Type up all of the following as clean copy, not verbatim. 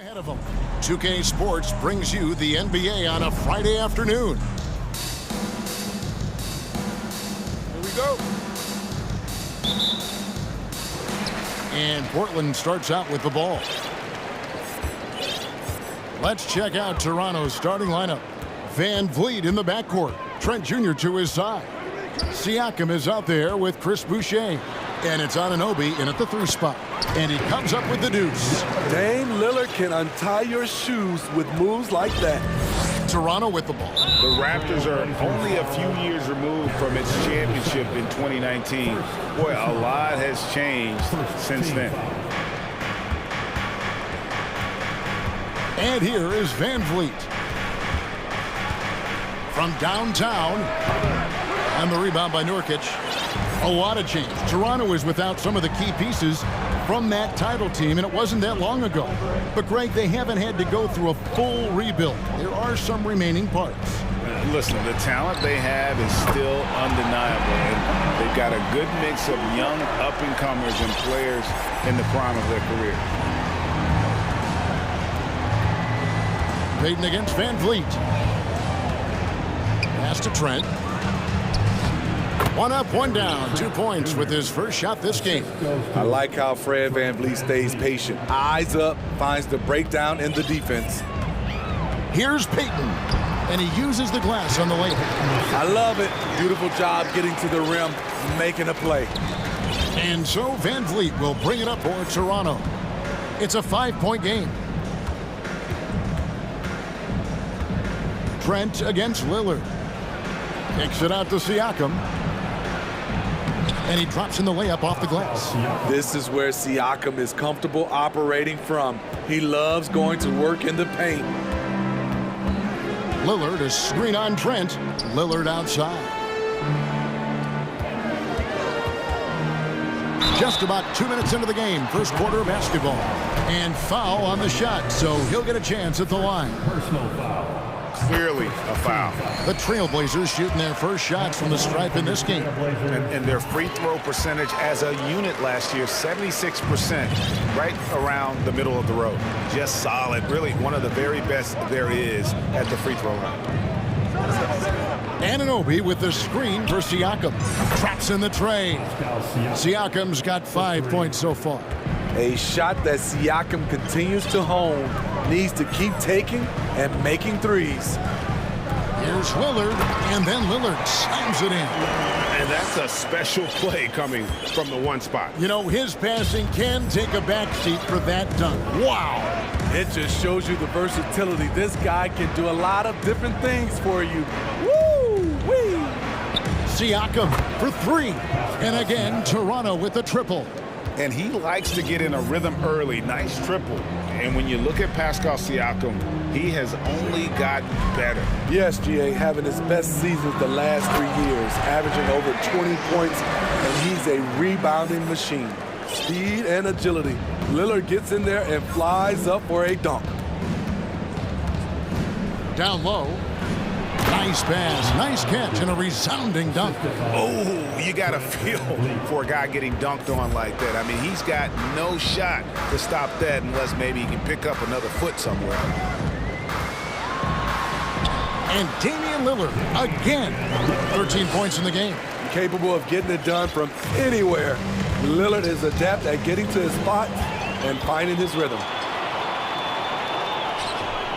Ahead of them. 2K Sports brings you the NBA on a Friday afternoon. Here we go. And Portland starts out with the ball. Let's check out Toronto's starting lineup. Van Vliet in the backcourt. Trent Jr. to his side. Siakam is out there with Chris Boucher. And it's Anunoby in at the 3 spot. And he comes up with the deuce. Dame Lillard can untie your shoes with moves like that. Toronto with the ball. The Raptors are only a few years removed from its championship in 2019. Boy, a lot has changed since then. And here is Van Vliet. From downtown. And the rebound by Nurkic. A lot of change. Toronto is without some of the key pieces from that title team, and it wasn't that long ago. But, Greg, they haven't had to go through a full rebuild. There are some remaining parts. Listen, the talent they have is still undeniable. And they've got a good mix of young up-and-comers and players in the prime of their career. Payton against Van Vliet. Pass to Trent. 1 up, 1 down. 2 points with his first shot this game. I like how Fred Van Vliet stays patient. Eyes up, finds the breakdown in the defense. Here's Payton, and he uses the glass on the layup. I love it. Beautiful job getting to the rim, making a play. And so Van Vliet will bring it up for Toronto. It's a 5-point game. Trent against Lillard. Kicks it out to Siakam. And he drops in the layup off the glass. This is where Siakam is comfortable operating from. He loves going to work in the paint. Lillard is screen on Trent. Lillard outside. Just about 2 minutes into the game, first quarter of basketball. And foul on the shot, so he'll get a chance at the line. Personal foul. Clearly a foul. The Trailblazers shooting their first shots from the stripe in this game. And their free throw percentage as a unit last year, 76%, right around the middle of the road. Just solid, really one of the very best there is at the free throw line. Anunoby with the screen for Siakam. Traps in the tray. Siakam's got 5 points so far. A shot that Siakam continues to hone, needs to keep taking and making threes. Here's Lillard, and then Lillard slams it in. And that's a special play coming from the 1 spot. You know, his passing can take a backseat for that dunk. Wow. It just shows you the versatility. This guy can do a lot of different things for you. Woo-wee! Siakam for 3. And again, Toronto with the triple. And he likes to get in a rhythm early. Nice triple. And when you look at Pascal Siakam, he has only gotten better. Yes, GA, having his best seasons the last 3 years, averaging over 20 points, and he's a rebounding machine. Speed and agility. Lillard gets in there and flies up for a dunk. Down low. Nice pass, nice catch, and a resounding dunk. Oh, you got to feel for a guy getting dunked on like that. I mean, he's got no shot to stop that unless maybe he can pick up another foot somewhere. And Damian Lillard, again, 13 points in the game. Capable of getting it done from anywhere. Lillard is adept at getting to his spot and finding his rhythm.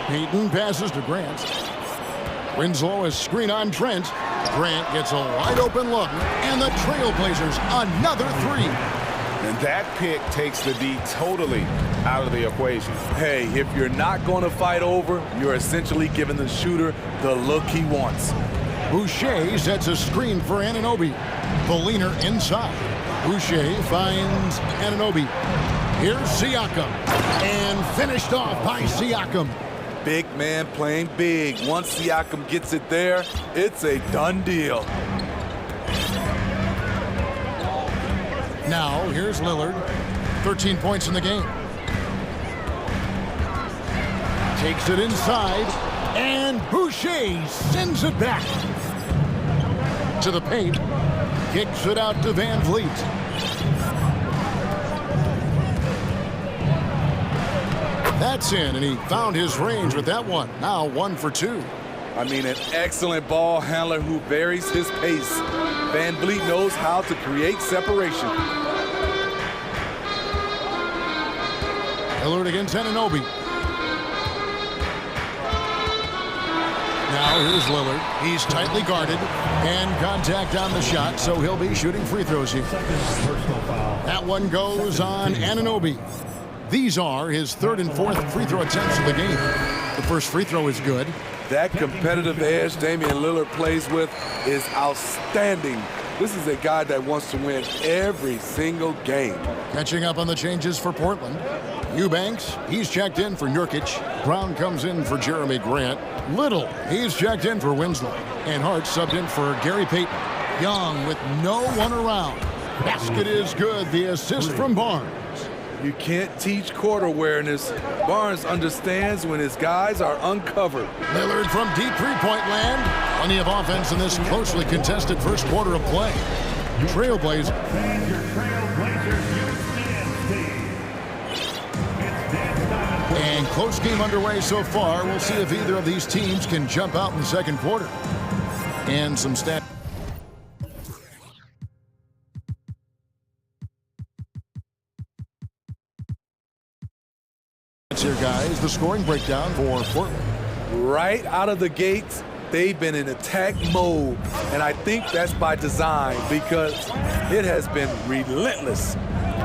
Payton passes to Grant. Winslow is screen on Trent. Grant gets a wide-open look, and the Trailblazers another 3. And that pick takes the D totally out of the equation. Hey, if you're not going to fight over, you're essentially giving the shooter the look he wants. Boucher sets a screen for Anunoby. The leaner inside. Boucher finds Anunoby. Here's Siakam. And finished off by Siakam. Big man playing big. Once Siakam gets it there, it's a done deal. Now, here's Lillard. 13 points in the game. Takes it inside, and Boucher sends it back to the paint. Kicks it out to Van Vliet. That's in, and he found his range with that one. Now 1 for 2. I mean, an excellent ball handler who varies his pace. Van Vliet knows how to create separation. Lillard against Anunoby. Now here's Lillard. He's tightly guarded, and contact on the shot, so he'll be shooting free throws here. That one goes on Anunoby. These are his 3rd and 4th free throw attempts of the game. The first free throw is good. That competitive edge Damian Lillard plays with is outstanding. This is a guy that wants to win every single game. Catching up on the changes for Portland. Eubanks, he's checked in for Nurkic. Brown comes in for Jeremy Grant. Little, he's checked in for Winslow. And Hart subbed in for Gary Payton. Young with no one around. Basket is good. The assist from Barnes. You can't teach court awareness. Barnes understands when his guys are uncovered. Lillard from deep three-point land. Plenty of offense in this closely contested first quarter of play. Trailblazers. And close game underway so far. We'll see if either of these teams can jump out in the second quarter. And some stats here, guys. The scoring breakdown for Portland. Right out of the gates, they've been in attack mode. And I think that's by design because it has been relentless.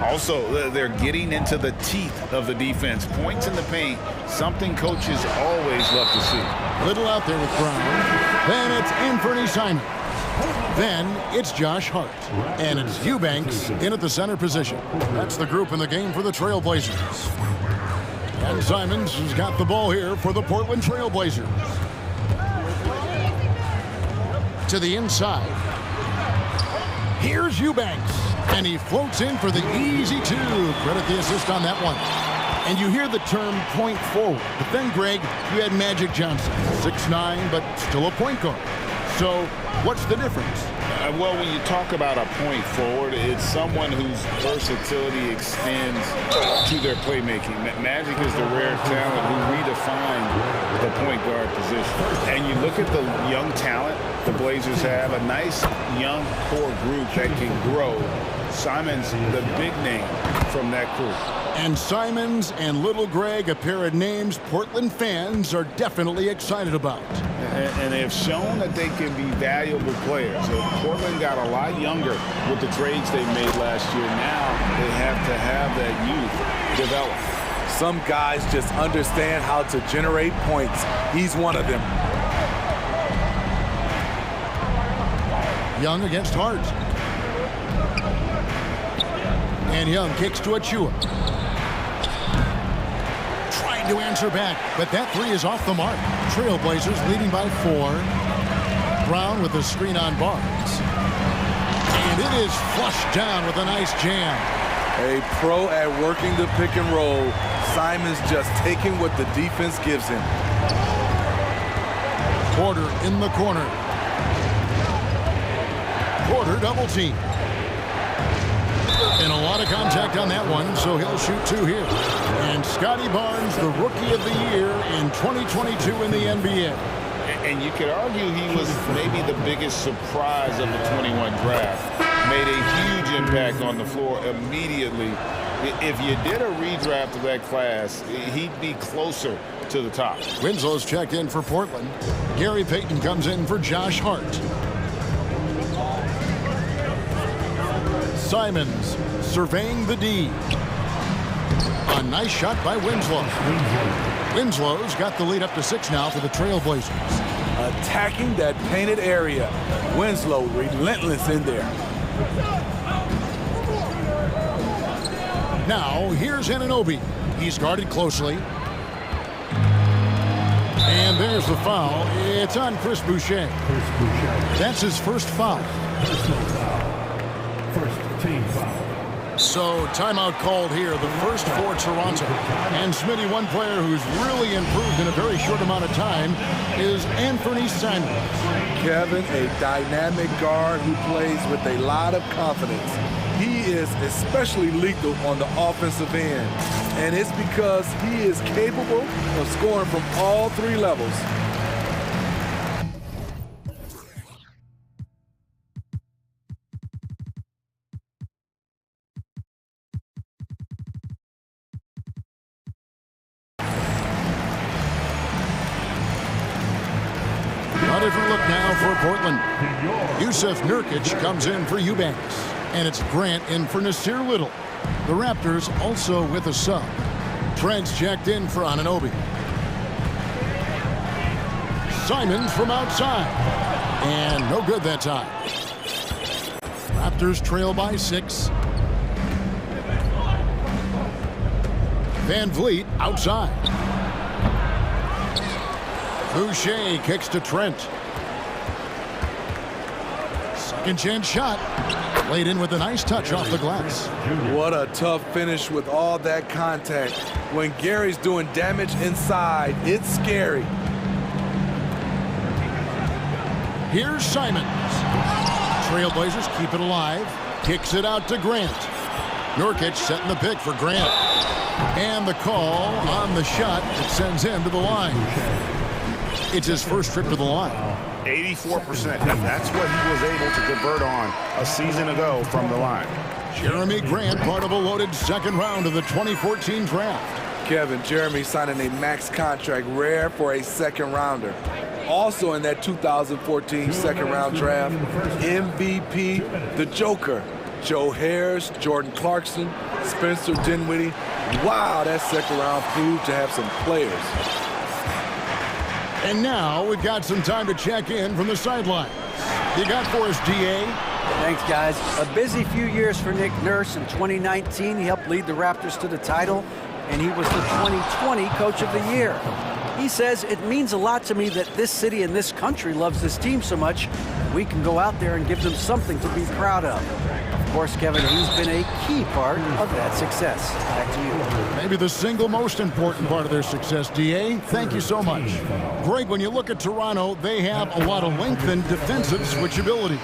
Also, they're getting into the teeth of the defense. Points in the paint, something coaches always love to see. Little out there with Brown. Then it's Anthony Simons. Then it's Josh Hart. And it's Eubanks in at the center position. That's the group in the game for the Trailblazers. And Simons has got the ball here for the Portland Trailblazers. To the inside. Here's Eubanks. And he floats in for the easy two. Credit the assist on that one. And you hear the term point forward. But then, Greg, you had Magic Johnson. 6'9", but still a point guard. So what's the difference? Well, when you talk about a point forward, it's someone whose versatility extends to their playmaking. Magic is the rare talent who redefined the point guard position. And you look at the young talent the Blazers have, a nice young core group that can grow. Simons, the big name from that group. And Simons and Little Greg, a pair of names Portland fans are definitely excited about. And they have shown that they can be valuable players. So Portland got a lot younger with the trades they made last year. Now they have to have that youth develop. Some guys just understand how to generate points. He's one of them. Young against Hart. And Young kicks to Achua. Trying to answer back, but that three is off the mark. Trailblazers leading by 4. Brown with the screen on Barnes. And it is flushed down with a nice jam. A pro at working the pick and roll. Simons just taking what the defense gives him. Porter in the corner. Porter double team. And a lot of contact on that one, so he'll shoot 2 here. And Scotty Barnes, the Rookie of the Year in 2022 in the NBA. And you could argue he was maybe the biggest surprise of the 21 draft. Made a huge impact on the floor immediately. If you did a redraft of that class, he'd be closer to the top. Winslow's checked in for Portland. Gary Payton comes in for Josh Hart. Simons surveying the D. A nice shot by Winslow. Winslow's got the lead up to 6 now for the Trailblazers. Attacking that painted area. Winslow relentless in there. Now here's Anunoby. He's guarded closely. And there's the foul. It's on Chris Boucher. That's his first foul. First team foul. So timeout called here, the first for Toronto. And Smitty, one player who's really improved in a very short amount of time is Anthony Simons. Kevin, a dynamic guard who plays with a lot of confidence. He is especially lethal on the offensive end. and it's because he is capable of scoring from all three levels. A different look now for Portland. Yusuf Nurkic comes in for Eubanks, and it's Grant in for Nasir Little. The Raptors also with a sub. Trent's checked in for Anunoby. Simons from outside, and no good that time. Raptors trail by 6. Van Vliet outside. Boucher kicks to Trent. Second chance shot. Laid in with a nice touch off the glass. What a tough finish with all that contact. When Gary's doing damage inside, it's scary. Here's Simons. Trailblazers keep it alive. Kicks it out to Grant. Nurkic setting the pick for Grant. And the call on the shot that sends him to the line. It's his first trip to the line. 84%. That's what he was able to convert on a season ago from the line. Jeremy Grant, part of a loaded second round of the 2014 draft. Kevin, Jeremy signing a max contract, rare for a second rounder. Also in that 2014 second round draft, MVP, the Joker, Joe Harris, Jordan Clarkson, Spencer Dinwiddie. Wow, that second round proved to have some players. And now we've got some time to check in from the sidelines. You got for us, DA? Thanks, guys. A busy few years for Nick Nurse. In 2019, he helped lead the Raptors to the title, and he was the 2020 Coach of the Year. He says, it means a lot to me that this city and this country loves this team so much, we can go out there and give them something to be proud of. Of course, Kevin, he's been a key part of that success. Back to you. Maybe the single most important part of their success, DA. Thank you so much. Greg, when you look at Toronto, they have a lot of length and defensive switchability.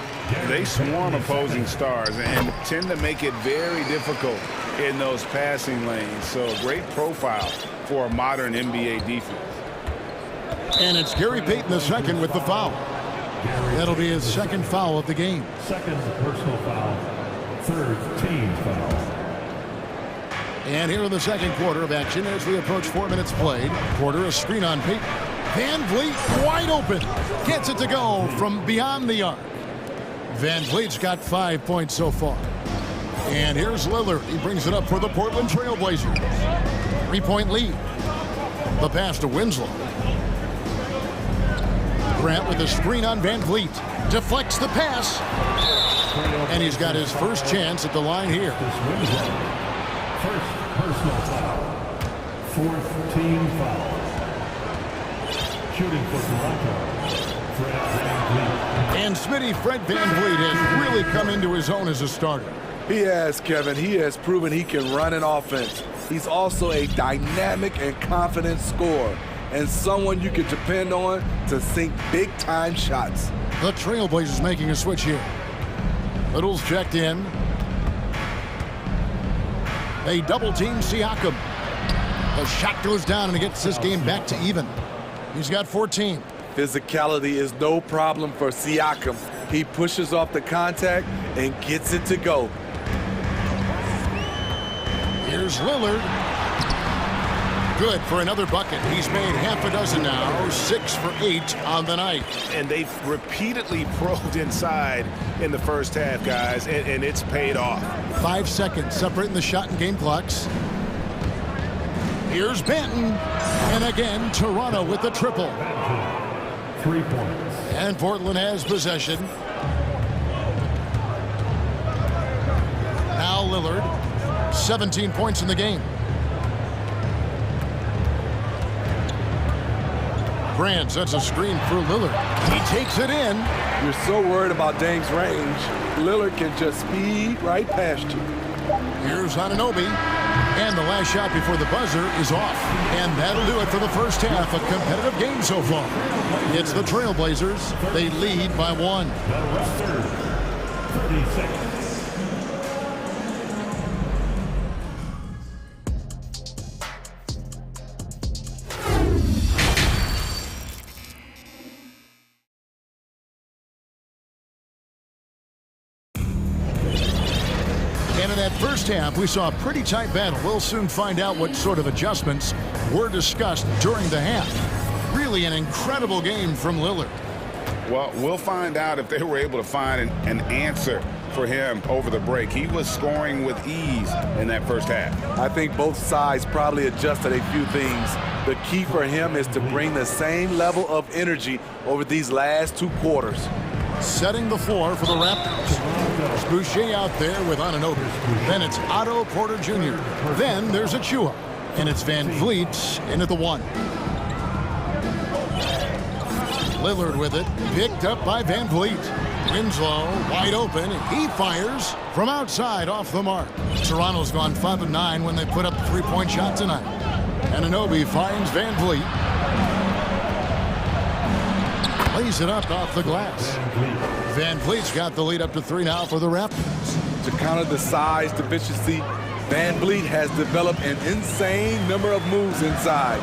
They swarm opposing stars and tend to make it very difficult in those passing lanes. So a great profile for a modern NBA defense. And it's Gary Payton II with the foul. That'll be his second foul of the game. Second personal foul. Third team foul. And here in the second quarter of action as we approach 4 minutes played. Porter, a screen on Payton. Van Vliet wide open. Gets it to go from beyond the arc. Van Vliet's got 5 points so far. And here's Lillard. He brings it up for the Portland Trailblazers. 3-point lead. The pass to Winslow. Grant with a screen on Van Vliet. Deflects the pass. And he's got his first chance at the line here. First personal foul. Fourth team foul. Shooting for Toronto. Fred Van Vliet. And Smitty, Fred Van Vliet has really come into his own as a starter. He has, Kevin. He has proven he can run an offense. He's also a dynamic and confident scorer, and someone you can depend on to sink big-time shots. The Trailblazers making a switch here. Little's checked in. They double-team Siakam. The shot goes down, and he gets this game back to even. He's got 14. Physicality is no problem for Siakam. He pushes off the contact and gets it to go. Here's Lillard. Good for another bucket. He's made half a dozen now, 6 for 8 on the night. And they've repeatedly probed inside in the first half, guys, and it's paid off. 5 seconds separating the shot and game clocks. Here's Benton. And again, Toronto with the triple. 3 points. And Portland has possession. Now Lillard, 17 points in the game. Grant sets a screen for Lillard. He takes it in. You're so worried about Dame's range. Lillard can just speed right past you. Here's Anunoby. And the last shot before the buzzer is off. And that'll do it for the first half. A competitive game so far. It's the Trailblazers. They lead by 1. 30 seconds. And in that first half, we saw a pretty tight battle. We'll soon find out what sort of adjustments were discussed during the half. Really an incredible game from Lillard. Well, we'll find out if they were able to find an answer for him over the break. He was scoring with ease in that first half. I think both sides probably adjusted a few things. The key for him is to bring the same level of energy over these last 2 quarters. Setting the floor for the Raptors. It's Boucher out there with Anunoby. Then it's Otto Porter Jr. Then there's Achua. And it's Van Vliet in at the 1. Lillard with it. Picked up by Van Vliet. Winslow wide open. He fires from outside off the mark. Toronto's gone 5 of 9 when they put up a 3-point shot tonight. Anunoby finds Van Vliet. Lays it up off the glass. Van Vliet's got the lead up to 3 now for the Raptors. To counter the size deficiency, Van Vliet has developed an insane number of moves inside.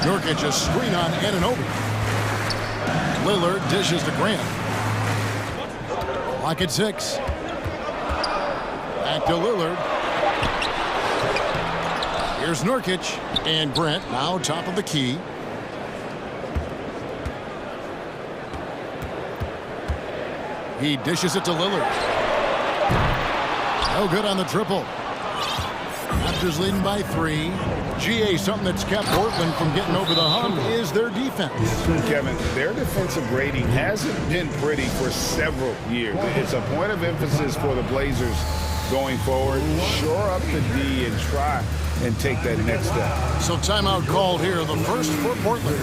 Nurkic a screen on Anunoby. Lillard dishes to Grant. Lock at 6. Back to Lillard. Here's Nurkic and Grant now top of the key. He dishes it to Lillard. No good on the triple. Raptors leading by 3. GA, something that's kept Portland from getting over the hump is their defense. Kevin, their defensive grading hasn't been pretty for several years. It's a point of emphasis for the Blazers going forward. Shore up the D and try and take that next step. So timeout called here, the first for Portland.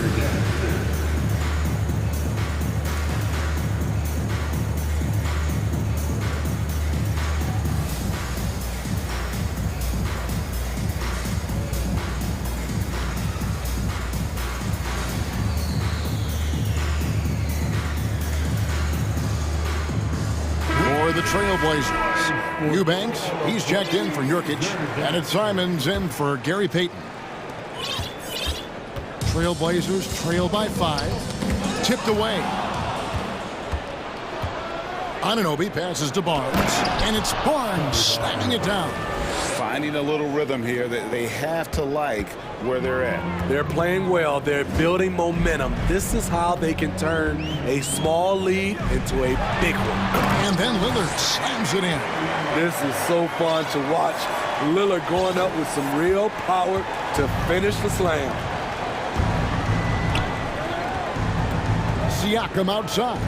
The Trailblazers. Eubanks, he's checked in for Nurkic, and it's Simons in for Gary Payton. Trailblazers trail by 5. Tipped away. Anunoby passes to Barnes, and it's Barnes slamming it down. Finding a little rhythm here that they have to like where they're at. They're playing well. They're building momentum. This is how they can turn a small lead into a big one. And then Lillard slams it in. This is so fun to watch. Lillard going up with some real power to finish the slam. Siakam outside.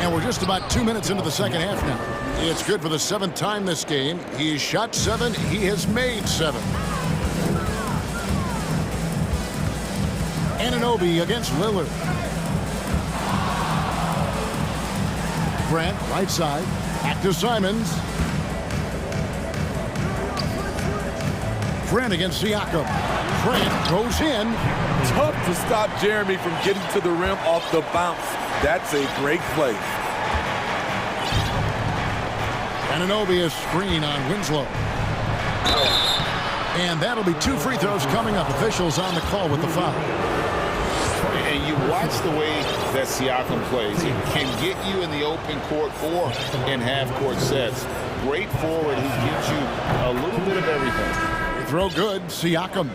And we're just about 2 minutes into the second half now. It's good for the 7th time this game. He's shot 7. He has made 7. Anunoby against Lillard. Grant, right side. Back to Simons. Grant against Siakam. Grant goes in. Tough to stop Jeremy from getting to the rim off the bounce. That's a great play. Anunoby a screen on Winslow. And that'll be 2 free throws coming up. Officials on the call with the foul. And you watch the way that Siakam plays. He can get you in the open court or in half-court sets. Great forward who gives you a little bit of everything. Throw good, Siakam.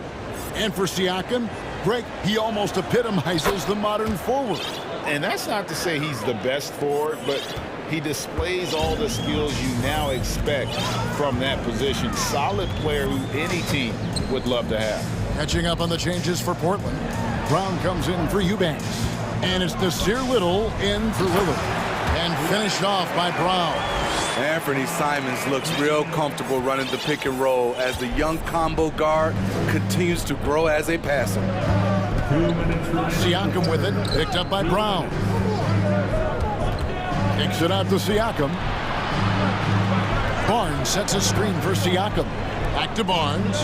And for Siakam, Greg, he almost epitomizes the modern forward. And that's not to say he's the best forward, but he displays all the skills you now expect from that position. Solid player who any team would love to have. Catching up on the changes for Portland. Brown comes in for Eubanks. And it's Nasir Little in for Lillard. And finished off by Brown. Anthony Simons looks real comfortable running the pick and roll as the young combo guard continues to grow as a passer. Siakam with it, picked up by Brown. Kicks it out to Siakam. Barnes sets a screen for Siakam. Back to Barnes.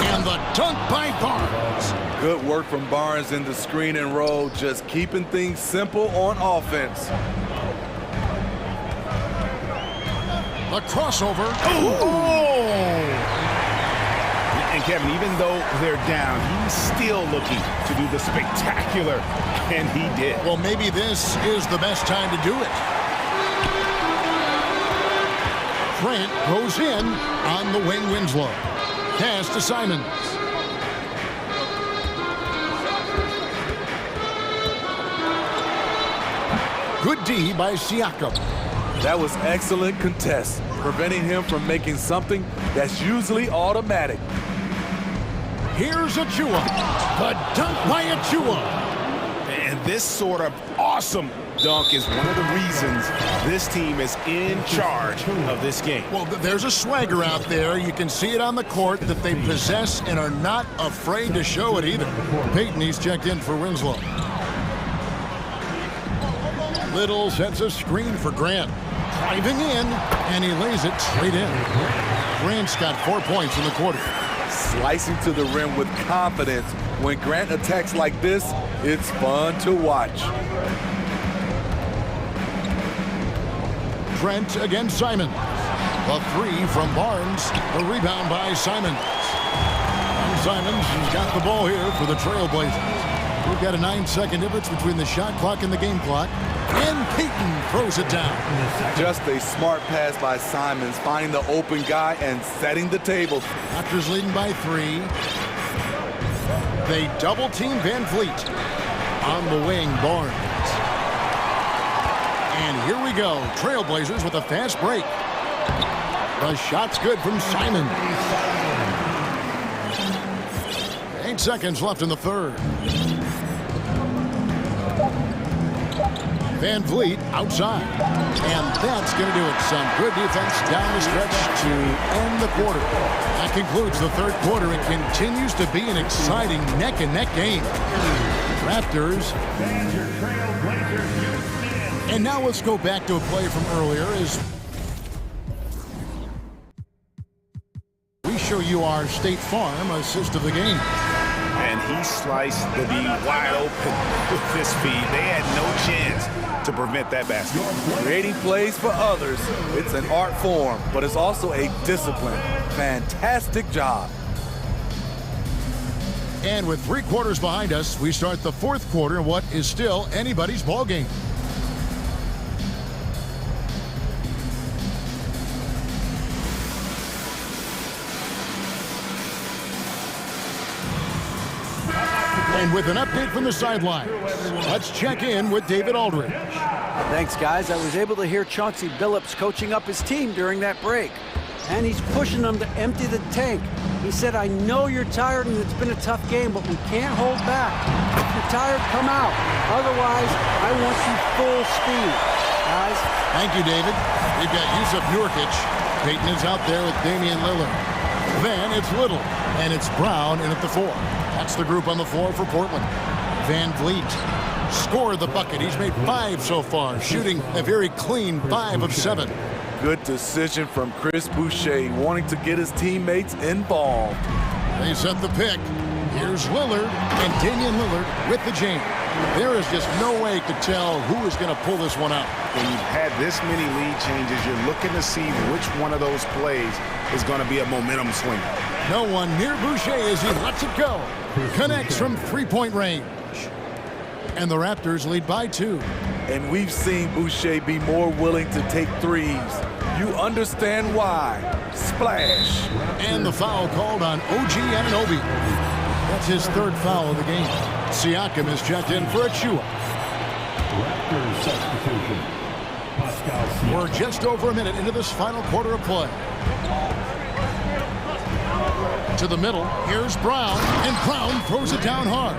And the dunk by Barnes. Good work from Barnes in the screen and roll, just keeping things simple on offense. The crossover. And Kevin, even though they're down, he's still looking to do the spectacular And he did. Well, maybe this is the best time to do it. Grant goes in on the wing, Winslow. Pass to Simons. Good D by Siakam. That was excellent contest, preventing him from making something that's usually automatic. Here's Achua. The dunk by Achua. And this sort of awesome dunk is one of the reasons this team is in charge of this game. Well, there's a swagger out there. You can see it on the court that they possess and are not afraid to show it either. Payton, he's checked in for Winslow. Little sets a screen for Grant. Driving in, and he lays it straight in. Grant's got 4 points in the quarter. Slicing to the rim with confidence. When Grant attacks like this, it's fun to watch. Trent against Simons. A three from Barnes. A rebound by Simons. And Simons has got the ball here for the Trailblazers. We've got a 9-second difference between the shot clock and the game clock. And Payton throws it down. Just a smart pass by Simons, finding the open guy and setting the table. Raptors leading by 3. They double team Van Vliet. On the wing, Barnes. And here we go. Trailblazers with a fast break. The shot's good from Simons. 8 seconds left in the third. Van Vliet outside. And that's going to do it. Some good defense down the stretch to end the quarter. That concludes the third quarter. It continues to be an exciting neck-and-neck game. Raptors. And now let's go back to a play from earlier as we show you our State Farm assist of the game. And he sliced the D wide open with this feed. They had no chance to prevent that basket. Creating plays for others, it's an art form, but it's also a discipline. Fantastic job. And with 3 quarters behind us, we start the fourth quarter in what is still anybody's ball game. And with an update from the sideline, let's check in with David Aldridge. Thanks, guys. I was able to hear Chauncey Billups coaching up his team during that break. And he's pushing them to empty the tank. He said, I know you're tired and it's been a tough game, but we can't hold back. If you're tired, come out. Otherwise, I want you full speed. Guys. Thank you, David. We've got Yusuf Nurkic. Payton is out there with Damian Lillard. Then it's Little, and it's Brown in at the 4. That's the group on the floor for Portland. Van Vliet scored the bucket. He's made 5 so far, shooting a very clean 5 of 7. Good decision from Chris Boucher, wanting to get his teammates involved. They set the pick. Here's Lillard, and Damian Lillard with the jam. There is just no way to tell who is going to pull this one out. When you've had this many lead changes, you're looking to see which one of those plays is going to be a momentum swinger. No one near Boucher as he lets it go. Connects from 3-point range. And the Raptors lead by 2. And we've seen Boucher be more willing to take threes. You understand why. Splash. And the foul called on OG Anunoby. That's his 3rd foul of the game. Siakam is checked in for Achua. Raptors substitution. Pascal We're just over a minute into this final quarter of play. To the middle, here's Brown, and Brown throws it down hard.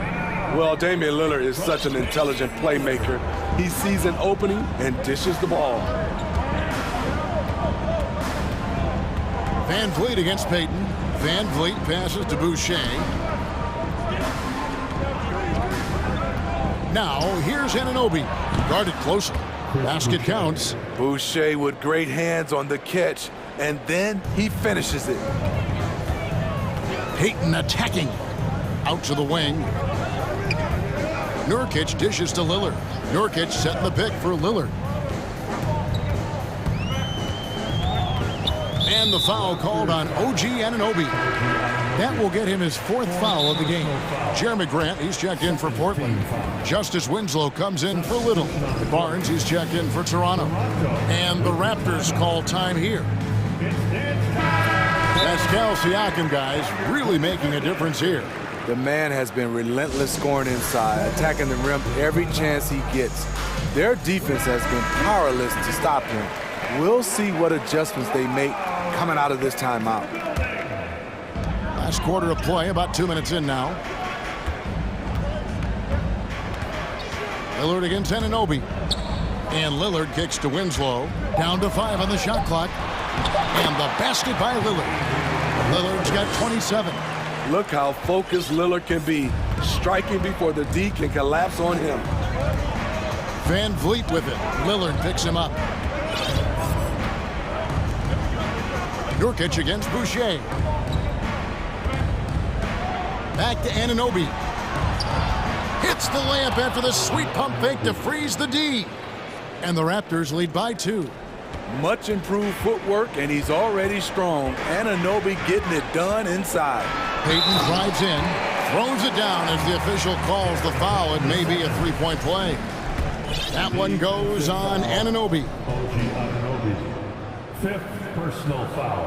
Well, Damian Lillard is such an intelligent playmaker. He sees an opening and dishes the ball. Van Vliet against Payton. Van Vliet passes to Boucher. Now, here's Anunoby. Guarded closely. Basket counts. Boucher with great hands on the catch, and then he finishes it. Payton attacking. Out to the wing. Nurkic dishes to Lillard. Nurkic setting the pick for Lillard. And the foul called on OG Anunoby. That will get him his 4th foul of the game. Jeremy Grant, he's checked in for Portland. Justice Winslow comes in for Little. Barnes, he's checked in for Toronto. And the Raptors call time here. Pascal Siakam, guys, really making a difference here. The man has been relentless scoring inside, attacking the rim every chance he gets. Their defense has been powerless to stop him. We'll see what adjustments they make coming out of this timeout. Last quarter of play, about 2 minutes in now. Lillard against Anunoby. And Lillard kicks to Winslow. Down to 5 on the shot clock. And the basket by Lillard. Lillard's got 27. Look how focused Lillard can be, striking before the D can collapse on him. Van Vliet with it. Lillard picks him up. Nurkic against Boucher. Back to Anunoby. Hits the layup after the sweet pump fake to freeze the D. And the Raptors lead by 2. Much improved footwork, and he's already strong. Anunoby getting it done inside. Payton drives in, throws it down as the official calls the foul. It may be a three-point play. That one goes on Anunoby. Anunoby. 5th personal foul.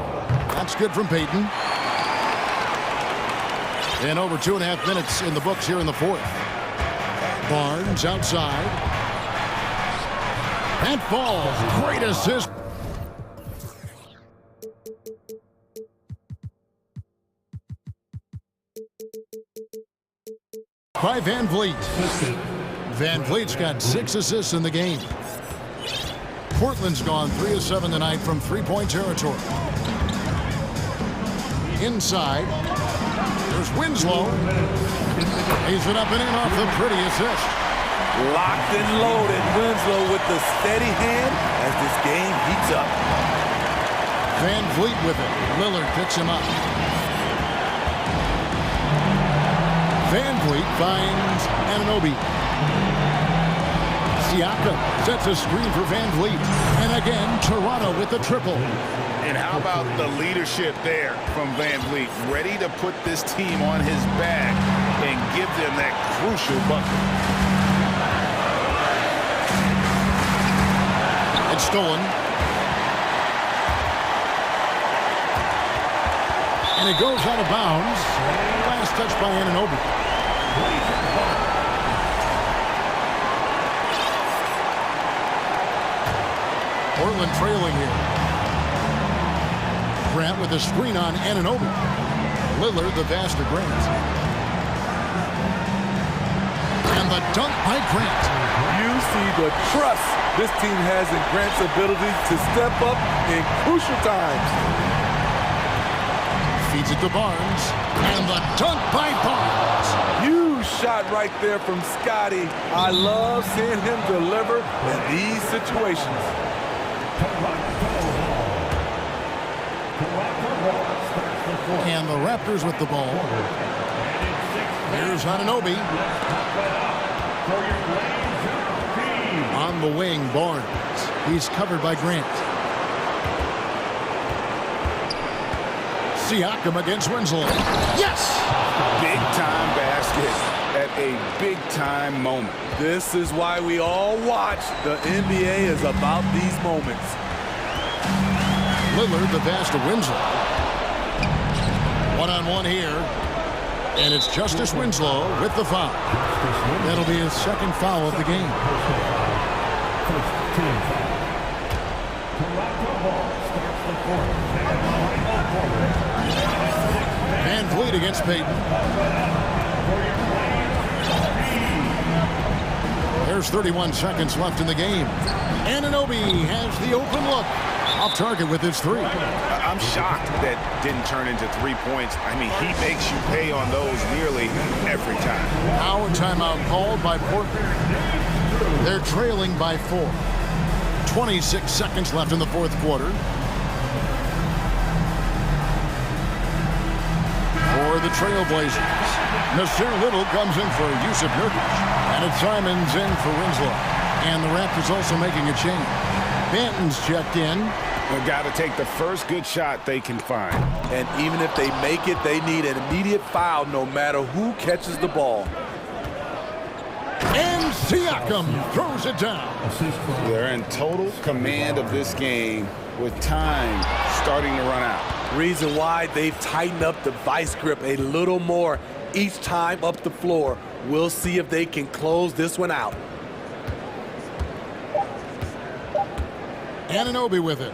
That's good from Payton. And over 2.5 minutes in the books here in the 4th. Barnes outside. That falls. Great assist. By Van Vliet. Van Vliet's got 6 assists in the game. Portland's gone 3 of 7 tonight from three-point territory. Inside. There's Winslow. He's it up and in off the pretty assist. Locked and loaded. Winslow with the steady hand as this game heats up. Van Vliet with it. Lillard picks him up. Van Vliet finds Anunoby. Siakam sets a screen for Van Vliet. And again, Toronto with the triple. And how about the leadership there from Van Vliet? Ready to put this team on his back and give them that crucial bucket. It's stolen. And it goes out of bounds. Last touch by Anunoby. Portland trailing here. Grant with a screen on Anunoby. Lillard, the pass to Grant. And the dunk by Grant. You see the trust this team has in Grant's ability to step up in crucial times. Feeds it to Barnes. And the dunk by Barnes. Huge shot right there from Scotty. I love seeing him deliver in these situations. And the Raptors with the ball. Here's Anunoby. On the wing, Barnes. He's covered by Grant. Siakam against Winslow. Yes! Big-time basket at a big-time moment. This is why we all watch. The NBA is about these moments. Lillard, the pass to Winslow. One-on-one here. And it's Justice Winslow with the foul. That'll be his 2nd foul of the game. Van Vliet against Payton. There's 31 seconds left in the game. Anunoby has the open look. Off target with his 3. I'm shocked that didn't turn into 3 points. I mean, he makes you pay on those nearly every time. Now a timeout called by Portland. They're trailing by 4. 26 seconds left in the 4th quarter. For the Trailblazers, Nasir Little comes in for Yusuf Nurkic. And it's Simons in for Winslow. And the Raptors also making a change. Banton's checked in. They've got to take the first good shot they can find. And even if they make it, they need an immediate foul no matter who catches the ball. And Siakam throws it down. Assist from They're in total command of this game with time starting to run out. Reason why they've tightened up the vice grip a little more each time up the floor. We'll see if they can close this one out. Anunoby with it.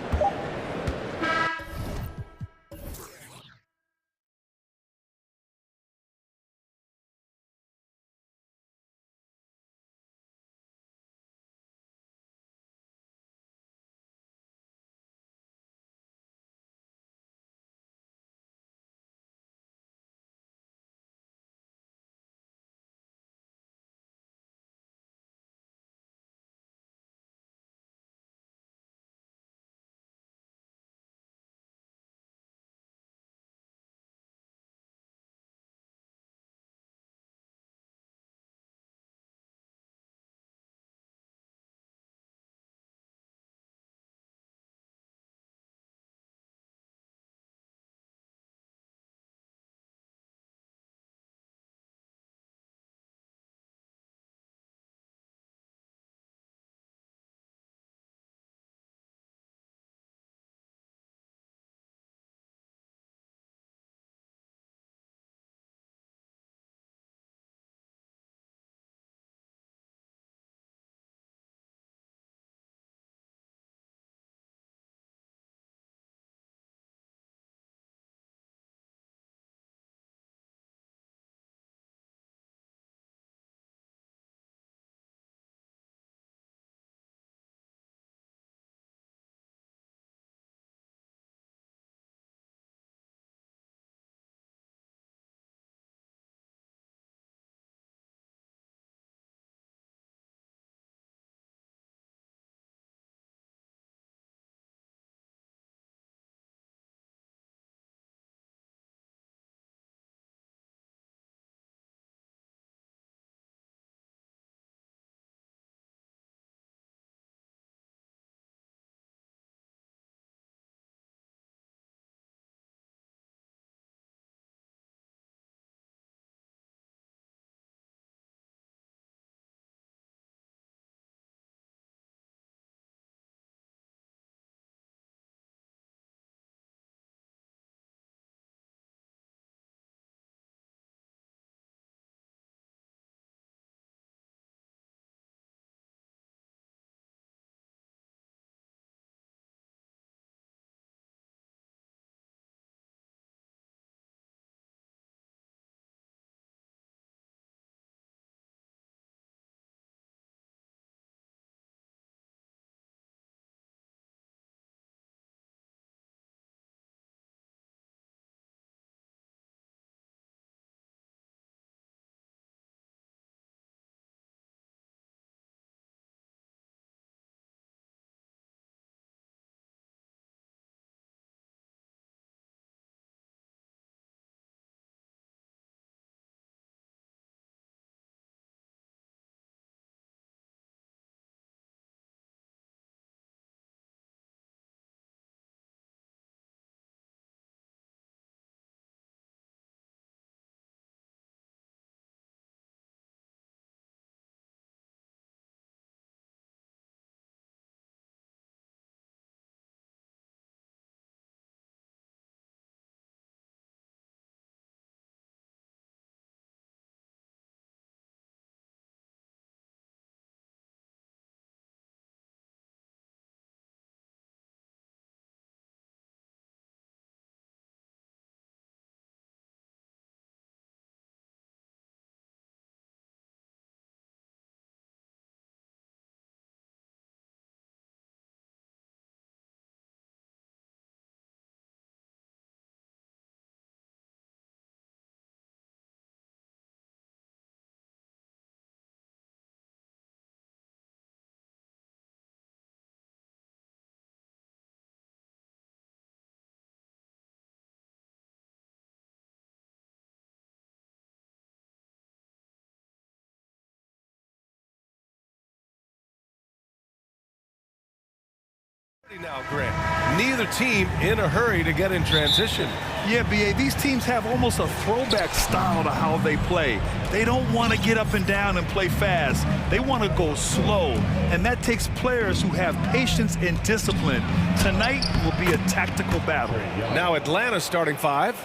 Now, Grant, neither team in a hurry to get in transition. Yeah, B.A., these teams have almost a throwback style to how they play. They don't want to get up and down and play fast. They want to go slow, and that takes players who have patience and discipline. Tonight will be a tactical battle. Now Atlanta starting 5.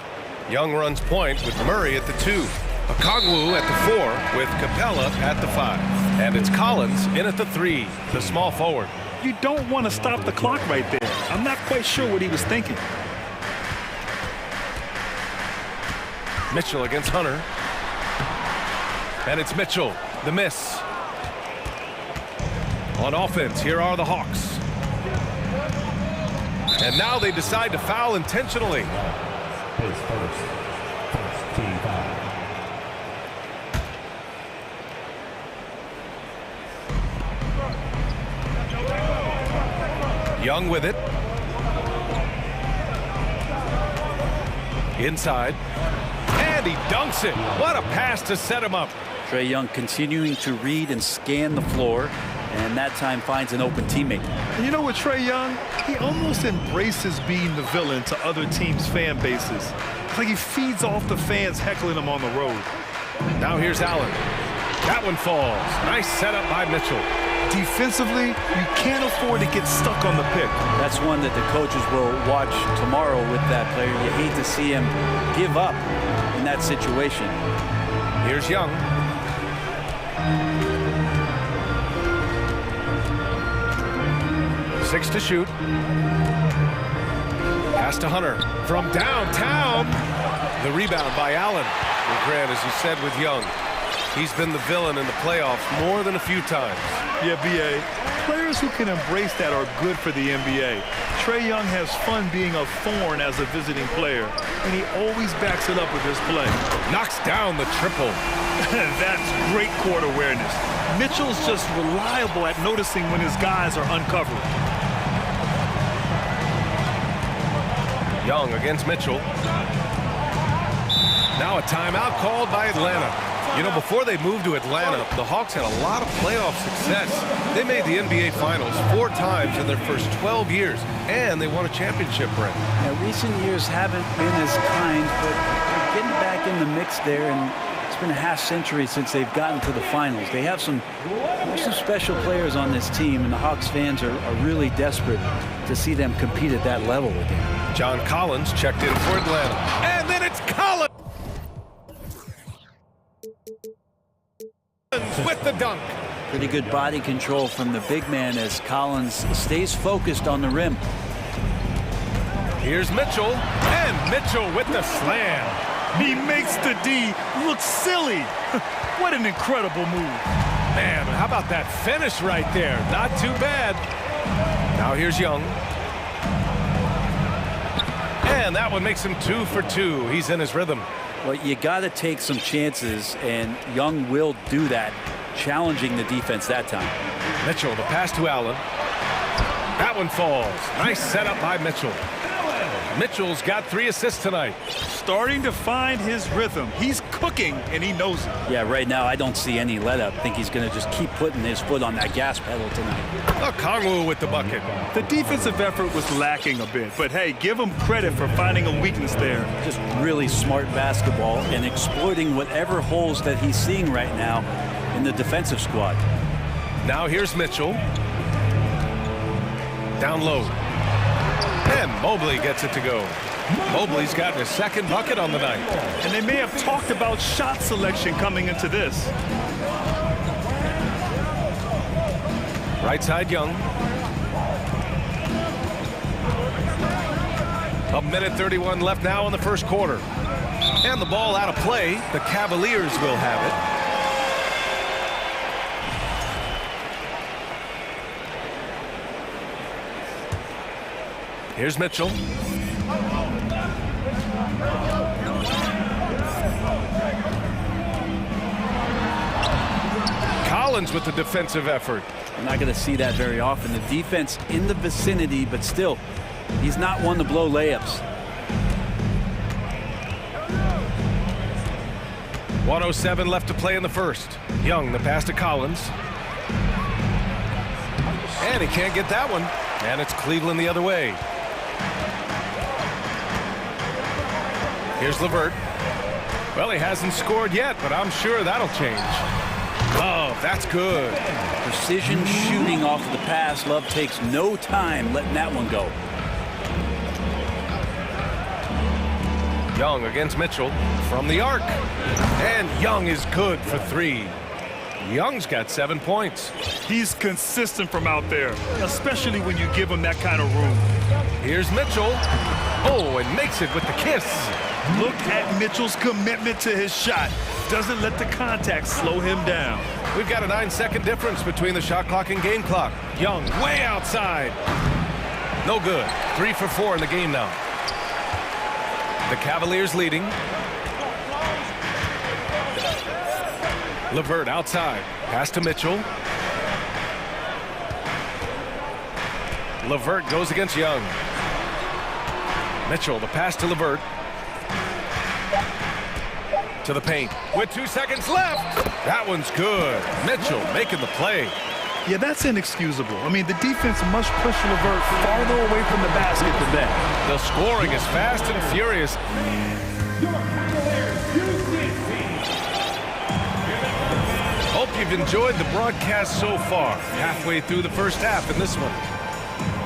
Young runs point with Murray at the 2. Okongwu at the 4 with Capella at the 5. And it's Collins in at the 3, the small forward. You don't want to stop the clock right there. I'm not quite sure what he was thinking. Mitchell against Hunter. And it's Mitchell, the miss. On offense, here are the Hawks. And now they decide to foul intentionally. His first team foul. Young with it. Inside. And he dunks it. What a pass to set him up. Trae Young continuing to read and scan the floor, and that time finds an open teammate. And you know what, Trae Young? He almost embraces being the villain to other teams' fan bases. It's like he feeds off the fans heckling him on the road. Now here's Allen. That one falls. Nice setup by Mitchell. Defensively, you can't afford to get stuck on the pick. That's one that the coaches will watch tomorrow with that player. You hate to see him give up in that situation. Here's Young. Six to shoot. Pass to Hunter from downtown. The rebound by Allen. And Grant, as you said with Young, he's been the villain in the playoffs more than a few times. Yeah, B.A., players who can embrace that are good for the NBA. Trae Young has fun being a thorn as a visiting player, and he always backs it up with his play. Knocks down the triple. That's great court awareness. Mitchell's just reliable at noticing when his guys are uncovered. Young against Mitchell. Now a timeout called by Atlanta. You know, before they moved to Atlanta, the Hawks had a lot of playoff success. They made the NBA Finals 4 times in their first 12 years, and they won a championship ring. Now, recent years haven't been as kind, but they're getting back in the mix there, and it's been a half-century since they've gotten to the finals. They have some special players on this team, and the Hawks fans are really desperate to see them compete at that level again. John Collins checked in for Atlanta. And then it's Collins with the dunk. Pretty good body control from the big man as Collins stays focused on the rim. Here's Mitchell, and Mitchell with the slam. He makes the D look silly. What an incredible move. Man, how about that finish right there? Not too bad. Now here's Young. And that one makes him 2 for 2. He's in his rhythm. Well, you got to take some chances, and Young will do that, challenging the defense that time. Mitchell, the pass to Allen. That one falls. Nice setup by Mitchell. Mitchell's got 3 assists tonight. Starting to find his rhythm. He's cooking, and he knows it. Yeah, right now I don't see any let up. I think he's going to just keep putting his foot on that gas pedal tonight. Okongwu with the bucket. The defensive effort was lacking a bit, but hey, give him credit for finding a weakness there. Just really smart basketball and exploiting whatever holes that he's seeing right now in the defensive squad. Now here's Mitchell. Down low. And Mobley gets it to go. Mobley's gotten his 2nd bucket on the night. And they may have talked about shot selection coming into this. Right side, Young. A minute 31 left now in the first quarter. And the ball out of play. The Cavaliers will have it. Here's Mitchell. Collins with the defensive effort. You're not going to see that very often. The defense in the vicinity, but still, he's not one to blow layups. 1:07 left to play in the first. Young, the pass to Collins. And he can't get that one. And it's Cleveland the other way. Here's LeVert. Well, he hasn't scored yet, but I'm sure that'll change. Love, that's good. Precision shooting off of the pass. Love takes no time letting that one go. Young against Mitchell from the arc. And Young is good for 3. Young's got 7 points. He's consistent from out there, especially when you give him that kind of room. Here's Mitchell. Oh, and makes it with the kiss. Look at Mitchell's commitment to his shot. Doesn't let the contact slow him down. We've got a 9-second difference between the shot clock and game clock. Young way outside. No good. 3 for 4 in the game now. The Cavaliers leading. LeVert outside. Pass to Mitchell. LeVert goes against Young. Mitchell, the pass to LeVert. To the paint with 2 seconds left. That one's good. Mitchell making the play. Yeah, that's inexcusable. I mean, the defense must push LeVert farther away from the basket than that. The scoring is fast and furious. Hope you've enjoyed the broadcast so far. Halfway through the first half in this one.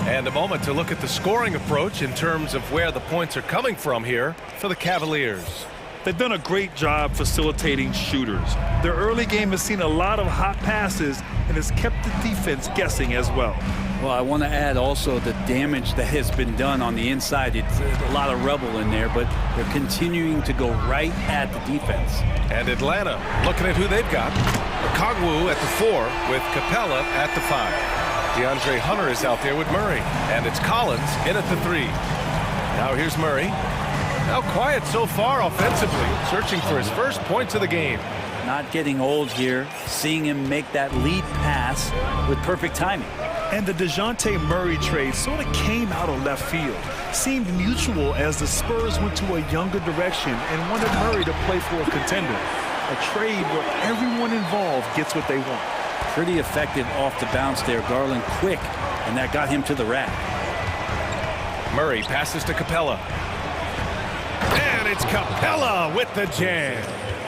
And a moment to look at the scoring approach in terms of where the points are coming from here for the Cavaliers. They've done a great job facilitating shooters. Their early game has seen a lot of hot passes and has kept the defense guessing as well. Well, I want to add also the damage that has been done on the inside. It's a lot of rubble in there, but they're continuing to go right at the defense. And Atlanta looking at who they've got. Kogwu at the 4 with Capella at the 5. DeAndre Hunter is out there with Murray. And it's Collins in at the 3. Now here's Murray. Now quiet so far offensively, searching for his first points of the game. Not getting old here, seeing him make that lead pass with perfect timing. And the DeJounte Murray trade sort of came out of left field. Seemed mutual as the Spurs went to a younger direction and wanted Murray to play for a contender. A trade where everyone involved gets what they want. Pretty effective off the bounce there. Garland quick, and that got him to the rack. Murray passes to Capella. And it's Capella with the jam.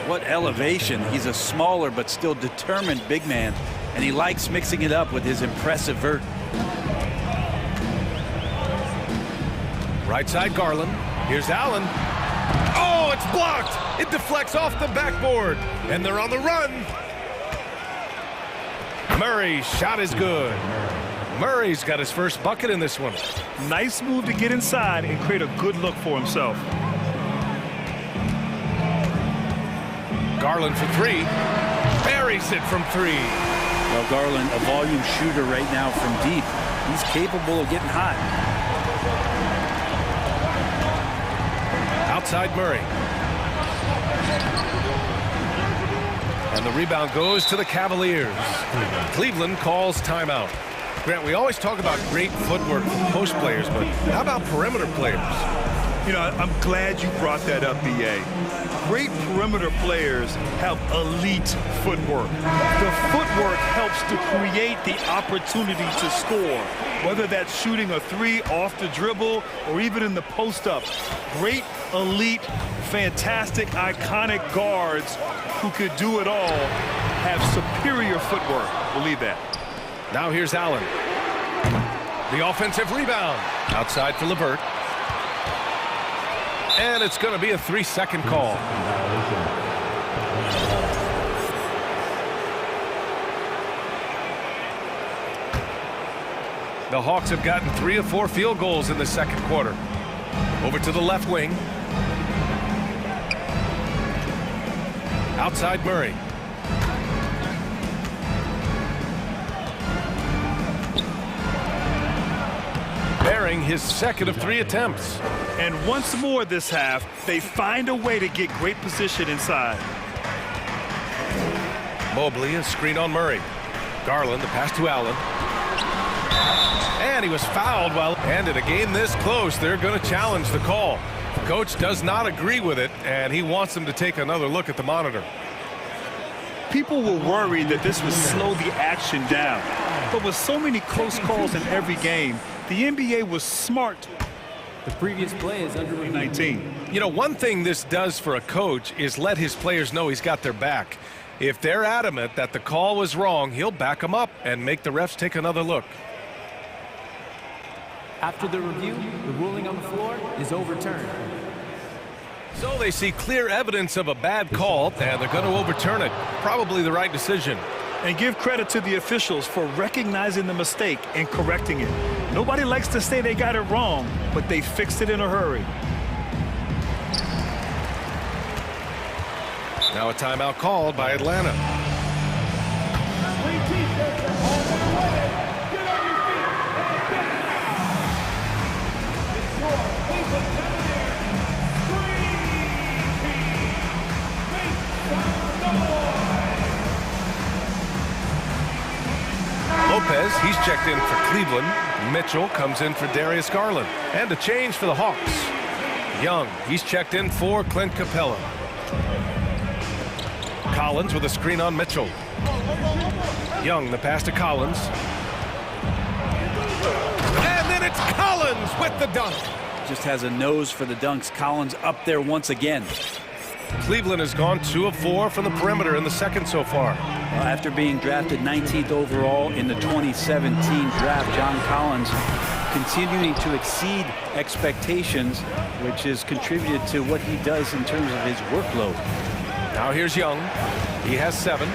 What elevation. He's a smaller but still determined big man, and he likes mixing it up with his impressive vert. Right side Garland. Here's Allen. Oh, it's blocked. It deflects off the backboard, and they're on the run. Murray's shot is good. Murray's got his first bucket in this one. Nice move to get inside and create a good look for himself. Garland for 3. Buries it from 3. Well, Garland, a volume shooter right now from deep. He's capable of getting hot. Outside Murray. And the rebound goes to the Cavaliers. Cleveland calls timeout. Grant, we always talk about great footwork from post players, but how about perimeter players? You know, I'm glad you brought that up, B.A. Great perimeter players have elite footwork. The footwork helps to create the opportunity to score, whether that's shooting a 3 off the dribble or even in the post-up. Great, elite, fantastic, iconic guards who could do it all have superior footwork. Believe that. Now here's Allen. The offensive rebound. Outside for LeVert. And it's going to be a 3-second call. The Hawks have gotten 3 of 4 field goals in the second quarter. Over to the left wing. Outside Murray. Bearing his second of 3 attempts. And once more this half, they find a way to get great position inside. Mobley, a screen on Murray. Garland, the pass to Allen. And he was fouled while, and in a game this close, they're going to challenge the call. The coach does not agree with it, and he wants them to take another look at the monitor. People were worried that this would slow the action down. But with so many close calls in every game, the NBA was smart. The previous play is under 19. You know, one thing this does for a coach is let his players know he's got their back. If they're adamant that the call was wrong, he'll back them up and make the refs take another look. After the review, the ruling on the floor is overturned. So they see clear evidence of a bad call, and they're going to overturn it. Probably the right decision. And give credit to the officials for recognizing the mistake and correcting it. Nobody likes to say they got it wrong, but they fixed it in a hurry. Now a timeout called by Atlanta. Lopez, he's checked in for Cleveland. Mitchell comes in for Darius Garland. And a change for the Hawks. Young, he's checked in for Clint Capella. Collins with a screen on Mitchell. Young, the pass to Collins. And then it's Collins with the dunk. Just has a nose for the dunks. Collins up there once again. Cleveland has gone 2 of 4 from the perimeter in the second so far. After being drafted 19th overall in the 2017 draft, John Collins continuing to exceed expectations, which has contributed to what he does in terms of his workload. Now here's Young. He has 7.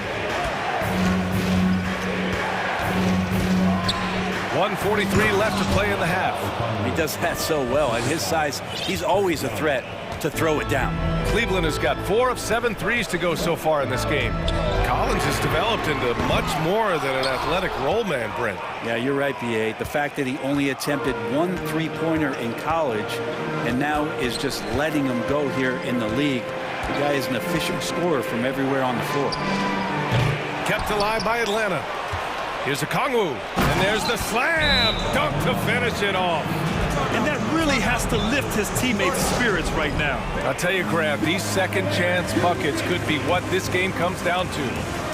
1:43 left to play in the half. He does that so well. At his size, he's always a threat to throw it down. Cleveland has got 4 of 7 threes to go so far in this game. Collins has developed into much more than an athletic roll man, Brent. Yeah, you're right, B.A. The fact that he only attempted 1 3-pointer in college and now is just letting him go here in the league. The guy is an efficient scorer from everywhere on the floor. Kept alive by Atlanta. Here's a Kongwu, and there's the slam dunk to finish it off. And that really has to lift his teammates' spirits right now. I'll tell you, Grab, these second chance buckets could be what this game comes down to.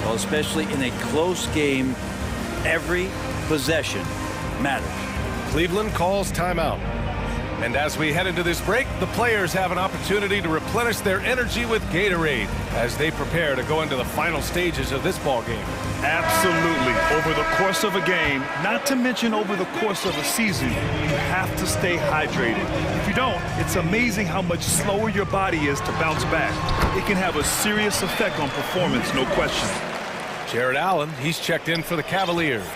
Well, especially in a close game, every possession matters. Cleveland calls timeout. And as we head into this break, the players have an opportunity to replenish their energy with Gatorade as they prepare to go into the final stages of this ball game. Absolutely. Over the course of a game, not to mention over the course of a season, you have to stay hydrated. If you don't, it's amazing how much slower your body is to bounce back. It can have a serious effect on performance, no question. Jared Allen, he's checked in for the Cavaliers.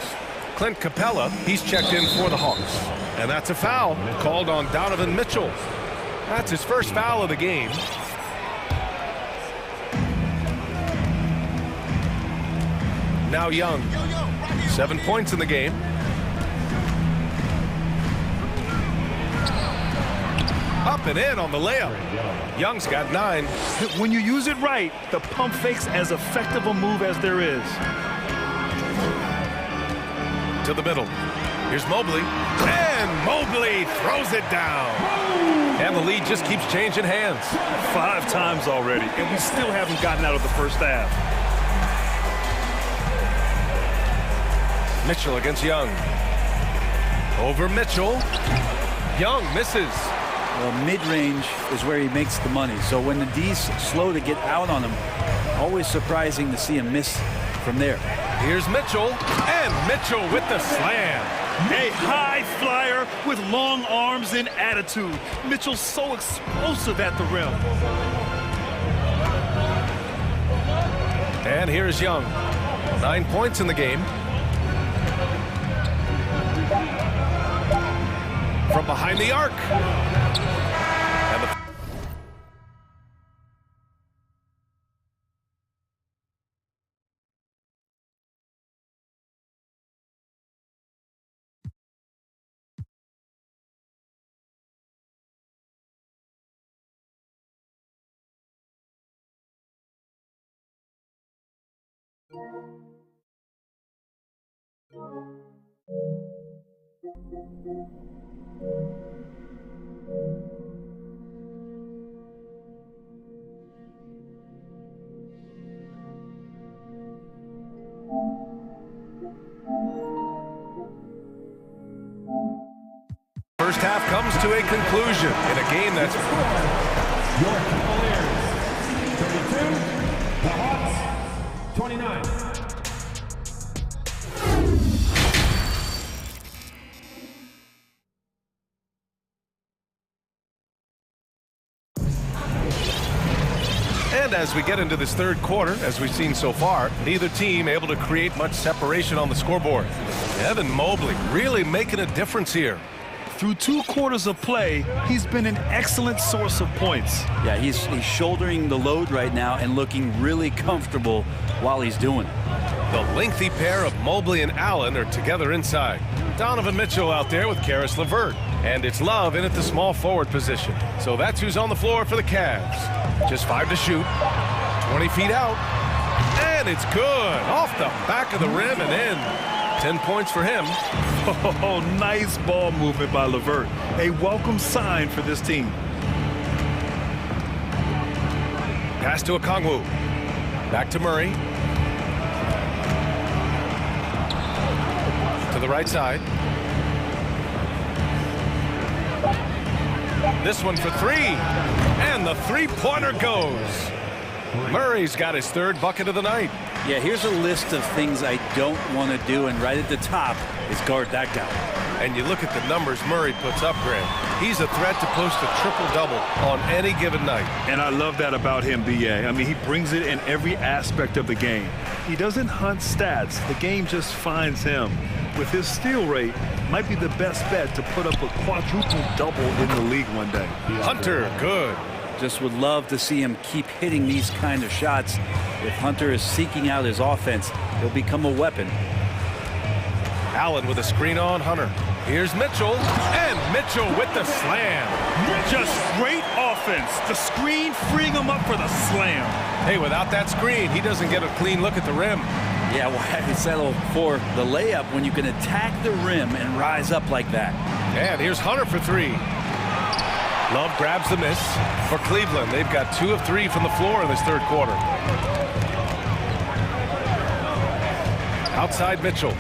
Clint Capella, he's checked in for the Hawks. And that's a foul called on Donovan Mitchell. That's his first foul of the game. Now Young, 7 points in the game. Up and in on the layup. Young's got 9. When you use it right, the pump fake's as effective a move as there is. To the middle. Here's Mobley. And Mobley throws it down. And the lead just keeps changing hands. 5 times already, and we still haven't gotten out of the first half. Mitchell against Young. Over Mitchell. Young misses. Well, mid-range is where he makes the money. So when the D's slow to get out on him, always surprising to see him miss from there. Here's Mitchell. And Mitchell with the slam. A high flyer with long arms and attitude. Mitchell's so explosive at the rim. And here's Young. 9 points in the game. From behind the arc. And the first half comes to a conclusion in a game that's... Your Cavaliers, 32. The Hawks, 29. And as we get into this third quarter, as we've seen so far, neither team able to create much separation on the scoreboard. Evan Mobley really making a difference here. Through 2 quarters of play, he's been an excellent source of points. Yeah, he's shouldering the load right now and looking really comfortable while he's doing it. The lengthy pair of Mobley and Allen are together inside. Donovan Mitchell out there with Karis LeVert. And it's Love in at the small forward position. So that's who's on the floor for the Cavs. Just 5 to shoot. 20 feet out. And it's good. Off the back of the rim and in. 10 points for him. Oh, nice ball movement by LeVert. A welcome sign for this team. Pass to Okongwu. Back to Murray. To the right side. This one for 3. And the three-pointer goes. Murray's got his 3rd bucket of the night. Yeah, here's a list of things I don't want to do, and right at the top is guard that guy. And you look at the numbers Murray puts up, Grant. He's a threat to post a triple-double on any given night. And I love that about him, B.A. I mean, he brings it in every aspect of the game. He doesn't hunt stats. The game just finds him. With his steal rate, might be the best bet to put up a quadruple-double in the league one day. Hunter, good. Just would love to see him keep hitting these kind of shots. If Hunter is seeking out his offense, he'll become a weapon. Allen with a screen on Hunter. Here's Mitchell, and Mitchell with the slam. Just great offense. The screen freeing him up for the slam. Hey, without that screen, he doesn't get a clean look at the rim. Yeah, why settle for the layup when you can attack the rim and rise up like that? And here's Hunter for 3. Love grabs the miss for Cleveland. They've got 2 of 3 from the floor in this 3rd quarter. Outside Mitchell.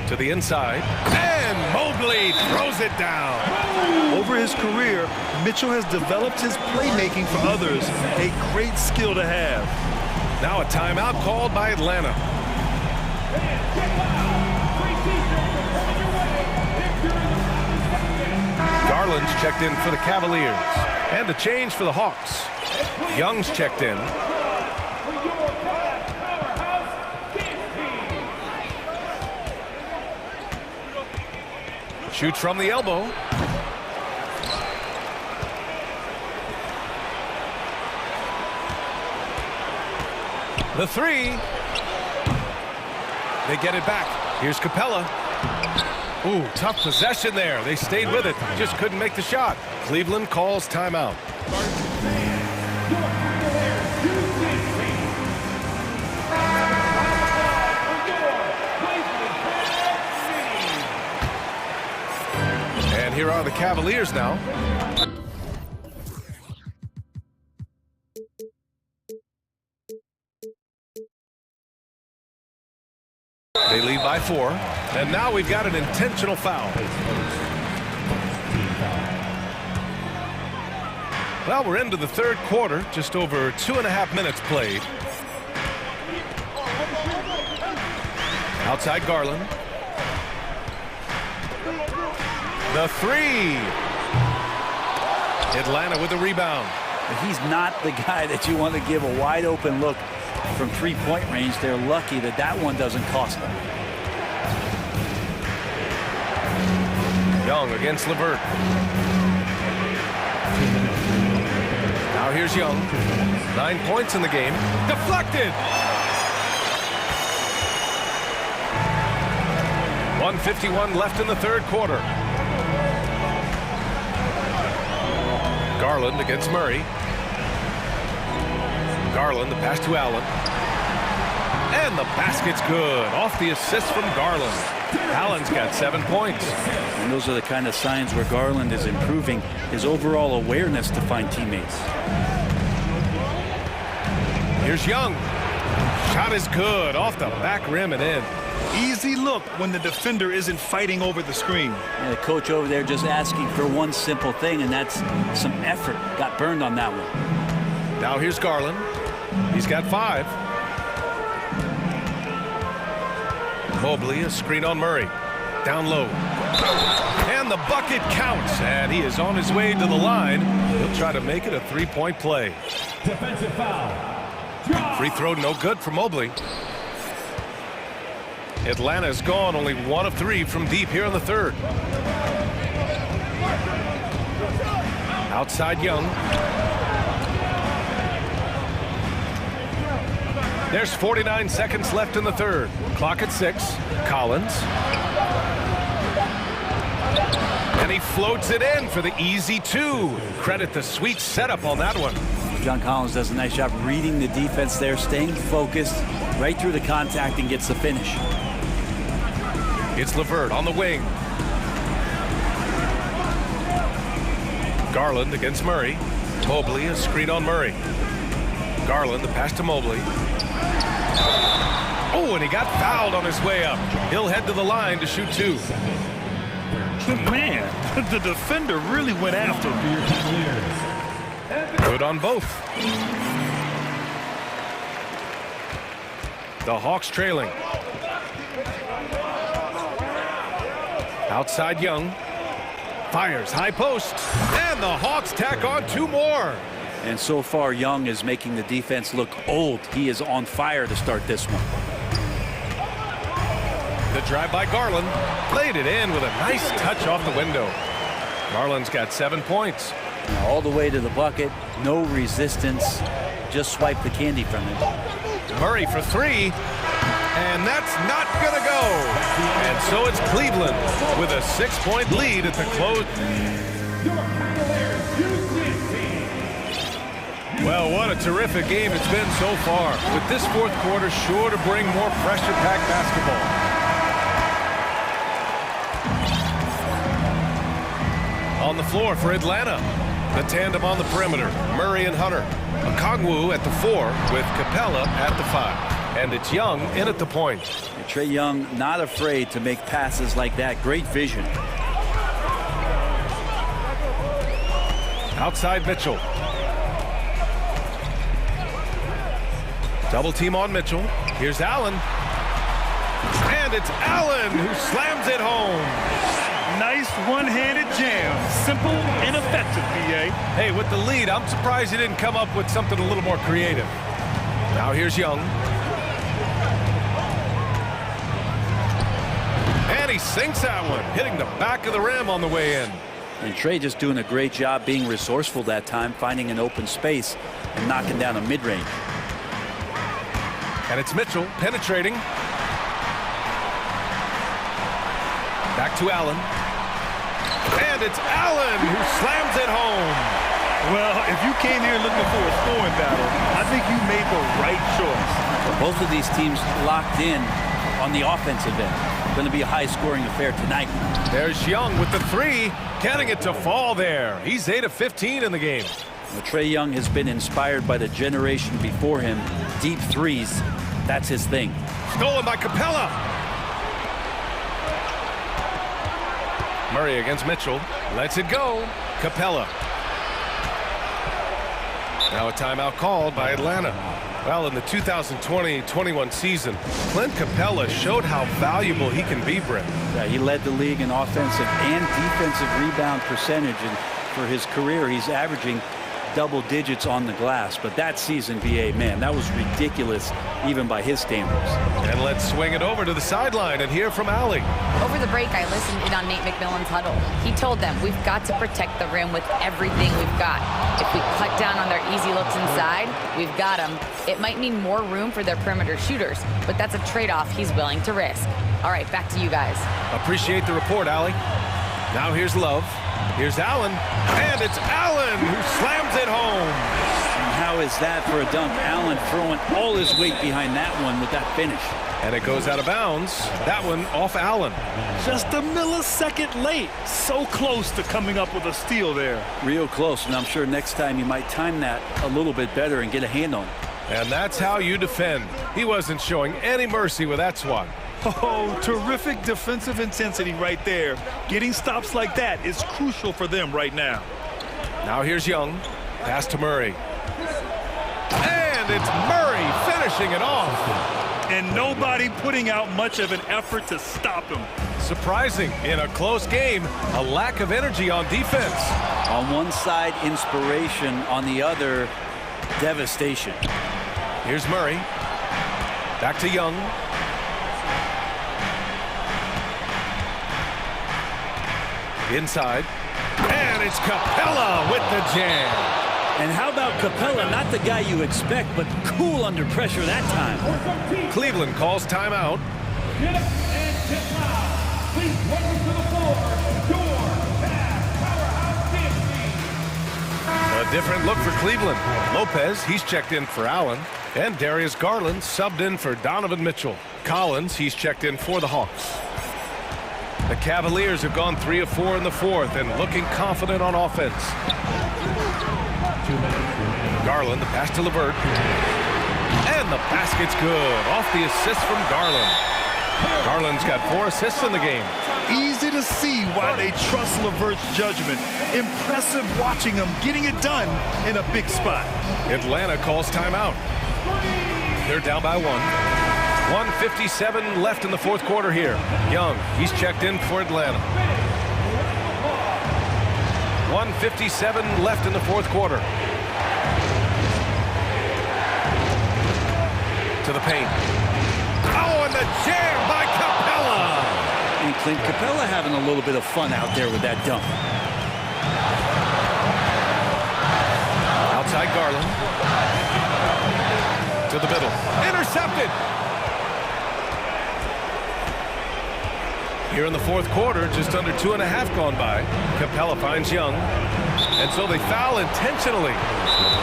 To the inside. And Mobley throws it down. Over his career, Mitchell has developed his playmaking for others. A great skill to have. Now a timeout called by Atlanta. Garland's checked in for the Cavaliers. And a change for the Hawks. Young's checked in. Shoots from the elbow. The 3. They get it back. Here's Capella. Ooh, tough possession there. They stayed with it. Just couldn't make the shot. Cleveland calls timeout. And here are the Cavaliers now. They lead by 4. And now we've got an intentional foul. Well, we're into the 3rd quarter. Just over 2.5 minutes played. Outside Garland. The 3. Atlanta with the rebound. He's not the guy that you want to give a wide open look from 3-point range. They're lucky that that one doesn't cost them. Young against LeVert. Now here's Young. 9 points in the game. Deflected. 1:51 left in the 3rd quarter. Garland against Murray. Garland, the pass to Allen. And the basket's good. Off the assist from Garland. Allen's got 7 points. And those are the kind of signs where Garland is improving his overall awareness to find teammates. Here's Young. Shot is good. Off the back rim and in. easy look when the defender isn't fighting over the screen. And the coach over there just asking for one simple thing, and that's some effort. Got burned on that one. Now here's Garland. He's got 5. Mobley, a screen on Murray. Down low. And the bucket counts, and he is on his way to the line. He'll try to make it a 3-point play. Defensive foul. Free throw no good for Mobley. Atlanta's gone only 1 of 3 from deep here in the third. Outside Young. There's 49 seconds left in the third. Clock at 6. Collins. And he floats it in for the easy 2. Credit the sweet setup on that one. John Collins does a nice job reading the defense there, staying focused right through the contact and gets the finish. It's LeVert on the wing. Garland against Murray. Mobley, a screen on Murray. Garland, the pass to Mobley. Oh, and he got fouled on his way up. He'll head to the line to shoot 2. Man, the defender really went after him. Good on both. The Hawks trailing. Outside Young. Fires high post. And the Hawks tack on 2 more. And so far, Young is making the defense look old. He is on fire to start this one. The drive by Garland. Played it in with a nice touch off the window. Garland's got 7 points. All the way to the bucket. No resistance. Just swipe the candy from him. Murray for 3. And that's not going to go. And so it's Cleveland with a 6-point lead at the close. Well, what a terrific game it's been so far. With this fourth quarter sure to bring more pressure-packed basketball. On the floor for Atlanta. The tandem on the perimeter, Murray and Hunter. Okongwu at the 4 with Capella at the 5. And it's Young in at the point. Trae Young not afraid to make passes like that. Great vision. Outside Mitchell. Double team on Mitchell. Here's Allen. And it's Allen who slams it home. Nice one-handed jam. Simple and effective, B.A. Hey, with the lead, I'm surprised he didn't come up with something a little more creative. Now here's Young. And he sinks that one, hitting the back of the rim on the way in. And Trae just doing a great job being resourceful that time, finding an open space and knocking down a mid-range. And it's Mitchell penetrating. Back to Allen. And it's Allen who slams it home. Well, if you came here looking for a scoring battle, I think you made the right choice. Well, both of these teams locked in on the offensive end. Going to be a high-scoring affair tonight. There's Young with the 3, getting it to fall there. He's 8 of 15 in the game. Well, Trae Young has been inspired by the generation before him. Deep threes, that's his thing. Stolen by Capella. Murray against Mitchell. Lets it go. Capella. Now a timeout called by Atlanta. Well, in the 2020-21 season, Clint Capella showed how valuable he can be, Brent. Yeah, he led the league in offensive and defensive rebound percentage, and for his career, he's averaging double digits on the glass. But that season, BA, man, that was ridiculous, even by his standards. And let's swing it over to the sideline and hear from Allie. Over the break, I listened in on Nate McMillan's huddle. He told them, we've got to protect the rim with everything we've got. If we cut down on their easy looks inside, we've got them. It might mean more room for their perimeter shooters, but that's a trade-off he's willing to risk. All right, back to you guys. Appreciate the report, Allie. Now here's Love. Here's Allen. And it's Allen who slams it home. And how is that for a dunk? Allen throwing all his weight behind that one with that finish. And it goes out of bounds. That one off Allen. Just a millisecond late. So close to coming up with a steal there. Real close, and I'm sure next time you might time that a little bit better and get a hand on it. And that's how you defend. He wasn't showing any mercy with that swat. Oh, terrific defensive intensity right there. Getting stops like that is crucial for them right now. Now here's Young. Pass to Murray. And it's Murray finishing it off. And nobody putting out much of an effort to stop him. Surprising in a close game, a lack of energy on defense. On one side, inspiration. On the other, devastation. Here's Murray. Back to Young. Inside. And it's Capella with the jam. And how about Capella? Not the guy you expect, but cool under pressure that time. Cleveland calls timeout. Get up and get loud. Please welcome to the floor, your fast powerhouse team. A different look for Cleveland. Lopez, he's checked in for Allen. And Darius Garland subbed in for Donovan Mitchell. Collins, he's checked in for the Hawks. The Cavaliers have gone 3 of 4 in the fourth and looking confident on offense. Garland, the pass to LeVert. And the basket's good. Off the assist from Garland. Garland's got 4 assists in the game. Easy to see why they trust LeVert's judgment. Impressive watching him getting it done in a big spot. Atlanta calls timeout. They're down by 1. 1:57 left in the fourth quarter here. Young, he's checked in for Atlanta. 1:57 left in the fourth quarter. To the paint. Oh, and the jam by Capella. And Clint Capella having a little bit of fun out there with that dunk. Outside Garland. To the middle. Intercepted. Here in the fourth quarter, just under 2.5 gone by. Capella finds Young. And so they foul intentionally.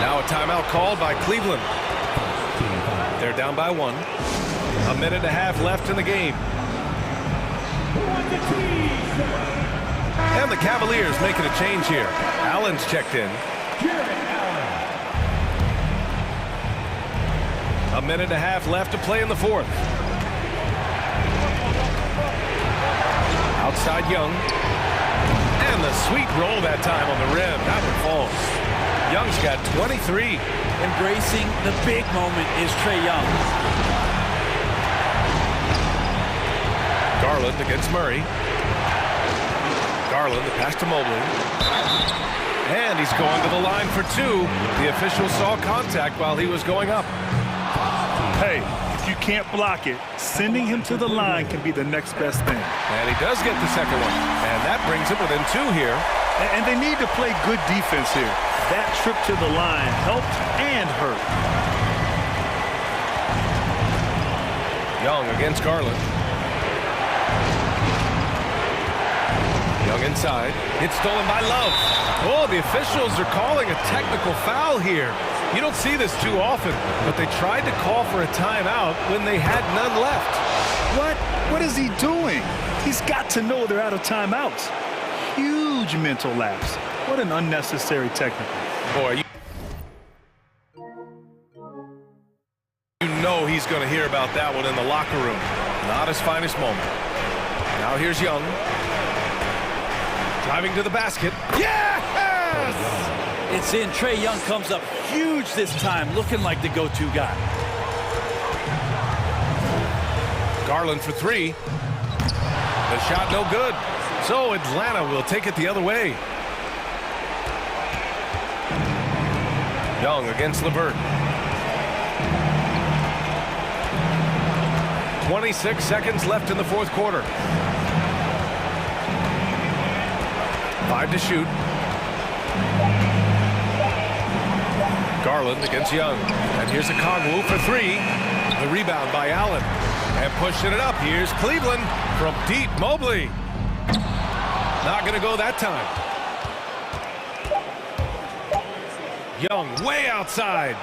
Now a timeout called by Cleveland. They're down by 1. 1.5 minutes left in the game. And the Cavaliers making a change here. Allen's checked in. 1.5 minutes left to play in the fourth. Outside Young. And the sweet roll that time on the rim. That one falls. Young's got 23. Embracing the big moment is Trae Young. Garland against Murray. Garland, the pass to Mobley. And he's going to the line for 2. The official saw contact while he was going up. Hey, if you can't block it, sending him to the line can be the next best thing. And he does get the second one. And that brings him within 2 here. And they need to play good defense here. That trip to the line helped and hurt. Young against Garland. Young inside. It's stolen by Love. Oh, the officials are calling a technical foul here. You don't see this too often, but they tried to call for a timeout when they had none left. What? What is he doing? He's got to know they're out of timeouts. Huge mental lapse. What an unnecessary technical. Boy, you know he's going to hear about that one in the locker room. Not his finest moment. Now here's Young. Driving to the basket. Yes! It's in. Trae Young comes up huge this time, looking like the go-to guy. Garland for 3. The shot no good. So Atlanta will take it the other way. Young against LeVert. 26 seconds left in the fourth quarter. 5 to shoot. Garland against Young. And here's a Kongwu for 3. The rebound by Allen. And pushing it up. Here's Cleveland from deep. Mobley. Not going to go that time. Young way outside.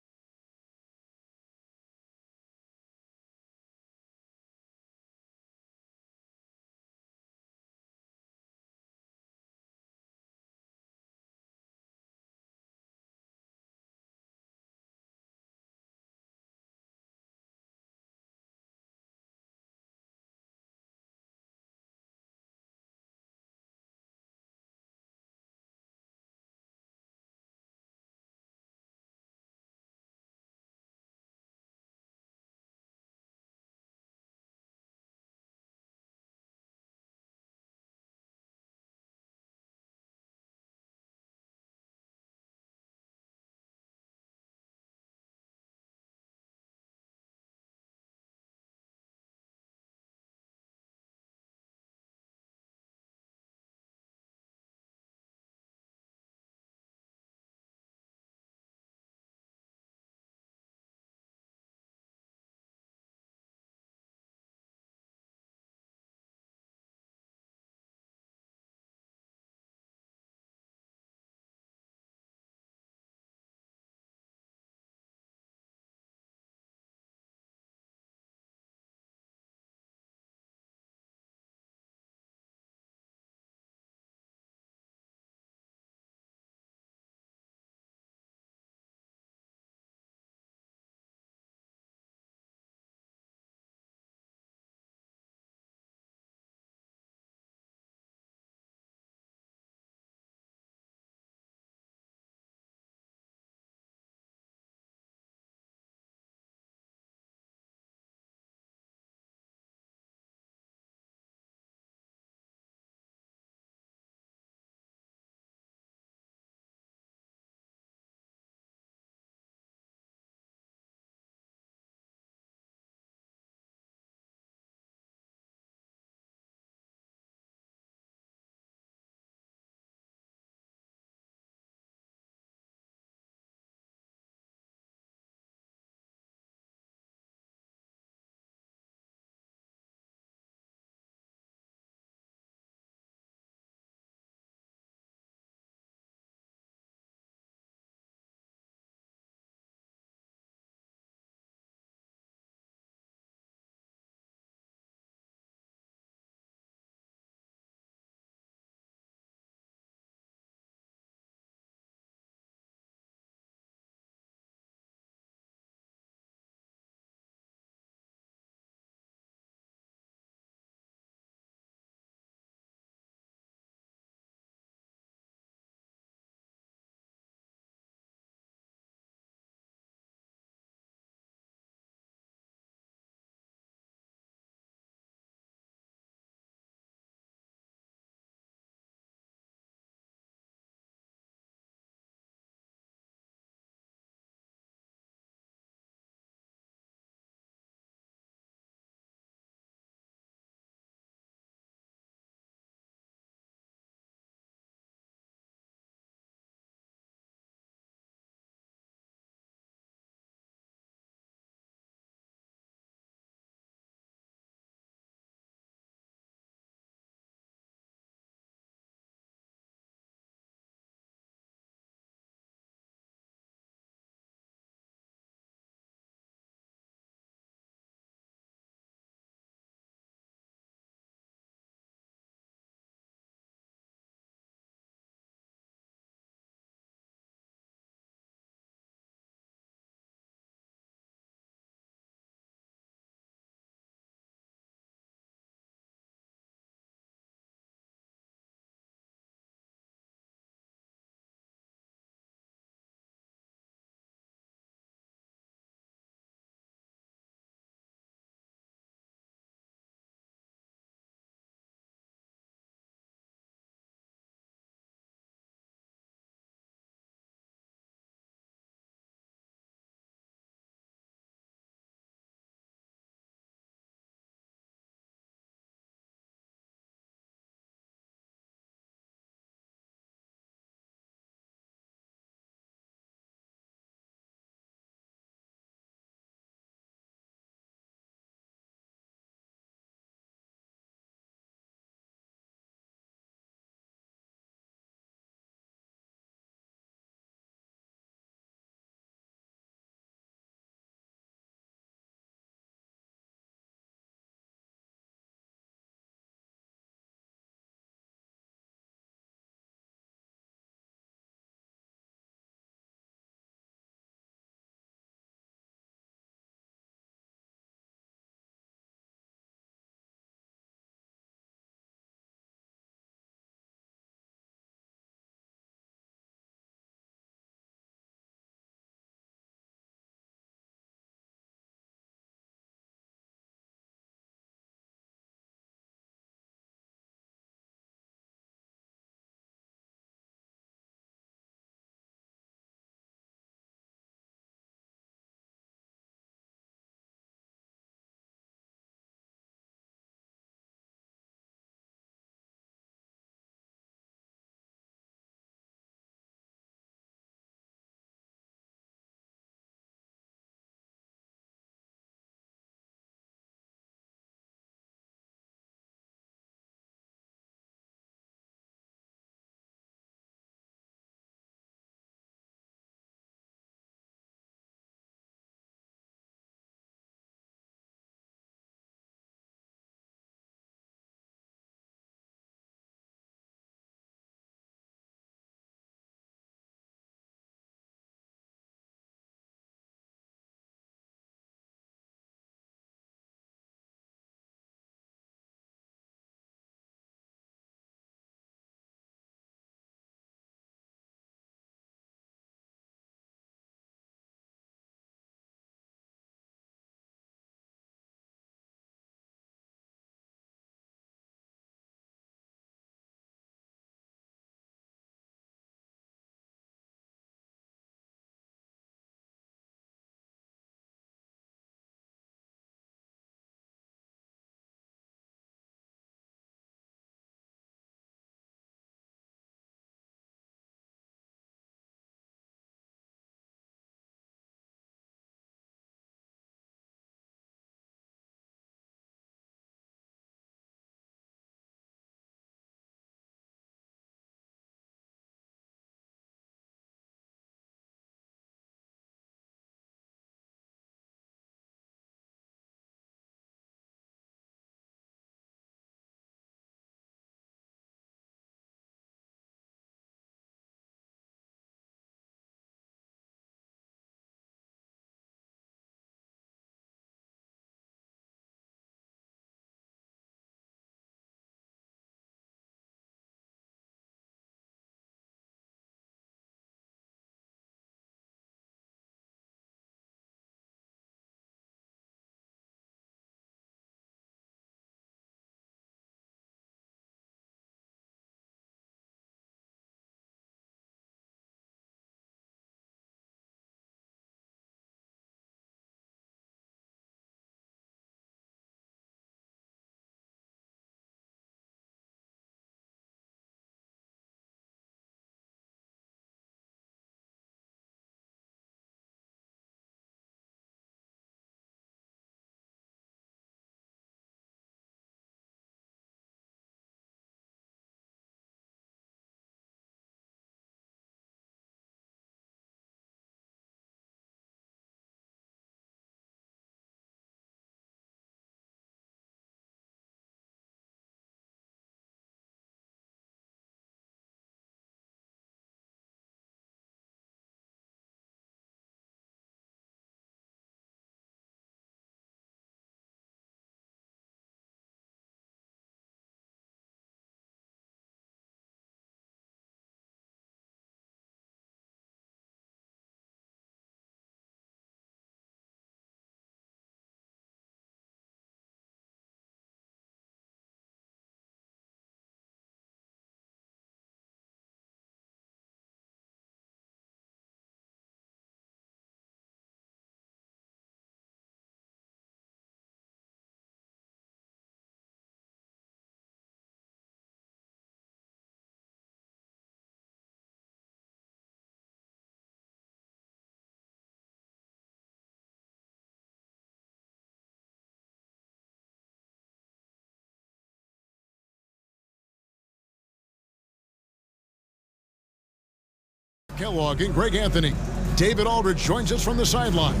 Kellogg and Greg Anthony. David Aldridge joins us from the sideline.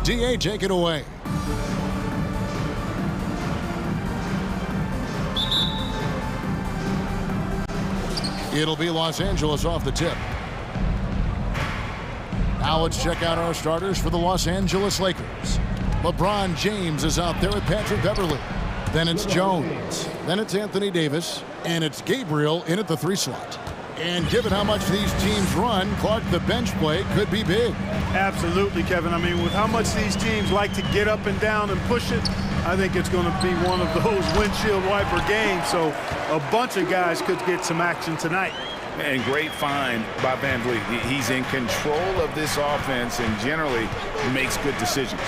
DA, take it away. It'll be Los Angeles off the tip. Now let's check out our starters for the Los Angeles Lakers. LeBron James is out there with Patrick Beverley. Then it's Jones. Then it's Anthony Davis. And it's Gabriel in at the 3 slot. And given how much these teams run, Clark, the bench play could be big. Absolutely, Kevin. I mean, with how much these teams like to get up and down and push it, I think it's going to be one of those windshield wiper games. So a bunch of guys could get some action tonight. And great find by Van Vliet. He's in control of this offense and generally makes good decisions.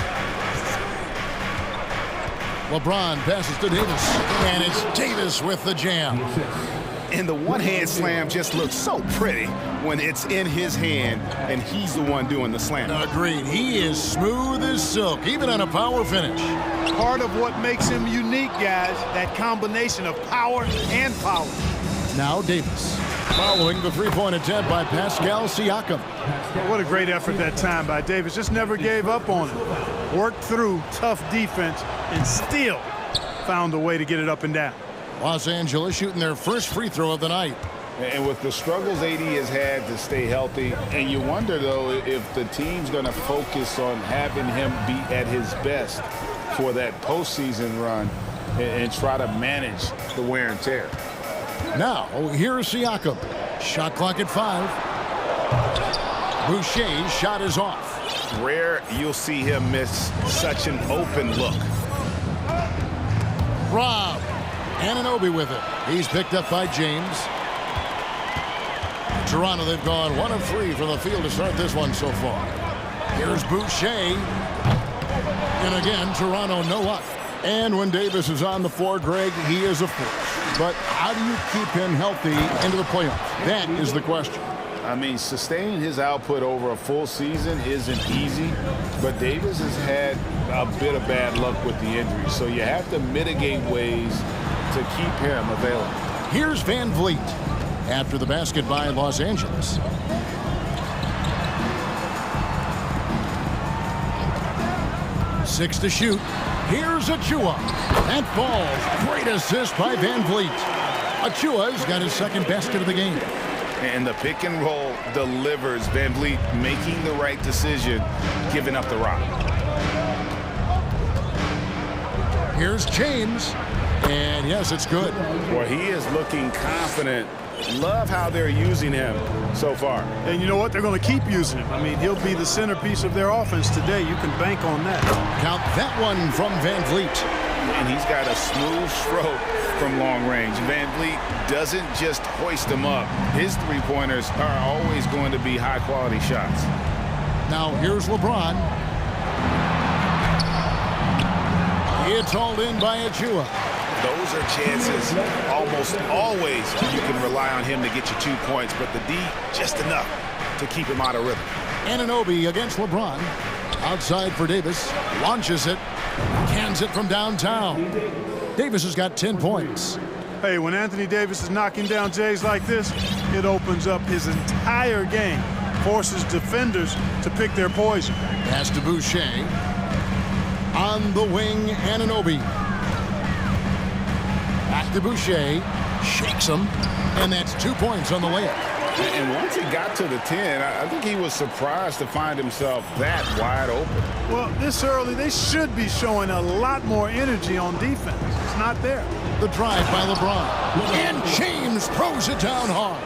LeBron passes to Davis. And it's Davis with the jam. And the one-hand slam just looks so pretty when it's in his hand and he's the one doing the slam. Agreed. He is smooth as silk, even on a power finish. Part of what makes him unique, guys, that combination of power and power. Now Davis, following the three-point attempt by Pascal Siakam. What a great effort that time by Davis. Just never gave up on it. Worked through tough defense and still found a way to get it up and down. Los Angeles shooting their first free throw of the night. And with the struggles AD has had to stay healthy, and you wonder, though, if the team's going to focus on having him be at his best for that postseason run and try to manage the wear and tear. Now, here's Siakam. Shot clock at 5. Boucher's shot is off. Rare you'll see him miss such an open look. Rob. Anunoby with it. He's picked up by James. Toronto, they've gone 1 of 3 from the field to start this one so far. Here's Boucher. And again, Toronto no luck. And when Davis is on the floor, Greg, he is a force. But how do you keep him healthy into the playoffs? That is the question. I mean, sustaining his output over a full season isn't easy, but Davis has had a bit of bad luck with the injury, so you have to mitigate ways to keep him available. Here's Van Vliet after the basket by Los Angeles. Six to shoot. Here's Achua. That falls. Great assist by Van Vliet. Achua's got his second basket of the game. And the pick and roll delivers. Van Vliet making the right decision, giving up the rock. Here's James. And yes, it's good. Well, he is looking confident. Love how they're using him so far. And you know what? They're going to keep using him. I mean, he'll be the centerpiece of their offense today. You can bank on that. Count that one from Van Vliet. And he's got a smooth stroke from long range. Van Vliet doesn't just hoist them up. His three-pointers are always going to be high-quality shots. Now here's LeBron. It's hauled in by Achua. Those are chances almost always you can rely on him to get you 2 points, but the D just enough to keep him out of rhythm. Anunoby against LeBron. Outside for Davis. Launches it. Cans it from downtown. Davis has got 10 points. Hey, when Anthony Davis is knocking down Jays like this, it opens up his entire game. Forces defenders to pick their poison. Pass to Boucher. On the wing, Anunoby. Back to Boucher. Shakes him. And that's 2 points on the layup. And once he got to the 10, I think he was surprised to find himself that wide open. Well, this early, they should be showing a lot more energy on defense. It's not there. The drive by LeBron. And James throws it down hard.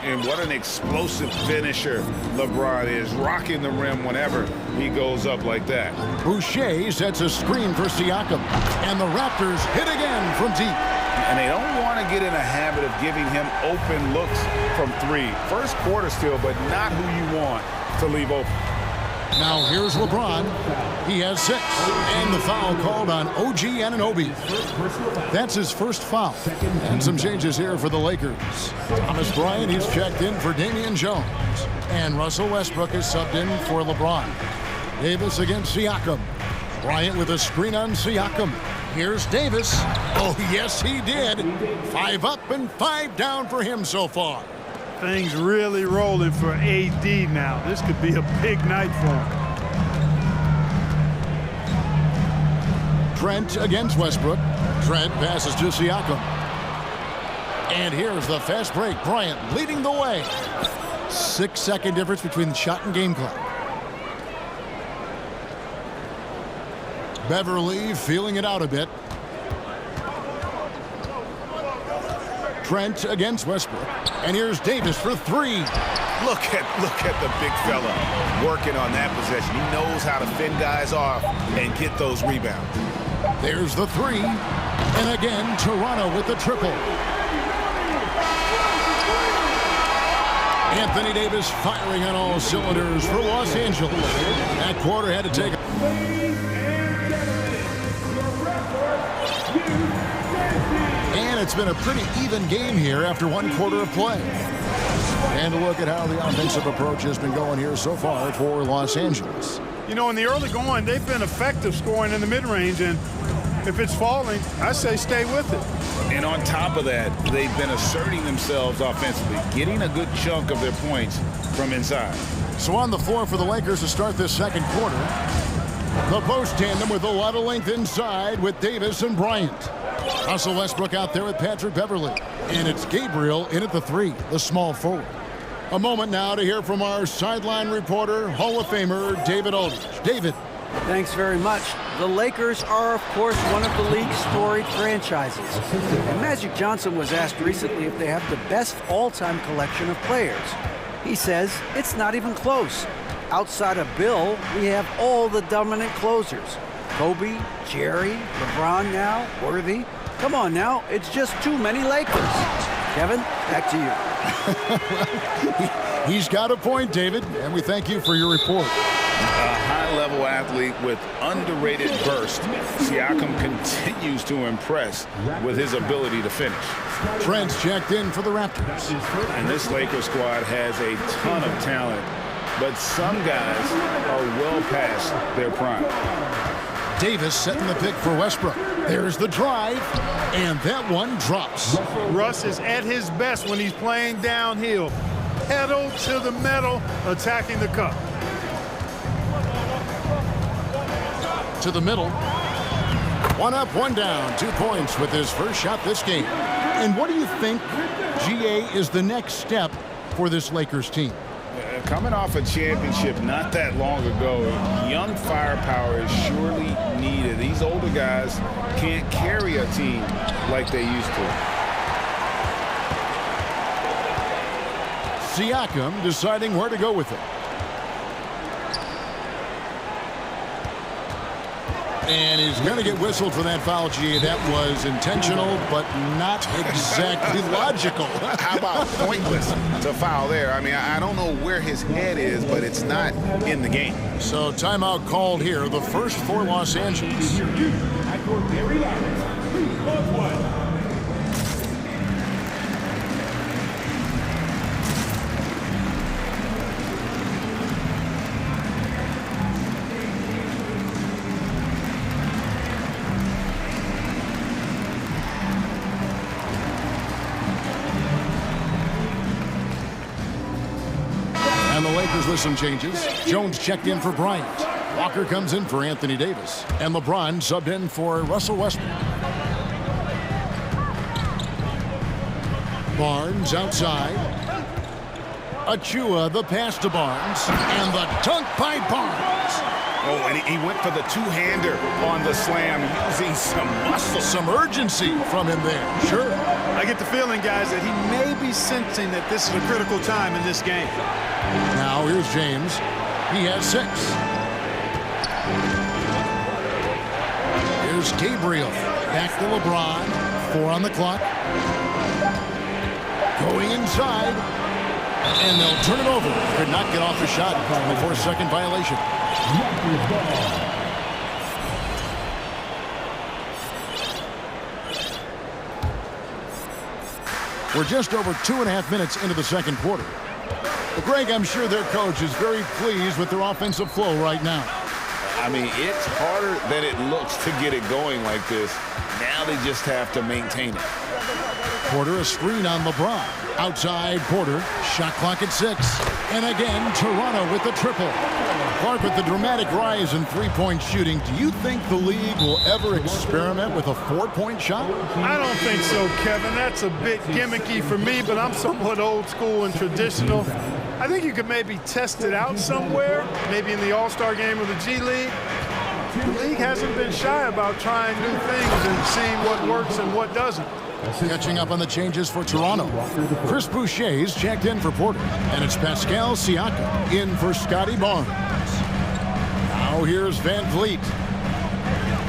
And what an explosive finisher LeBron is, rocking the rim whenever he goes up like that. Boucher sets a screen for Siakam. And the Raptors hit again from deep. And they don't want to get in a habit of giving him open looks from 3. First quarter still, but not who you want to leave open. Now here's LeBron. He has 6. And the foul called on OG Anunoby. That's his first foul. And some changes here for the Lakers. Thomas Bryant, he's checked in for Damian Jones. And Russell Westbrook is subbed in for LeBron. Davis against Siakam. Bryant with a screen on Siakam. Here's Davis. Oh, yes, he did. 5 up and 5 down for him so far. Things really rolling for AD now. This could be a big night for him. Trent against Westbrook. Trent passes to Siakam. And here's the fast break. Bryant leading the way. 6-second difference between the shot and game clock. Beverly feeling it out a bit. Trent against Westbrook. And here's Davis for three. Look at the big fella working on that possession. He knows how to fend guys off and get those rebounds. There's the three. And again, Toronto with the triple. Anthony Davis firing on all cylinders for Los Angeles. That quarter had to take. And it's been a pretty even game here after one quarter of play. And a look at how the offensive approach has been going here so far for Los Angeles. You know, in the early going, they've been effective scoring in the mid-range, and if it's falling, I say stay with it. And on top of that, they've been asserting themselves offensively, getting a good chunk of their points from inside. So on the floor for the Lakers to start this second quarter, the post tandem with a lot of length inside with Davis and Bryant. Russell Westbrook out there with Patrick Beverly. And it's Gabriel in at the three, the small forward. A moment now to hear from our sideline reporter, Hall of Famer David Aldridge. David. Thanks very much. The Lakers are, of course, one of the league's storied franchises. And Magic Johnson was asked recently if they have the best all-time collection of players. He says it's not even close. Outside of Bill, we have all the dominant closers. Kobe, Jerry, LeBron now, Worthy. Come on now, it's just too many Lakers. Kevin, back to you. He's got a point, David, and we thank you for your report. A high-level athlete with underrated burst. Siakam continues to impress with his ability to finish. Trent's checked in for the Raptors. And this Lakers squad has a ton of talent, but some guys are well past their prime. Davis setting the pick for Westbrook. There's the drive, and that one drops. Russ is at his best when he's playing downhill. Pedal to the metal, attacking the cup. To the middle. One up, one down. 2 points with his first shot this game. And what do you think, GA, is the next step for this Lakers team? Coming off a championship not that long ago, young firepower is surely needed. These older guys can't carry a team like they used to. Siakam deciding where to go with it. And he's going to get whistled for that foul, G. That was intentional, but not exactly logical. How about pointless to foul there? I mean, I don't know where his head is, but it's not in the game. So timeout called here, the first for Los Angeles. And the Lakers with some changes. Jones checked in for Bryant. Walker comes in for Anthony Davis. And LeBron subbed in for Russell Westbrook. Barnes outside. Achua, the pass to Barnes. And the dunk by Barnes. Oh, and he went for the two-hander on the slam, using some muscle. Some urgency from him there. Sure. I get the feeling, guys, that he may be sensing that this is a critical time in this game. Now here's James. He has 6. Here's Gabriel. Back to LeBron. 4 on the clock. Going inside. And they'll turn it over. Could not get off the shot before a second violation. We're just over 2.5 minutes into the second quarter. But Greg, I'm sure their coach is very pleased with their offensive flow right now. I mean, it's harder than it looks to get it going like this. Now they just have to maintain it. Porter, a screen on LeBron. Outside Porter, shot clock at 6. And again, Toronto with the triple. Clark, with the dramatic rise in three-point shooting, do you think the league will ever experiment with a four-point shot? I don't think so, Kevin. That's a bit gimmicky for me, but I'm somewhat old school and traditional. I think you could maybe test it out somewhere, maybe in the All-Star game or the G League. The league hasn't been shy about trying new things and seeing what works and what doesn't. Catching up on the changes for Toronto. Chris Boucher's checked in for Porter, and it's Pascal Siakam in for Scotty Barnes. Now here's Van Vliet.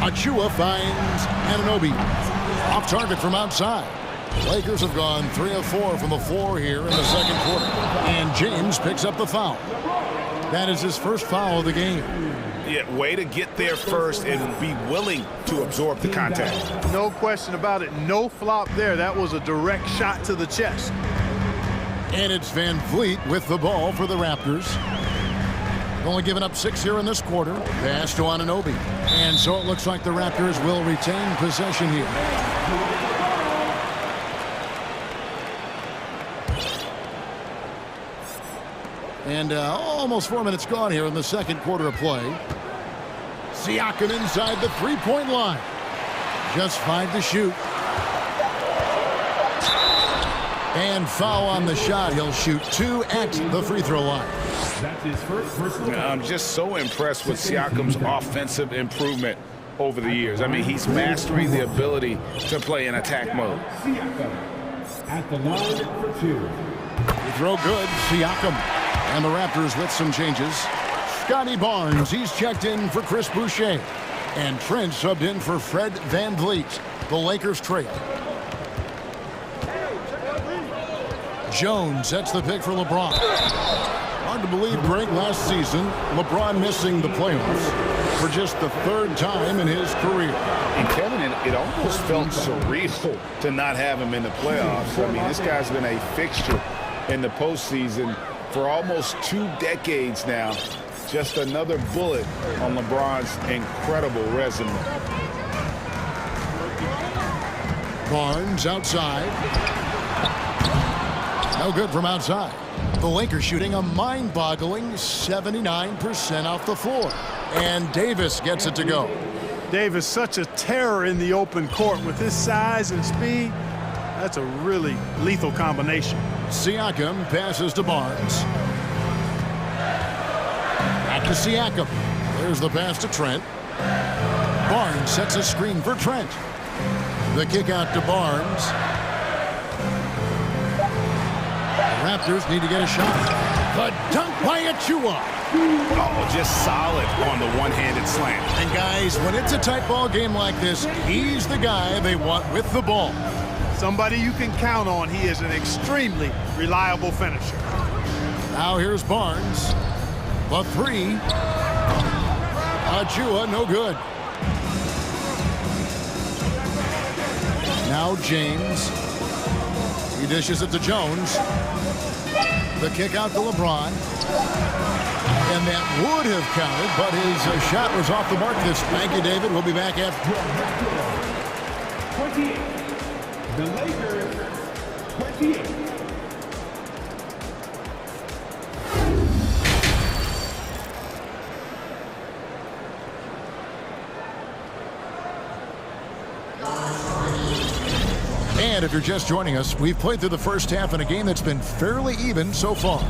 Achua finds Anunoby. Off target from outside. Lakers have gone 3 of 4 from the floor here in the second quarter. And James picks up the foul. That is his first foul of the game. Yeah, way to get there first and be willing to absorb the contact. No question about it. No flop there. That was a direct shot to the chest. And it's Van Vliet with the ball for the Raptors. Only giving up 6 here in this quarter. Pass to Anunoby. And so it looks like the Raptors will retain possession here. And almost 4 minutes gone here in the second quarter of play. Siakam inside the three-point line. Just 5 to shoot. And foul on the shot. He'll shoot 2 at the free throw line. That's his first I'm just so impressed with Siakam's offensive improvement over the years. I mean, he's mastering the ability to play in attack mode. At the line for 2. The throw good. Siakam. And the Raptors with some changes. Scotty Barnes, he's checked in for Chris Boucher. And Trent subbed in for Fred Van Vliet. The Lakers trade. Jones sets the pick for LeBron. Hard to believe, Greg, last season, LeBron missing the playoffs for just the 3rd time in his career. And Kevin, it almost felt surreal to not have him in the playoffs. I mean, this guy's been a fixture in the postseason for almost 2 decades now. Just another bullet on LeBron's incredible resume. Barnes outside. No good from outside. The Lakers shooting a mind-boggling 79% off the floor. And Davis gets it to go. Davis, such a terror in the open court. With his size and speed, that's a really lethal combination. Siakam passes to Barnes. Back to Siakam. There's the pass to Trent. Barnes sets a screen for Trent. The kick out to Barnes. The Raptors need to get a shot. The dunk by Achua. Oh, just solid on the one-handed slam. And guys, when it's a tight ball game like this, he's the guy they want with the ball. Somebody you can count on. He is an extremely reliable finisher. Now here's Barnes. The 3. Achua, no good. Now James. He dishes it to Jones. The kick out to LeBron. And that would have counted, but his shot was off the mark this. Thank you, David. We'll be back after. 28. The Lakers, 28. And if you're just joining us, we've played through the first half in a game that's been fairly even so far.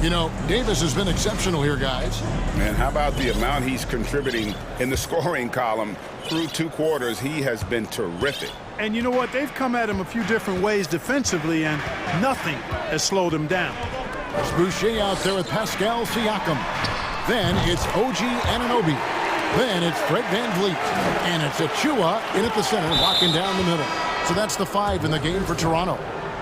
You know, Davis has been exceptional here, guys. Man, how about the amount he's contributing in the scoring column through 2 quarters? He has been terrific. And you know what? They've come at him a few different ways defensively, and nothing has slowed him down. There's Boucher out there with Pascal Siakam. Then it's OG Anunoby. Then it's Fred Van Vliet. And it's Achua in at the center, locking down the middle. So that's the 5 in the game for Toronto.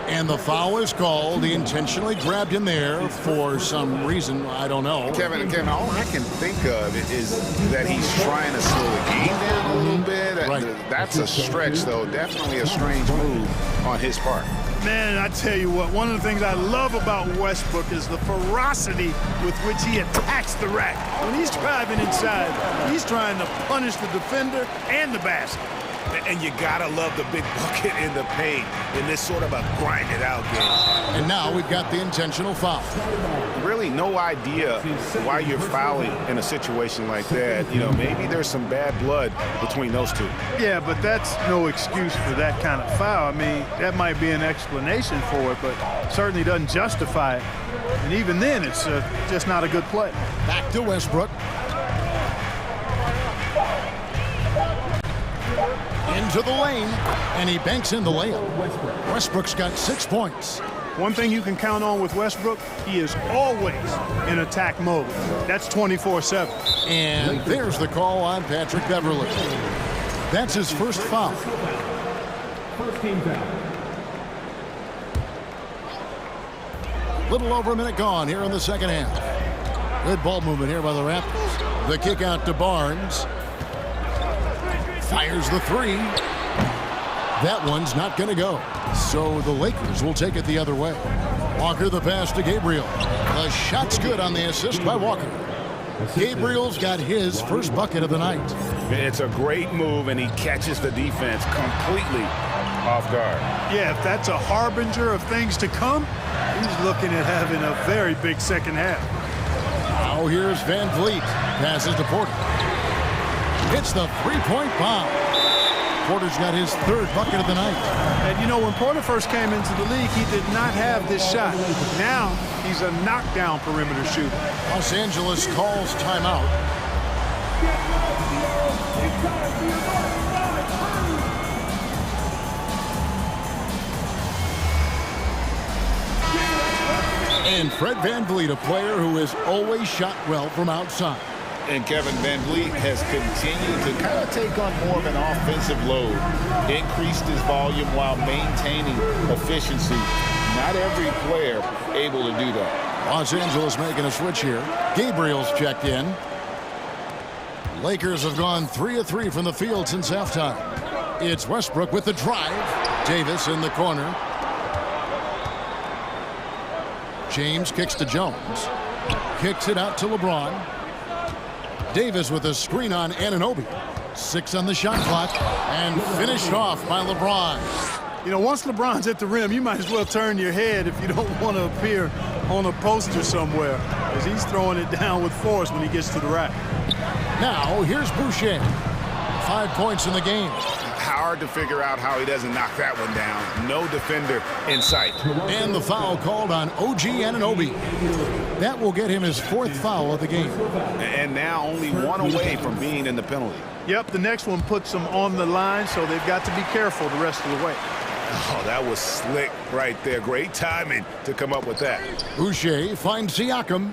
And the foul is called. He intentionally grabbed him there for some reason. I don't know. Kevin, all I can think of is that he's trying to slow the game down a little bit. Right. That's a stretch, though. Definitely a strange move on his part. Man, I tell you what, one of the things I love about Westbrook is the ferocity with which he attacks the rack. When he's driving inside, he's trying to punish the defender and the basket. And you gotta love the big bucket in the paint in this sort of a grinded-out game. And now we've got the intentional foul. Really no idea why you're fouling in a situation like that. You know, maybe there's some bad blood between those two. Yeah, but that's no excuse for that kind of foul. I mean, that might be an explanation for it, but certainly doesn't justify it. And even then, it's just not a good play. Back to Westbrook. Into the lane, and he banks in the layup. Westbrook's got 6 points. One thing you can count on with Westbrook, he is always in attack mode. That's 24/7. And there's the call on Patrick Beverley. That's his first foul. First team foul. Little over a minute gone here in the second half. Good ball movement here by the Raptors. The kick out to Barnes. Fires the three. That one's not going to go. So the Lakers will take it the other way. Walker the pass to Gabriel. The shot's good on the assist by Walker. Gabriel's got his first bucket of the night. It's a great move, and he catches the defense completely off guard. Yeah, if that's a harbinger of things to come, he's looking at having a very big second half. Now here's Van Vliet. Passes to Porter. Hits the three-point bomb. Porter's got his third bucket of the night. And you know, when Porter first came into the league, he did not have this shot. Now he's a knockdown perimeter shooter. Los Angeles calls timeout. And Fred Van Vliet, a player who has always shot well from outside. And Kevin Van Vliet has continued to kind of take on more of an offensive load, increased his volume while maintaining efficiency. Not every player able to do that. Los Angeles making a switch here. Gabriel's checked in. Lakers have gone 3 of 3 from the field since halftime. It's Westbrook with the drive. Davis in the corner. James kicks to Jones. Kicks it out to LeBron. Davis with a screen on Anunoby. 6 on the shot clock and finished off by LeBron. You know, once LeBron's at the rim, you might as well turn your head if you don't want to appear on a poster somewhere, as he's throwing it down with force when he gets to the rack. Now, here's Boucher. 5 points in the game. Hard to figure out how he doesn't knock that one down. No defender in sight. And the foul called on OG Anunoby. That will get him his 4th foul of the game. And now only 1 away from being in the penalty. Yep, the next one puts them on the line, so they've got to be careful the rest of the way. Oh, that was slick right there. Great timing to come up with that. Boucher finds Siakam.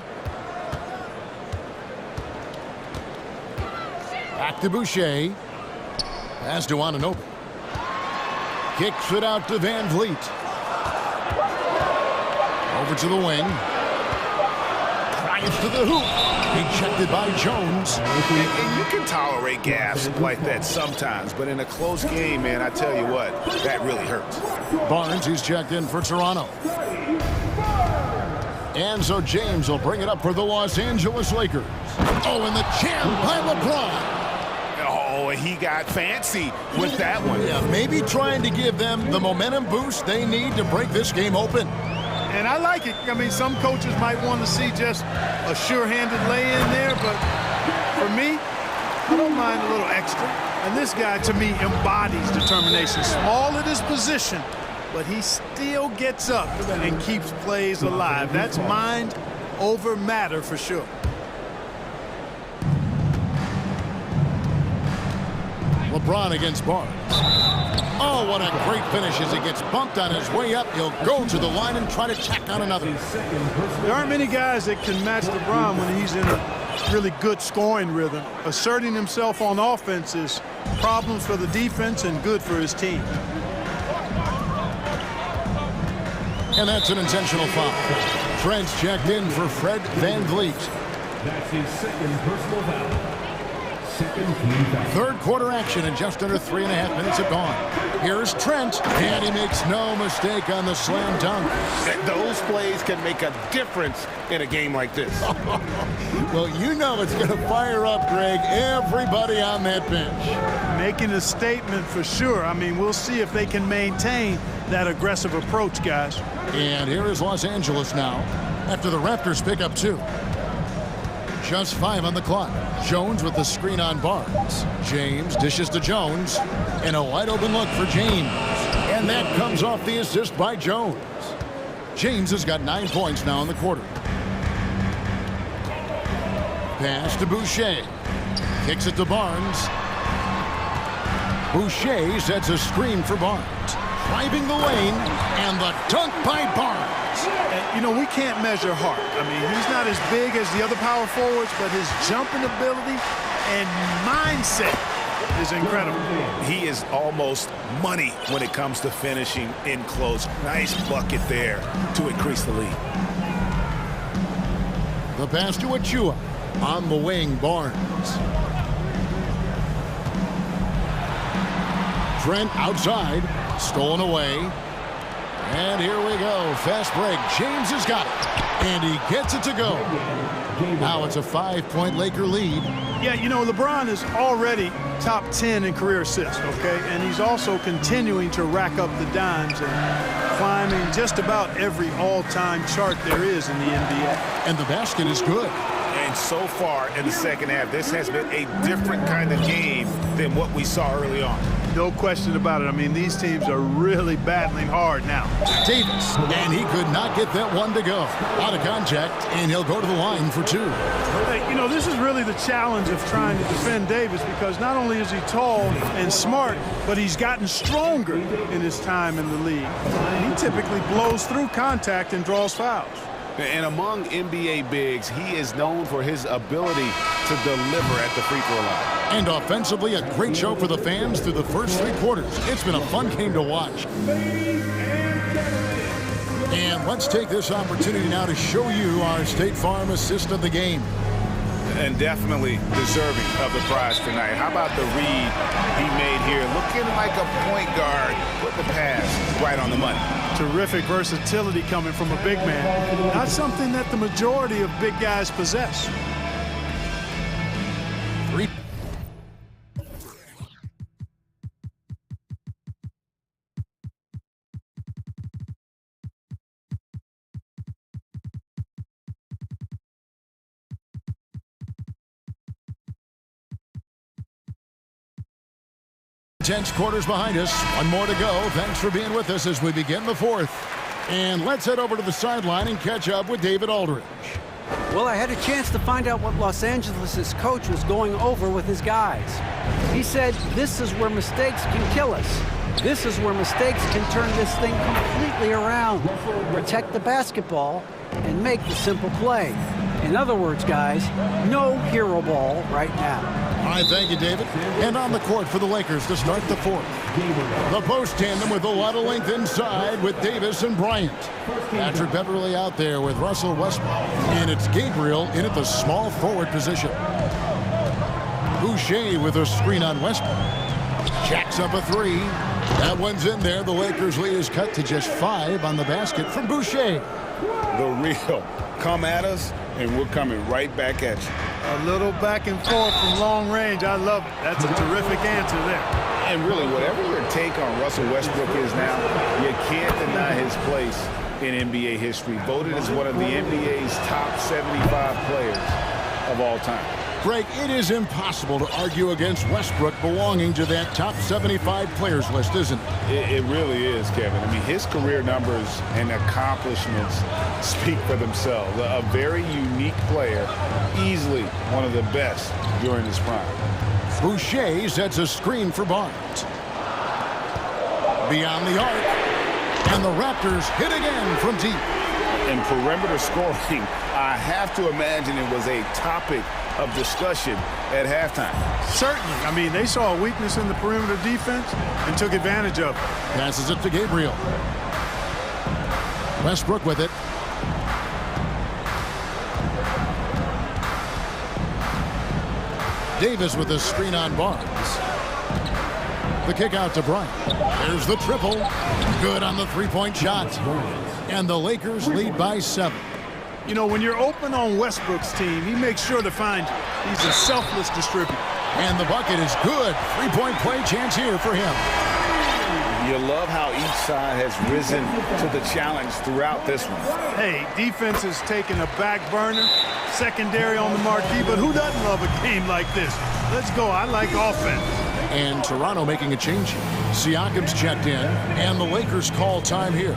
Back to Boucher. Pass to Anunoby. Kicks it out to Van Vliet. Over to the wing. Drives to the hoop. Ejected by Jones. And you can tolerate gas like that sometimes, but in a close game, man, I tell you what, that really hurts. Barnes, he's checked in for Toronto. And so James will bring it up for the Los Angeles Lakers. Oh, and the jam by LeBron. Oh, he got fancy with that one. Yeah, maybe trying to give them the momentum boost they need to break this game open. And I like it. I mean, some coaches might want to see just a sure-handed lay-in there, but for me, I don't mind a little extra. And this guy, to me, embodies determination. Small at his position, but he still gets up and keeps plays alive. That's mind over matter for sure. LeBron against Barnes. Oh, what a great finish as he gets bumped on his way up. He'll go to the line and try to tack on another. There aren't many guys that can match LeBron when he's in a really good scoring rhythm. Asserting himself on offense is problems for the defense and good for his team. And that's an intentional foul. Trent's checked in for Fred Van Vliet. That's his 2nd personal foul. Third quarter action, and just under 3.5 minutes have gone. Here's Trent, and he makes no mistake on the slam dunk. Those plays can make a difference in a game like this. Well, you know it's going to fire up, Greg, everybody on that bench. Making a statement for sure. I mean, we'll see if they can maintain that aggressive approach, guys. And here is Los Angeles now, after the Raptors pick up 2. Just 5 on the clock. Jones with the screen on Barnes. James dishes to Jones, and a wide open look for James. And that comes off the assist by Jones. James has got 9 points now in the quarter. Pass to Boucher. Kicks it to Barnes. Boucher sets a screen for Barnes. Driving the lane, and the dunk by Barnes. And, you know, we can't measure Hart. I mean, he's not as big as the other power forwards, but his jumping ability and mindset is incredible. He is almost money when it comes to finishing in close. Nice bucket there to increase the lead. The pass to Achua. On the wing, Barnes. Trent outside. Stolen away. And here we go. Fast break. James has got it. And he gets it to go. Now it's a 5-point Laker lead. Yeah, you know, LeBron is already top 10 in career assists, okay? And he's also continuing to rack up the dimes and climbing just about every all-time chart there is in the NBA. And the basket is good. And so far in the second half, this has been a different kind of game than what we saw early on. No question about it. I mean, these teams are really battling hard now. Davis, and he could not get that one to go. Out of contact, and he'll go to the line for 2. Hey, you know, this is really the challenge of trying to defend Davis, because not only is he tall and smart, but he's gotten stronger in his time in the league. And he typically blows through contact and draws fouls. And among NBA bigs, he is known for his ability to deliver at the free throw line. And offensively, a great show for the fans through the first 3 quarters. It's been a fun game to watch. And let's take this opportunity now to show you our State Farm assist of the game. And definitely deserving of the prize tonight. How about the read he made here? Looking like a point guard. Put the pass right on the money. Terrific versatility coming from a big man. Not something that the majority of big guys possess. 3. Tense quarters behind us. 1 more to go. Thanks for being with us as we begin the 4th. And let's head over to the sideline and catch up with David Aldridge. Well, I had a chance to find out what Los Angeles' coach was going over with his guys. He said, this is where mistakes can kill us. This is where mistakes can turn this thing completely around. Protect the basketball and make the simple play. In other words, guys, no hero ball right now. All right, thank you, David. And on the court for the Lakers to start the 4th. The post tandem with a lot of length inside with Davis and Bryant. Patrick Beverly out there with Russell Westbrook. And it's Gabriel in at the small forward position. Boucher with a screen on Westbrook. Jacks up a 3. That one's in there. The Lakers lead is cut to just 5 on the basket from Boucher. The real. Come at us, and we're coming right back at you. A little back and forth from long range. I love it. That's a terrific answer there. And really, whatever your take on Russell Westbrook is now, you can't deny his place in NBA history. Voted as one of the NBA's top 75 players of all time. Greg, it is impossible to argue against Westbrook belonging to that top 75 players list, isn't it? It really is, Kevin. I mean, his career numbers and accomplishments speak for themselves. A very unique player, easily one of the best during his prime. Boucher sets a screen for Barnes. Beyond the arc, and the Raptors hit again from deep. And perimeter scoring, I have to imagine it was a topic of discussion at halftime. Certainly. I mean, they saw a weakness in the perimeter defense and took advantage of it. Passes it to Gabriel. Westbrook with it. Davis with a screen on Barnes. The kick out to Bryant. There's the triple. Good on the three-point shot. And the Lakers lead by 7. You know, when you're open on Westbrook's team, he makes sure to find he's a selfless distributor. And the bucket is good. Three-point play chance here for him. You love how each side has risen to the challenge throughout this one. Hey, defense has taken a back burner, secondary on the marquee, but who doesn't love a game like this? Let's go. I like offense. And Toronto making a change here. Siakam's checked in, and the Lakers call time here.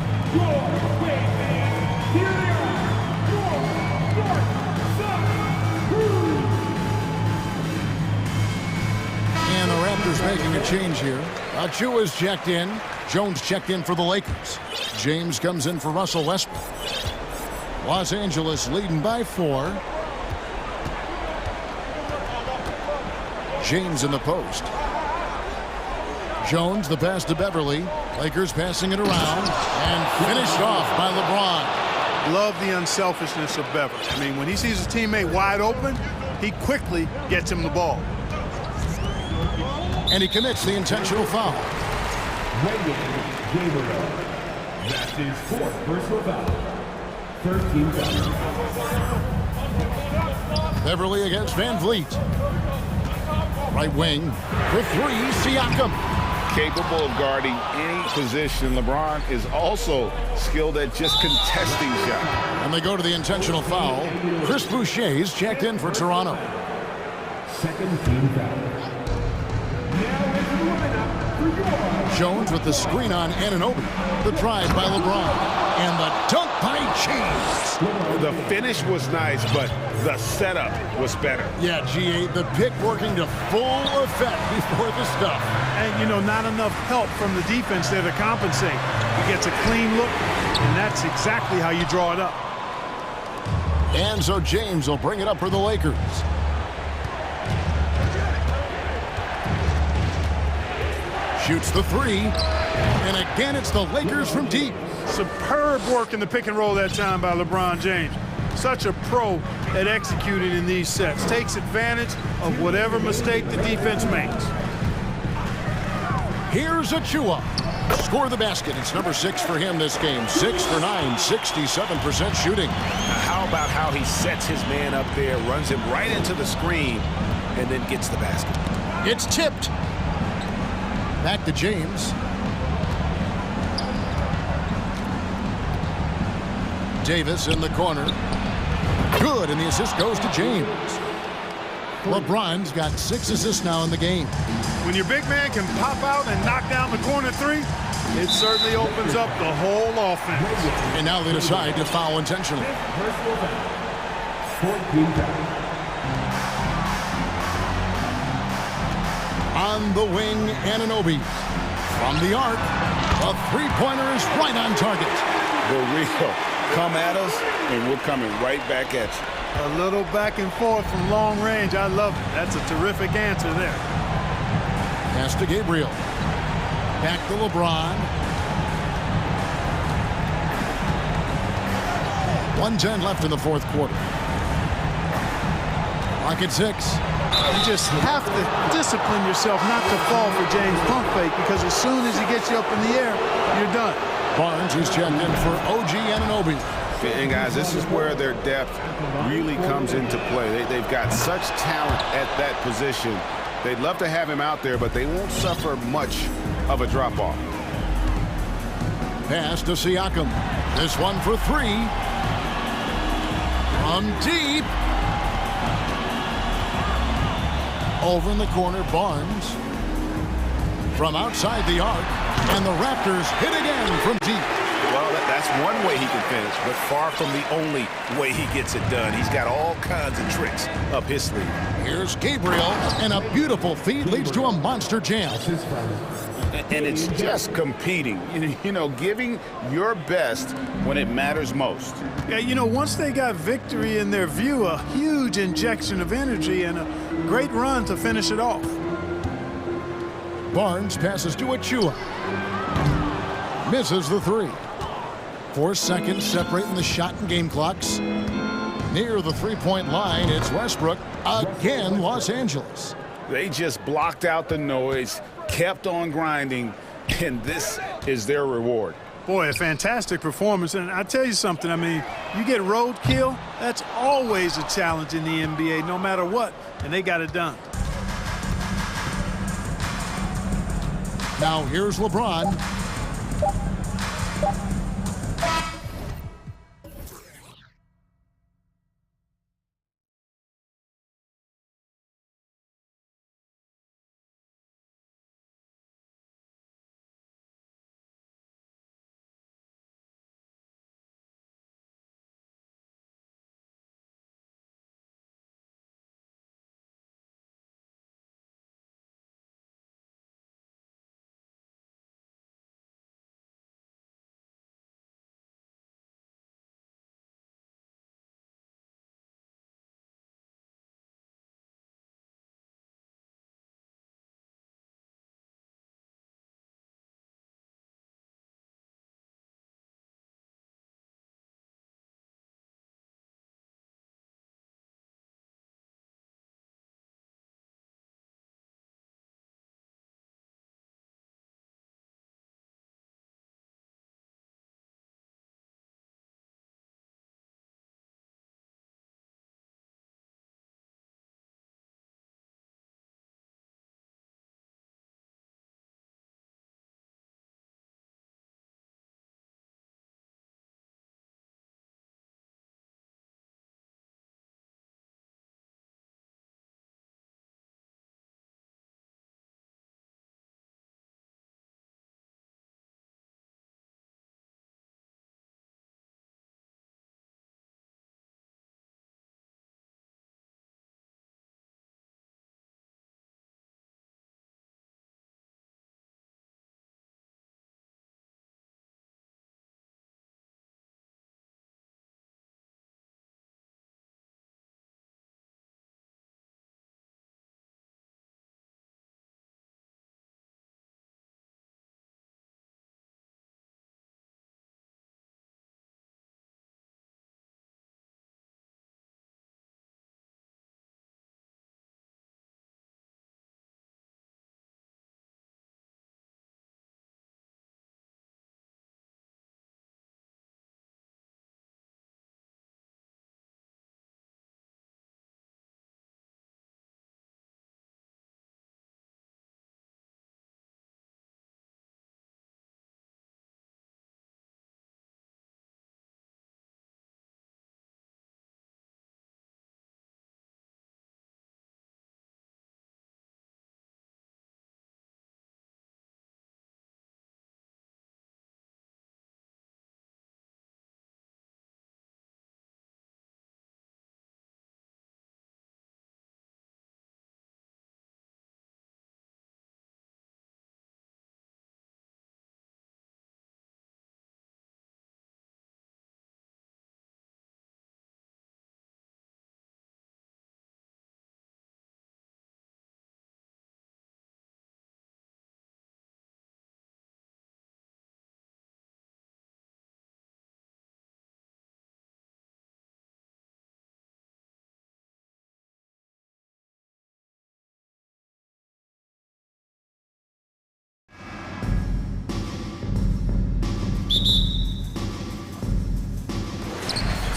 And the Raptors making a change here. Achua's checked in. Jones checked in for the Lakers. James comes in for Russell Westbrook. Los Angeles leading by 4. James in the post. Jones, the pass to Beverly. Lakers passing it around and finished off by LeBron. Love the unselfishness of Beverly. I mean, when he sees his teammate wide open, he quickly gets him the ball. And he commits the intentional foul. That's his 4th personal foul. 13 fouls. Beverly against Van Vliet. Right wing for 3, Siakam. Capable of guarding any position. LeBron is also skilled at just contesting shots. And they go to the intentional foul. Chris Boucher's checked in for Toronto. Second team foul. Jones with the screen on Anunoby. The drive by LeBron. And the dunk by James. The finish was nice, but the setup was better. Yeah, GA, the pick working to full effect before the stuff. And, you know, not enough help from the defense there to compensate. He gets a clean look, and that's exactly how you draw it up. And so James will bring it up for the Lakers. Shoots the 3. And again, it's the Lakers from deep. Superb work in the pick and roll that time by LeBron James. Such a pro at executing in these sets. Takes advantage of whatever mistake the defense makes. Here's Achua. Score the basket. It's number 6 for him this game. 6 for 9, 67% shooting. Now, how about how he sets his man up there, runs him right into the screen, and then gets the basket? It's tipped. Back to James. Davis in the corner. Good, and the assist goes to James. LeBron's got 6 assists now in the game. When your big man can pop out and knock down the corner 3, it certainly opens up the whole offense. And now they decide to foul intentionally. On the wing, Anunoby. From the arc, a three-pointer is right on target. The real come at us, and we're coming right back at you. A little back and forth from long range. I love it. That's a terrific answer there. Pass to Gabriel. Back to LeBron. 1:10 left in the 4th quarter. Clock at 6. You just have to discipline yourself not to fall for James' pump fake, because as soon as he gets you up in the air, you're done. Barnes is checked in for OG Anunoby. And guys, this is where their depth really comes into play. They've got such talent at that position. They'd love to have him out there, but they won't suffer much of a drop-off. Pass to Siakam. This one for 3. From deep. Over in the corner, Barnes. From outside the arc. And the Raptors hit again from deep. Well, that's one way he can finish, but far from the only way he gets it done. He's got all kinds of tricks up his sleeve. Here's Gabriel, and a beautiful feed leads to a monster jam. And it's just competing, you know, giving your best when it matters most. Yeah, you know, once they got victory in their view, a huge injection of energy and a great run to finish it off. Barnes passes to Achua. Misses the 3. 4 seconds separating the shot and game clocks. Near the three-point line, it's Westbrook. Again, Los Angeles. They just blocked out the noise, kept on grinding, and this is their reward. Boy, a fantastic performance. And I tell you something, I mean, you get roadkill, that's always a challenge in the NBA, no matter what, and they got it done. Now here's LeBron.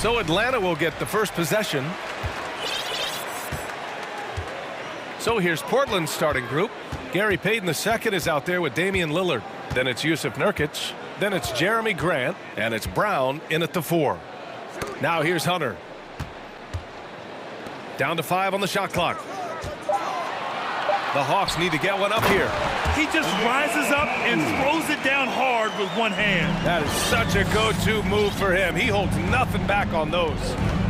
So Atlanta will get the first possession. So here's Portland's starting group. Gary Payton II is out there with Damian Lillard. Then it's Yusuf Nurkic. Then it's Jeremy Grant. And it's Brown in at the 4. Now here's Hunter. Down to 5 on the shot clock. The Hawks need to get one up here. He just rises up and throws it down hard with one hand. That is such a go-to move for him. He holds nothing back on those.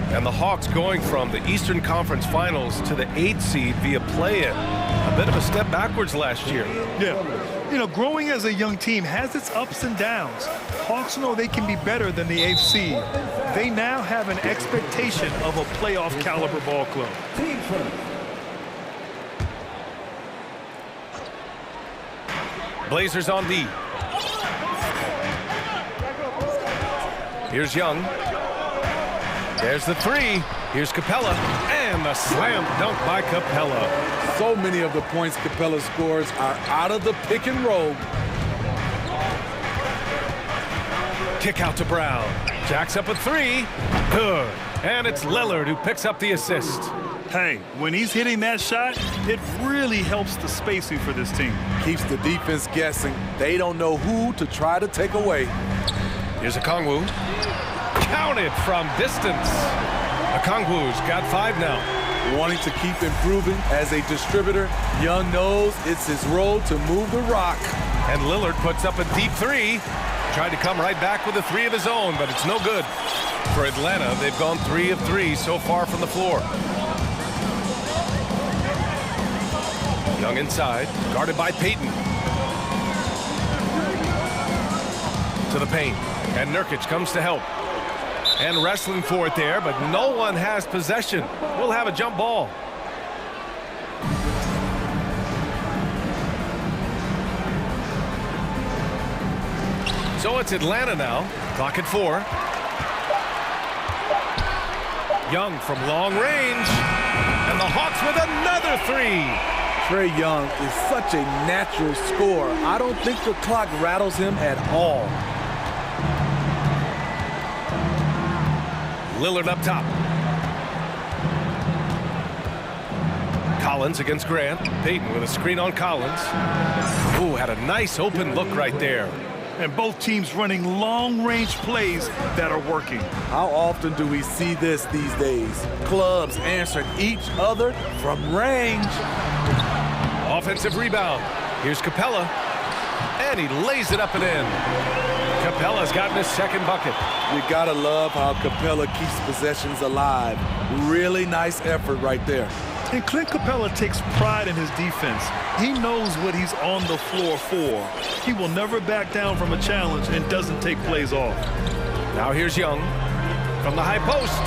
And the Hawks going from the Eastern Conference Finals to the 8th seed via play-in. A bit of a step backwards last year. Yeah. You know, growing as a young team has its ups and downs. Hawks know they can be better than the 8th seed. They now have an expectation of a playoff caliber ball club. Blazers on D. Here's Young. There's the three. Here's Capella. And the slam dunk by Capella. So many of the points Capella scores are out of the pick and roll. Kick out to Brown. Jacks up a three. Good. And it's Lillard who picks up the assist. Hey, when he's hitting that shot, it really helps the spacing for this team. Keeps the defense guessing. They don't know who to try to take away. Here's Okongwu. Counted from distance. Okongwu's got 5 now. Wanting to keep improving as a distributor, Young knows it's his role to move the rock. And Lillard puts up a deep three. Tried to come right back with a three of his own, but it's no good. For Atlanta, they've gone 3 of 3 so far from the floor. Young inside, guarded by Payton. To the paint, and Nurkic comes to help. And wrestling for it there, but no one has possession. We'll have a jump ball. So it's Atlanta now. Clock at 4. Young from long range. And the Hawks with another three. Trae Young is such a natural scorer. I don't think the clock rattles him at all. Lillard up top. Collins against Grant. Payton with a screen on Collins. Ooh, had a nice open look right there. And both teams running long-range plays that are working. How often do we see this these days? Clubs answering each other from range. Offensive rebound. Here's Capella. And he lays it up and in. Capella's gotten his second bucket. You gotta love how Capella keeps possessions alive. Really nice effort right there. And Clint Capella takes pride in his defense. He knows what he's on the floor for. He will never back down from a challenge and doesn't take plays off. Now here's Young from the high post.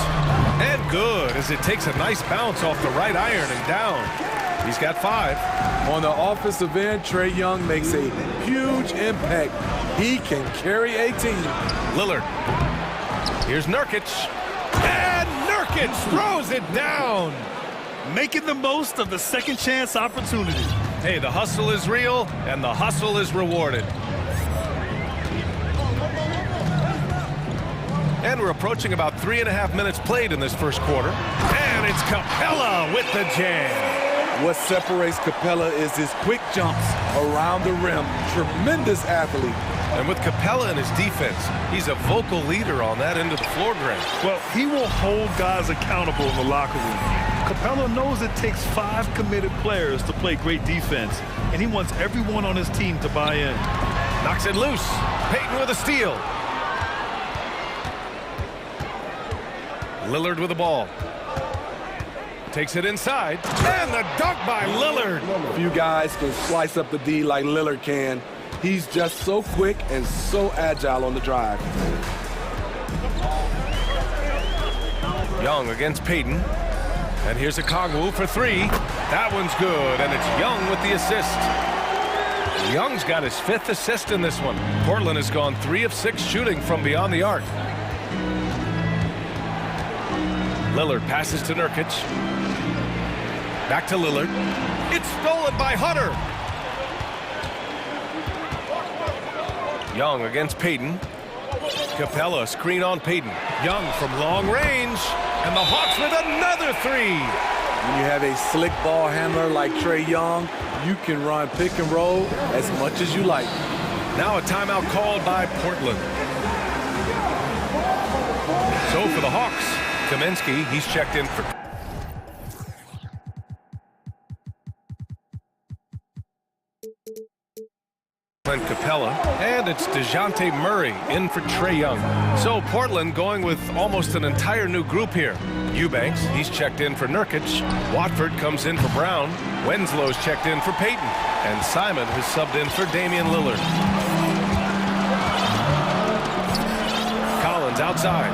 And good as it takes a nice bounce off the right iron and down. He's got 5. On the offensive end, Trae Young makes a huge impact. He can carry a team. Lillard. Here's Nurkic. And Nurkic throws it down. Making the most of the second chance opportunity. Hey, the hustle is real, and the hustle is rewarded. And we're approaching about 3.5 minutes played in this first quarter. And it's Capella with the jam. What separates Capella is his quick jumps around the rim. Tremendous athlete. And with Capella and his defense, he's a vocal leader on that end of the floor, Grant. Well, he will hold guys accountable in the locker room. Capella knows it takes 5 committed players to play great defense, and he wants everyone on his team to buy in. Knocks it loose. Payton with a steal. Lillard with the ball. Takes it inside. And the dunk by Lillard. Few guys can slice up the D like Lillard can. He's just so quick and so agile on the drive. Young against Payton. And here's Okongwu for 3. That one's good, and it's Young with the assist. Young's got his 5th assist in this one. Portland has gone 3 of 6 shooting from beyond the arc. Lillard passes to Nurkic. Back to Lillard. It's stolen by Hunter. Young against Payton. Capella screen on Payton. Young from long range. And the Hawks with another 3. When you have a slick ball handler like Trae Young, you can run pick and roll as much as you like. Now a timeout called by Portland. So for the Hawks, Kaminsky, he's checked in for... Capella, and it's DeJounte Murray in for Trae Young. So Portland going with almost an entire new group here. Eubanks, he's checked in for Nurkic. Watford comes in for Brown. Wenslow's checked in for Payton. And Simon has subbed in for Damian Lillard. Collins outside.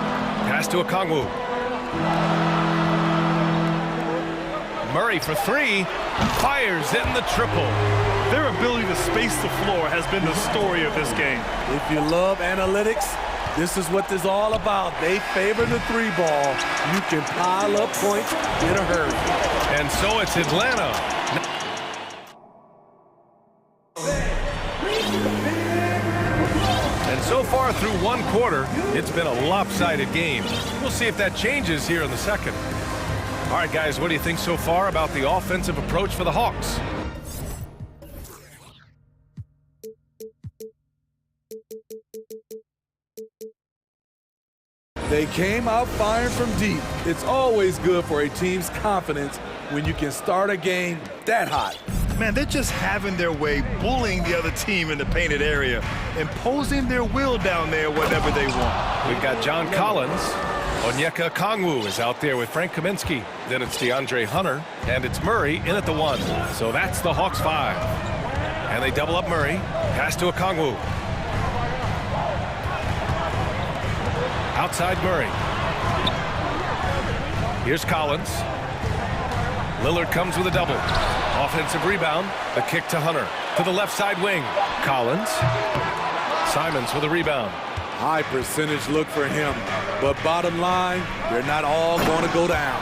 Pass to Okongwu. Murray for 3. Fires in the triple. Their ability to space the floor has been the story of this game. If you love analytics, This is what this is all about. They favor the three ball. You can pile up points in a hurry. And so it's Atlanta. And so far through one quarter, it's been a lopsided game. We'll see if that changes here in the second. All right, guys, what do you think so far about the offensive approach for the Hawks? They came out firing from deep. It's always good for a team's confidence when you can start a game that hot. Man, they're just having their way, bullying the other team in the painted area, imposing their will down there whenever they want. We've got John Collins. Onyeka Kongwu is out there with Frank Kaminsky. Then it's DeAndre Hunter, and it's Murray in at the 1. So that's the Hawks 5. And they double up Murray. Pass to Okongwu. Outside Murray. Here's Collins. Lillard comes with a double. Offensive rebound. The kick to Hunter. To the left side wing. Collins. Simons with a rebound. High percentage look for him. But bottom line, they're not all going to go down.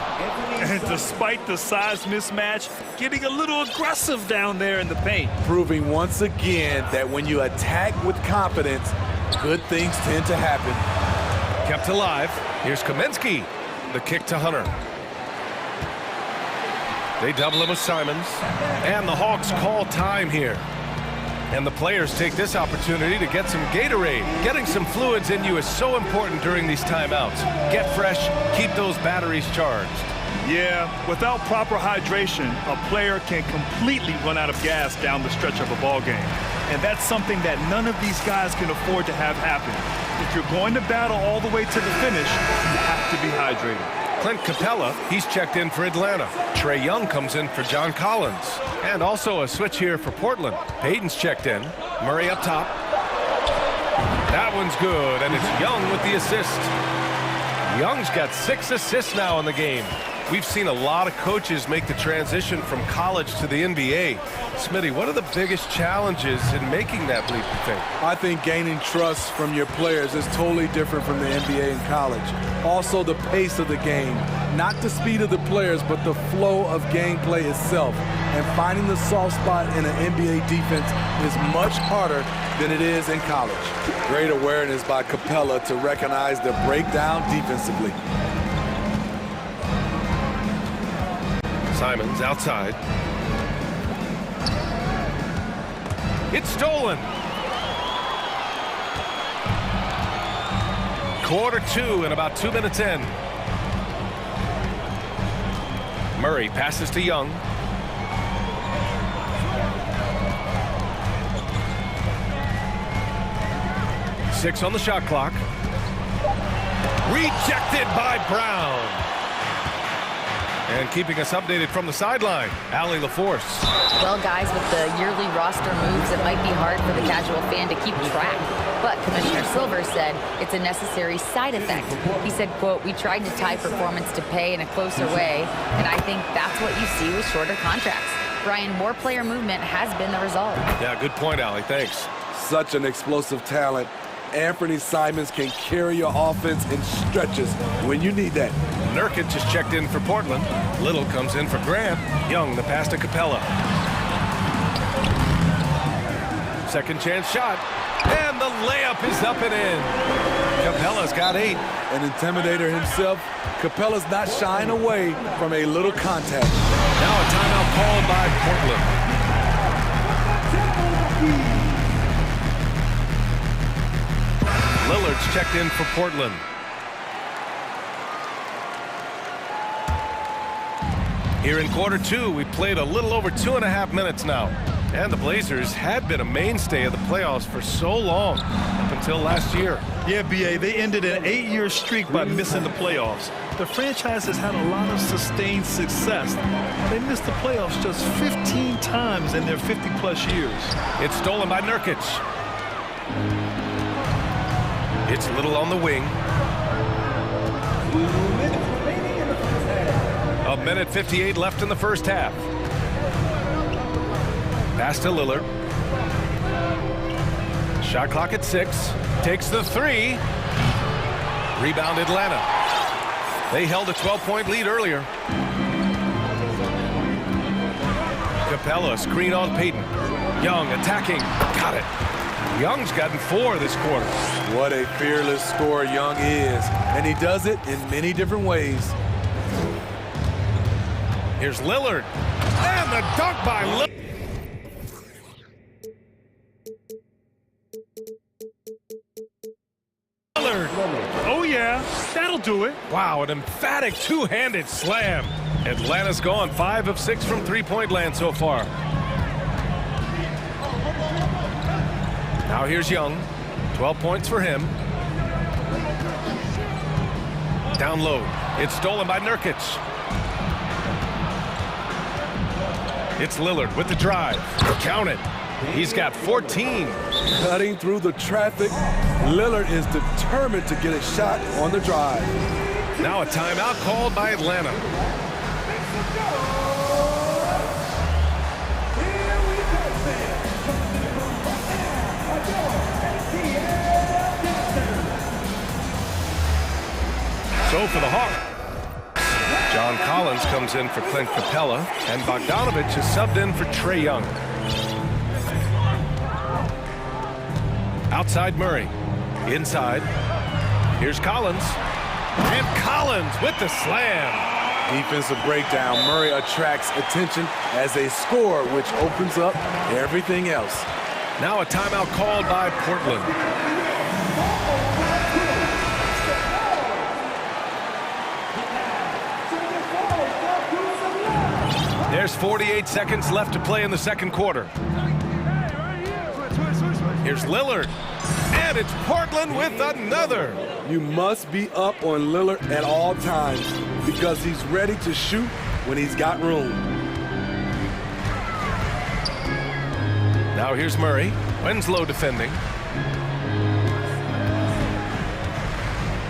And despite the size mismatch, getting a little aggressive down there in the paint. Proving once again that when you attack with confidence, good things tend to happen. Kept alive. Here's Kaminsky. The kick to Hunter. They double him with Simons. And the Hawks call time here. And the players take this opportunity to get some Gatorade. Getting some fluids in you is so important during these timeouts. Get fresh, keep those batteries charged. Yeah, without proper hydration, a player can completely run out of gas down the stretch of a ball game. And that's something that none of these guys can afford to have happen. If you're going to battle all the way to the finish, you have to be hydrated. Clint Capella, he's checked in for Atlanta. Trae Young comes in for John Collins. And also a switch here for Portland. Payton's checked in. Murray up top. That one's good, and it's Young with the assist. Young's got 6 assists now in the game. We've seen a lot of coaches make the transition from college to the NBA. Smitty, what are the biggest challenges in making that leap, you think? I think gaining trust from your players is totally different from the NBA and college. Also, the pace of the game. Not the speed of the players, but the flow of gameplay itself. And finding the soft spot in an NBA defense is much harder than it is in college. Great awareness by Capella to recognize the breakdown defensively. Simons outside. It's stolen. Quarter 2 and about 2 minutes in. Murray passes to Young. Six on the shot clock. Rejected by Brown. And keeping us updated from the sideline, Allie LaForce. Well, guys, with the yearly roster moves, it might be hard for the casual fan to keep track. But Commissioner Silver said it's a necessary side effect. He said, quote, "We tried to tie performance to pay in a closer way, and I think that's what you see with shorter contracts." Brian, more player movement has been the result. Yeah, good point, Allie. Thanks. Such an explosive talent. Anthony Simons can carry your offense in stretches when you need that. Nurkic just checked in for Portland. Little comes in for Grant. Young, the pass to Capella. Second chance shot. And the layup is up and in. Capella's got 8. An intimidator himself, Capella's not shying away from a little contact. Now a timeout called by Portland. Lillard's checked in for Portland. Here in quarter 2, we played a little over 2.5 minutes now. And the Blazers had been a mainstay of the playoffs for so long, up until last year. Yeah, B.A., they ended an 8-year streak by missing the playoffs. The franchise has had a lot of sustained success. They missed the playoffs just 15 times in their 50-plus years. It's stolen by Nurkic. It's Little on the wing. A minute 58 left in the first half. Pass to Lillard. Shot clock at 6. Takes the 3. Rebound Atlanta. They held a 12-point lead earlier. Capella, screen on Payton. Young attacking. Got it. Young's gotten 4 this quarter. What a fearless scorer Young is, and he does it in many different ways. Here's Lillard. And the dunk by Lillard. Oh, yeah, that'll do it. Wow, an emphatic two-handed slam. Atlanta's gone 5 of 6 from three-point land so far. Now here's Young. 12 points for him. Down low. It's stolen by Nurkic. It's Lillard with the drive. Count it. He's got 14. Cutting through the traffic, Lillard is determined to get a shot on the drive. Now a timeout called by Atlanta. So for the Hawks, John Collins comes in for Clint Capella, and Bogdanovich is subbed in for Trae Young. Outside Murray. Inside. Here's Collins. And Collins with the slam. Defensive breakdown. Murray attracts attention as a scorer, which opens up everything else. Now a timeout called by Portland. There's 48 seconds left to play in the second quarter. Here's Lillard, and it's Portland with another. You must be up on Lillard at all times because he's ready to shoot when he's got room. Now here's Murray. Winslow defending.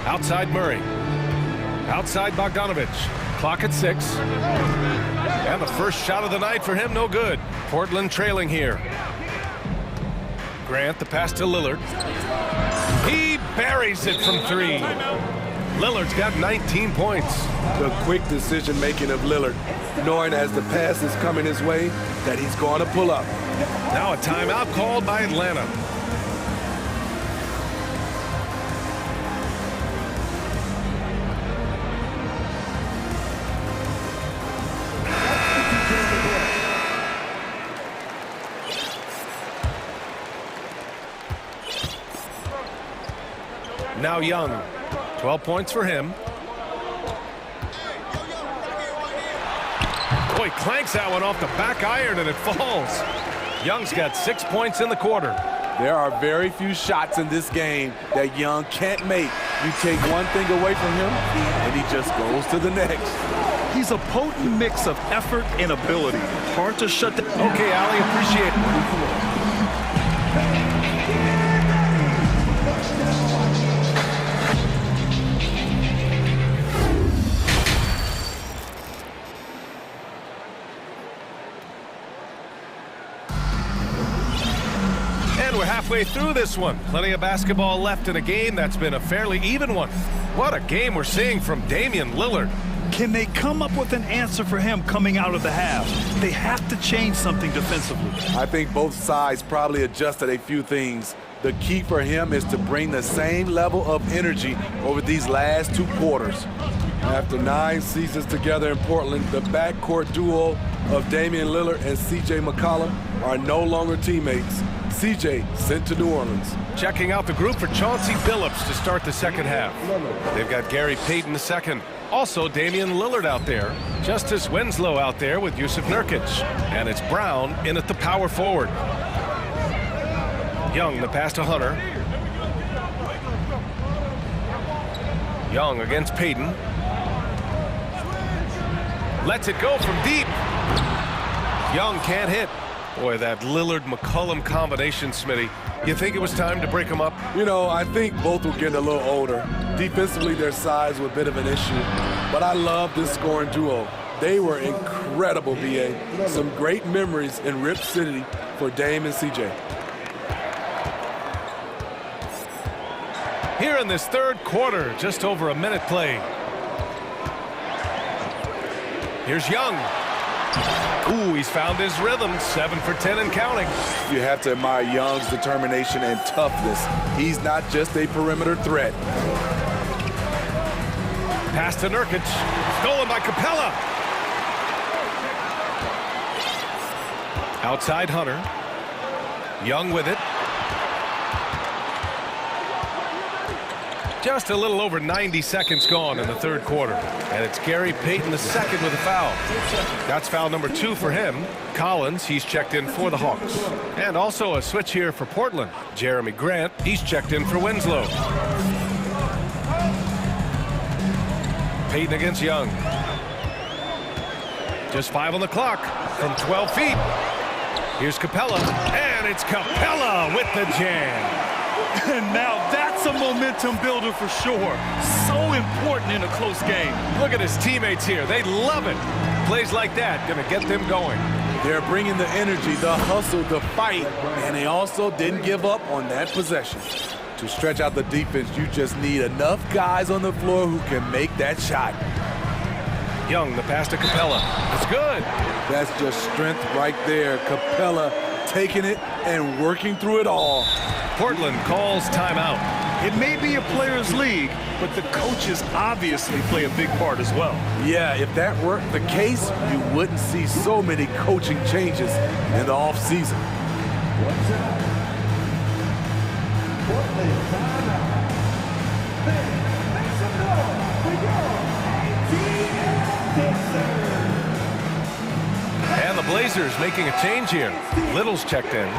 Outside Murray. Outside Bogdanovich. Clock at 6. And the first shot of the night for him, no good. Portland trailing here. Grant, the pass to Lillard. He buries it from 3. Lillard's got 19 points. The quick decision-making of Lillard, knowing as the pass is coming his way that he's going to pull up. Now a timeout called by Atlanta. Now Young, 12 points for him. Boy, clanks that one off the back iron and it falls. Young's got 6 points in the quarter. There are very few shots in this game that Young can't make. You take one thing away from him, and he just goes to the next. He's a potent mix of effort and ability. Hard to shut down. Okay, Allie, appreciate it. We're halfway through this one. Plenty of basketball left in a game that's been a fairly even one. What a game we're seeing from Damian Lillard. Can they come up with an answer for him coming out of the half? They have to change something defensively. I think both sides probably adjusted a few things. The key for him is to bring the same level of energy over these last 2 quarters. After 9 seasons together in Portland, the backcourt duo of Damian Lillard and C.J. McCollum are no longer teammates. C.J. sent to New Orleans. Checking out the group for Chauncey Billups to start the second half. They've got Gary Payton the second. Also Damian Lillard out there. Justice Winslow out there with Yusuf Nurkic. And it's Brown in at the power forward. Young, the pass to Hunter. Young against Payton. Lets it go from deep. Young can't hit. Boy, that Lillard-McCollum combination, Smitty. You think it was time to break them up? You know, I think both were getting a little older. Defensively, their size was a bit of an issue. But I love this scoring duo. They were incredible, B.A. Some great memories in Rip City for Dame and C.J. here in this third quarter. Just over a minute played. Here's Young. Ooh, he's found his rhythm. 7 for 10 and counting. You have to admire Young's determination and toughness. He's not just a perimeter threat. Pass to Nurkic. Stolen by Capella. Outside Hunter. Young with it. Just a little over 90 seconds gone in the third quarter. And it's Gary Payton II with a foul. That's foul number 2 for him. Collins, he's checked in for the Hawks. And also a switch here for Portland. Jeremy Grant, he's checked in for Winslow. Payton against Young. Just 5 on the clock from 12 feet. Here's Capella, and it's Capella with the jam. And now that's a momentum builder for sure. So important in a close game. Look at his teammates here. They love it. Plays like that going to get them going. They're bringing the energy, the hustle, the fight, and they also didn't give up on that possession. To stretch out the defense, you just need enough guys on the floor who can make that shot. Young, the pass to Capella. It's good. That's just strength right there. Capella taking it and working through it all. Portland calls timeout. It may be a players' league, but the coaches obviously play a big part as well. Yeah, if that weren't the case, you wouldn't see so many coaching changes in the offseason. And the Blazers making a change here. Little's checked in.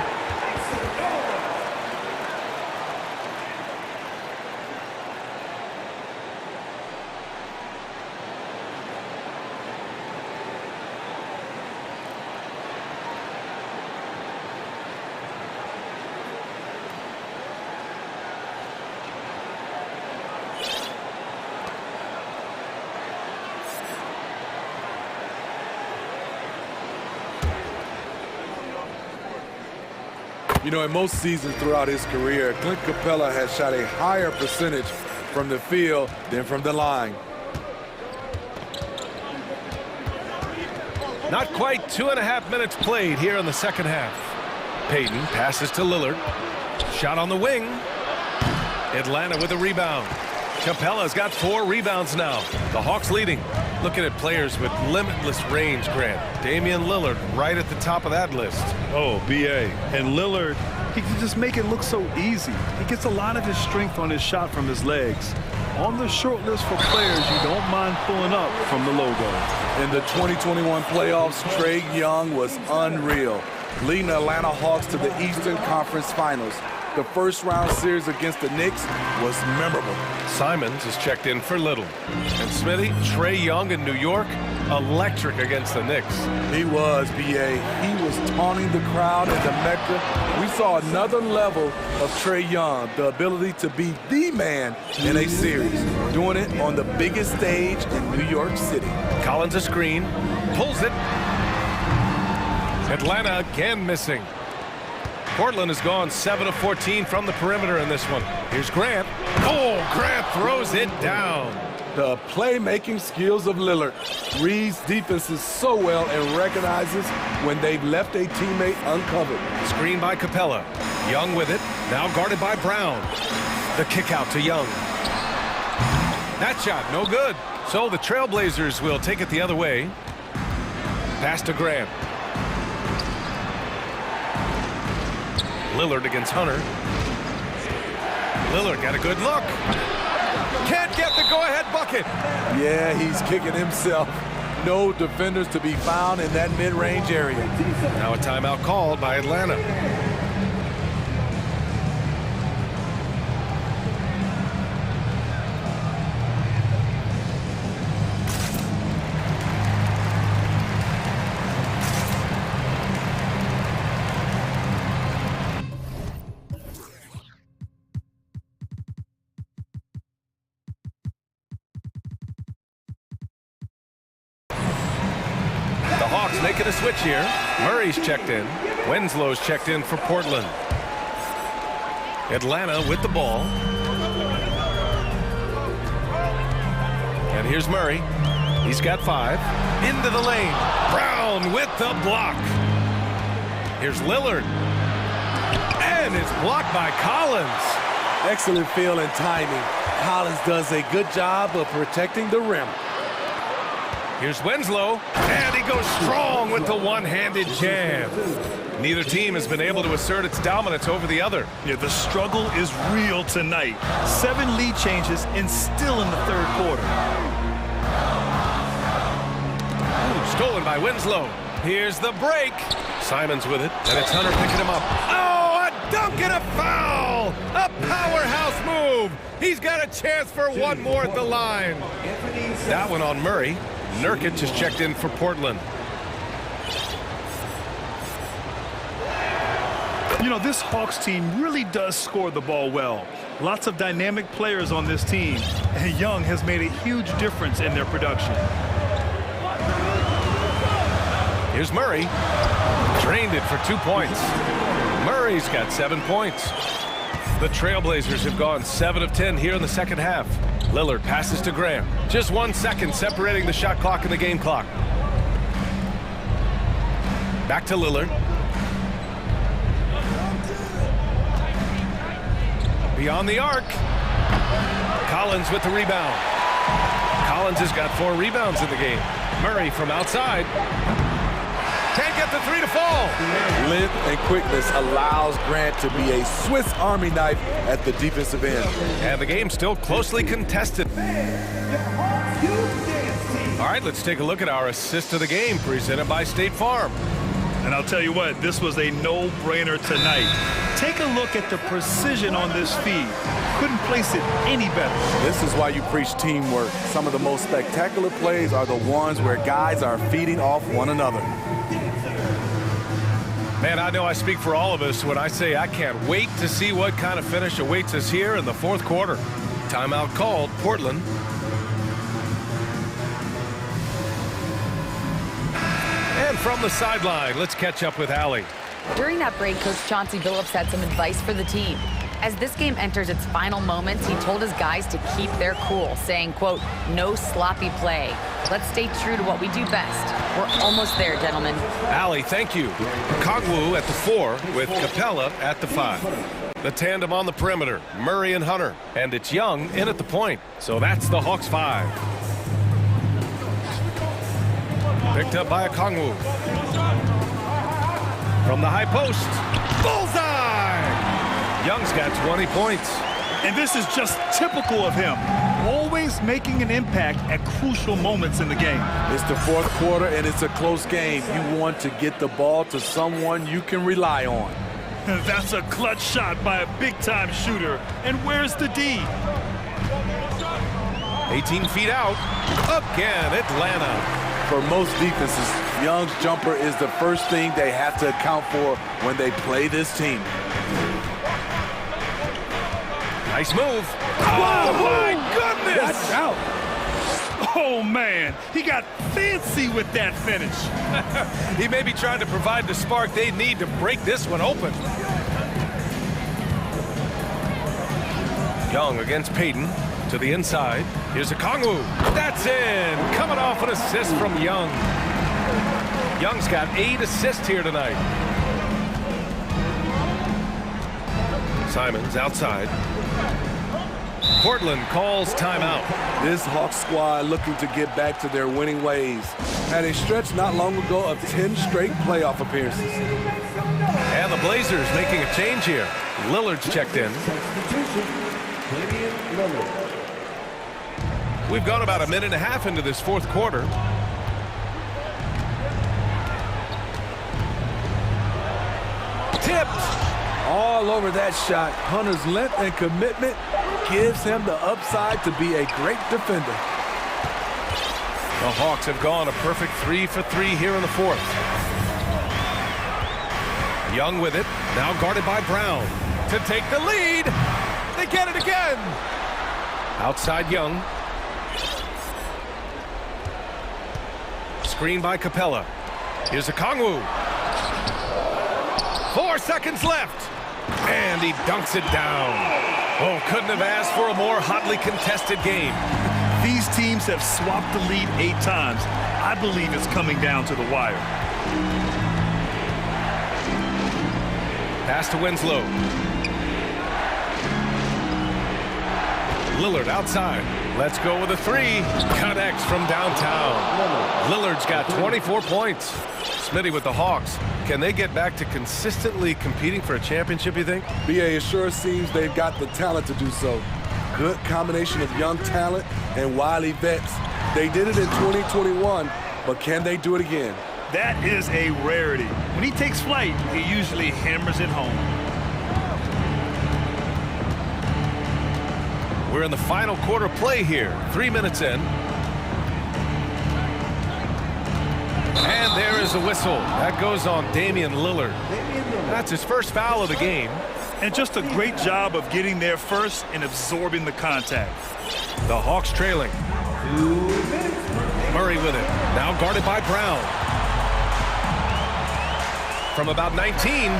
You know, in most seasons throughout his career, Clint Capella has shot a higher percentage from the field than from the line. Not quite 2.5 minutes played here in the second half. Payton passes to Lillard. Shot on the wing. Atlanta with a rebound. Capella's got 4 rebounds now. The Hawks leading. Looking at players with limitless range, Grant. Damian Lillard right at the top of that list. Oh, B.A. And Lillard, he can just make it look so easy. He gets a lot of his strength on his shot from his legs. On the short list for players you don't mind pulling up from the logo. In the 2021 playoffs, Trae Young was unreal, leading the Atlanta Hawks to the Eastern Conference Finals. The first-round series against the Knicks was memorable. Simons is checked in for Little. And Smitty, Trae Young in New York, electric against the Knicks. He was, B.A. He was taunting the crowd at the Mecca. We saw another level of Trae Young, the ability to be the man in a series, doing it on the biggest stage in New York City. Collins a screen, pulls it. Atlanta again missing. Portland has gone 7 of 14 from the perimeter in this one. Here's Grant. Oh, Grant throws it down. The playmaking skills of Lillard. Reads defenses so well and recognizes when they've left a teammate uncovered. Screen by Capella. Young with it. Now guarded by Brown. The kick out to Young. That shot, no good. So the Trailblazers will take it the other way. Pass to Grant. Lillard against Hunter. Lillard got a good look. Can't get the go-ahead bucket. Yeah, he's kicking himself. No defenders to be found in that mid-range area. Now a timeout called by Atlanta. Making a switch here. Murray's checked in. Winslow's checked in for Portland. Atlanta with the ball. And here's Murray. He's got 5. Into the lane. Brown with the block. Here's Lillard. And it's blocked by Collins. Excellent feel and timing. Collins does a good job of protecting the rim. Here's Winslow, and he goes strong with the one-handed jam. Neither team has been able to assert its dominance over the other. Yeah, the struggle is real tonight. 7 lead changes and still in the third quarter. Stolen by Winslow. Here's the break. Simons with it, and it's Hunter picking him up. Oh, a dunk and a foul! A powerhouse move! He's got a chance for one more at the line. That one on Murray. Nurkic has checked in for Portland. You know, this Hawks team really does score the ball well. Lots of dynamic players on this team, and Young has made a huge difference in their production. Here's Murray. Drained it for 2 points. Murray's got 7 points. The Trailblazers have gone 7 of 10 here in the second half. Lillard passes to Graham. Just 1 second separating the shot clock and the game clock. Back to Lillard. Beyond the arc. Collins with the rebound. Collins has got 4 rebounds in the game. Murray from outside. Can't get the 3 to fall. Length and quickness allows Grant to be a Swiss Army knife at the defensive end. And the game's still closely contested. All right, let's take a look at our assist of the game presented by State Farm. And I'll tell you what, this was a no-brainer tonight. Take a look at the precision on this feed. Couldn't place it any better. This is why you preach teamwork. Some of the most spectacular plays are the ones where guys are feeding off one another. Man, I know I speak for all of us when I say I can't wait to see what kind of finish awaits us here in the fourth quarter. Timeout called, Portland. And from the sideline, let's catch up with Allie. During that break, Coach Chauncey Billups had some advice for the team. As this game enters its final moments, he told his guys to keep their cool, saying, quote, no sloppy play. Let's stay true to what we do best. We're almost there, gentlemen. Allie, thank you. Kongwu at the 4 with Capella at the 5. The tandem on the perimeter, Murray and Hunter. And it's Young in at the point. So that's the Hawks 5. Picked up by a Kongwu. From the high post. Bullseye! Young's got 20 points. And this is just typical of him. Always making an impact at crucial moments in the game. It's the fourth quarter and it's a close game. You want to get the ball to someone you can rely on. That's a clutch shot by a big-time shooter. And where's the D? 18 feet out. Again, Atlanta. For most defenses, Young's jumper is the first thing they have to account for when they play this team. Nice move. Oh, my goodness! Watch out. Oh, man. He got fancy with that finish. He may be trying to provide the spark they need to break this one open. Young against Payton. To the inside. Here's a Kongwu. That's in. Coming off an assist from Young. Young's got 8 assists here tonight. Simons outside. Portland calls timeout. This Hawks squad looking to get back to their winning ways. Had a stretch not long ago of 10 straight playoff appearances. And the Blazers making a change here. Lillard's checked in. We've gone about a minute and a half into this fourth quarter. Tipped. All over that shot. Hunter's length and commitment gives him the upside to be a great defender. The Hawks have gone a perfect 3 for 3 here in the fourth. Young with it, now guarded by Brown. To take the lead. They get it again. Outside Young. Screen by Capella. Here's a Kongwu. 4 seconds left. And he dunks it down. Oh, couldn't have asked for a more hotly contested game. These teams have swapped the lead 8 times. I believe it's coming down to the wire. Pass to Winslow. Lillard outside. Let's go with a 3. Connects from downtown. Lillard's got 24 points. Smitty with the Hawks. Can they get back to consistently competing for a championship, you think? BA, it sure seems they've got the talent to do so. Good combination of young talent and wily vets. They did it in 2021, but can they do it again? That is a rarity. When he takes flight, he usually hammers it home. We're in the final quarter play here. 3 minutes in. And there is a whistle. That goes on Damian Lillard. That's his first foul of the game. And just a great job of getting there first and absorbing the contact. The Hawks trailing. Murray with it. Now guarded by Brown. From about 19.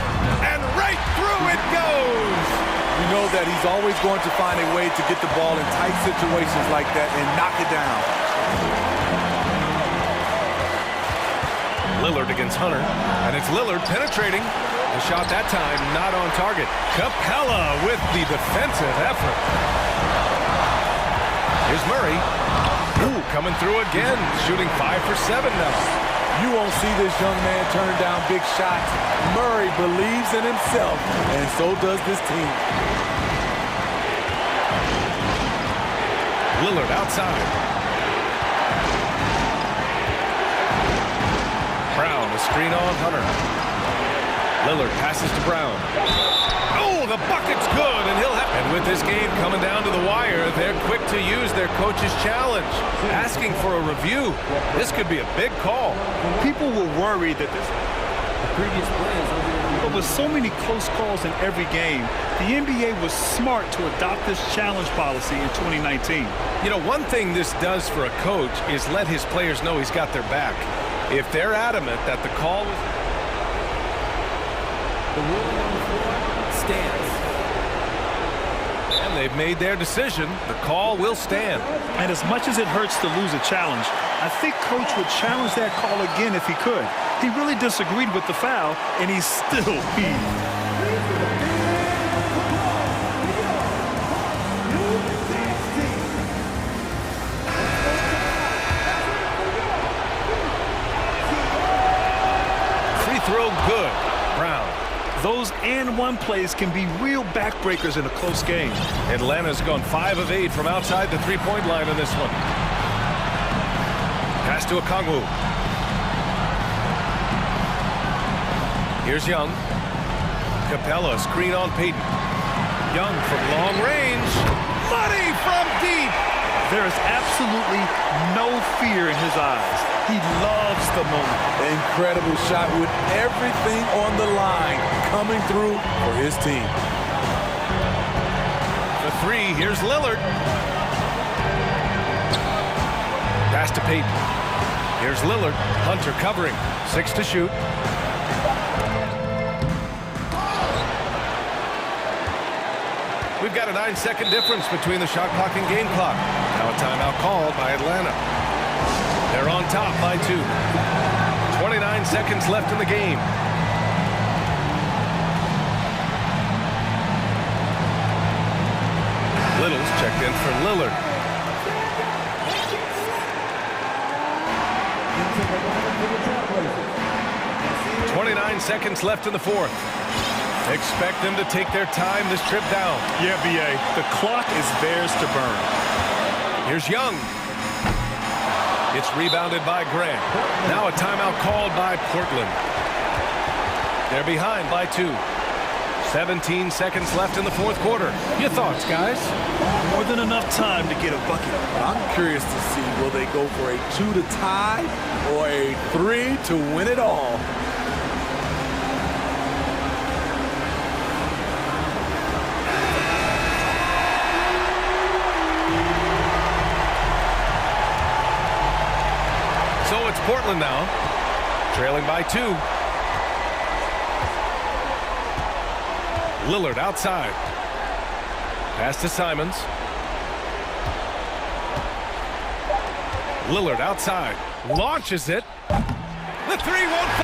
And right through it goes. You know that he's always going to find a way to get the ball in tight situations like that and knock it down. Lillard against Hunter, and it's Lillard penetrating. The shot that time not on target. Capella with the defensive effort. Here's Murray. Ooh, coming through again, shooting 5 for 7 now. You won't see this young man turn down big shots. Murray believes in himself, and so does this team. Lillard outside. Brown, a screen on Hunter. Lillard passes to Brown. Oh, the bucket's good, and he'll have... And with this game coming down to the wire, they're quick to use their coach's challenge, asking for a review. This could be a big call. People were worried that this... previous players, but with so many close calls in every game, the NBA was smart to adopt this challenge policy in 2019. You know, one thing this does for a coach is let his players know he's got their back. If they're adamant that the call was... The ruling on the floor stands. And they've made their decision. The call will stand. And as much as it hurts to lose a challenge, I think Coach would challenge that call again if he could. He really disagreed with the foul, and he's still heaved. Free throw good. Brown. Those and one plays can be real backbreakers in a close game. Atlanta's gone 5 of 8 from outside the three-point line in this one. Pass to Okongwu. Here's Young. Capella, screen on Payton. Young from long range. Money from deep. There is absolutely no fear in his eyes. He loves the moment. Incredible shot with everything on the line coming through for his team. The 3, here's Lillard. Pass to Payton. Here's Lillard. Hunter covering. 6 to shoot. We've got a 9-second difference between the shot clock and game clock. Now a timeout called by Atlanta. They're on top by 2. 29 seconds left in the game. Little's checked in for Lillard. .29 seconds left in the 4th. Expect them to take their time this trip down. Yeah, B.A., the clock is theirs to burn. Here's Young. It's rebounded by Grant. Now a timeout called by Portland. They're behind by 2. 17 seconds left in the 4th quarter. Your thoughts, guys? More than enough time to get a bucket. I'm curious to see, will they go for a 2 to tie or a 3 to win it all? So it's Portland now, trailing by 2. Lillard outside. Pass to Simons. Lillard outside, launches it. The three won't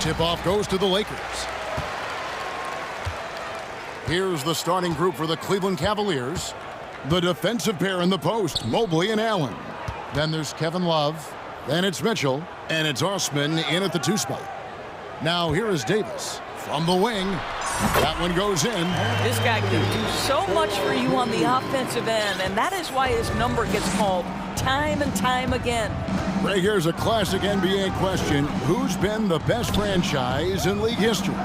Tip-off goes to the Lakers. Here's the starting group for the Cleveland Cavaliers. The defensive pair in the post, Mobley and Allen. Then there's Kevin Love. Then it's Mitchell. And it's Osman in at the 2 spot. Now here is Davis from the wing. That one goes in. This guy can do so much for you on the offensive end, and that is why his number gets called time and time again. Right here's a classic NBA question. Who's been the best franchise in league history?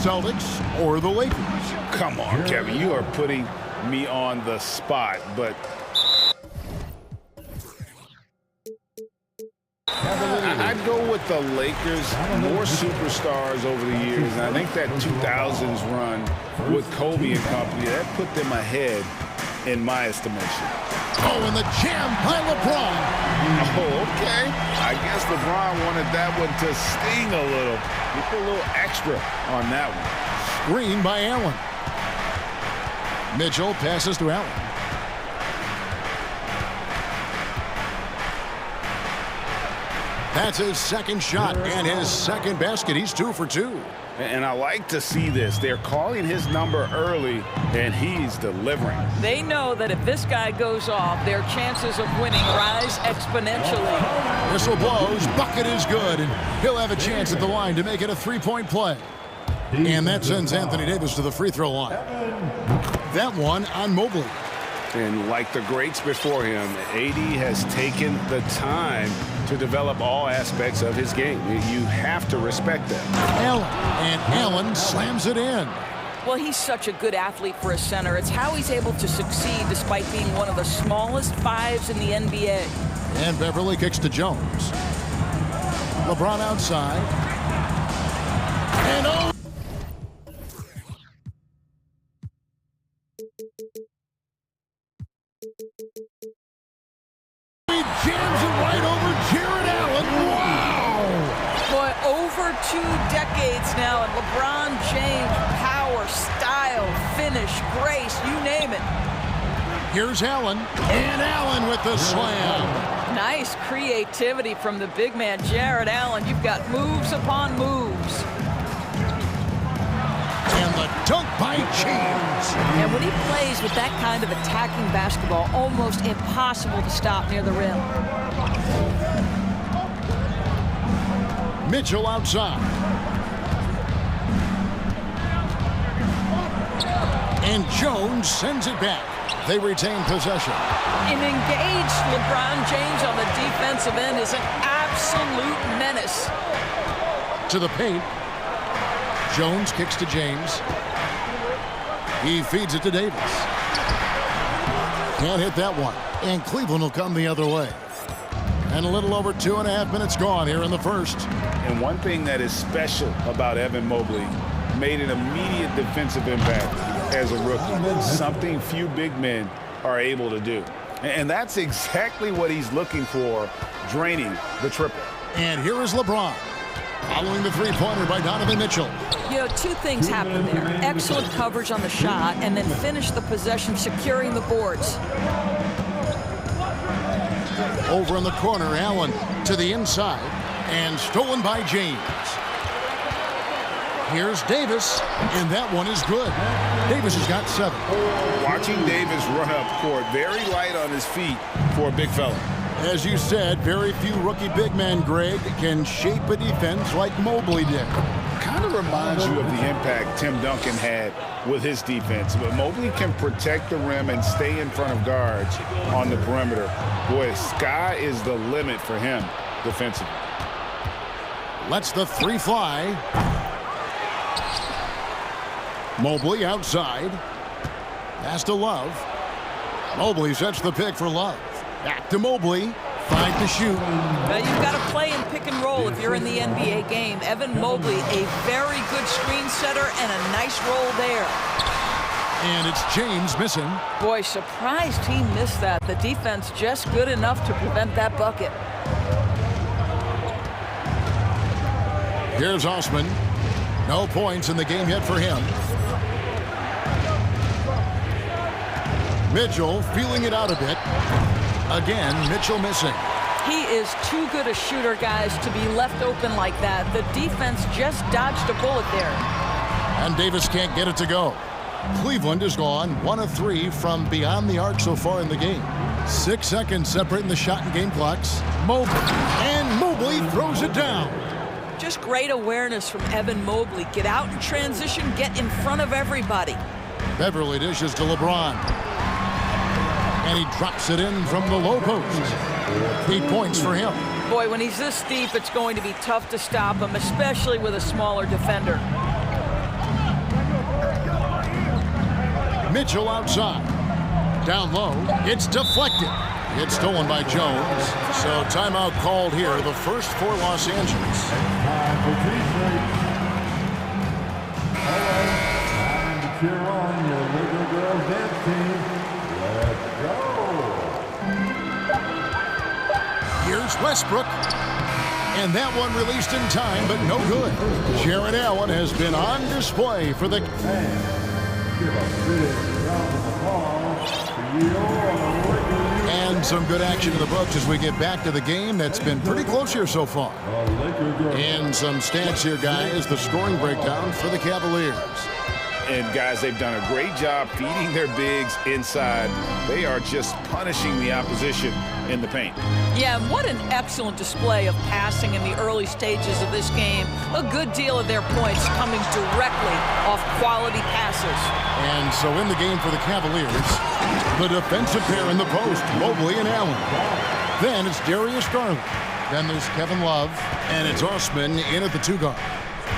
Celtics or the Lakers? Come on, Kevin. You are putting me on the spot, but I'd go with the Lakers. More superstars over the years, and I think that 2000s run with Kobe and company, that put them ahead in my estimation. Oh, and the jam by LeBron. Oh, okay. I guess LeBron wanted that one to sting a little. He put a little extra on that one. Screen by Allen. Mitchell passes to Allen. That's his second shot and his second basket. He's 2 for 2. And I like to see this. They're calling his number early, and he's delivering. They know that if this guy goes off, their chances of winning rise exponentially. Whistle blows. Bucket is good, and he'll have a chance at the line to make it a 3-point play. And that sends Anthony Davis to the free throw line. That one on Mobley. And like the greats before him, AD has taken the time to develop all aspects of his game. You have to respect that. Allen, and Allen slams it in. Well, he's such a good athlete for a center. It's how he's able to succeed despite being one of the smallest 5s in the NBA. And Beverly kicks to Jones. LeBron outside. And oh! He jams it right over Jared Allen. Wow! Boy, over 2 decades now, and LeBron James, power, style, finish, grace, you name it. Here's Allen, and Allen with the slam. Nice creativity from the big man, Jared Allen. You've got moves upon moves. And the dunk by James. And when he plays with that kind of attacking basketball, almost impossible to stop near the rim. Mitchell outside. And Jones sends it back. They retain possession. An engaged LeBron James on the defensive end is an absolute menace. To the paint. Jones kicks to James. He feeds it to Davis. Can't hit that one. And Cleveland will come the other way. And a little over 2.5 minutes gone here in the first. And one thing that is special about Evan Mobley, made an immediate defensive impact as a rookie. Something few big men are able to do. And that's exactly what he's looking for, draining the triple. And here is LeBron. Following the three-pointer by Donovan Mitchell. You know, 2 things happen there. Excellent coverage on the shot, and then finish the possession securing the boards. Over in the corner, Allen to the inside, and stolen by James. Here's Davis, and that one is good. Davis has got 7. Watching Davis run up court, very light on his feet for a big fella. As you said, very few rookie big men, Greg, can shape a defense like Mobley did. Kind of reminds you of the impact Tim Duncan had with his defense. But Mobley can protect the rim and stay in front of guards on the perimeter. Boy, sky is the limit for him defensively. Lets the 3 fly. Mobley outside. Pass to Love. Mobley sets the pick for Love. Back to Mobley. 5 to shoot. Well, you've got to play in pick and roll if you're in the NBA game. Evan Mobley, a very good screen setter and a nice roll there. And it's James missing. Boy, surprised he missed that. The defense just good enough to prevent that bucket. Here's Osman. No points in the game yet for him. Mitchell feeling it out a bit. Again, Mitchell missing. He is too good a shooter, guys, to be left open like that. The defense just dodged a bullet there. And Davis can't get it to go. Cleveland has gone 1 of 3 from beyond the arc so far in the game. 6 seconds separating the shot and game clocks. Mobley. And Mobley throws it down. Just great awareness from Evan Mobley. Get out in transition, get in front of everybody. Beverly dishes to LeBron. And he drops it in from the low post. 8 points for him. Boy, when he's this deep, it's going to be tough to stop him, especially with a smaller defender. Mitchell outside. Down low. It's deflected. It's stolen by Jones. So timeout called here, the first for Los Angeles. Cheer on your little girl dance team. Let's go. Here's Westbrook. And that one released in time, but no good. Jared Allen has been on display for the... Give a big round of applause to your And some good action in the books as we get back to the game that's been pretty close here so far. And some stats here, guys, the scoring breakdown for the Cavaliers. And guys, they've done a great job feeding their bigs inside. They are just punishing the opposition in the paint. Yeah, what an excellent display of passing in the early stages of this game. A good deal of their points coming directly off quality passes. And so in the game for the Cavaliers, the defensive pair in the post, Mobley and Allen. Then it's Darius Garland. Then there's Kevin Love, and it's Osman in at the 2 guard.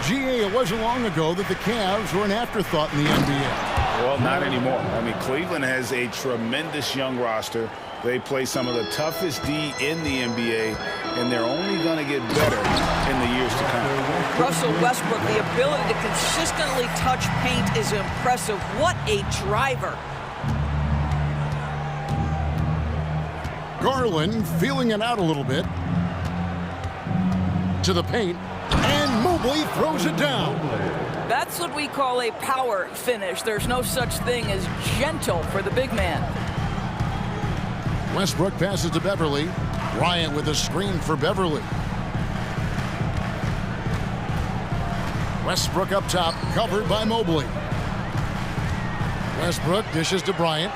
GA, it wasn't long ago that the Cavs were an afterthought in the NBA. Well, not anymore. I mean, Cleveland has a tremendous young roster. They play some of the toughest D in the NBA, and they're only going to get better in the years to come. Russell Westbrook, the ability to consistently touch paint is impressive. What a driver. Garland feeling it out a little bit. To the paint. And Mobley throws it down. That's what we call a power finish. There's no such thing as gentle for the big man. Westbrook passes to Beverly. Bryant with a screen for Beverly. Westbrook up top, covered by Mobley. Westbrook dishes to Bryant.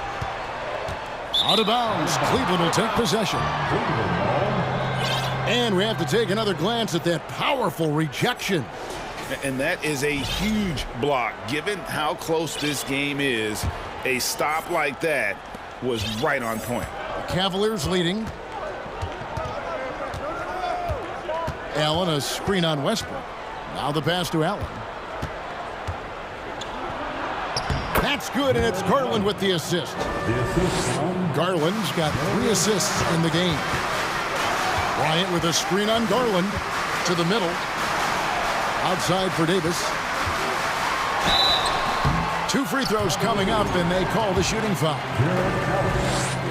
Out of bounds. Cleveland will take possession. And we have to take another glance at that powerful rejection. And that is a huge block. Given how close this game is, a stop like that was right on point. Cavaliers leading. Allen, a screen on Westbrook. Now the pass to Allen. That's good, and it's Garland with the assist. Garland's got 3 assists in the game. Bryant with a screen on Garland to the middle. Outside for Davis. 2 free throws coming up, and they call the shooting foul.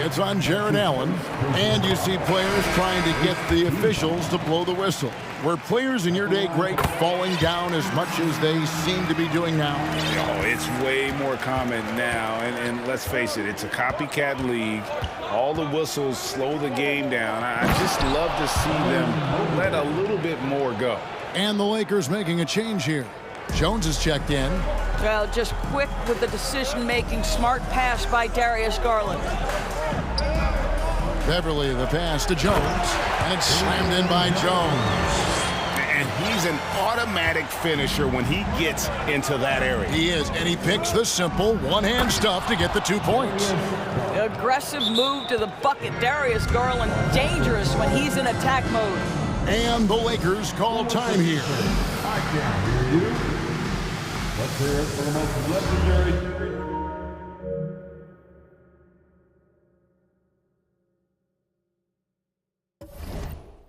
It's on Jared Allen, and you see players trying to get the officials to blow the whistle. Were players in your day great falling down as much as they seem to be doing now? Oh, it's way more common now, and let's face it, it's a copycat league. All the whistles slow the game down. I just love to see them let a little bit more go. And the Lakers making a change here. Jones is checked in. Well, just quick with the decision-making, smart pass by Darius Garland. Beverly, the pass to Jones, and it's slammed in by Jones. And he's an automatic finisher when he gets into that area. He is, and he picks the simple one-hand stuff to get the 2 points. Aggressive move to the bucket. Darius Garland dangerous when he's in attack mode. And the Lakers call time here. I can't hear you. Let's hear it for the most legendary.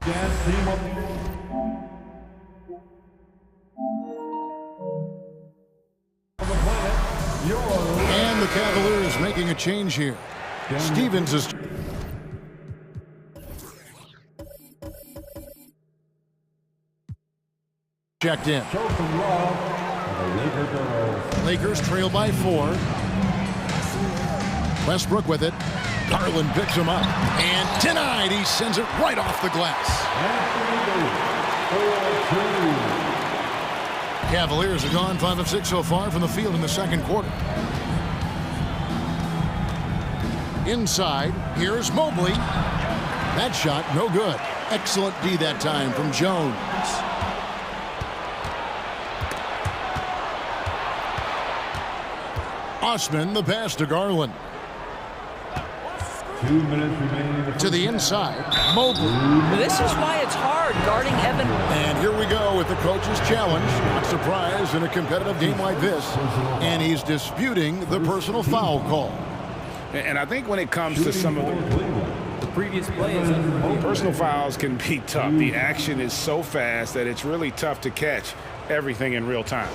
Dance team of the planet. And the Cavaliers making a change here. Stevens is... checked in. Lakers trail by 4. Westbrook with it. Garland picks him up. And denied. He sends it right off the glass. Cavaliers have gone 5 of 6 so far from the field in the second quarter. Inside, here's Mobley. That shot, no good. Excellent D that time from Jones. Osman, the pass to Garland. 2 minutes remaining. To the inside, Mobley. This is why it's hard guarding Evan. And here we go with the coach's challenge. Not surprised in a competitive game like this. And he's disputing the personal foul call. And I think when it comes to some of The previous play is under personal fouls can be tough. The action is so fast that it's really tough to catch everything in real time.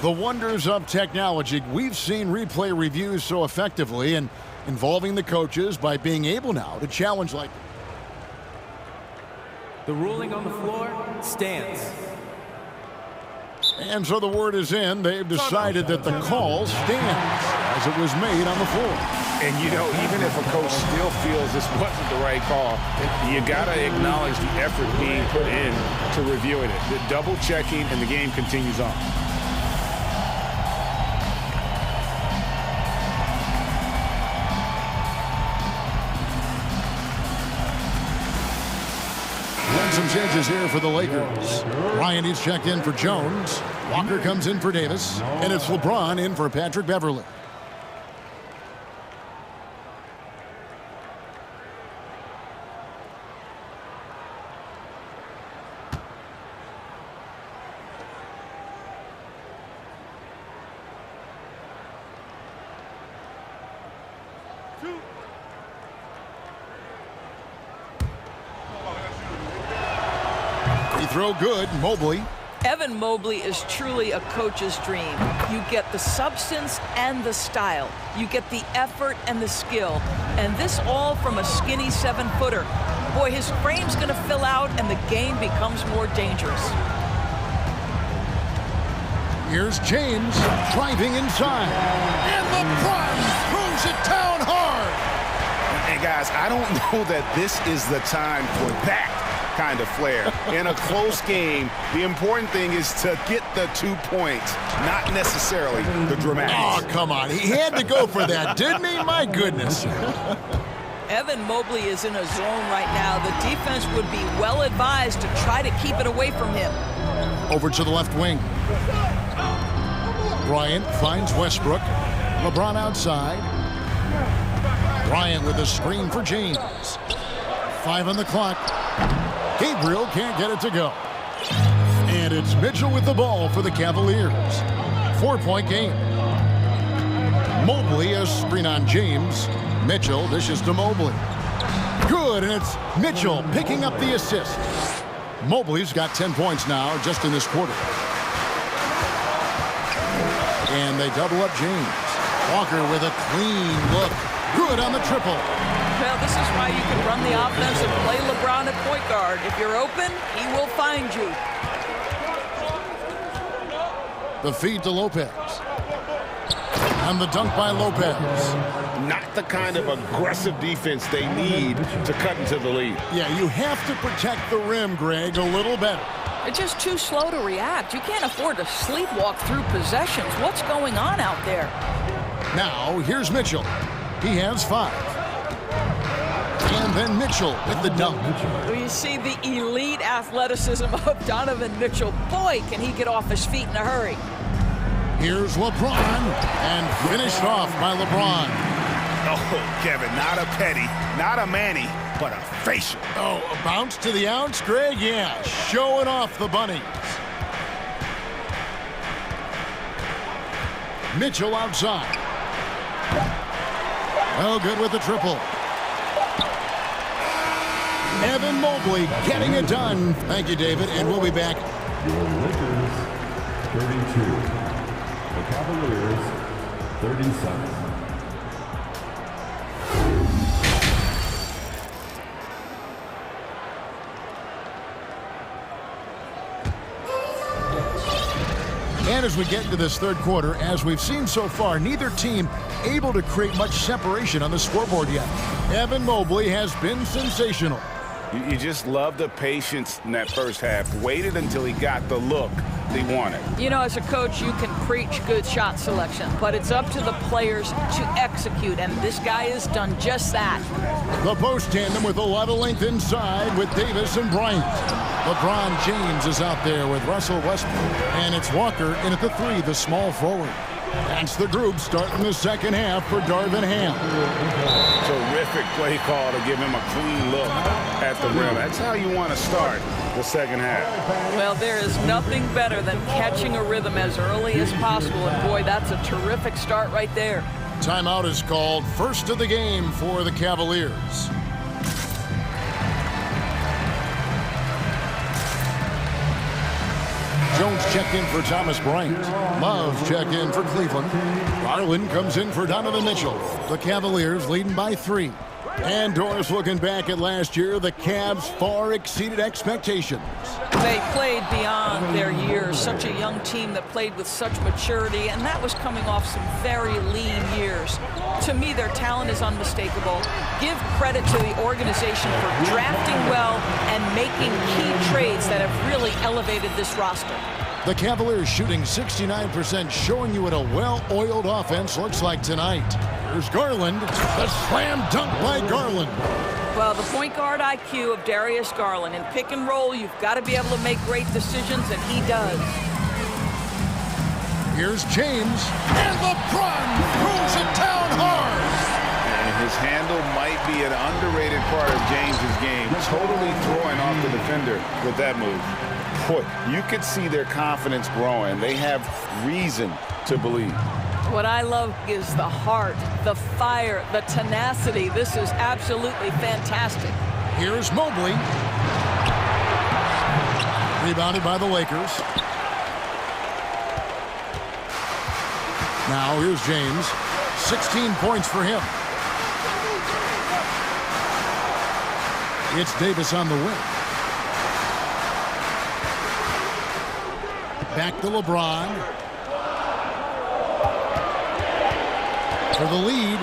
The wonders of technology. We've seen replay reviews so effectively and involving the coaches by being able now to challenge like. The ruling on the floor stands. And so the word is in. They've decided that the call stands as it was made on the floor. And, you know, even if a coach still feels this wasn't the right call, you got to acknowledge the effort being put in to reviewing it. The double checking, and the game continues on. Some changes here for the Lakers. Ryan is checked in for Jones. Walker comes in for Davis. And it's LeBron in for Patrick Beverley. Throw good, Mobley. Evan Mobley is truly a coach's dream. You get the substance and the style. You get the effort and the skill. And this all from a skinny 7-footer. Boy, his frame's going to fill out and the game becomes more dangerous. Here's James driving inside. And LeBron throws it down hard. Hey, guys, I don't know that this is the time for that kind of flair. In a close game, the important thing is to get the 2 points, not necessarily the dramatics. Oh, come on. He had to go for that, didn't he? My goodness. Evan Mobley is in a zone right now. The defense would be well advised to try to keep it away from him. Over to the left wing. Bryant finds Westbrook. LeBron outside. Bryant with a screen for James. 5 on the clock. Gabriel can't get it to go. And it's Mitchell with the ball for the Cavaliers. 4-point game. Mobley a screen on James. Mitchell dishes to Mobley. Good, and it's Mitchell picking up the assist. Mobley's got 10 points now just in this quarter. And they double up James. Walker with a clean look. Good on the triple. Well, this is why you can run the offense and play LeBron at point guard. If you're open, he will find you. The feed to Lopez. And the dunk by Lopez. Not the kind of aggressive defense they need to cut into the lead. Yeah, you have to protect the rim, Greg, a little better. They're just too slow to react. You can't afford to sleepwalk through possessions. What's going on out there? Now, here's Mitchell. He has 5. And then Mitchell with the dunk. Well, you see the elite athleticism of Donovan Mitchell. Boy, can he get off his feet in a hurry. Here's LeBron, and finished off by LeBron. Oh, Kevin, not a petty, not a Manny, but a facial. Oh, a bounce to the ounce, Greg? Yeah, showing off the bunnies. Mitchell outside. Oh, good with the triple. Evan Mobley getting it done. Thank you, David, and we'll be back. Your Lakers, 32. The Cavaliers, 37. And as we get into this third quarter, as we've seen so far, neither team able to create much separation on the scoreboard yet. Evan Mobley has been sensational. You just love the patience in that first half. Waited until he got the look he wanted. You know, as a coach, you can preach good shot selection, but it's up to the players to execute, and this guy has done just that. The post tandem with a lot of length inside with Davis and Bryant. LeBron James is out there with Russell Westbrook, and it's Walker in at the 3, the small forward. That's the group starting the second half for Darvin Ham. Terrific play call to give him a clean look at the rim. That's how you want to start the second half. Well, there is nothing better than catching a rhythm as early as possible, and boy, that's a terrific start right there. Timeout is called, first of the game for the Cavaliers. Jones checked in for Thomas Bryant. Love checked in for Cleveland. Garland comes in for Donovan Mitchell. The Cavaliers leading by 3. And Doris looking back at last year, the Cavs far exceeded expectations. They played beyond their years. Such a young team that played with such maturity, and that was coming off some very lean years. To me, their talent is unmistakable. Give credit to the organization for drafting well and making key trades that have really elevated this roster. The Cavaliers shooting 69%, showing you what a well-oiled offense looks like tonight. Here's Garland, the slam dunk by Garland. Well, the point guard IQ of Darius Garland. In pick and roll, you've got to be able to make great decisions, and he does. Here's James, and LeBron throws it down hard. And his handle might be an underrated part of James's game, totally throwing off the defender with that move. Boy, you could see their confidence growing. They have reason to believe. What I love is the heart, the fire, the tenacity. This is absolutely fantastic. Here's Mobley. Rebounded by the Lakers. Now here's James. 16 points for him. It's Davis on the wing. Back to LeBron. For the lead.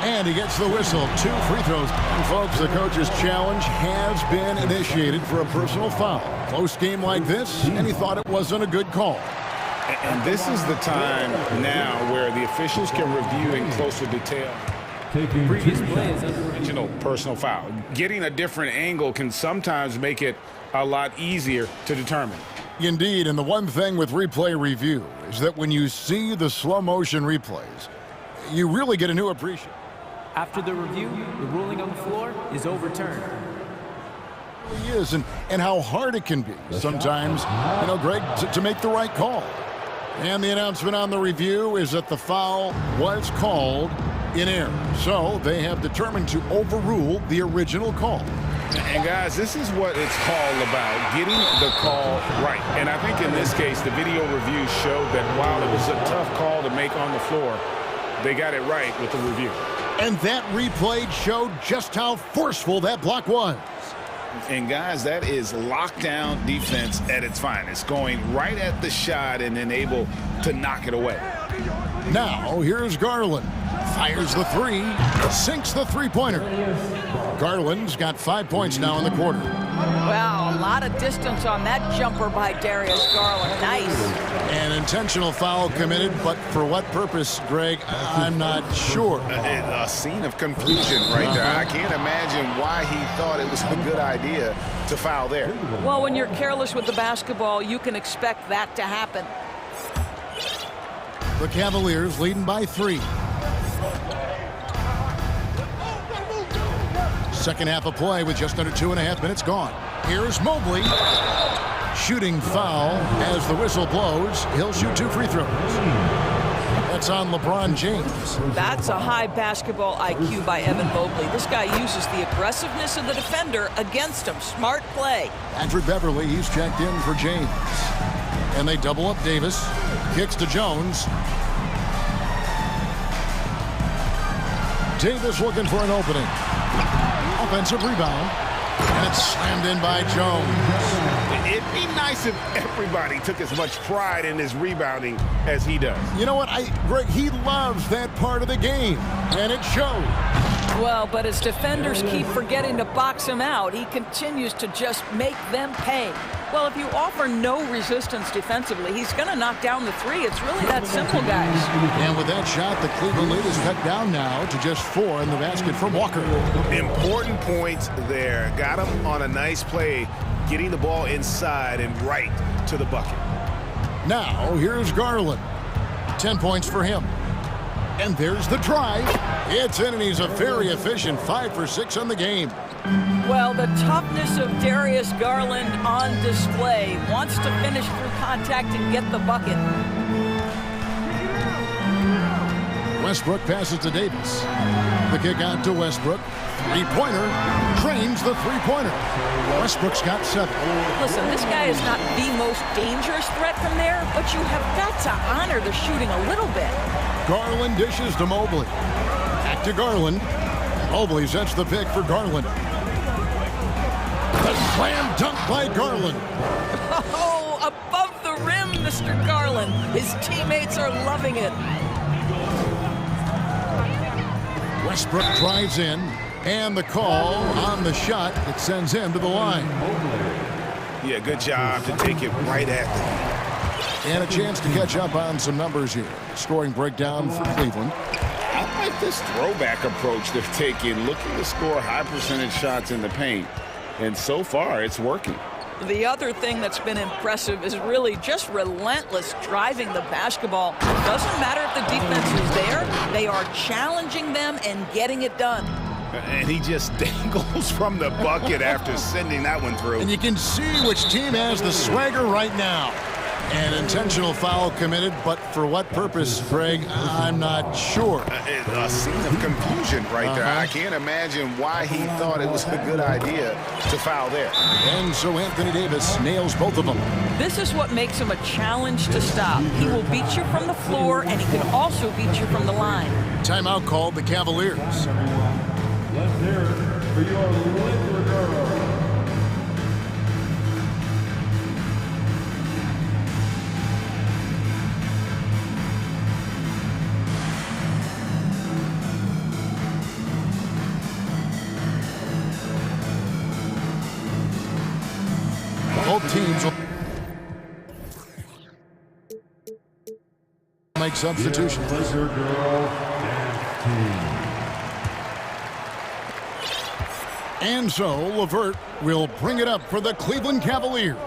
And he gets the whistle. 2 free throws. And folks, the coach's challenge has been initiated for a personal foul. Close game like this, and he thought it wasn't a good call. And this is the time now where the officials can review in closer detail. Previous play is Original personal foul. Getting a different angle can sometimes make it a lot easier to determine. Indeed, and the one thing with replay review is that when you see the slow motion replays, you really get a new appreciation. After the review, the ruling on the floor is overturned. It really is, and how hard it can be sometimes, you know, Greg, to make the right call. And the announcement on the review is that the foul was called in error. So they have determined to overrule the original call. And guys, this is what it's all about, getting the call right. And I think in this case, the video review showed that while it was a tough call to make on the floor, they got it right with the review. And that replay showed just how forceful that block was. And guys, that is lockdown defense at its finest, going right at the shot and then able to knock it away. Now, here's Garland. Fires the 3, sinks the three-pointer. Garland's got 5 points now in the quarter. Wow, a lot of distance on that jumper by Darius Garland. Nice. An intentional foul committed, but for what purpose, Greg, I'm not sure. A scene of confusion right there. I can't imagine why he thought it was a good idea to foul there. Well, when you're careless with the basketball, you can expect that to happen. The Cavaliers leading by 3. Second half of play with just under 2.5 minutes gone. Here's Mobley. Shooting foul as the whistle blows. He'll shoot 2 free throws. That's on LeBron James. That's a high basketball IQ by Evan Mobley. This guy uses the aggressiveness of the defender against him. Smart play. Patrick Beverly, he's checked in for James. And they double up Davis. Kicks to Jones. Davis looking for an opening. Offensive rebound. And it's slammed in by Jones. It'd be nice if everybody took as much pride in his rebounding as he does. You know what, Greg, he loves that part of the game, and it shows. Well, but as defenders keep forgetting to box him out, he continues to just make them pay. Well, if you offer no resistance defensively, he's going to knock down the three. It's really that simple, guys. And with that shot, the Cleveland lead is cut down now to just 4 in the basket from Walker. Important points there. Got him on a nice play, getting the ball inside and right to the bucket. Now, here's Garland. 10 points for him. And there's the drive. It's in, and he's a very efficient 5 for 6 on the game. Well, the toughness of Darius Garland on display. Wants to finish through contact and get the bucket. Westbrook passes to Davis. The kick out to Westbrook. Three-pointer. Drains the three-pointer. Westbrook's got 7. Listen, this guy is not the most dangerous threat from there, but you have got to honor the shooting a little bit. Garland dishes to Mobley. Back to Garland. Mobley sets the pick for Garland. The slam dunk by Garland. Oh, above the rim, Mr. Garland. His teammates are loving it. Westbrook drives in, and the call on the shot, it sends him to the line. Yeah, good job to take it right at them. And a chance to catch up on some numbers here. Scoring breakdown for Cleveland. I like this throwback approach they're taking, looking to score high percentage shots in the paint. And so far, it's working. The other thing that's been impressive is really just relentless driving the basketball. Doesn't matter if the defense is there, they are challenging them and getting it done. And he just dangles from the bucket after sending that one through. And you can see which team has the swagger right now. An intentional foul committed, but for what purpose, Greg, I'm not sure. A scene of confusion right there. I can't imagine why he thought it was a good idea to foul there. And so Anthony Davis nails both of them. This is what makes him a challenge to stop. He will beat you from the floor, and he can also beat you from the line. Timeout called the Cavaliers. Let's hear it for your Laker girl. Both teams will make substitutions. And so LeVert will bring it up for the Cleveland Cavaliers.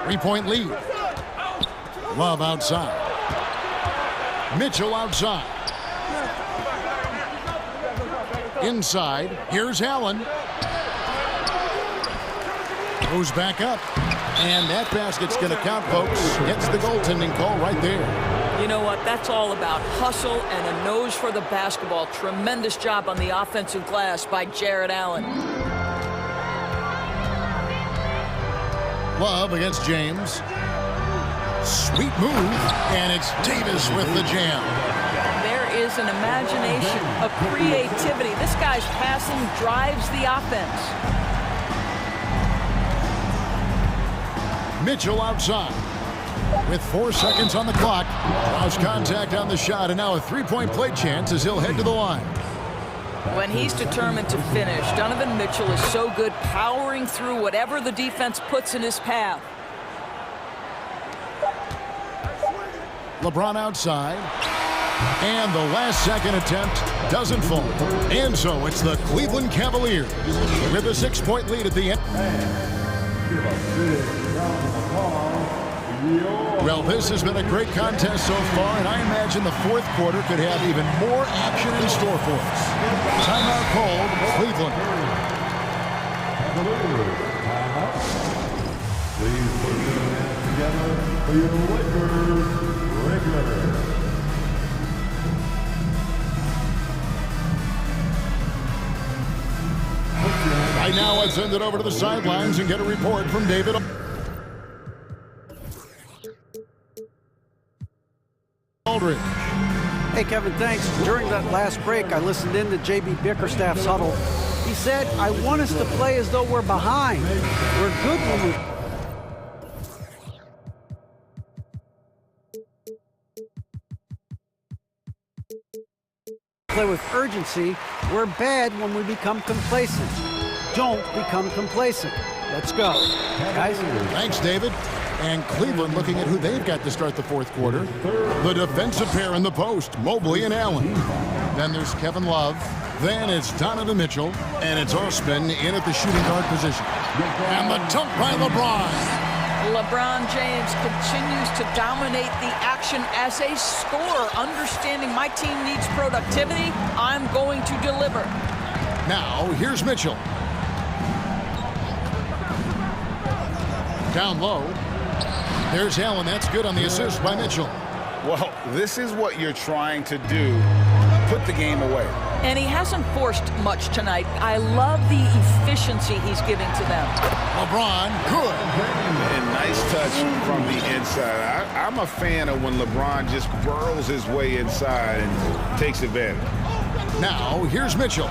3-point lead. Love outside. Mitchell outside. Inside, here's Allen. Goes back up. And that basket's going to count, folks. Gets the goaltending call right there. You know what? That's all about hustle and a nose for the basketball. Tremendous job on the offensive glass by Jared Allen. Love against James. Sweet move. And it's Davis with the jam. There is an imagination, a creativity. This guy's passing drives the offense. Mitchell outside. With 4 seconds on the clock. Draws contact on the shot, and now a three-point play chance as he'll head to the line. When he's determined to finish, Donovan Mitchell is so good powering through whatever the defense puts in his path. LeBron outside. And the last second attempt doesn't fall. And so it's the Cleveland Cavaliers with a 6-point lead at the end. Well, this has been a great contest so far, and I imagine the fourth quarter could have even more action in store for us. Timeout called, Cleveland. Please put your hands together for your Lakers regular. Right now, let's send it over to the sidelines and get a report from David Aldridge. Hey, Kevin, thanks. During that last break, I listened in to J.B. Bickerstaff's huddle. He said, I want us to play as though we're behind. We're good when we... play with urgency. We're bad when we become complacent. Don't become complacent. Let's go. Guys? Thanks, David. And Cleveland looking at who they've got to start the fourth quarter. The defensive pair in the post, Mobley and Allen. Then there's Kevin Love. Then it's Donovan Mitchell. And it's Osman in at the shooting guard position. And the dunk by LeBron. LeBron James continues to dominate the action as a scorer, understanding my team needs productivity. I'm going to deliver. Now, here's Mitchell. Down low. There's Allen. That's good on the assist by Mitchell. Well, this is what you're trying to do. Put the game away. And he hasn't forced much tonight. I love the efficiency he's giving to them. LeBron, good. And nice touch from the inside. I'm a fan of when LeBron just burrows his way inside and takes advantage. Now, here's Mitchell.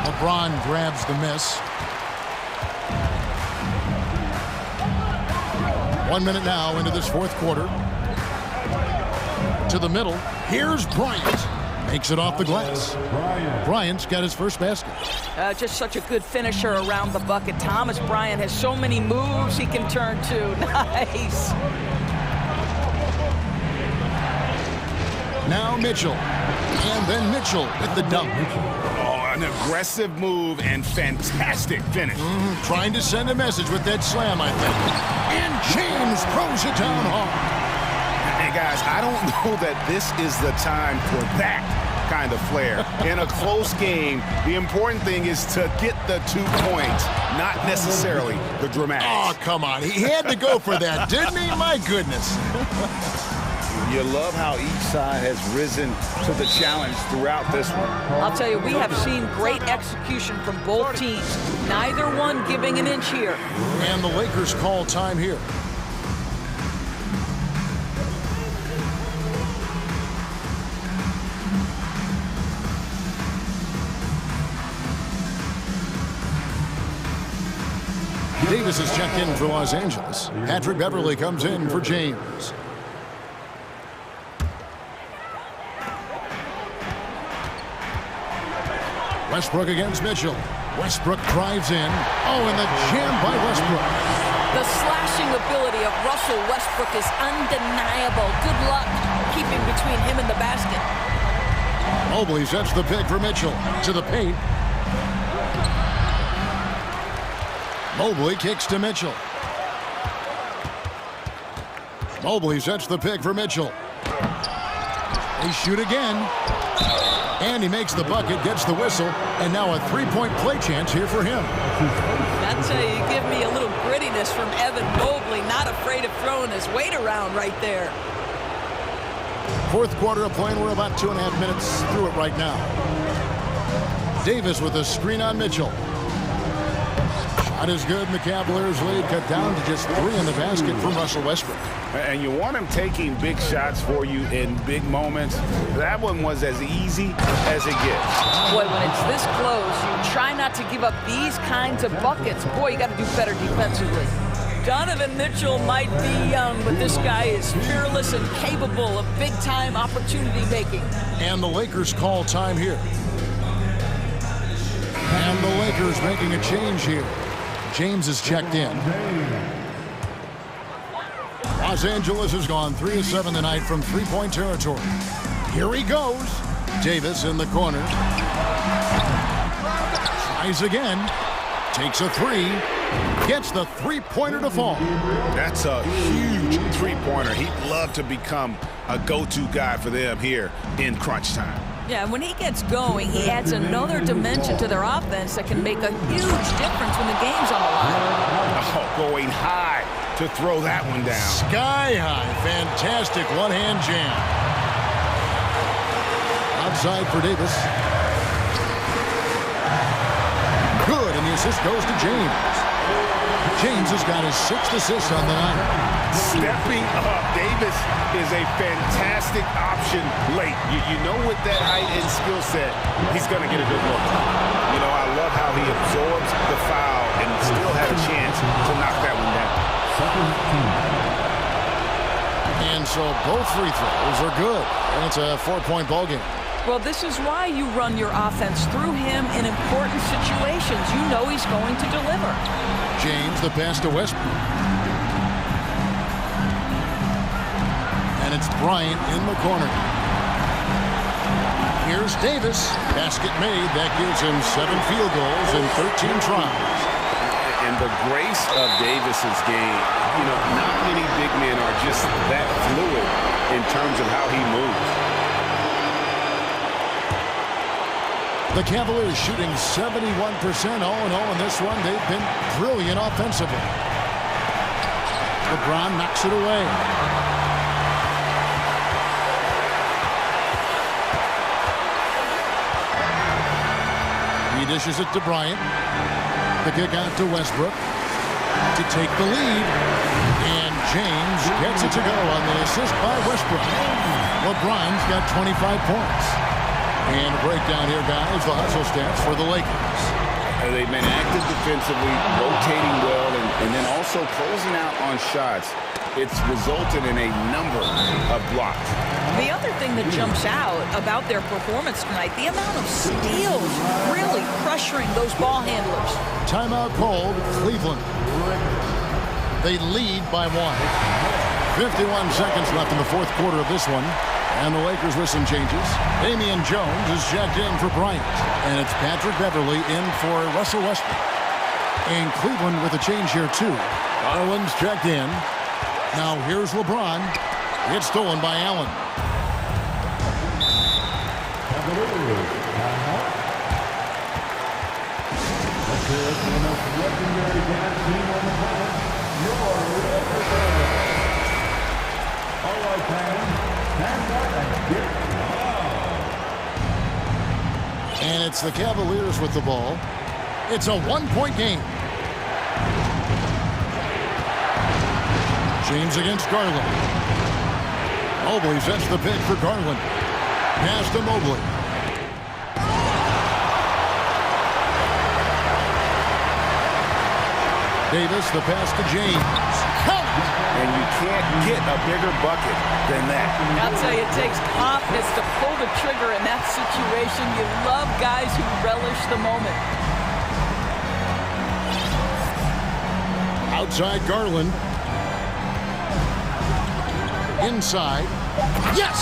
LeBron grabs the miss. 1 minute now into this fourth quarter. To the middle. Here's Bryant. Makes it off the glass. Bryant's got his first basket. Just such a good finisher around the bucket. Thomas Bryant has so many moves he can turn to. Nice. Now Mitchell. And then Mitchell with the dunk. Oh, an aggressive move and fantastic finish. Trying to send a message with that slam, I think. And James throws it down hard. Hey, guys, I don't know that this is the time for that kind of flair. In a close game, the important thing is to get the 2 points, not necessarily the dramatics. Oh, come on. He had to go for that, didn't he? My goodness. You love how each side has risen to the challenge throughout this one. I'll tell you, we have seen great execution from both teams. Neither one giving an inch here. And the Lakers call time here. Davis is checked in for Los Angeles. Patrick Beverly comes in for James. Westbrook against Mitchell. Westbrook drives in. Oh, and the jam by Westbrook. The slashing ability of Russell Westbrook is undeniable. Good luck keeping between him and the basket. Mobley sets the pick for Mitchell. To the paint. Mobley kicks to Mitchell. Mobley sets the pick for Mitchell. They shoot again. And he makes the bucket, gets the whistle, and now a three-point play chance here for him. That's you give me a little grittiness from Evan Mobley, not afraid of throwing his weight around right there. Fourth quarter of play, and we're about 2.5 minutes through it right now. Davis with a screen on Mitchell. Shot is good, and the Cavaliers lead cut down to just 3 in the basket from Russell Westbrook. And you want him taking big shots for you in big moments. That one was as easy as it gets. Boy, when it's this close, you try not to give up these kinds of buckets. Boy, you got to do better defensively. Donovan Mitchell might be young, but this guy is fearless and capable of big-time opportunity making. And the Lakers call time here. And the Lakers making a change here. James is checked in. Los Angeles has gone 3 of 7 tonight from three-point territory. Here he goes. Davis in the corner. Tries again. Takes a 3. Gets the three-pointer to fall. That's a huge three-pointer. He'd love to become a go-to guy for them here in crunch time. Yeah, when he gets going, he adds another dimension to their offense that can make a huge difference when the game's on the line. Oh, going high to throw that one down. Sky high. Fantastic one-hand jam. Outside for Davis. Good, and the assist goes to James. James has got his 6th assist on the night. Stepping up, Davis is a fantastic option late. You know, with that height and skill set, he's going to get a good look. You know, I love how he absorbs the foul and still had a chance to knock that one down. And so both free throws are good, and it's a 4-point ball game. Well, this is why you run your offense through him in important situations. You know he's going to deliver. James, the pass to Westbrook. And it's Bryant in the corner. Here's Davis. Basket made. That gives him 7 field goals in 13 tries. And the grace of Davis's game, you know, not many big men are just that fluid in terms of how he moves. The Cavaliers shooting 71% all in all in this one. They've been brilliant offensively. LeBron knocks it away. He dishes it to Bryant. The kick out to Westbrook to take the lead. And James gets it to go on the assist by Westbrook. LeBron's got 25 points. And a breakdown here, guys, the hustle stats for the Lakers. They've been active defensively, rotating well, and then also closing out on shots. It's resulted in a number of blocks. The other thing that jumps out about their performance tonight, the amount of steals really pressuring those ball handlers. Timeout called, Cleveland. They lead by 1. 51 seconds left in the fourth quarter of this one. And the Lakers with some changes. Damian Jones is checked in for Bryant. And it's Patrick Beverly in for Russell Westbrook. And Cleveland with a change here, too. Garland's checked in. Now here's LeBron. It's stolen by Allen. And it's the Cavaliers with the ball. It's a 1-point game. James against Garland. Mobley sets the pick for Garland. Pass to Mobley. Davis, the pass to James. Count! And you can't get a bigger bucket than that. I'll tell you, it takes confidence to pull the trigger in that situation. You love guys who relish the moment. Outside Garland. Inside. Yes!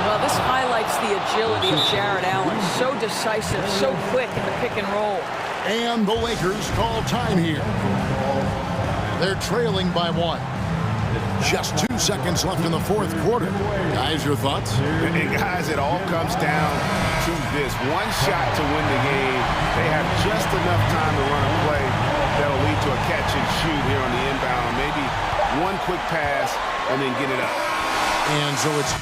Well, this highlights the agility of Jared Allen. So decisive, so quick in the pick and roll. And the Lakers call time here. They're trailing by 1. Just 2 seconds left in the fourth quarter. Guys, your thoughts? And guys, it all comes down to this. One shot to win the game. They have just enough time to run a play that'll lead to a catch and shoot here on the inbound. Maybe one quick pass and then get it up. And so it's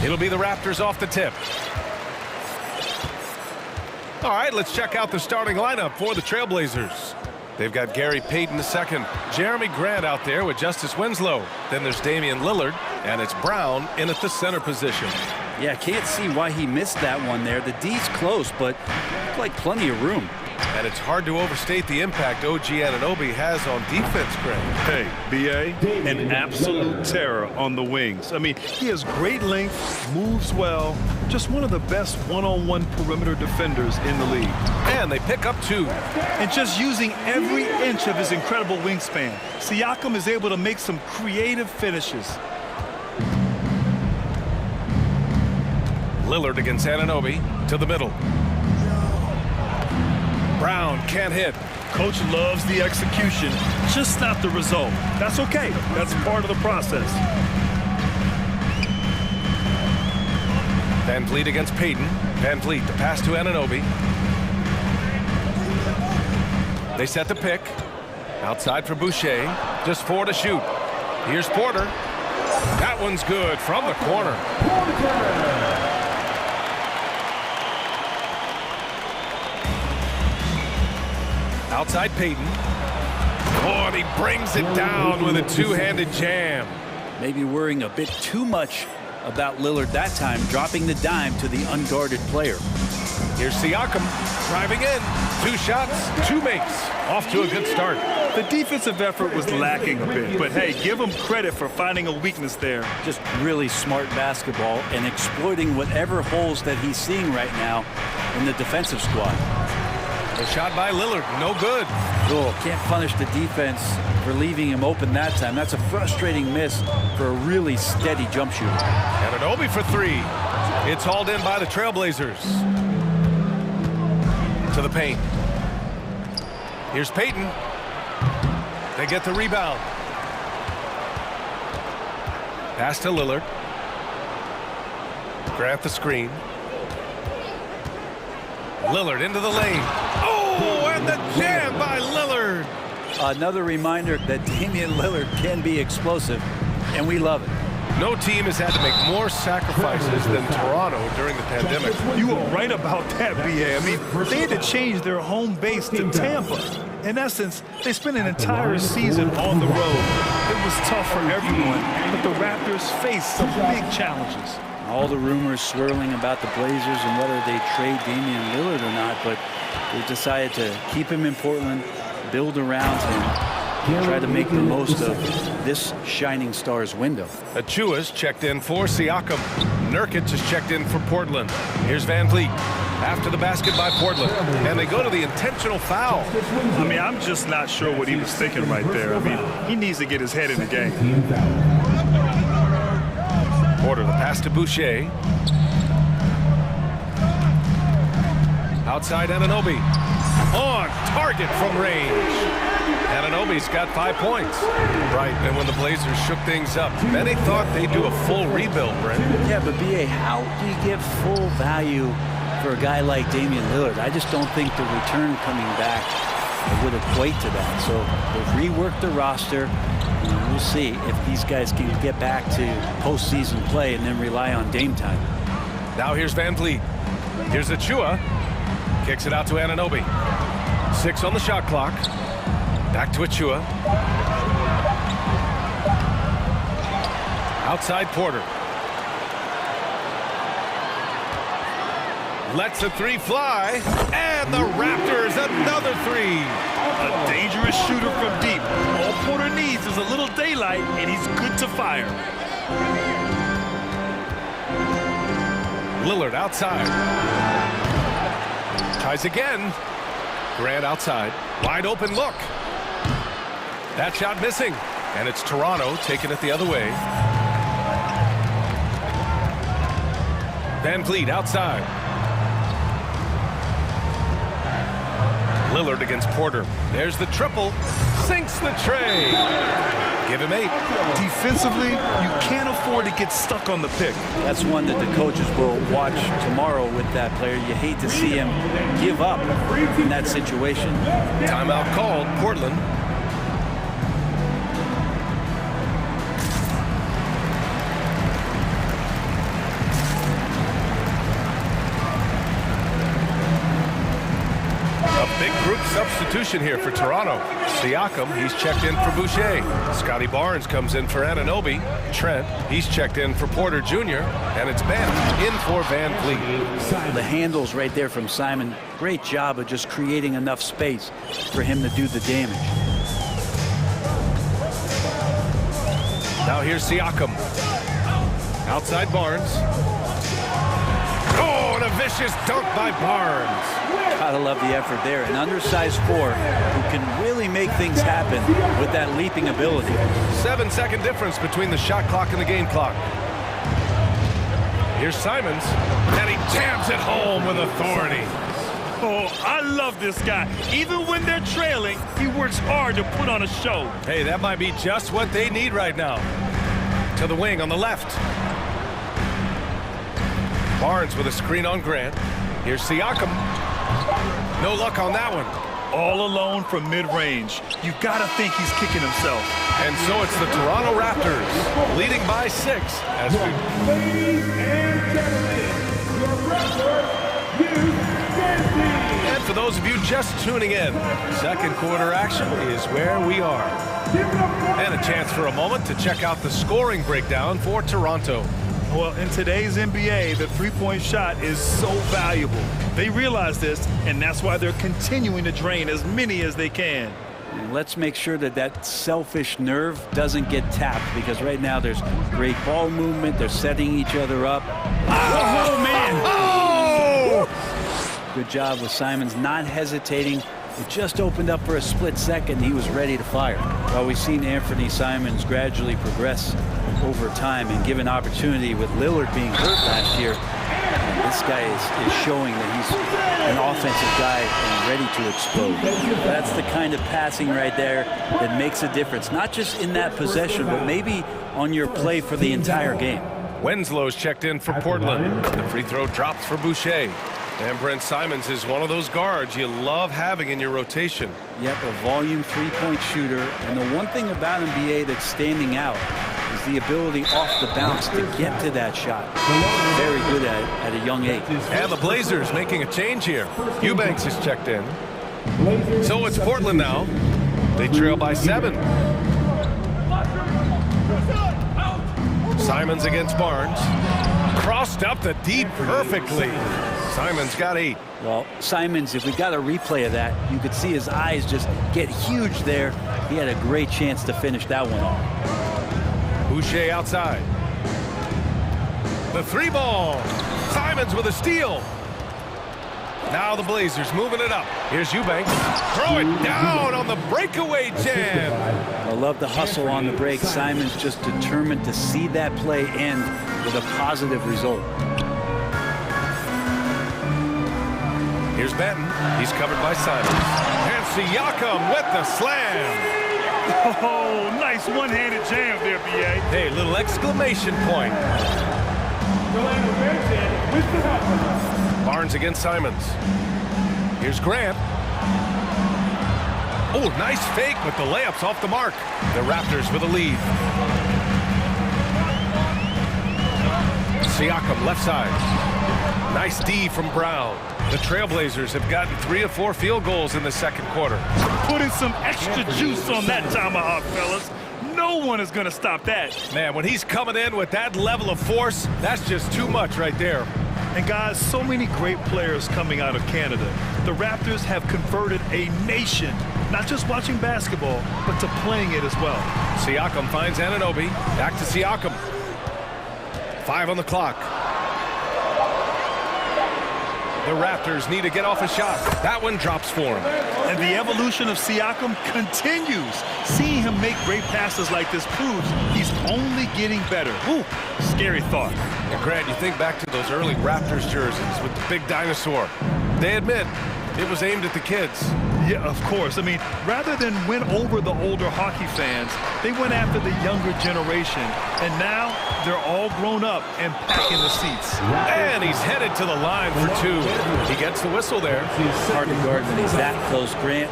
It'll be the Raptors off the tip. All right, let's check out the starting lineup for the Trailblazers. They've got Gary Payton II, Jeremy Grant out there with Justice Winslow. Then there's Damian Lillard, and it's Brown in at the center position. Yeah, can't see why he missed that one there. The D's close, but looked like plenty of room. And it's hard to overstate the impact OG Anunoby has on defense, Greg. Hey, B.A., an absolute terror on the wings. I mean, he has great length, moves well, just one of the best one-on-one perimeter defenders in the league. And they pick up 2. And just using every inch of his incredible wingspan, Siakam is able to make some creative finishes. Lillard against Anunoby to the middle. Brown can't hit. Coach loves the execution, just not the result. That's okay. That's part of the process. Van Vliet against Payton. Van Vliet, the pass to Anunoby. They set the pick. Outside for Boucher. Just 4 to shoot. Here's Porter. That one's good from the corner. Outside Payton. Oh, and he brings it down with a two-handed jam. Maybe worrying a bit too much about Lillard that time, dropping the dime to the unguarded player. Here's Siakam driving in. 2 shots, 2 makes. Off to a good start. The defensive effort was lacking a bit, but hey, give him credit for finding a weakness there. Just really smart basketball and exploiting whatever holes that he's seeing right now in the defensive squad. A shot by Lillard, no good. Oh, can't punish the defense for leaving him open that time. That's a frustrating miss for a really steady jump shooter. Anunoby for 3. It's hauled in by the Trailblazers. To the paint. Here's Payton. They get the rebound. Pass to Lillard. Grant the screen. Lillard into the lane. Oh, and the jam by Lillard. Another reminder that Damian Lillard can be explosive, and we love it. No team has had to make more sacrifices than Toronto during the pandemic. You were right about that, B.A. I mean, they had to change their home base to Tampa. In essence, they spent an entire season on the road. It was tough for everyone, but the Raptors faced some big challenges. All the rumors swirling about the Blazers and whether they trade Damian Lillard or not, but they decided to keep him in Portland, build around him, try to make the most of this shining star's window. Achua's checked in for Siakam. Nurkic has checked in for Portland. Here's Van Vliet after the basket by Portland. And they go to the intentional foul. I mean, I'm just not sure what he was thinking right there. I mean, he needs to get his head in the game. Porter, the pass to Boucher. Outside Anunoby. On target from range. Anunoby's got 5 points. Right, and when the Blazers shook things up, many thought they'd do a full rebuild, Brent. Yeah, but B.A., how do you get full value for a guy like Damian Lillard? I just don't think the return coming back would equate to that. So they've reworked the roster. And we'll see if these guys can get back to postseason play and then rely on Dame time. Now here's Van Vliet. Here's Achua. Kicks it out to Anunoby. 6 on the shot clock. Back to Achua. Outside Porter. Lets a 3 fly. And the Raptors another 3. A dangerous shooter from deep. All Porter needs is a little daylight, and he's good to fire. Lillard outside. Tries again. Grant outside. Wide open look. That shot missing. And it's Toronto taking it the other way. Van Vliet outside. Lillard against Porter. There's the triple. Sinks the tray. Give him 8. Defensively, you can't afford to get stuck on the pick. That's one that the coaches will watch tomorrow with that player. You hate to see him give up in that situation. Timeout called, Portland. substitution here for Toronto. Siakam, he's checked in for Boucher. Scotty Barnes comes in for Anunoby. Trent, he's checked in for Porter Jr. And it's Ben in for Van Vliet. The handles right there from Simon. Great job of just creating enough space for him to do the damage. Now here's Siakam. Outside Barnes. Oh, and a vicious dunk by Barnes. Gotta love the effort there. An undersized four who can really make things happen with that leaping ability. 7-second difference between the shot clock and the game clock. Here's Simons, and he jams it home with authority. Oh, I love this guy. Even when they're trailing, he works hard to put on a show. Hey, that might be just what they need right now. To the wing on the left. Barnes with a screen on Grant. Here's Siakam. No luck on that one. All alone from mid-range. You gotta think he's kicking himself. And so it's the Toronto Raptors leading by 6 as we... Ladies and gentlemen, your Raptors, And for those of you just tuning in, second quarter action is where we are. And a chance for a moment to check out the scoring breakdown for Toronto. Well, in today's NBA, the three-point shot is so valuable. They realize this, and that's why they're continuing to drain as many as they can. And let's make sure that that selfish nerve doesn't get tapped, because right now there's great ball movement. They're setting each other up. Oh, man! Oh! Good job with Simons not hesitating. It just opened up for a split second. He was ready to fire. Well, we've seen Anthony Simons gradually progress over time and given opportunity with Lillard being hurt last year. And this guy is showing that he's an offensive guy and ready to explode. That's the kind of passing right there that makes a difference, not just in that possession, but maybe on your play for the entire game. Winslow's checked in for Portland. The free throw drops for Boucher. And Brent Simons is one of those guards you love having in your rotation. Yep, a volume three-point shooter. And the one thing about NBA that's standing out is the ability off the bounce to get to that shot. Very good at a young age. And the Blazers making a change here. Eubanks is checked in. So it's Portland now. They trail by 7. Simons against Barnes. Crossed up the D perfectly. Simons got 8. Well, Simons, if we got a replay of that, you could see his eyes just get huge there. He had a great chance to finish that one off. Boucher outside. The 3-ball. Simons with a steal. Now the Blazers moving it up. Here's Eubanks. Throw it down on the breakaway jam. I love the hustle on the break. Simons just determined to see that play end with a positive result. Here's Benton. He's covered by Simons. And Siakam with the slam. Oh, nice one-handed jam there, B.A. Hey, little exclamation point. Barnes against Simons. Here's Grant. Oh, nice fake, but the layup's off the mark. The Raptors with a lead. Siakam left side. Nice D from Brown. The Trailblazers have gotten 3 of 4 field goals in the second quarter. Putting some extra juice on that tomahawk, fellas. No one is going to stop that. Man, when he's coming in with that level of force, that's just too much right there. And guys, so many great players coming out of Canada. The Raptors have converted a nation, not just watching basketball, but to playing it as well. Siakam finds Anunoby. Back to Siakam. 5 on the clock. The Raptors need to get off a shot. That one drops for him. And the evolution of Siakam continues. Seeing him make great passes like this proves he's only getting better. Ooh, scary thought. And Grant, you think back to those early Raptors jerseys with the big dinosaur. They admit it was aimed at the kids. Yeah, of course. I mean, rather than win over the older hockey fans, they went after the younger generation. And now they're all grown up and packing the seats. And he's headed to the line for 2. He gets the whistle there. Hard to guard when he's that close. Grant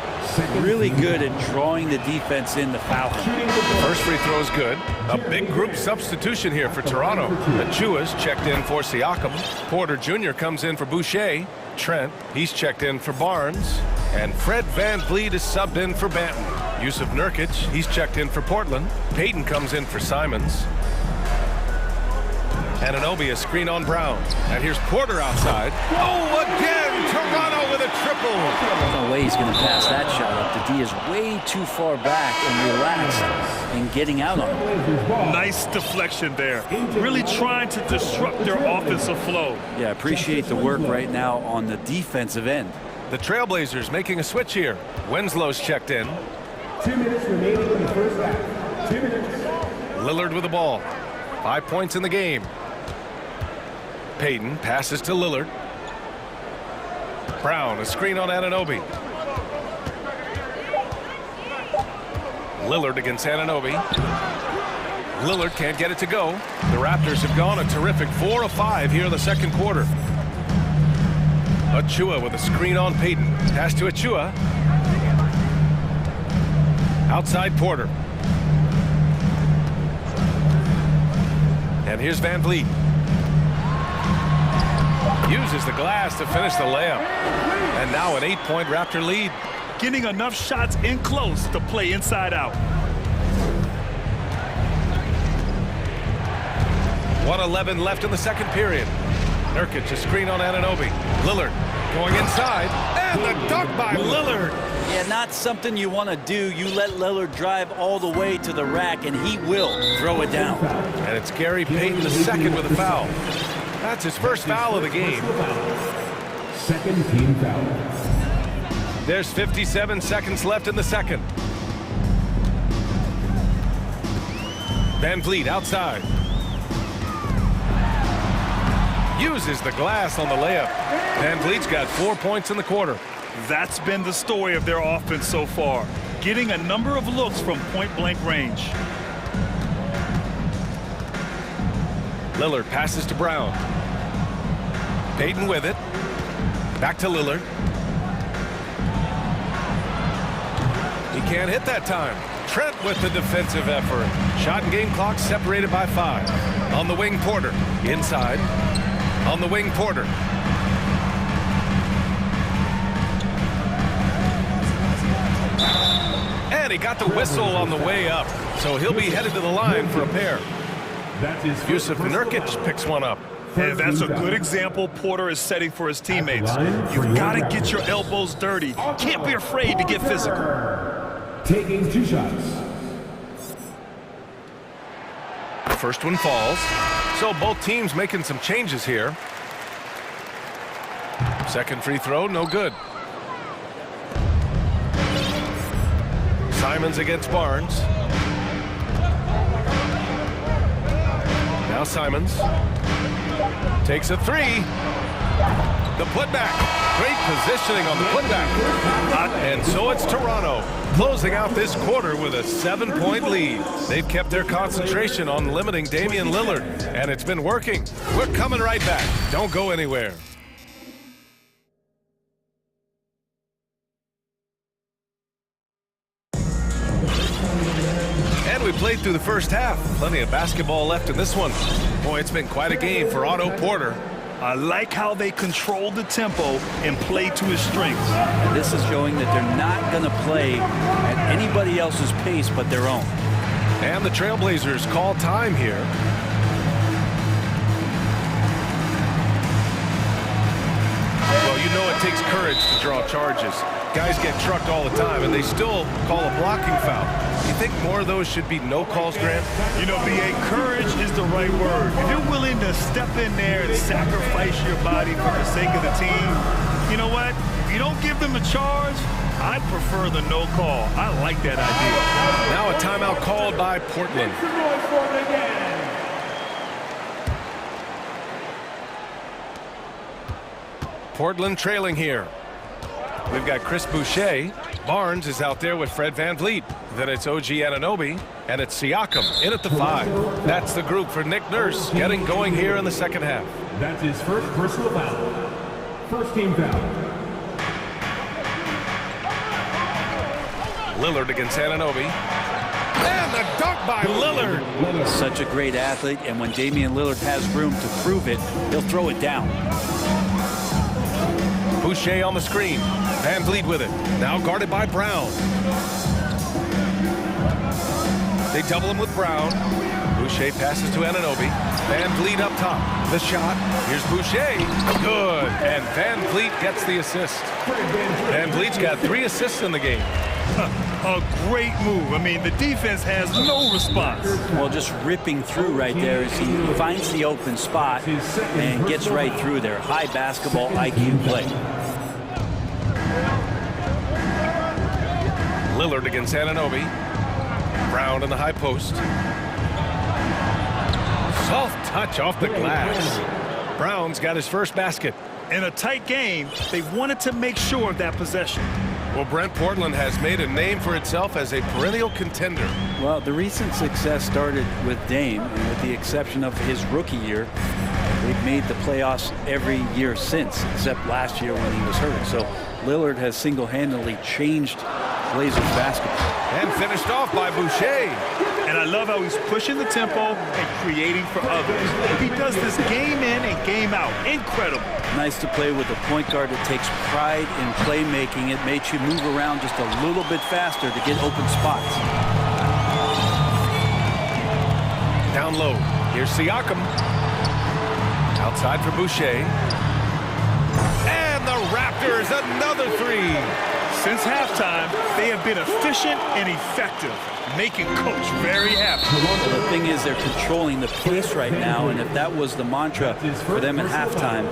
really good at drawing the defense in the foul. The first free throw is good. A big group substitution here for Toronto. Achua's checked in for Siakam. Porter Jr. comes in for Boucher. Trent, he's checked in for Barnes. And Fred VanVleet is subbed in for Banton. Yusuf Nurkic, he's checked in for Portland. Payton comes in for Simons. Anunoby a screen on Brown. And here's Porter outside. Oh, again! Toronto with a triple! No way he's going to pass that shot up. The D is way too far back and relaxed in getting out on him. Nice deflection there. Really trying to disrupt their offensive flow. Yeah, appreciate the work right now on the defensive end. The Trailblazers making a switch here. Winslow's checked in. 2 minutes remaining in the first half. 2 minutes. Lillard with the ball. 5 points in the game. Payton passes to Lillard. Brown, a screen on Anunoby. Lillard against Anunoby. Lillard can't get it to go. The Raptors have gone a terrific 4 of 5 here in the second quarter. Achua with a screen on Payton. Pass to Achua. Outside Porter. And here's VanVleet. Uses the glass to finish the layup. And now an 8-point Raptor lead. Getting enough shots in close to play inside out. 1:11 left in the second period. Nurkic a screen on Anunoby. Lillard going inside. And the dunk by Lillard. Yeah, not something you want to do. You let Lillard drive all the way to the rack, and he will throw it down. And it's Gary Payton the second with a foul. That's his first foul of the game. Second team foul. There's 57 seconds left in the second. VanVleet outside. Uses the glass on the layup. VanVleet's got 4 points in the quarter. That's been the story of their offense so far. Getting a number of looks from point-blank range. Lillard passes to Brown. Payton with it. Back to Lillard. He can't hit that time. Trent with the defensive effort. Shot and game clock separated by 5. On the wing, Porter. Inside. On the wing, Porter. And he got the whistle on the way up. So he'll be headed to the line for a pair. Yusuf Nurkic picks one up. And that's a good example Porter is setting for his teammates. You've got to get your elbows dirty. Can't be afraid to get physical. Taking 2 shots. First one falls. So both teams making some changes here. Second free throw, no good. Simons against Barnes. Now Simons takes a 3. The putback. Great positioning on the putback. And so it's Toronto closing out this quarter with a 7-point lead. They've kept their concentration on limiting Damian Lillard, and it's been working. We're coming right back. Don't go anywhere. And we played through the first half. Plenty of basketball left in this one. Boy, it's been quite a game for Otto Porter. I like how they control the tempo and play to his strengths. And this is showing that they're not going to play at anybody else's pace but their own. And the Trailblazers call time here. Well, you know it takes courage to draw charges. Guys get trucked all the time, and they still call a blocking foul. You think more of those should be no calls, Grant? You know, B.A., courage is the right word. If you're willing to step in there and sacrifice your body for the sake of the team, you know what? If you don't give them a charge, I'd prefer the no call. I like that idea. Now a timeout called by Portland. Portland trailing here. We've got Chris Boucher. Barnes is out there with Fred VanVleet. Then it's OG Anunoby, and it's Siakam in at the 5. That's the group for Nick Nurse getting going here in the second half. That's his first personal foul. First team foul. Lillard against Anunoby. And the dunk by Lillard. Such a great athlete, and when Damian Lillard has room to prove it, he'll throw it down. Boucher on the screen. Van Vliet with it. Now guarded by Brown. They double him with Brown. Boucher passes to Anunoby. Van Vliet up top. The shot. Here's Boucher. Good. And Van Vliet gets the assist. Van Vliet's got 3 assists in the game. A great move. I mean, the defense has no response. Well, just ripping through right there as he finds the open spot and gets right through there. High basketball IQ play. Lillard against Anunoby. Brown in the high post. Soft touch off the glass. Brown's got his first basket. In a tight game, they wanted to make sure of that possession. Well, Brent, Portland has made a name for itself as a perennial contender. Well, the recent success started with Dame, and with the exception of his rookie year, they've made the playoffs every year since, except last year when he was hurt. So Lillard has single-handedly changed Blazers basketball. And finished off by Boucher. And I love how he's pushing the tempo and creating for others. He does this game in and game out. Incredible. Nice to play with a point guard that takes pride in playmaking. It makes you move around just a little bit faster to get open spots. Down low. Here's Siakam. Outside for Boucher. And the Raptors, another 3. Since halftime, they have been efficient and effective, making Coach very happy. Well, the thing is, they're controlling the pace right now, and if that was the mantra for them at halftime,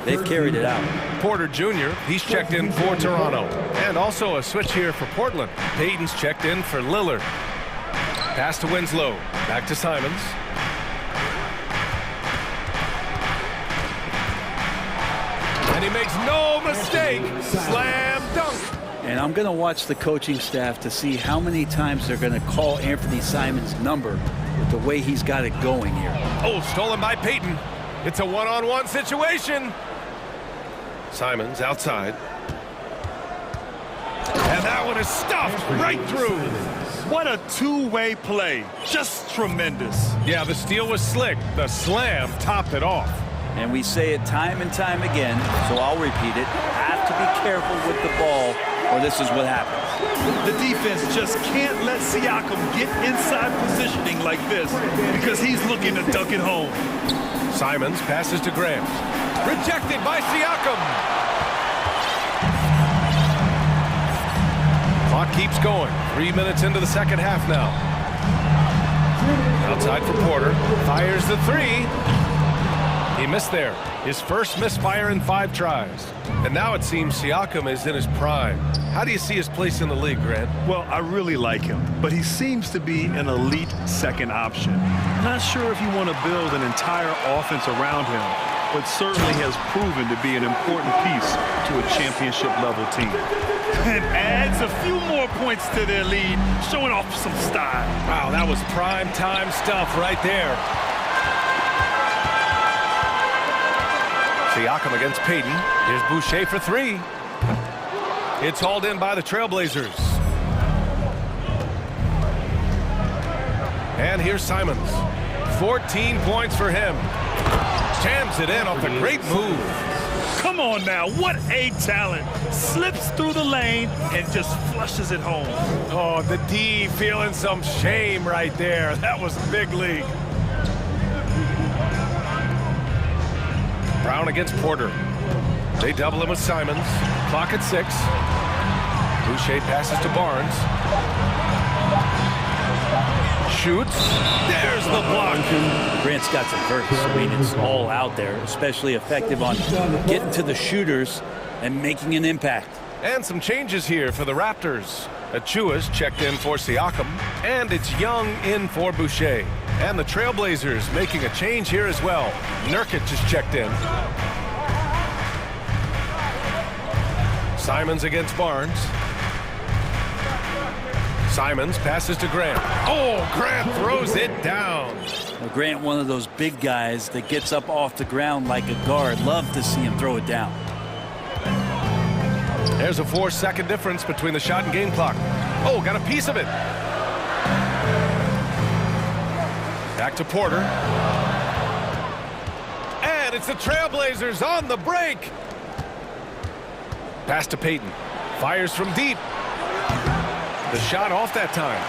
they've carried it out. Porter Jr., he's checked in for Toronto. And also a switch here for Portland. Payton's checked in for Lillard. Pass to Winslow. Back to Simons. And he makes no mistake. Slam dunk. And I'm going to watch the coaching staff to see how many times they're going to call Anthony Simons' number with the way he's got it going here. Oh, stolen by Payton. It's a one-on-one situation. Simons outside. And that one is stuffed right through. What a two-way play. Just tremendous. Yeah, the steal was slick. The slam topped it off. And we say it time and time again, so I'll repeat it. Have to be careful with the ball, or this is what happens. The defense just can't let Siakam get inside positioning like this because he's looking to dunk it home. Simons passes to Graham. Rejected by Siakam. Clock keeps going. 3 minutes into the second half now. Outside for Porter. Fires the 3. He missed there. His first misfire in 5 tries. And now it seems Siakam is in his prime. How do you see his place in the league, Grant? Well, I really like him, but he seems to be an elite second option. Not sure if you want to build an entire offense around him, but certainly has proven to be an important piece to a championship-level team. And adds a few more points to their lead, showing off some style. Wow, that was prime-time stuff right there. Siakam against Payton. Here's Boucher for 3. It's hauled in by the Trailblazers. And here's Simons. 14 points for him. Jams it in off a great move. Come on now, what a talent. Slips through the lane and just flushes it home. Oh, the D feeling some shame right there. That was big league. Brown against Porter. They double him with Simons. Clock at 6. Boucher passes to Barnes. Shoots. There's the block. Grant's got some verse. I mean, it's all out there, especially effective on getting to the shooters and making an impact. And some changes here for the Raptors. Achua's checked in for Siakam, and it's Young in for Boucher. And the Trailblazers making a change here as well. Nurkic is checked in. Simons against Barnes. Simons passes to Grant. Oh, Grant throws it down. Well, Grant, one of those big guys that gets up off the ground like a guard. Love to see him throw it down. There's a 4-second difference between the shot and game clock. Oh, got a piece of it. Back to Porter. And it's the Trailblazers on the break. Pass to Payton. Fires from deep. The shot off that time.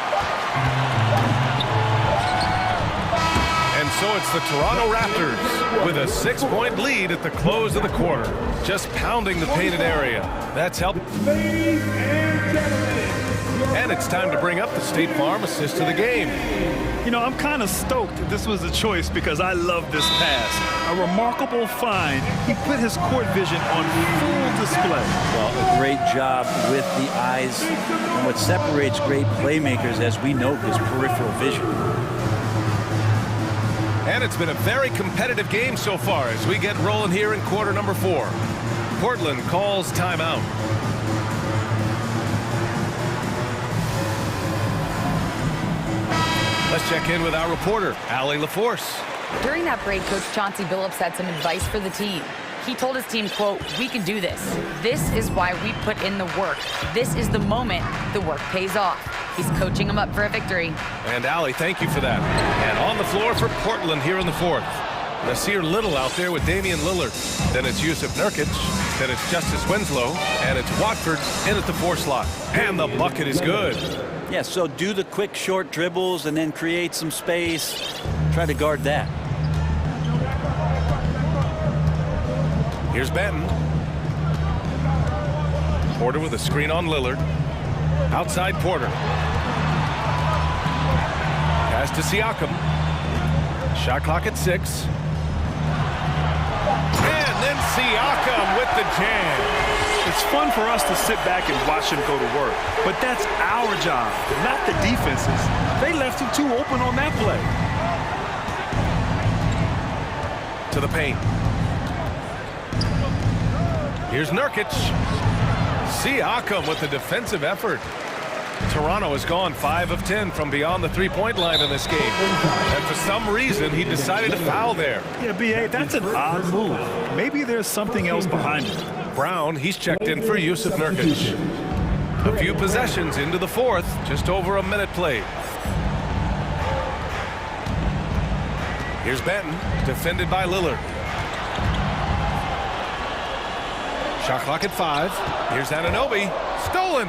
And so it's the Toronto Raptors with a 6-point lead at the close of the quarter. Just pounding the painted area. That's helped. Ladies and gentlemen. And it's time to bring up the State Farm assist of the game. You know, I'm kind of stoked this was a choice because I love this pass. A remarkable find. He put his court vision on full display. Well, a great job with the eyes. And what separates great playmakers, as we know, is peripheral vision. And it's been a very competitive game so far as we get rolling here in quarter number 4. Portland calls timeout. Let's check in with our reporter, Allie LaForce. During that break, Coach Chauncey Billups had some advice for the team. He told his team, quote, "We can do this. This is why we put in the work. This is the moment the work pays off." He's coaching them up for a victory. And Allie, thank you for that. And on the floor for Portland here in the 4th. Nasir Little out there with Damian Lillard. Then it's Yusuf Nurkic. Then it's Justice Winslow. And it's Watford in at the 4 slot. And the bucket is good. Yeah, so do the quick short dribbles and then create some space. Try to guard that. Here's Benton. Porter with a screen on Lillard. Outside Porter. Pass to Siakam. Shot clock at 6. And then Siakam with the jam. It's fun for us to sit back and watch him go to work. But that's our job, not the defense's. They left him too open on that play. To the paint. Here's Nurkic. Siakam with the defensive effort. Toronto has gone 5 of 10 from beyond the three-point line in this game. And for some reason, he decided to foul there. Yeah, B.A., that's an odd move. Maybe there's something else behind it. Brown, he's checked in for Yusuf Nurkic. A few possessions into the 4th, just over a minute played. Here's Benton, defended by Lillard. Shot clock at 5. Here's Anunoby, stolen.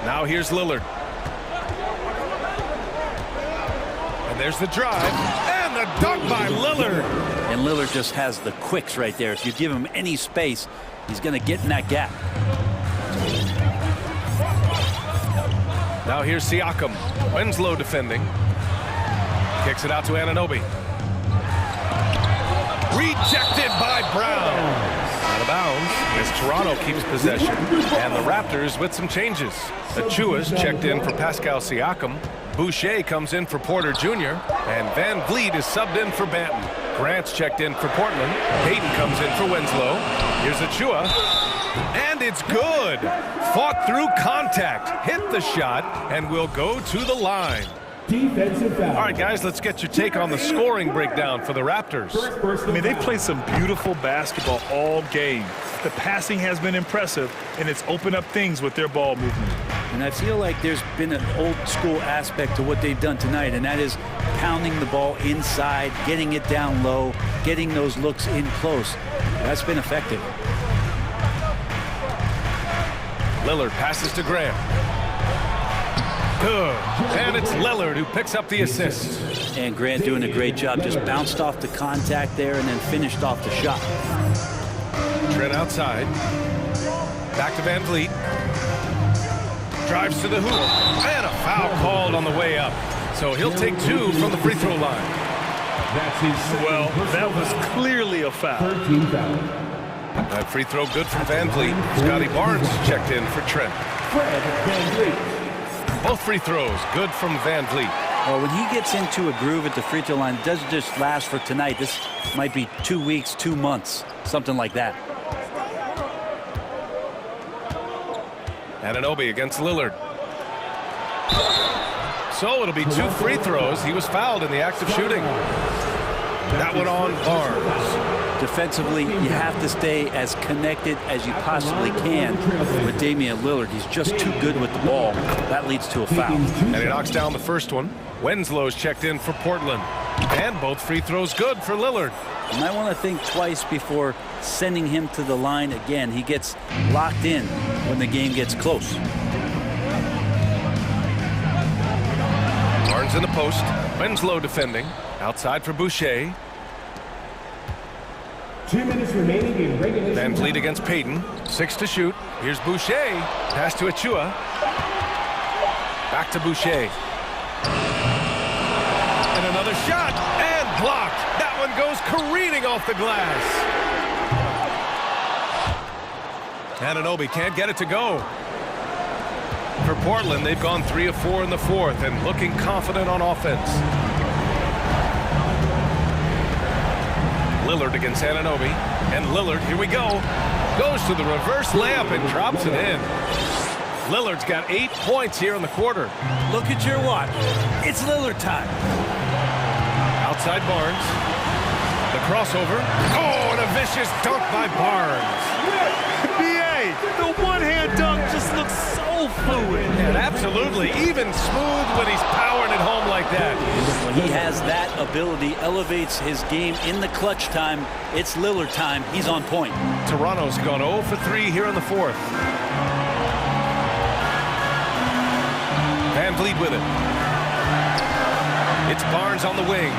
Now here's Lillard. And there's the drive. And the dunk by Lillard. And Lillard just has the quicks right there. If you give him any space, he's going to get in that gap. Now here's Siakam. Winslow defending. Kicks it out to Anunoby. Rejected by Brown. Out of bounds as Toronto keeps possession. And the Raptors with some changes. Achua's checked in for Pascal Siakam. Boucher comes in for Porter Jr. And Van Vliet is subbed in for Banton. Grant's checked in for Portland. Payton comes in for Winslow. Here's Achua. And it's good. Fought through contact. Hit the shot and will go to the line. Defensive foul. All right, guys, let's get your take on the scoring breakdown for the Raptors. I mean, they played some beautiful basketball all game. The passing has been impressive, and it's opened up things with their ball movement. And I feel like there's been an old school aspect to what they've done tonight, and that is pounding the ball inside, getting it down low, getting those looks in close. That's been effective. Lillard passes to Graham. Good. And it's Lillard who picks up the assist. And Grant doing a great job. Just bounced off the contact there and then finished off the shot. Trent outside. Back to Van Vliet. Drives to the hoop. And a foul called on the way up. So he'll take 2 from the free throw line. That's his Well, that was clearly a foul. 13th foul. That free throw good from Van Vliet. Scotty Barnes checked in for Trent. Fred Van Vliet. Both free throws good from Van Vliet. Well, when he gets into a groove at the free throw line, it doesn't just last for tonight. This might be 2 weeks, 2 months, something like that. Anunoby against Lillard. So it'll be 2 free throws. He was fouled in the act of shooting. That one on Barnes. Defensively, you have to stay as connected as you possibly can with Damian Lillard. He's just too good with the ball. That leads to a foul. And he knocks down the first one. Winslow's checked in for Portland. And both free throws good for Lillard. You might want to think twice before sending him to the line again. He gets locked in when the game gets close. Barnes in the post. Winslow defending. Outside for Boucher. 2 minutes remaining in regulation. Van Vliet against Payton. 6 to shoot. Here's Boucher. Pass to Achua. Back to Boucher. And another shot. And blocked. That one goes careening off the glass. Anunoby can't get it to go. For Portland, they've gone 3 of 4 in the fourth and looking confident on offense. Lillard against Anunoby. And Lillard, here we go. Goes to the reverse layup and drops it in. Lillard's got 8 points here in the quarter. Look at your watch. It's Lillard time. Outside Barnes. The crossover. Oh, and a vicious dunk by Barnes. BA, the one-hand dunk just looks so fluid. And absolutely, even smooth when he's powering it home like that. When he has that ability, elevates his game in the clutch time. It's Lillard time. He's on point. Toronto's gone 0 for 3 here in the fourth. Van Vliet with it. It's Barnes on the wing.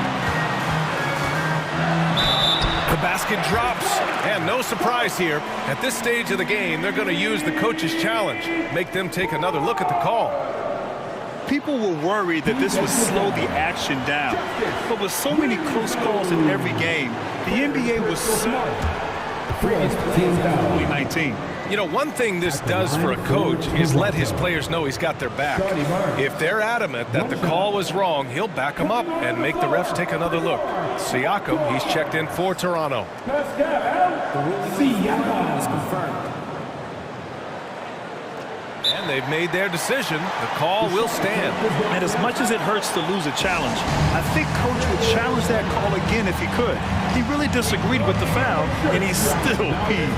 The basket drops, and no surprise here. At this stage of the game, they're going to use the coach's challenge, make them take another look at the call. People were worried that this would slow the action down. But with so many close calls in every game, the NBA was smart. Only 19. You know, one thing this does for a coach is let his players know he's got their back. If they're adamant that the call was wrong, he'll back them up and make the refs take another look. Siakam, he's checked in for Toronto. Siakam is confirmed. And they've made their decision. The call will stand. And as much as it hurts to lose a challenge, I think Coach would challenge that call again if he could. He really disagreed with the foul, and he's still peeved.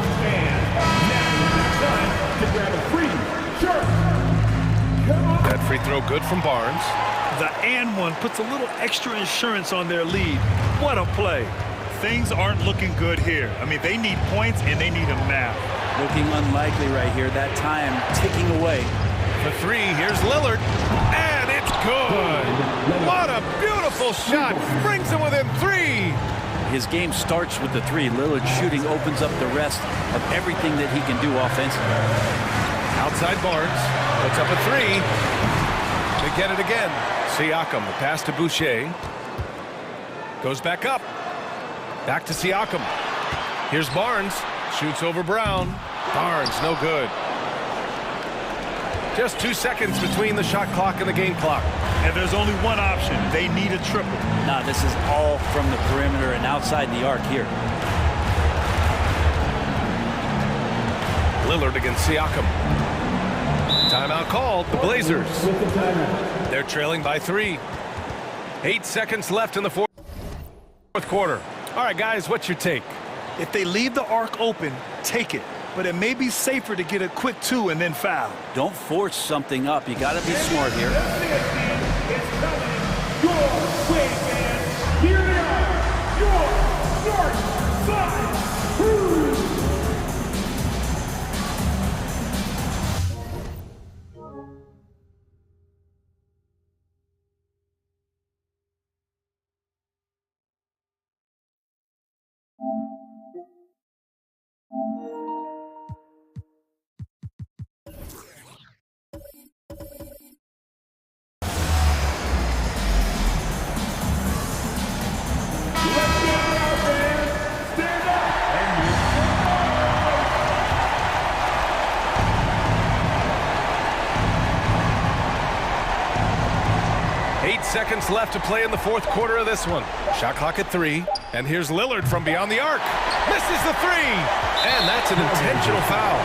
That free throw good from Barnes. The and one puts a little extra insurance on their lead. What a play. Things aren't looking good here. I mean, they need points, and they need them now. Looking unlikely right here. That time ticking away. For 3, here's Lillard. And it's good. What a beautiful shot. Brings him within 3. His game starts with the 3. Lillard shooting opens up the rest of everything that he can do offensively. Outside Barnes. Puts up a 3. They get it again. Siakam, the pass to Boucher. Goes back up. Back to Siakam. Here's Barnes. Shoots over Brown. Barnes, no good. Just 2 seconds between the shot clock and the game clock. And there's only one option. They need a triple. Nah, this is all from the perimeter and outside the arc here. Lillard against Siakam. Timeout called. The Blazers. They're trailing by 3. 8 seconds left in the fourth quarter. All right, guys, what's your take? If they leave the arc open, take it. But it may be safer to get a quick 2 and then foul. Don't force something up. You got to be smart here. Your way, man. Here they are. Your North Side Crew. Seconds left to play in the fourth quarter of this one. Shot clock at 3. And here's Lillard from beyond the arc. Misses the 3. And that's an intentional foul.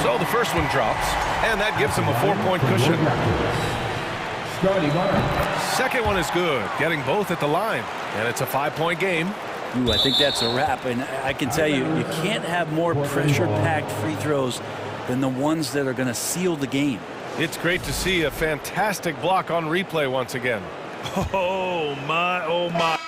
So the first one drops. And that gives him a 4-point cushion. Second one is good. Getting both at the line. And it's a 5-point game. Ooh, I think that's a wrap. And I can tell you, you can't have more pressure-packed free throws than the ones that are going to seal the game. It's great to see a fantastic block on replay once again. Oh, my, oh, my.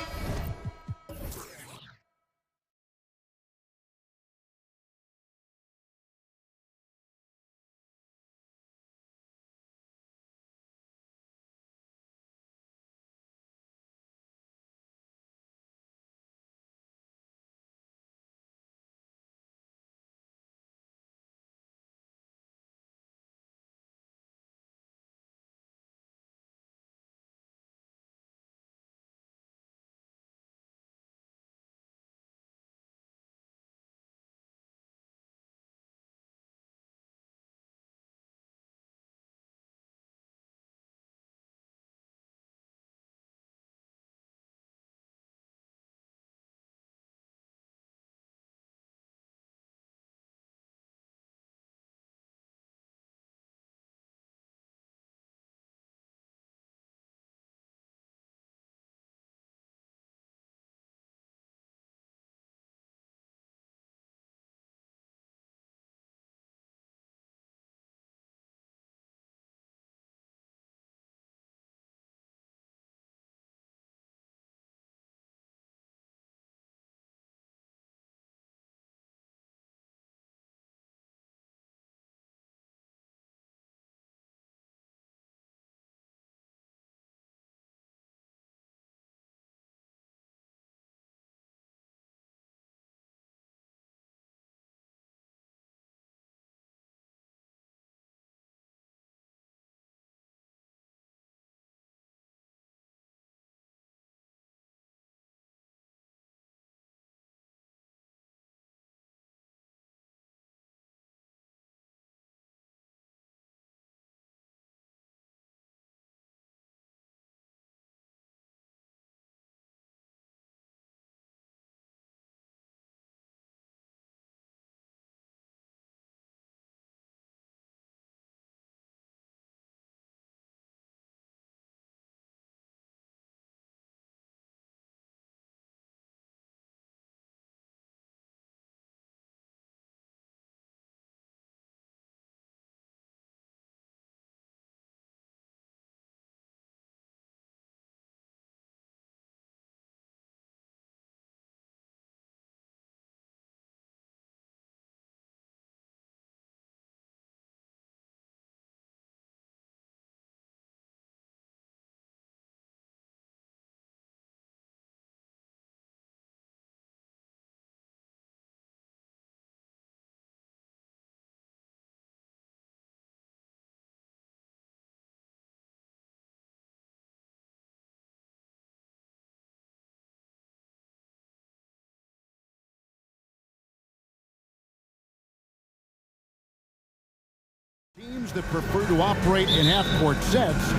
Teams that prefer to operate in half-court sets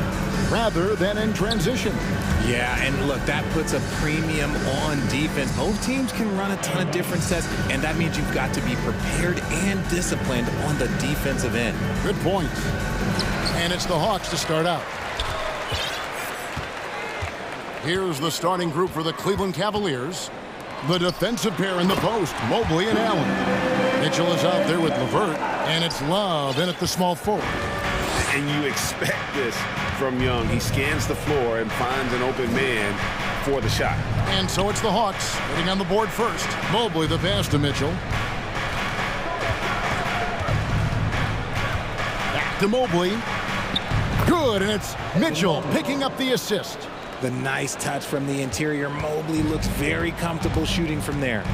rather than in transition. Yeah, and look, that puts a premium on defense. Both teams can run a ton of different sets, and that means you've got to be prepared and disciplined on the defensive end. Good point. And it's the Hawks to start out. Here's the starting group for the Cleveland Cavaliers. The defensive pair in the post, Mobley and Allen. Mitchell is out there with LeVert, and it's Love in at the small forward. And you expect this from Young. He scans the floor and finds an open man for the shot. And so it's the Hawks getting on the board first. Mobley the pass to Mitchell. Back to Mobley. Good, and it's Mitchell picking up the assist. The nice touch from the interior. Mobley looks very comfortable shooting from there.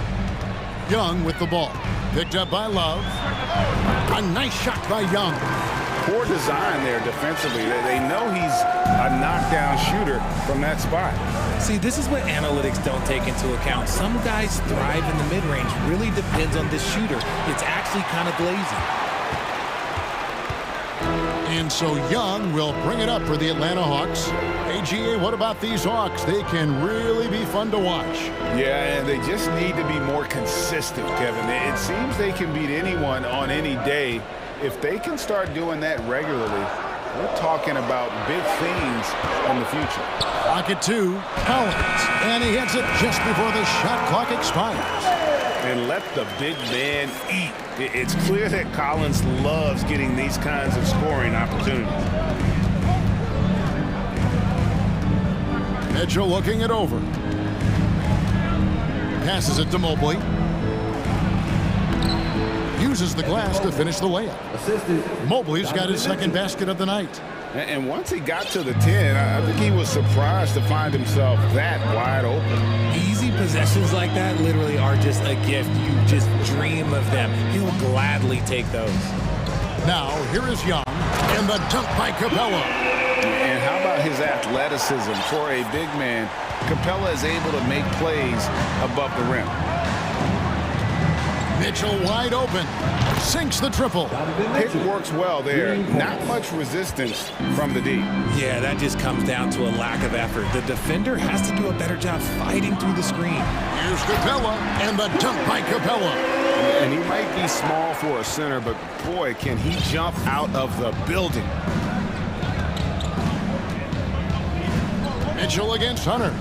Young with the ball. Picked up by Love. A nice shot by Young. Poor design there defensively. They know he's a knockdown shooter from that spot. See, this is what analytics don't take into account. Some guys thrive in the mid-range. Really depends on this shooter. It's actually kind of lazy. And so Young will bring it up for the Atlanta Hawks. AGA, what about these Hawks? They can really be fun to watch. Yeah, and they just need to be more consistent, Kevin. It seems they can beat anyone on any day. If they can start doing that regularly, we're talking about big things in the future. Pocket two, Collins, and he hits it just before the shot clock expires. and let the big man eat. It's clear that Collins loves getting these kinds of scoring opportunities. Mitchell looking it over. Passes it to Mobley. Uses the glass to finish the layup. Mobley's got his second basket of the night. And once he got to the 10, I think he was surprised to find himself that wide open. Easy possessions like that literally are just a gift. You just dream of them. He'll gladly take those. Now, here is Young, and the dunk by Capella. And how about his athleticism? For a big man, Capella is able to make plays above the rim. Mitchell wide open. Sinks the triple. Pick works well there. Not much resistance from the D. Yeah, that just comes down to a lack of effort. The defender has to do a better job fighting through the screen. Here's Capella, and the dunk by Capella. And he might be small for a center, but boy, can he jump out of the building. Mitchell against Hunter.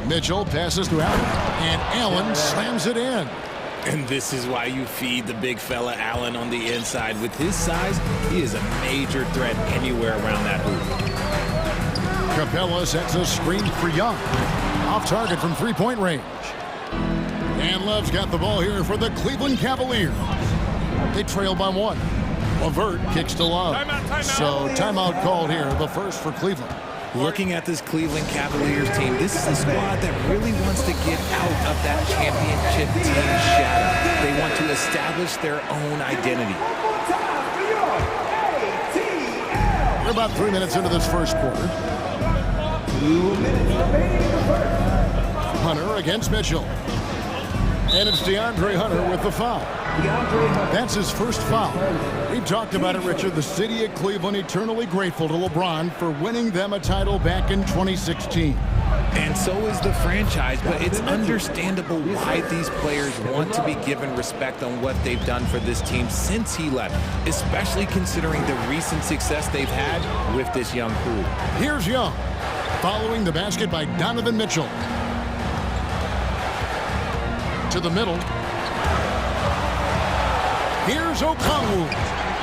Mitchell passes to Allen, and Allen slams it in. And this is why you feed the big fella Allen on the inside. With his size, he is a major threat anywhere around that hoop. Capella sets a screen for Young. Off target from three-point range. And Love's got the ball here for the Cleveland Cavaliers. They trail by one. LeVert kicks to Love. So timeout called here, the first for Cleveland. Looking at this Cleveland Cavaliers team, this is a squad that really wants to get out of that championship team shadow. They want to establish their own identity. We're about 3 minutes into this first quarter. Hunter against Mitchell. And it's DeAndre Hunter with the foul. That's his first foul. We talked about it, Richard. The city of Cleveland eternally grateful to LeBron for winning them a title back in 2016. And so is the franchise, but it's understandable why these players want to be given respect on what they've done for this team since he left, especially considering the recent success they've had with this young crew. Here's Young, following the basket by Donovan Mitchell. To the middle. Here's Okongwu.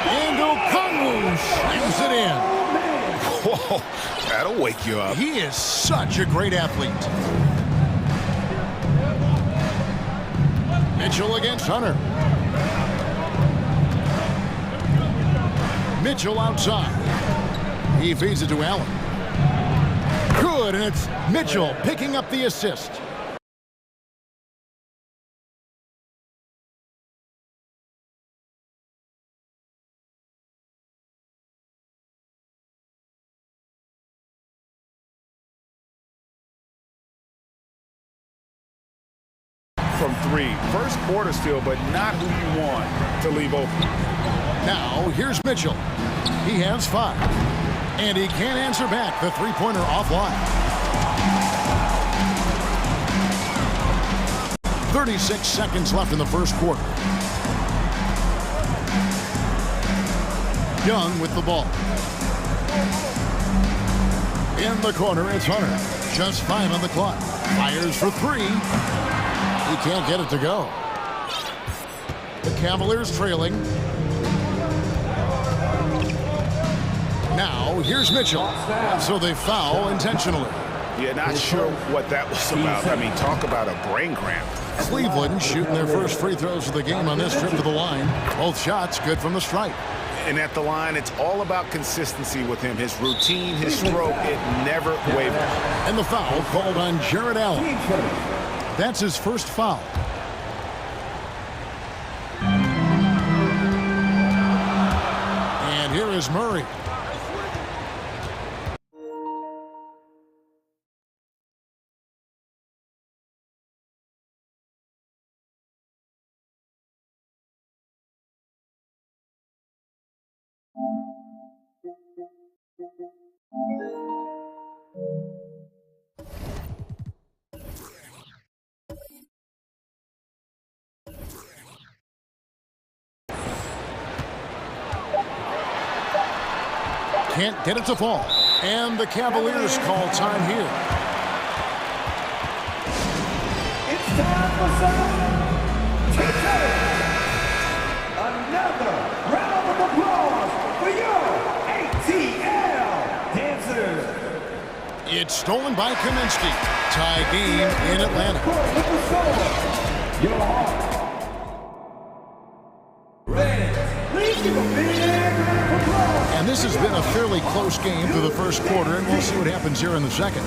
And Okongwu slams it in. Whoa, that'll wake you up. He is such a great athlete. Mitchell against Hunter. Mitchell outside. He feeds it to Allen. Good, and it's Mitchell picking up the assist. From three. First quarter still, but not who you want to leave open. Now, here's Mitchell. He has 5. And he can't answer back. The three-pointer offline. 36 seconds left in the first quarter. Young with the ball. In the corner, it's Hunter. Just 5 on the clock. Fires for 3. He can't get it to go. The Cavaliers trailing. Now, here's Mitchell. So they foul intentionally. Yeah, not sure what that was about. I mean, talk about a brain cramp. Cleveland shooting their first free throws of the game on this trip to the line. Both shots good from the stripe. And at the line, it's all about consistency with him. His routine, his stroke, it never wavers. And the foul called on Jared Allen. That's his first foul. And here is Murray. Can't get it to fall. And the Cavaliers call time here. It's time for some It's stolen by Kaminsky. Tie game in Atlanta. And this has been a fairly close game through the first quarter, and we'll see what happens here in the second.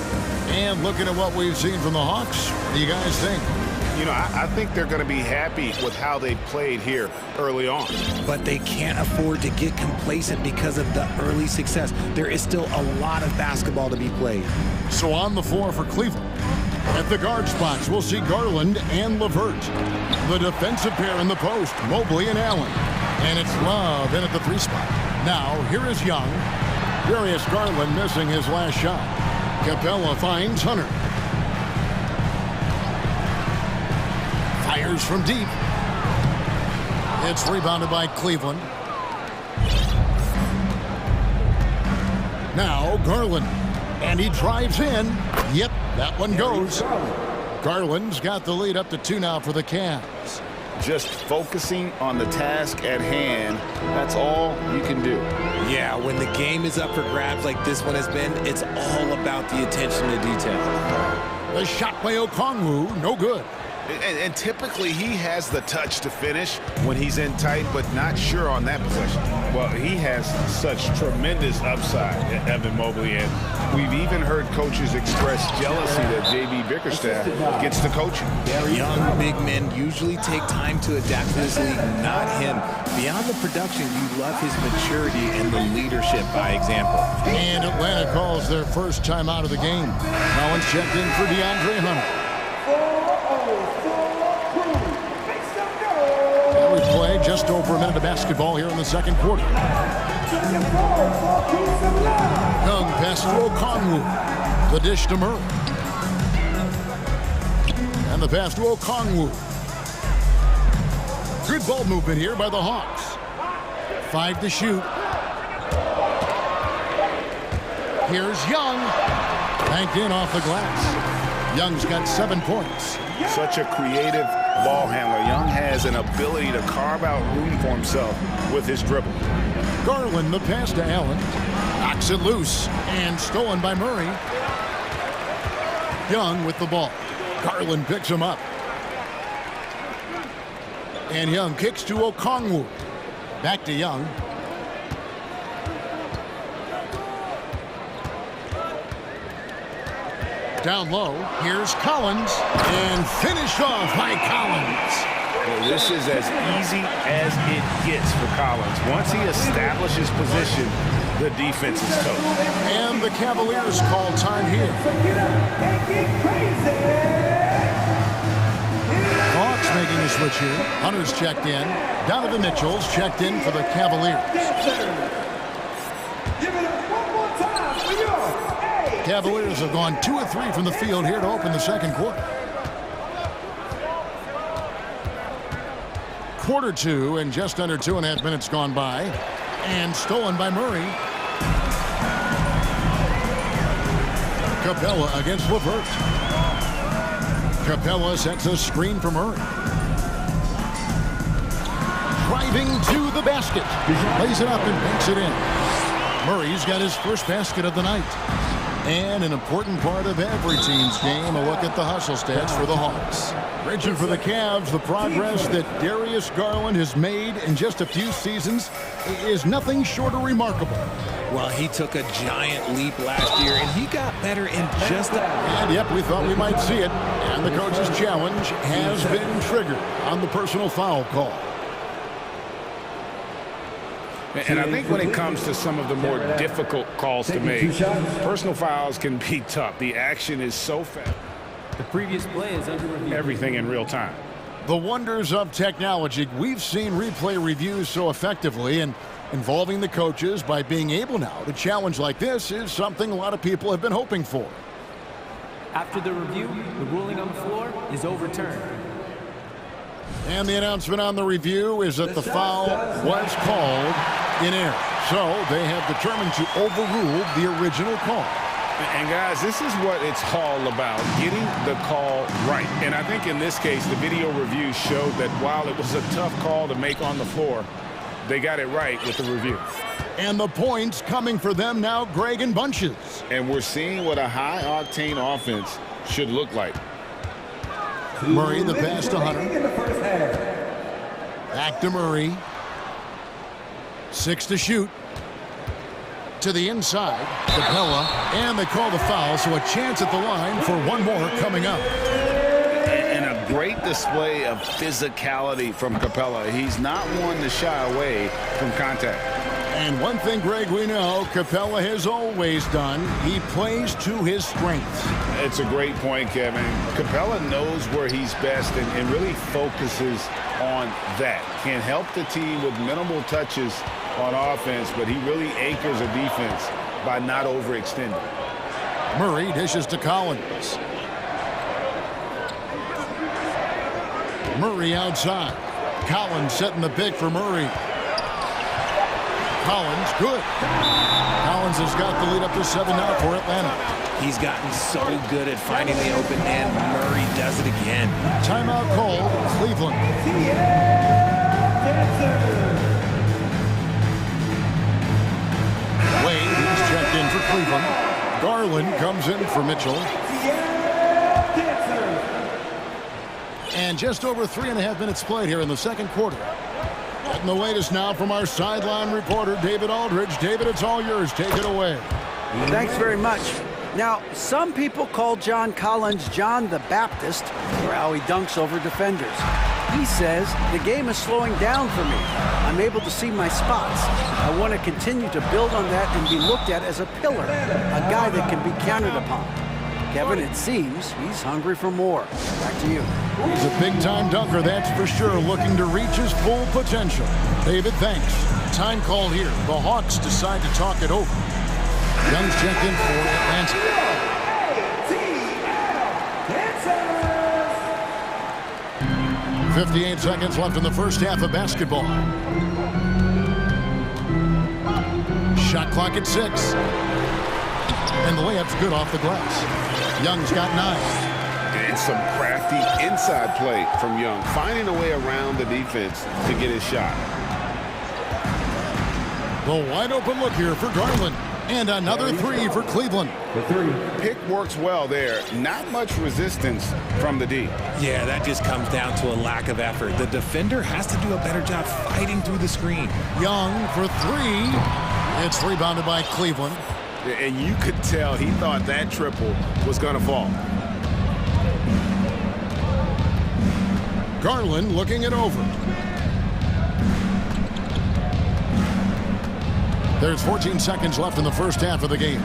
And looking at what we've seen from the Hawks, what do you guys think? You know, I think they're going to be happy with how they played here early on. But they can't afford to get complacent because of the early success. There is still a lot of basketball to be played. So on the floor for Cleveland. At the guard spots, we'll see Garland and LeVert. The defensive pair in the post, Mobley and Allen. And it's Love in at the 3 spot. Now, here is Young. Darius Garland missing his last shot. Capella finds Hunter. Fires from deep. It's rebounded by Cleveland. Now Garland. And he drives in. Yep, that one goes. Garland's got the lead up to 2 now for the Cavs. Just focusing on the task at hand, that's all you can do. Yeah, when the game is up for grabs like this one has been, it's all about the attention to detail. The shot by Okongwu, no good. And typically he has the touch to finish when he's in tight, but not sure on that possession. Well, he has such tremendous upside, Evan Mobley, and we've even heard coaches express jealousy that J.B. Bickerstaff gets to coaching. Young big men usually take time to adapt to this league, not him. Beyond the production, you love his maturity and the leadership by example. And Atlanta calls their first time out of the game. Collins checked in for DeAndre Hunter. And we play just over a minute of basketball here in the second quarter. Young pass to Okongwu. The dish to Murray. And the pass to Okongwu. Good ball movement here by the Hawks. 5 to shoot. Here's Young. Banked in off the glass. Young's got 7 points. Such a creative ball handler. Young has an ability to carve out room for himself with his dribble. Garland, the pass to Allen. Knocks it loose and stolen by Murray. Young with the ball. Garland picks him up. And Young kicks to Okongwu. Back to Young. Down low, here's Collins, and finished off by Collins. Well, this is as easy as it gets for Collins. Once he establishes position, the defense is tough. And the Cavaliers call time here. Hawks making a switch here. Hunter's checked in. Donovan Mitchell's checked in for the Cavaliers. Cavaliers have gone 2 of 3 from the field here to open the second quarter. Quarter 2 and just under 2.5 minutes gone by. And stolen by Murray. Capella against LeVert. Capella sets a screen for Murray. Driving to the basket. Lays it up and banks it in. Murray's got his first basket of the night. And an important part of every team's game, a look at the hustle stats for the Hawks. Richard, for the Cavs, the progress that Darius Garland has made in just a few seasons is nothing short of remarkable. Well, he took a giant leap last year, and he got better in just a... And yep, we thought we might see it. And the coach's challenge has been triggered on the personal foul call. And I think when it comes to some of the more difficult calls to make, personal fouls can be tough. The action is so fast. The previous play is under review. Everything in real time. The wonders of technology. We've seen replay reviews so effectively, and involving the coaches by being able now to challenge like this is something a lot of people have been hoping for. After the review, the ruling on the floor is overturned. And the announcement on the review is that the foul was called in error. So they have determined to overrule the original call. And guys, this is what it's all about, getting the call right. And I think in this case, the video review showed that while it was a tough call to make on the floor, they got it right with the review. And the points coming for them now, Greg, in bunches. And we're seeing what a high-octane offense should look like. Murray, the pass to Hunter. Back to Murray. 6 to shoot. To the inside. Capella. And they call the foul, so a chance at the line for one more coming up. And a great display of physicality from Capella. He's not one to shy away from contact. And one thing, Greg, we know Capella has always done, he plays to his strengths. It's a great point, Kevin. Capella knows where he's best and really focuses on that. Can help the team with minimal touches on offense, but he really anchors a defense by not overextending. Murray dishes to Collins. Murray outside. Collins setting the pick for Murray. Collins, good. Collins has got the lead up to 7 now for Atlanta. He's gotten so good at finding the open man. Murray does it again. Timeout called, Cleveland. Wade, he's checked in for Cleveland. Garland comes in for Mitchell. And just over 3.5 minutes played here in the second quarter. Getting the latest now from our sideline reporter, David Aldridge. David, it's all yours. Take it away. Thanks very much. Now, some people call John Collins John the Baptist for how he dunks over defenders. He says, the game is slowing down for me. I'm able to see my spots. I want to continue to build on that and be looked at as a pillar, a guy that can be counted upon. Kevin, it seems he's hungry for more. Back to you. He's a big-time dunker, that's for sure, looking to reach his full potential. David, thanks. Time call here. The Hawks decide to talk it over. Young's checked in for Atlanta. 58 seconds left in the first half of basketball. Shot clock at 6. And the layup's good off the glass. Young's got 9. And some crafty inside play from Young, finding a way around the defense to get his shot. The wide open look here for Garland. And another 3 for Cleveland. Pick works well there. Not much resistance from the D. Yeah, that just comes down to a lack of effort. The defender has to do a better job fighting through the screen. Young for 3. It's rebounded by Cleveland. And you could tell he thought that triple was going to fall. Garland looking it over. There's 14 seconds left in the first half of the game.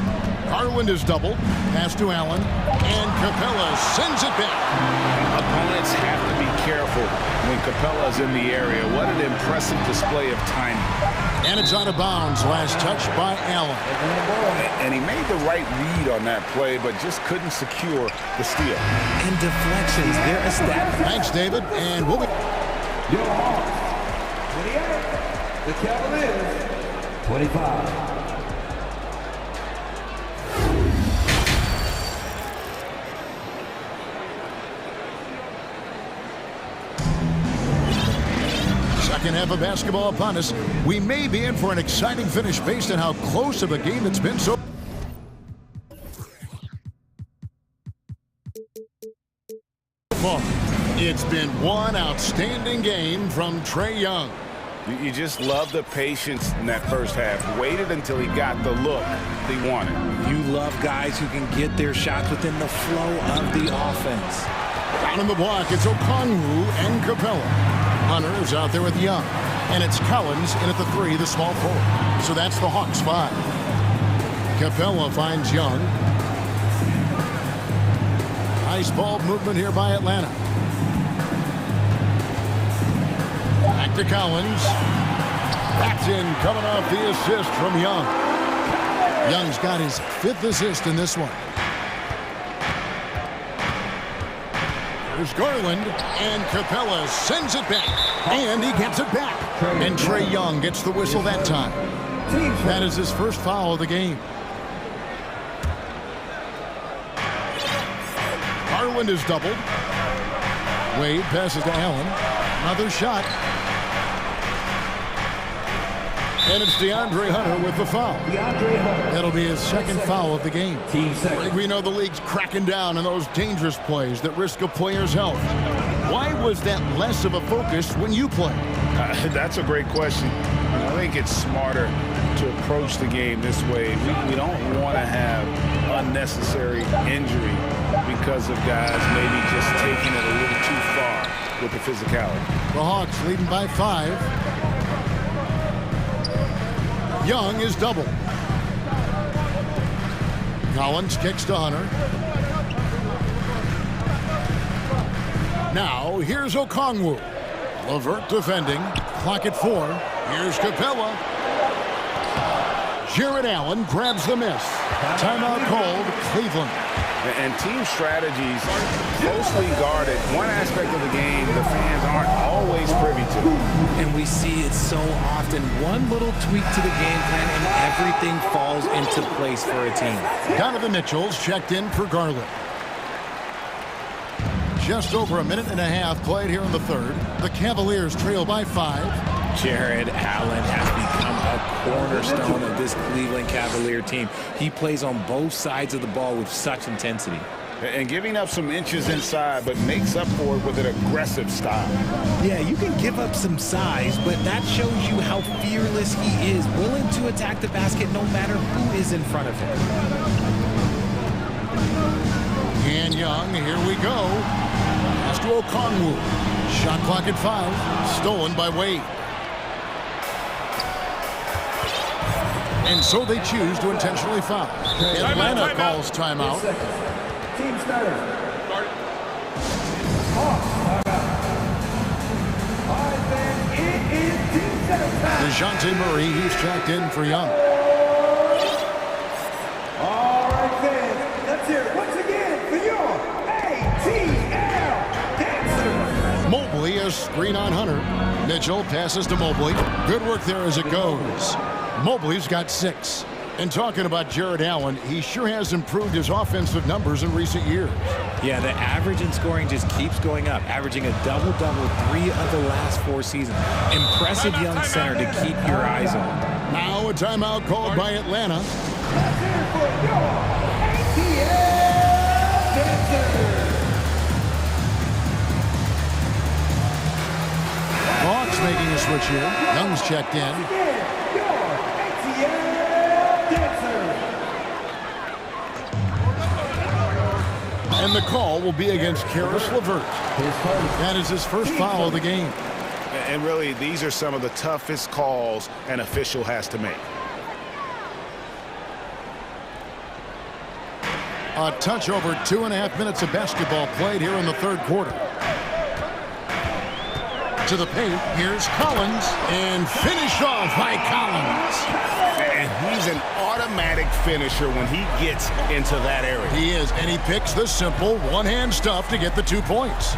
Garland is doubled. Pass to Allen. And Capella sends it back. Opponents have to be careful when Capella's in the area. What an impressive display of timing. And it's out of bounds. Last touch by Allen. And he made the right read on that play, but just couldn't secure the steal. And deflections, they're established. Thanks, David. And we'll be... Your Hawks, 28. The Cavaliers, 25. Second half of basketball upon us. We may be in for an exciting finish based on how close of a game it's been so far. It's been one outstanding game from Trae Young. You just love the patience in that first half. Waited until he got the look he wanted. You love guys who can get their shots within the flow of the offense. Down in the block, it's Okongwu and Capella. Hunter is out there with Young. And it's Collins in at the 3, the small forward. So that's the Hawks 5. Capella finds Young. Nice ball movement here by Atlanta. Back to Collins. That's in, coming off the assist from Young. Young's got his 5th assist in this one. There's Garland, and Capella sends it back, and he gets it back. And Trae Young gets the whistle that time. That is his first foul of the game. Garland is doubled. Wade passes to Allen. Another shot. And it's DeAndre Hunter with the foul. That'll be his second foul of the game. We know the league's cracking down on those dangerous plays that risk a player's health. Why was that less of a focus when you play? That's a great question. I think it's smarter to approach the game this way. We don't want to have unnecessary injury because of guys maybe just taking it a little too far with the physicality. The Hawks leading by 5. Young is double. Collins kicks to Hunter. Now, here's Okongwu. LeVert defending. Clock at 4. Here's Capella. Jared Allen grabs the miss. Timeout called, Cleveland. And team strategies closely guarded. One aspect of the game the fans aren't always privy to. And we see it so often. One little tweak to the game plan and everything falls into place for a team. Donovan Mitchell's checked in for Garland. Just over a minute and a half played here in the third. The Cavaliers trail by 5. Jared Allen has become a cornerstone of this Cleveland Cavalier team. He plays on both sides of the ball with such intensity. And giving up some inches inside, but makes up for it with an aggressive style. Yeah, you can give up some size, but that shows you how fearless he is, willing to attack the basket no matter who is in front of him. And Young, here we go. Pass to Okongwu. Shot clock at 5. Stolen by Wade. And so they choose to intentionally foul. Atlanta calls timeout. Team starter. DeJounte Murray, he's checked in for Young. All right, fans, let's hear it once again for your ATL Dancers. Mobley, a screen on Hunter. Mitchell passes to Mobley. Good work there as it goes. Mobley's got 6. And talking about Jared Allen, he sure has improved his offensive numbers in recent years. Yeah, the average in scoring just keeps going up, averaging a double-double 3 of the last 4 seasons. Impressive young center to keep your eyes on. Now a timeout called by Atlanta. Let's hear it for your ATL Dancers. Hawks making a switch here. Young's checked in. And the call will be against Karis LeVert. That is his first foul of the game. And really, these are some of the toughest calls an official has to make. A touch over 2.5 minutes of basketball played here in the third quarter. To the paint, here's Collins, and finished off by Collins. And he's an automatic finisher when he gets into that area. He is, and he picks the simple one-hand stuff to get the 2 points.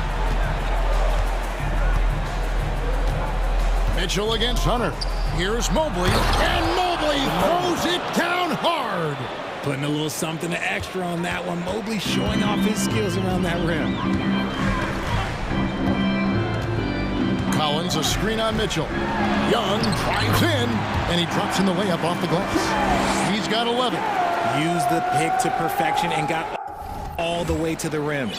Mitchell against Hunter. Here's Mobley, and Mobley throws it down hard. Putting a little something extra on that one. Mobley showing off his skills around that rim. Collins, a screen on Mitchell. Young drives in, and he drops in the layup off the glass. He's got 11. Used the pick to perfection and got all the way to the rim.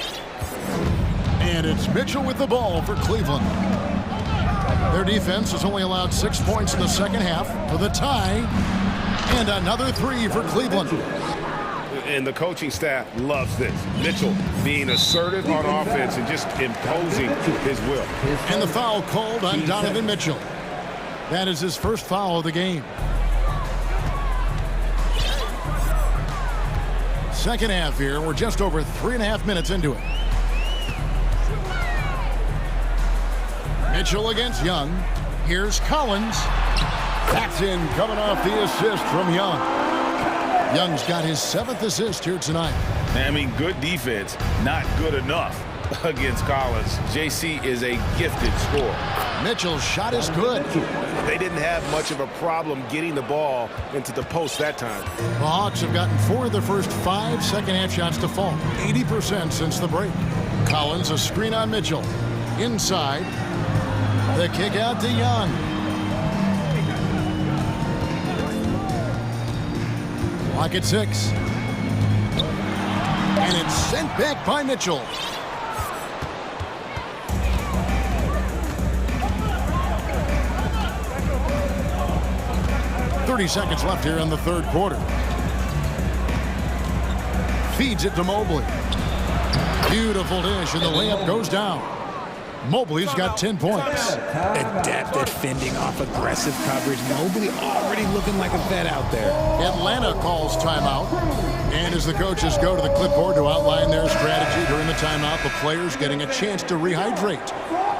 And it's Mitchell with the ball for Cleveland. Their defense has only allowed 6 points in the second half for the tie. And another 3 for Cleveland. And the coaching staff loves this. Mitchell being assertive on offense and just imposing his will. And the foul called on Donovan Mitchell. That is his first foul of the game. Second half here. We're just over 3.5 minutes into it. Mitchell against Young. Here's Collins. That's in, coming off the assist from Young. Young's got his 7th assist here tonight. I mean, good defense, not good enough against Collins. JC is a gifted scorer. Mitchell's shot is good. They didn't have much of a problem getting the ball into the post that time. The Hawks have gotten 4 of their first 5 second-half shots to fall. 80% since the break. Collins, a screen on Mitchell. Inside. The kick out to Young. Clock at 6. And it's sent back by Mitchell. Seconds left here in the third quarter. Feeds it to Mobley. Beautiful dish, and the layup goes down. Mobley's got 10 points. Adept at fending off aggressive coverage. Mobley already looking like a vet out there. Atlanta calls timeout. And as the coaches go to the clipboard to outline their strategy during the timeout, the players getting a chance to rehydrate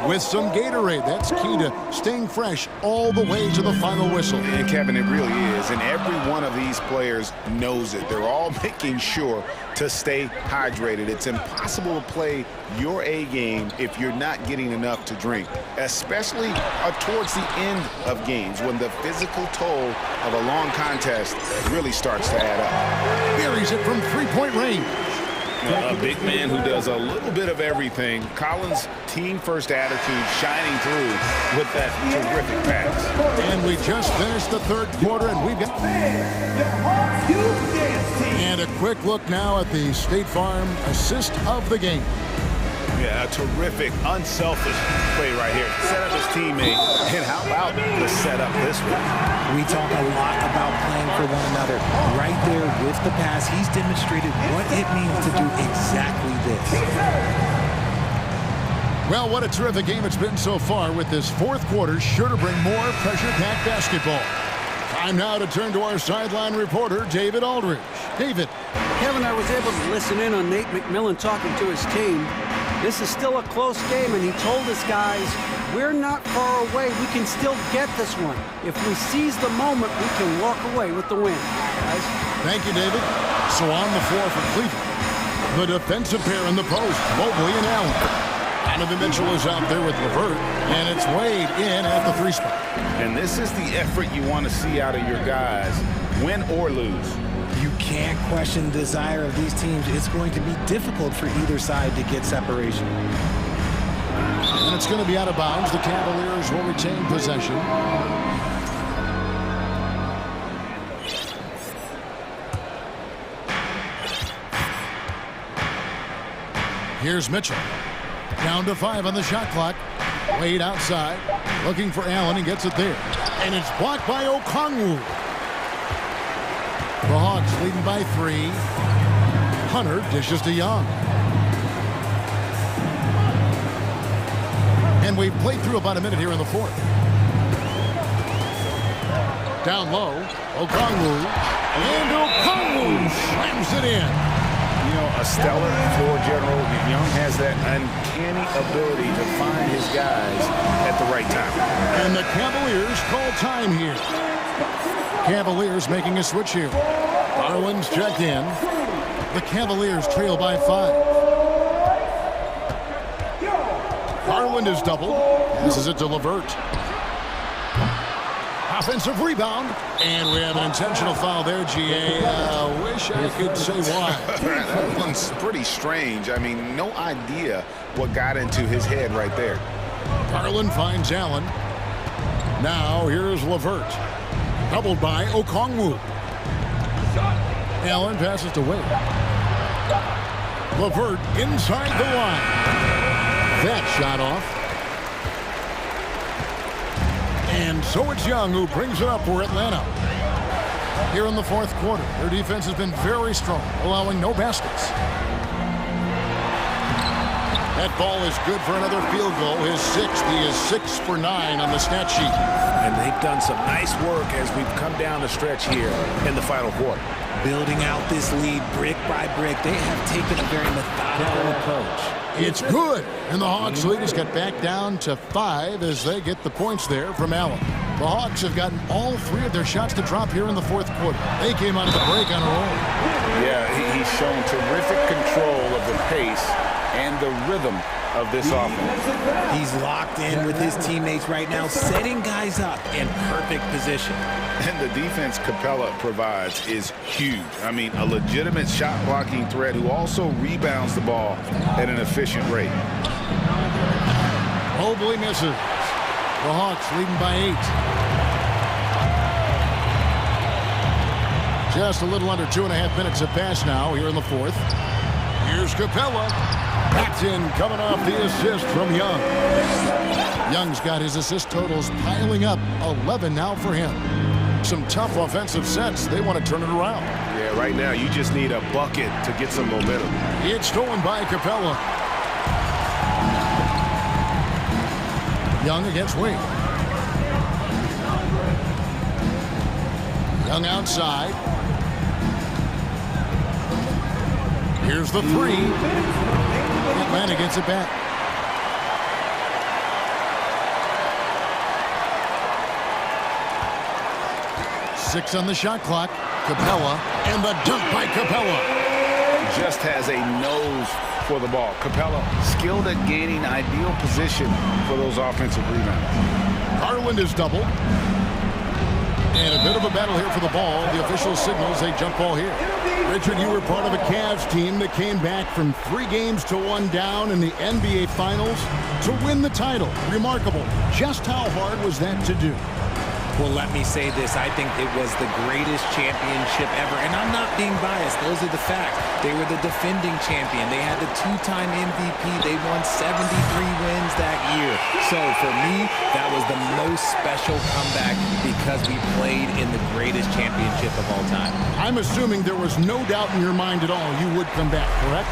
with some Gatorade. That's key to staying fresh all the way to the final whistle. And Kevin, it really is. And every one of these players knows it. They're all making sure to stay hydrated. It's impossible to play your A game if you're not getting enough to drink, especially towards the end of games when the physical toll of a long contest really starts to add up. Buries it from three-point range. A big man who does a little bit of everything. Collins' team-first attitude shining through with that terrific pass. And we just finished the third quarter, and we've got... And a quick look now at the State Farm assist of the game. Yeah, a terrific, unselfish play right here. Set up his teammate, and how about the setup this one? We talk a lot about playing for one another. Right there with the pass, he's demonstrated what it means to do exactly this. Well, what a terrific game it's been so far, with this fourth quarter sure to bring more pressure-packed basketball. Time now to turn to our sideline reporter, David Aldridge. David. Kevin, I was able to listen in on Nate McMillan talking to his team. This is still a close game, and he told his guys, we're not far away. We can still get this one. If we seize the moment, we can walk away with the win. Guys. Thank you, David. So on the floor for Cleveland, the defensive pair in the post, Mobley and Allen. Donovan Mitchell is out there with LeVert, and it's Wade in at the three spot. And this is the effort you want to see out of your guys, win or lose. You can't question the desire of these teams. It's going to be difficult for either side to get separation. And it's going to be out of bounds. The Cavaliers will retain possession. Here's Mitchell. Down to 5 on the shot clock. Wade outside. Looking for Allen. He gets it there. And it's blocked by Okongwu. The Hawks leading by 3. Hunter dishes to Young. And we've played through about a minute here in the fourth. Down low, Okongwu. And Okongwu slams it in. You know, a stellar floor general. Young has that uncanny ability to find his guys at the right time. And the Cavaliers call time here. Cavaliers making a switch here. Garland's checked in. The Cavaliers trail by 5. Garland is doubled. Passes it to LeVert. Offensive rebound. And we have an intentional foul there, G.A. Wish I could say why. That one's pretty strange. I mean, no idea what got into his head right there. Garland finds Allen. Now here's LeVert. Doubled by Okongwu. Allen passes to Wade. LeVert inside the line. That shot off. And so it's Young who brings it up for Atlanta. Here in the fourth quarter, their defense has been very strong, allowing no baskets. That ball is good for another field goal. His 6th. He is 6 for 9 on the stat sheet. And they've done some nice work as we've come down the stretch here in the final quarter. Building out this lead brick by brick. They have taken a very methodical approach. It's good. And the Hawks lead has got back down to 5 as they get the points there from Allen. The Hawks have gotten all 3 of their shots to drop here in the fourth quarter. They came out of the break on a roll. Yeah, he's shown terrific control of the pace and the rhythm of this offense. He's locked in with his teammates right now, setting guys up in perfect position. And the defense Capella provides is huge. I mean, a legitimate shot blocking threat who also rebounds the ball at an efficient rate. Mobley misses. The Hawks leading by 8. Just a little under 2.5 minutes have passed now here in the fourth. Here's Capella. That's in, coming off the assist from Young. Young's got his assist totals piling up, 11 now for him. Some tough offensive sets. They want to turn it around. Yeah, right now you just need a bucket to get some momentum. It's stolen by Capella. Young against Wing. Young outside. Here's the three. Atlanta gets it back. Six on the shot clock. Capella, and the dunk by Capella. Just has a nose for the ball. Capella, skilled at gaining ideal position for those offensive rebounds. Garland is doubled. And a bit of a battle here for the ball. The official signals a jump ball here. Richard, you were part of a Cavs team that came back from 3 games to 1 down in the NBA Finals to win the title. Remarkable. Just how hard was that to do? Well, let me say this. I think it was the greatest championship ever. And I'm not being biased. Those are the facts. They were the defending champion. They had the 2-time MVP. They won 73 wins that year. So for me, that was the most special comeback because we played in the greatest championship of all time. I'm assuming there was no doubt in your mind at all you would come back, correct?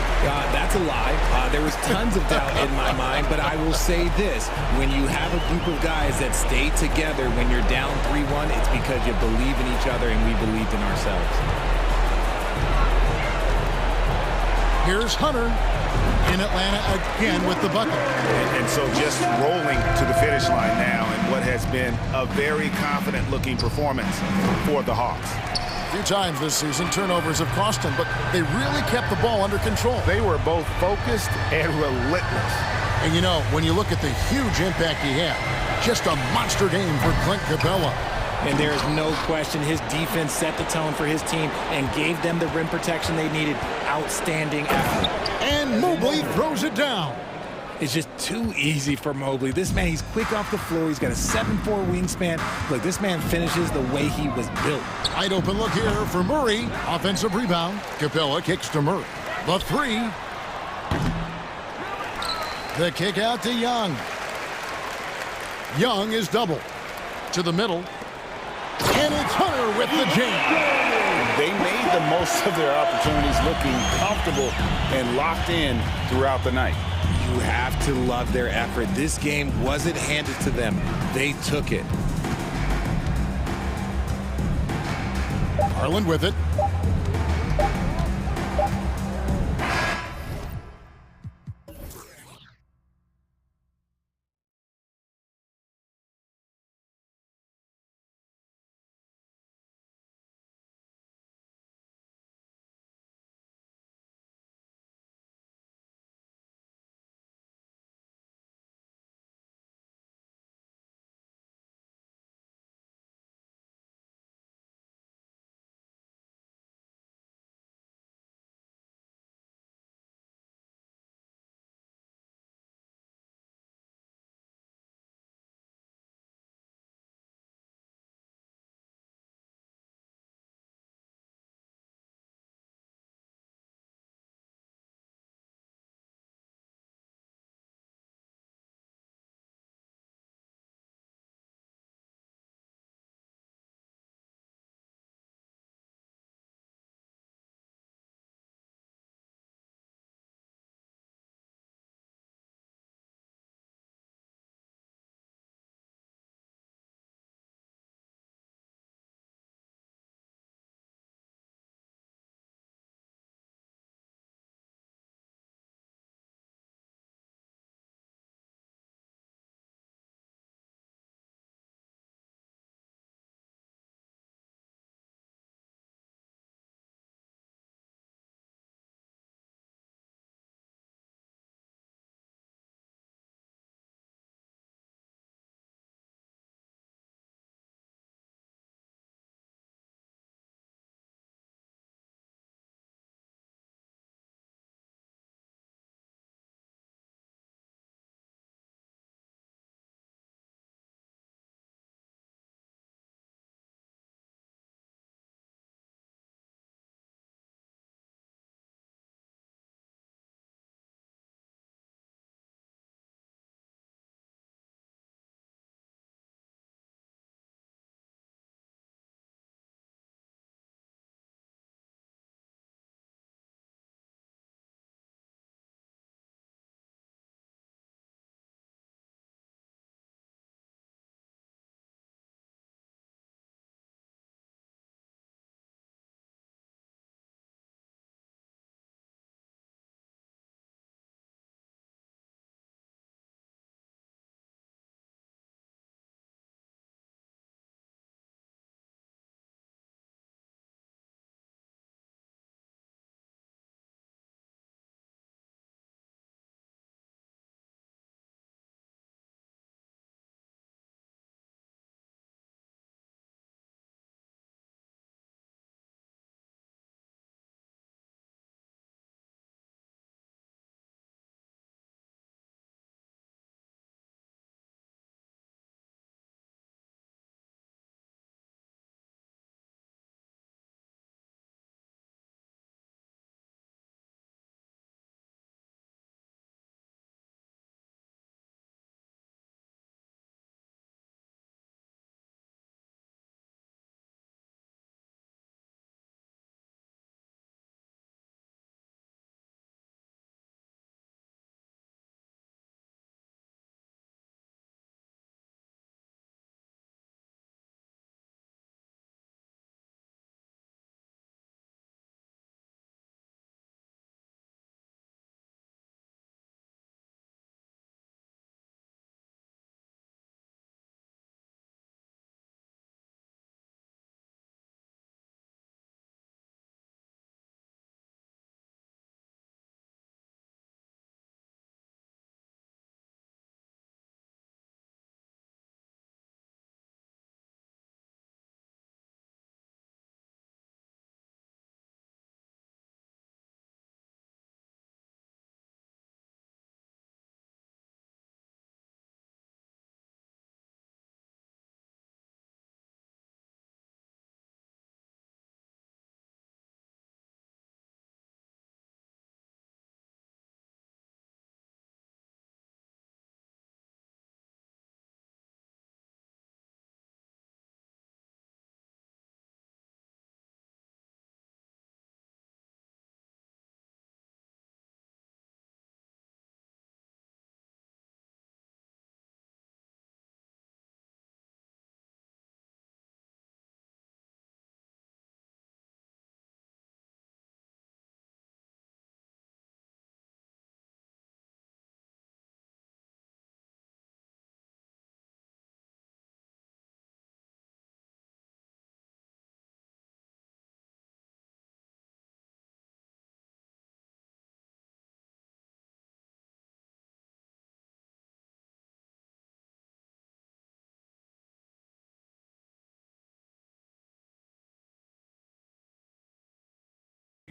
That's a lie. There was tons of doubt in my mind, but I will say this. When you have a group of guys that stay together when you're down 3-1, it's because you believe in each other and we believed in ourselves. Here's Hunter in Atlanta again with the bucket. And so just rolling to the finish line now in what has been a very confident-looking performance for the Hawks. A few times this season, turnovers have cost them, but they really kept the ball under control. They were both focused and relentless. And you know, when you look at the huge impact he had, just a monster game for Clint Capella. And there's no question his defense set the tone for his team and gave them the rim protection they needed. Outstanding effort. And Mobley throws it down. It's just too easy for Mobley. This man, he's quick off the floor. He's got a 7'4" wingspan. Look, this man finishes the way he was built. Wide open look here for Murray. Offensive rebound. Capella kicks to Murray. The three. The kick out to Young. Young is double. To the middle. And it's Hunter with the jam. They made the most of their opportunities, looking comfortable and locked in throughout the night. You have to love their effort. This game wasn't handed to them. They took it. Garland with it.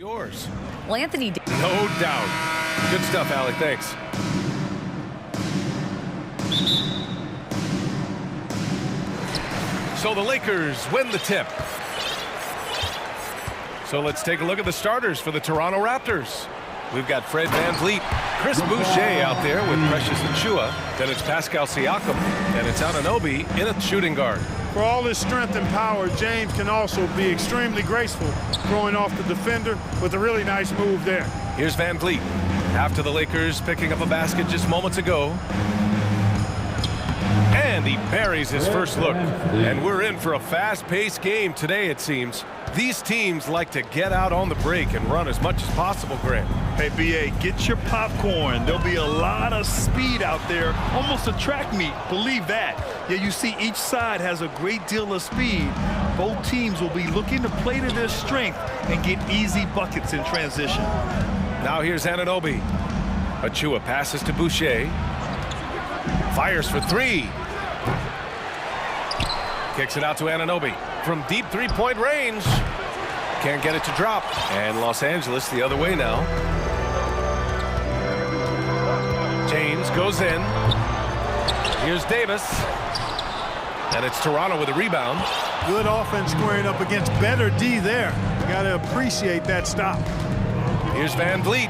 Yours. Well, Anthony. No doubt. Good stuff, Allie. Thanks. So the Lakers win the tip. So let's take a look at the starters for the Toronto Raptors. We've got Fred VanVleet, Chris Boucher out there with Precious Achiuwa. Then it's Pascal Siakam, and it's Anunoby in at shooting guard. For all his strength and power, James can also be extremely graceful, throwing off the defender with a really nice move there. Here's VanVleet after the Lakers picking up a basket just moments ago. And he buries his first look. And we're in for a fast-paced game today, it seems. These teams like to get out on the break and run as much as possible, Grant. Hey, B.A., get your popcorn. There'll be a lot of speed out there, almost a track meet, believe that. Yeah, you see each side has a great deal of speed. Both teams will be looking to play to their strength and get easy buckets in transition. Now here's Anunoby. Achiuwa passes to Boucher. Fires for three. Kicks it out to Anunoby from deep three-point range. Can't get it to drop. And Los Angeles the other way now. James goes in. Here's Davis. And it's Toronto with a rebound. Good offense squaring up against better D there. You got to appreciate that stop. Here's VanVleet.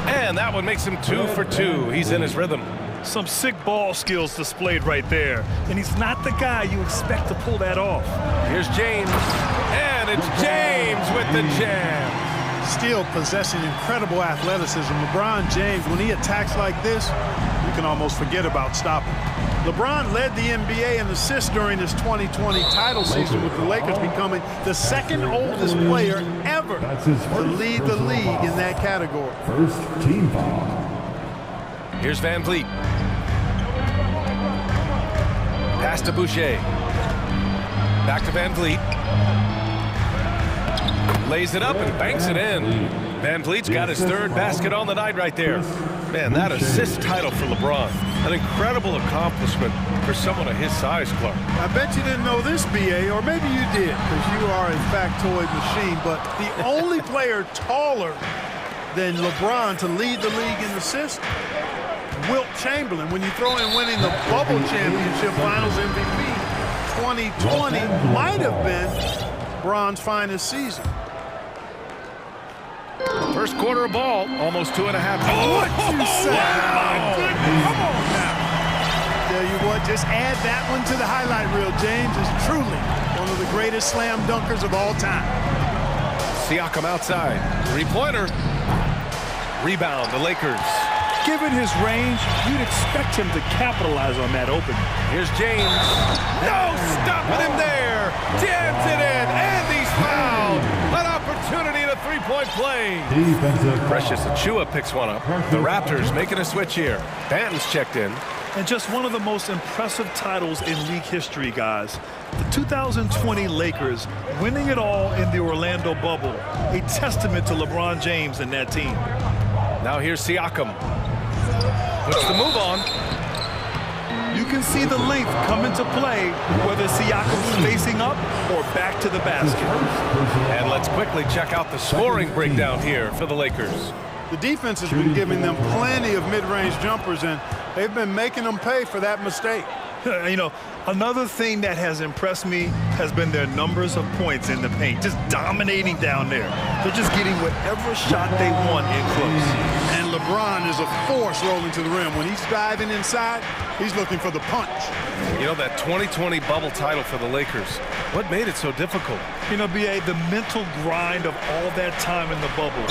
And that one makes him 2 for 2. He's in his rhythm. Some sick ball skills displayed right there. And he's not the guy you expect to pull that off. Here's James. And it's James with the jam. Still possessing incredible athleticism. LeBron James, when he attacks like this, you can almost forget about stopping. LeBron led the NBA in assists during his 2020 title season, with the Lakers becoming the second oldest player ever to lead the league in that category. First team foul. Here's VanVleet. Pass to Boucher. Back to VanVleet. Lays it up and banks it in. VanVleet's got his third basket on the night right there. Man, that assist title for LeBron. An incredible accomplishment for someone of his size, Clark. I bet you didn't know this, B.A., or maybe you did, because you are a factoid machine, but the only player taller than LeBron to lead the league in assists, Wilt Chamberlain. When you throw in winning the Bubble Championship Finals MVP, 2020 might have been LeBron's finest season. First quarter of ball, almost 2.5. What you say? Oh, my goodness. Come on now. Tell you what, just add that one to the highlight reel. James is truly one of the greatest slam dunkers of all time. Siakam outside. Three-pointer. Rebound, the Lakers. Given his range, you'd expect him to capitalize on that opening. Here's James. No stopping him there. Jams it in, and he's fouled. An opportunity in a three-point play. Precious Achiuwa picks one up. The Raptors making a switch here. Banton's checked in. And just one of the most impressive titles in league history, guys. The 2020 Lakers winning it all in the Orlando bubble. A testament to LeBron James and that team. Now here's Siakam. Puts the move on. You can see the length come into play, whether Siakam's facing up or back to the basket. And let's quickly check out the scoring breakdown here for the Lakers. The defense has been giving them plenty of mid-range jumpers, and they've been making them pay for that mistake. You know, another thing that has impressed me has been their numbers of points in the paint, just dominating down there. They're just getting whatever shot they want in close. And LeBron is a force rolling to the rim. When he's diving inside, he's looking for the punch. You know, that 2020 bubble title for the Lakers, what made it so difficult? You know, B.A., the mental grind of all that time in the bubble.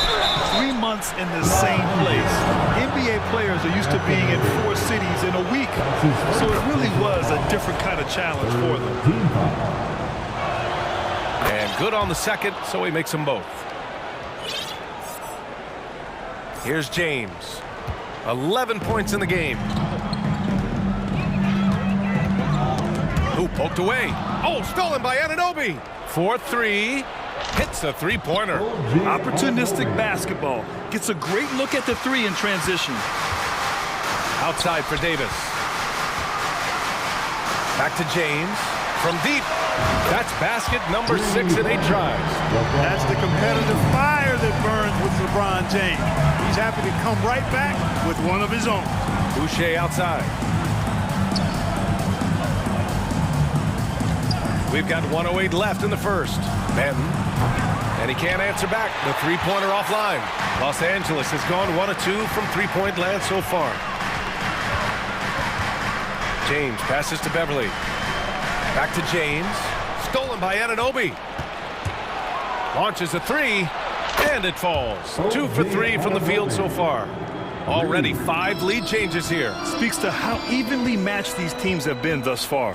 3 months in the same place. NBA players are used to being in 4 cities in a week. So it really was a different kind of challenge for them. And good on the second, so he makes them both. Here's James. 11 points in the game. Ooh, poked away. Oh, stolen by Anunoby. 4-3. Hits the three-pointer. Opportunistic basketball. Gets a great look at the three in transition. Outside for Davis. Back to James. From deep. That's basket number 6 in 8 tries. That's the competitive fire that burns with LeBron James. He's happy to come right back with one of his own. Boucher outside. We've got 1:08 left in the first. Benton. And he can't answer back. The three-pointer offline. Los Angeles has gone 1 of 2 from three-point land so far. James passes to Beverly. Back to James. Stolen by Anunoby. Launches a three, and it falls. 2 for 3 from the field so far. Already 5 lead changes here. Speaks to how evenly matched these teams have been thus far.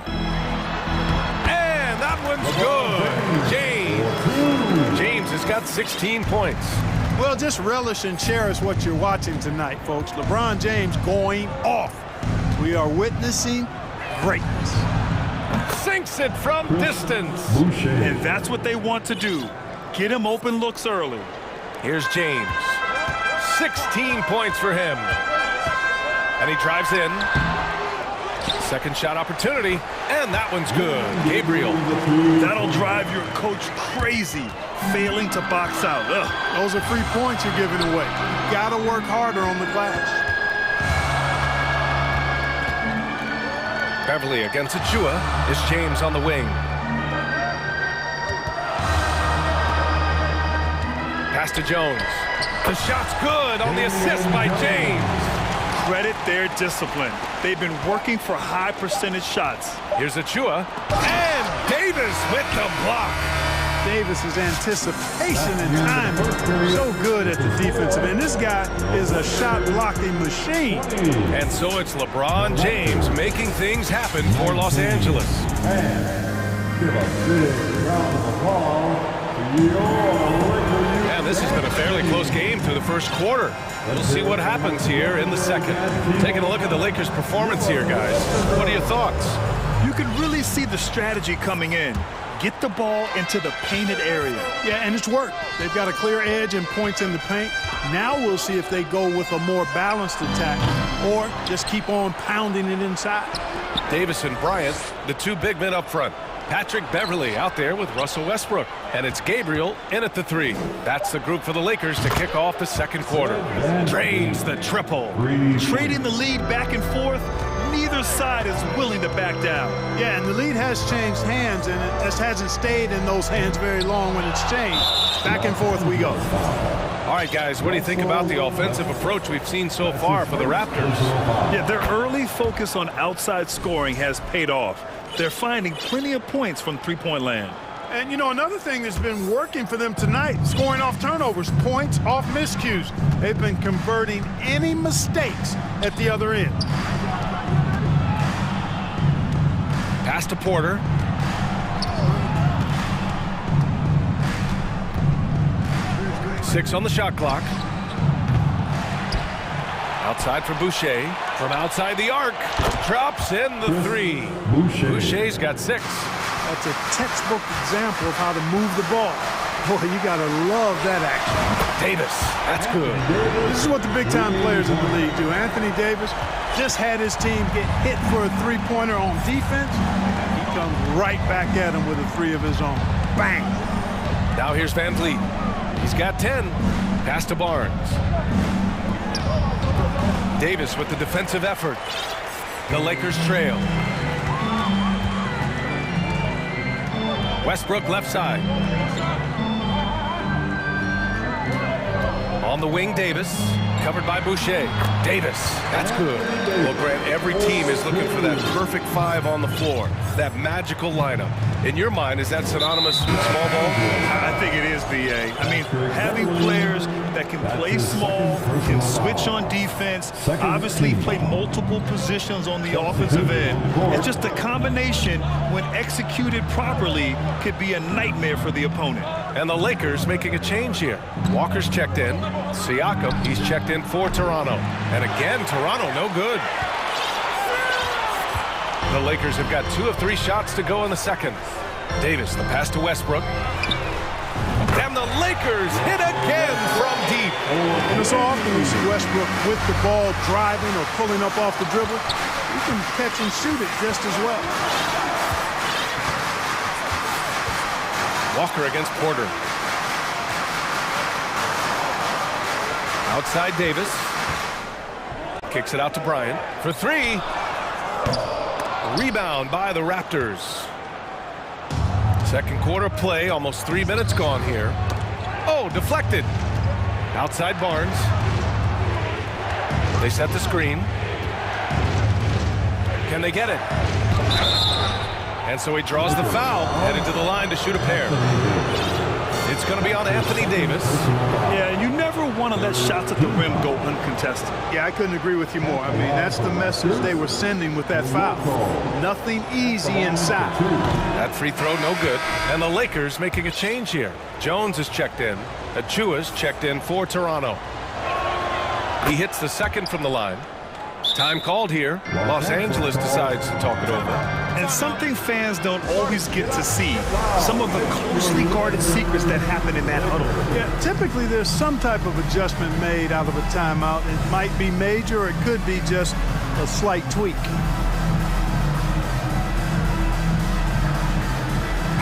And that one's good. James has got 16 points. Well, just relish and cherish what you're watching tonight, folks. LeBron James going off. We are witnessing greatness. Sinks it from distance. And that's what they want to do. Get him open looks early. Here's James. 16 points for him. And he drives in. Second shot opportunity. And that one's good. Gabriel. That'll drive your coach crazy, failing to box out. Ugh. Those are free points you're giving away. You gotta work harder on the glass. Beverly against Achua. Is James on the wing. Pass to Jones. The shot's good on the assist by James. Credit their discipline. They've been working for high percentage shots. Here's Achua. And Davis with the block. Davis's anticipation and time so good at the defensive end. This guy is a shot blocking machine. And so it's LeBron James making things happen for Los Angeles. Give a big round of applause to your Yeah, this has been a fairly close game through the first quarter. We'll see what happens here in the second. Taking a look at the Lakers' performance here, guys. What are your thoughts? You can really see the strategy coming in. Get the ball into the painted area. Yeah, and it's worked. They've got a clear edge and points in the paint. Now we'll see if they go with a more balanced attack or just keep on pounding it inside. Davis and Bryant, the 2 big men up front. Patrick Beverly out there with Russell Westbrook. And it's Gabriel in at the 3. That's the group for the Lakers to kick off the second quarter. Drains the triple. Trading the lead back and forth. Neither side is willing to back down. Yeah, and the lead has changed hands, and it just hasn't stayed in those hands very long when it's changed. Back and forth we go. All right, guys, what do you think about the offensive approach we've seen so far for the Raptors? Yeah, their early focus on outside scoring has paid off. They're finding plenty of points from three-point land. And, you know, another thing that's been working for them tonight, scoring off turnovers, points off miscues. They've been converting any mistakes at the other end. Pass to Porter. Six on the shot clock. Outside for Boucher. From outside the arc. Drops in the 3. Boucher's got 6. That's a textbook example of how to move the ball. Boy, you got to love that action. Davis, that's good. This is what the big-time players in the league do. Anthony Davis just had his team get hit for a three-pointer on defense. He comes right back at him with a 3 of his own. Bang! Now here's Van Vliet. He's got 10. Pass to Barnes. Davis with the defensive effort. The Lakers trail. Westbrook left side. On the wing, Davis. Covered by Boucher. Davis, that's good. Well, Grant, every team is looking for that perfect 5 on the floor. That magical lineup. In your mind, is that synonymous with small ball? I think it is, B.A. I mean, having players that can play small, can switch on defense, obviously play multiple positions on the offensive end. It's just a combination, when executed properly, could be a nightmare for the opponent. And the Lakers making a change here. Walker's checked in. Siakam, he's checked in for Toronto. And again, Toronto, no good. The Lakers have got 2 of 3 shots to go in the second. Davis, the pass to Westbrook. And the Lakers hit again from deep. And so often we see Westbrook with the ball driving or pulling up off the dribble. He can catch and shoot it just as well. Walker against Porter. Outside Davis. Kicks it out to Bryant for three. Rebound by the Raptors. Second quarter play, almost 3 minutes gone here. Oh, deflected. Outside Barnes. They set the screen. Can they get it? And so he draws the foul, headed to the line to shoot a pair. It's going to be on Anthony Davis. Yeah, you never want to let shots at the rim go uncontested. Yeah, I couldn't agree with you more. I mean, that's the message they were sending with that foul. Nothing easy inside. That free throw no good. And the Lakers making a change here. Jones is checked in. Achua's checked in for Toronto. He hits the second from the line. Time called here. Los Angeles decides to talk it over. And something fans don't always get to see, some of the closely guarded secrets that happen in that huddle. Yeah, typically there's some type of adjustment made out of a timeout. It might be major, or it could be just a slight tweak.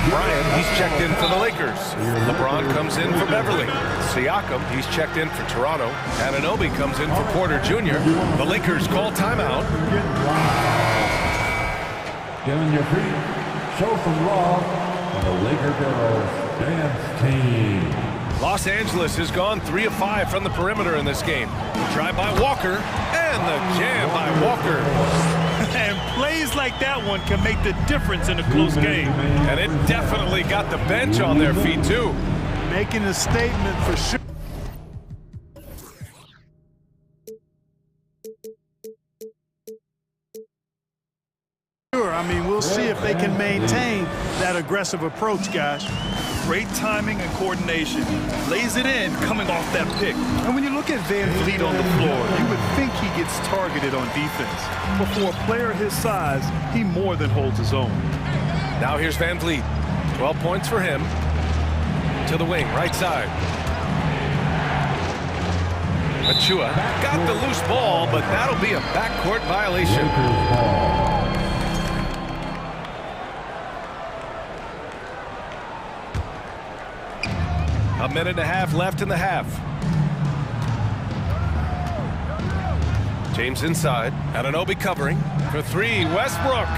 Bryant, he's checked in for the Lakers. LeBron comes in for Beverly. Siakam, he's checked in for Toronto. Anunoby comes in for Porter Jr. The Lakers call timeout. Giving your feet, show some love on the Laker girls dance team. Los Angeles has gone 3 of 5 from the perimeter in this game. Drive by Walker, and the jam by Walker. And plays like that one can make the difference in a close game. And it definitely got the bench on their feet, too. Making a statement for sure. I mean, we'll see if they can maintain that aggressive approach, guys. Great timing and coordination. Lays it in coming off that pick. And when you look at Van Vliet on the floor, you would think he gets targeted on defense. But for a player his size, he more than holds his own. Now here's Van Vliet. 12 points for him. To the wing, right side. Achua got the loose ball, but that'll be a backcourt violation. A minute and a half left in the half. James inside. Anunoby covering for three. Westbrook.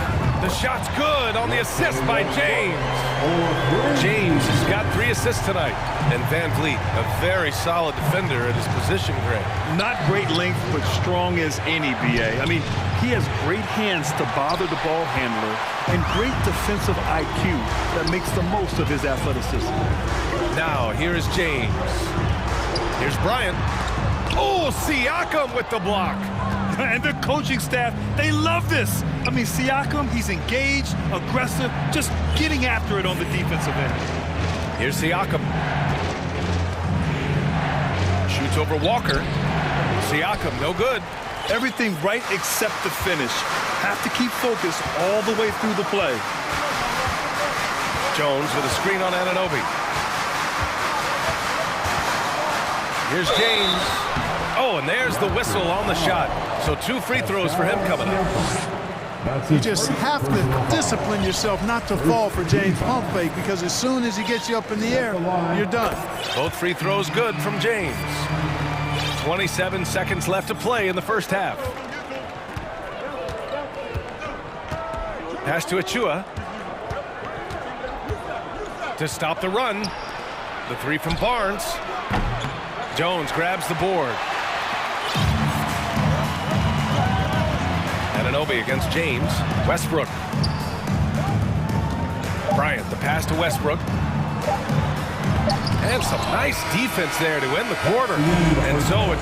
The shot's good on the assist by James. James has got 3 assists tonight. And Van Vliet, a very solid defender at his position, Greg. Not great length, but strong as any, BA. I mean, he has great hands to bother the ball handler and great defensive IQ that makes the most of his athleticism. Now, here is James. Here's Bryant. Oh, Siakam with the block. And the coaching staff, they love this. I mean, Siakam, he's engaged, aggressive, just getting after it on the defensive end. Here's Siakam. Shoots over Walker. Siakam, no good. Everything right except the finish. Have to keep focus all the way through the play. Jones with a screen on Anunoby. Here's James. Oh, and there's the whistle on the shot. So 2 free throws for him coming up. You just have to discipline yourself not to fall for James' pump fake, because as soon as he gets you up in the air, you're done. Both free throws good from James. 27 seconds left to play in the first half. Pass to Achua. To stop the run. The 3 from Barnes. Jones grabs the board. Anunoby against James. Westbrook. Bryant, the pass to Westbrook. And some nice defense there to end the quarter. And so it...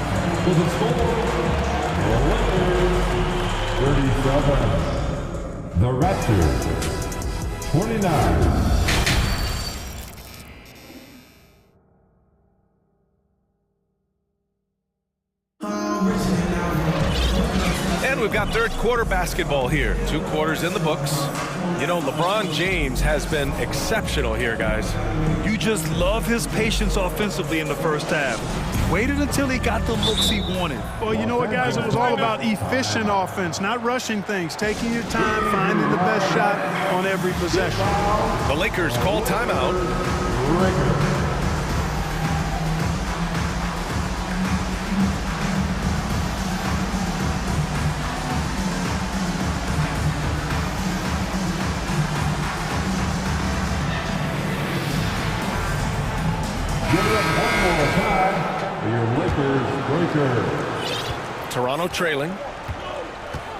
37. The Raptors, 29. And we've got third quarter basketball here. 2 quarters in the books. You know, LeBron James has been exceptional here, guys. You just love his patience offensively in the first half. Waited until he got the looks he wanted. Well, you know what, guys? It was all about efficient offense, not rushing things, taking your time, finding the best shot on every possession. The Lakers call timeout. Lakers. Give it up one more time for your Lakers breaker. Toronto trailing.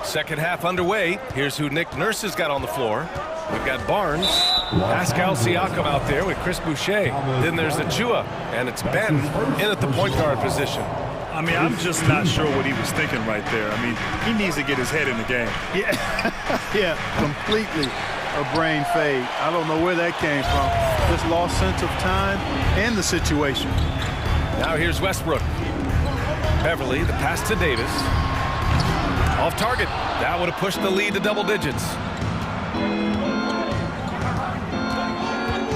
Second half underway. Here's who Nick Nurse has got on the floor. We've got Barnes, Pascal Siakam out there with Chris Boucher. Then there's Achua, and it's Ben in at the point guard position. I mean, I'm just not sure what he was thinking right there. I mean, he needs to get his head in the game. Yeah, completely a brain fade. I don't know where that came from. Just lost sense of time and the situation. Now here's Westbrook. Beverly, the pass to Davis. Off target. That would have pushed the lead to double digits.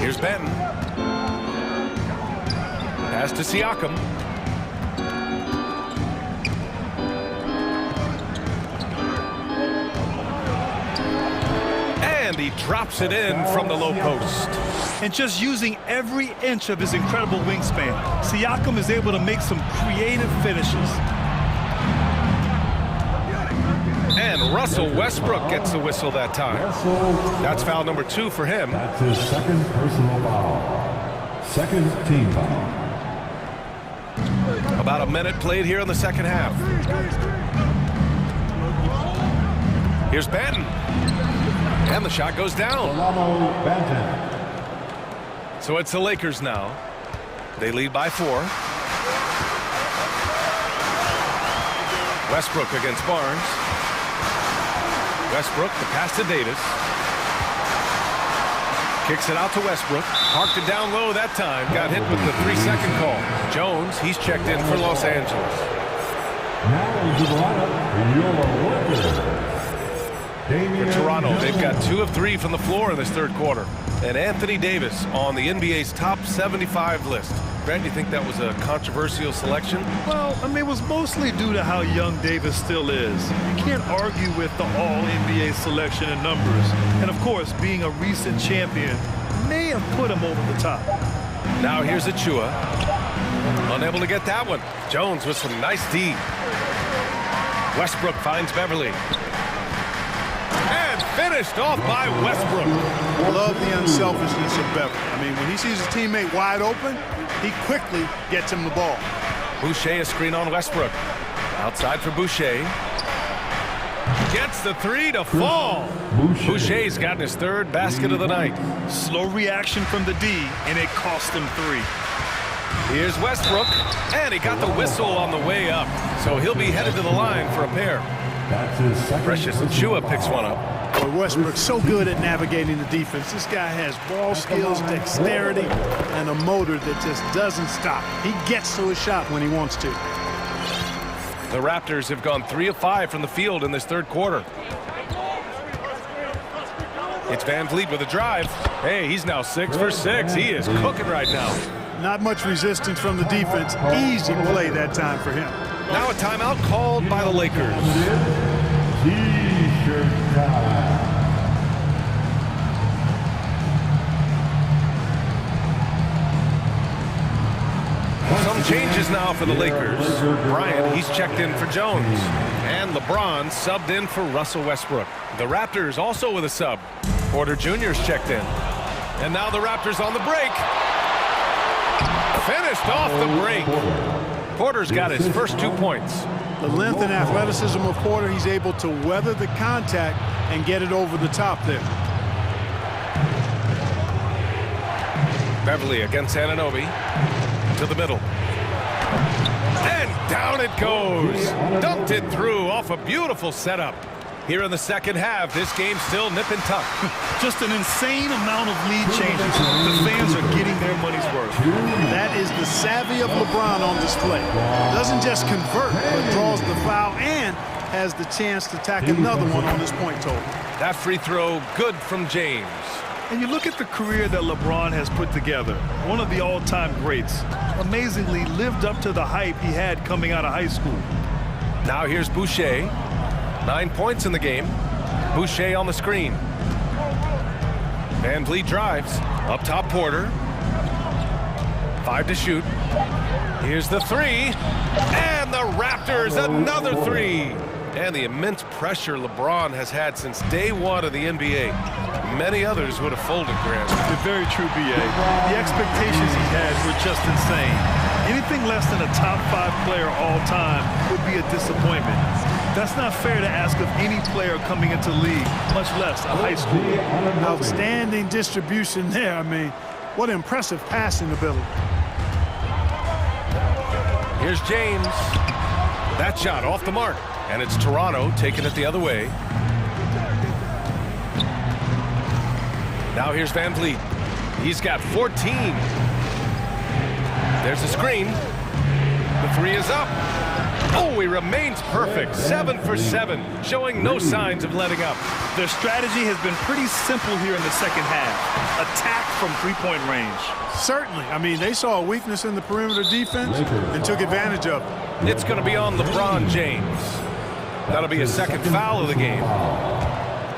Here's Benton. Pass to Siakam. And he drops it in from the low post. And just using every inch of his incredible wingspan, Siakam is able to make some creative finishes. And Russell Westbrook gets the whistle that time. That's foul number 2 for him. That's his second personal foul. Second team foul. About a minute played here in the second half. Here's Benton. And the shot goes down. So it's the Lakers now. They lead by 4. Westbrook against Barnes. Westbrook, the pass to Davis. Kicks it out to Westbrook. Parked it down low that time. Got hit with the 3-second call. Jones, he's checked in for Los Angeles. Now into the lineup, your Lakers. For Toronto, they've got 2 of 3 from the floor in this third quarter. And Anthony Davis on the NBA's top 75 list. Brent, do you think that was a controversial selection? Well, I mean, it was mostly due to how young Davis still is. You can't argue with the all-NBA selection and numbers. And, of course, being a recent champion may have put him over the top. Now here's Achua. Unable to get that one. Jones with some nice D. Westbrook finds Beverly. And finished off by Westbrook. Love the unselfishness of Beverly. I mean, when he sees his teammate wide open, he quickly gets him the ball. Boucher a screen on Westbrook. Outside for Boucher. Gets the 3 to fall. Boucher's gotten his 3rd basket of the night. Slow reaction from the D, and it cost him 3. Here's Westbrook, and he got the whistle on the way up. So he'll be headed to the line for a pair. That's his second. Precious Achua picks one up. Boy, Westbrook's so good at navigating the defense. This guy has ball skills, dexterity, and a motor that just doesn't stop. He gets to his shot when he wants to. The Raptors have gone 3 of 5 from the field in this third quarter. It's Van Vliet with a drive. Hey, he's now 6 for 6. He is cooking right now. Not much resistance from the defense. Easy play that time for him. Now a timeout called by the Lakers. T-shirt time. Some changes now for the Lakers. Bryant, he's checked in for Jones. And LeBron subbed in for Russell Westbrook. The Raptors also with a sub. Porter Jr.'s checked in. And now the Raptors on the break. Finished off the break. Porter's got his first 2 points. The length and athleticism of Porter, he's able to weather the contact and get it over the top there. Beverly against Anunoby. To the middle. And down it goes. Dumped it through off a beautiful setup. Here in the second half, this game's still nip and tuck. Just an insane amount of lead changes. The fans are getting their money's worth. That is the savvy of LeBron on display. Doesn't just convert, but draws the foul and has the chance to tack another one on his point total. That free throw, good from James. And you look at the career that LeBron has put together. One of the all-time greats. Amazingly lived up to the hype he had coming out of high school. Now here's Boucher. 9 points in the game. Boucher on the screen. Van Vliet drives. Up top, Porter. 5 to shoot. Here's the three. And the Raptors, another three. And the immense pressure LeBron has had since day one of the NBA. Many others would have folded, Grant. Very true, B.A. The expectations he had were just insane. Anything less than a top 5 player all time would be a disappointment. That's not fair to ask of any player coming into the league, much less a high schooler. Outstanding distribution there. I mean, what impressive passing ability. Here's James. That shot off the mark. And it's Toronto taking it the other way. Now here's Van Vliet. He's got 14. There's a screen. The three is up. Oh, he remains perfect. 7 for 7, showing no signs of letting up. Their strategy has been pretty simple here in the second half. Attack from three-point range. Certainly. I mean, they saw a weakness in the perimeter defense and took advantage of it. It's going to be on LeBron James. That'll be a second foul of the game.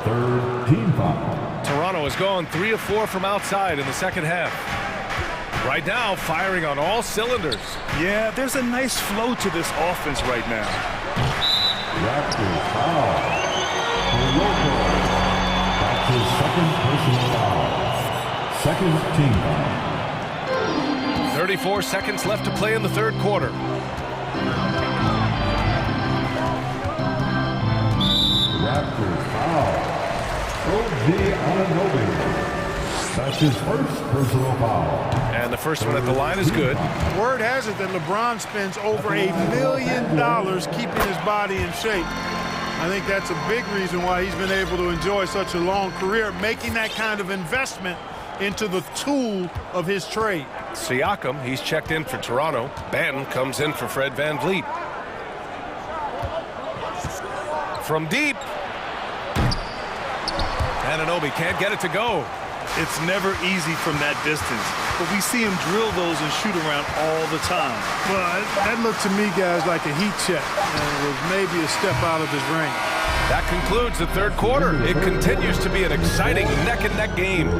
Third team foul. Toronto has gone 3 of 4 from outside in the second half. Right now, firing on all cylinders. Yeah, there's a nice flow to this offense right now. Raptors foul. That's his second personal foul. Second team foul. 34 seconds left to play in the third quarter. Raptors foul. That's his first personal foul. And the first one at the line is good. Word has it that LeBron spends over $1 million keeping his body in shape. I think that's a big reason why he's been able to enjoy such a long career, making that kind of investment into the tool of his trade. Siakam, he's checked in for Toronto. Banton comes in for Fred Van Vliet. From deep. Anunoby can't get it to go. It's never easy from that distance, but we see him drill those and shoot around all the time. Well, that looked to me, guys, like a heat check, and it was maybe a step out of his range. That concludes the third quarter. It continues to be an exciting neck-and-neck game.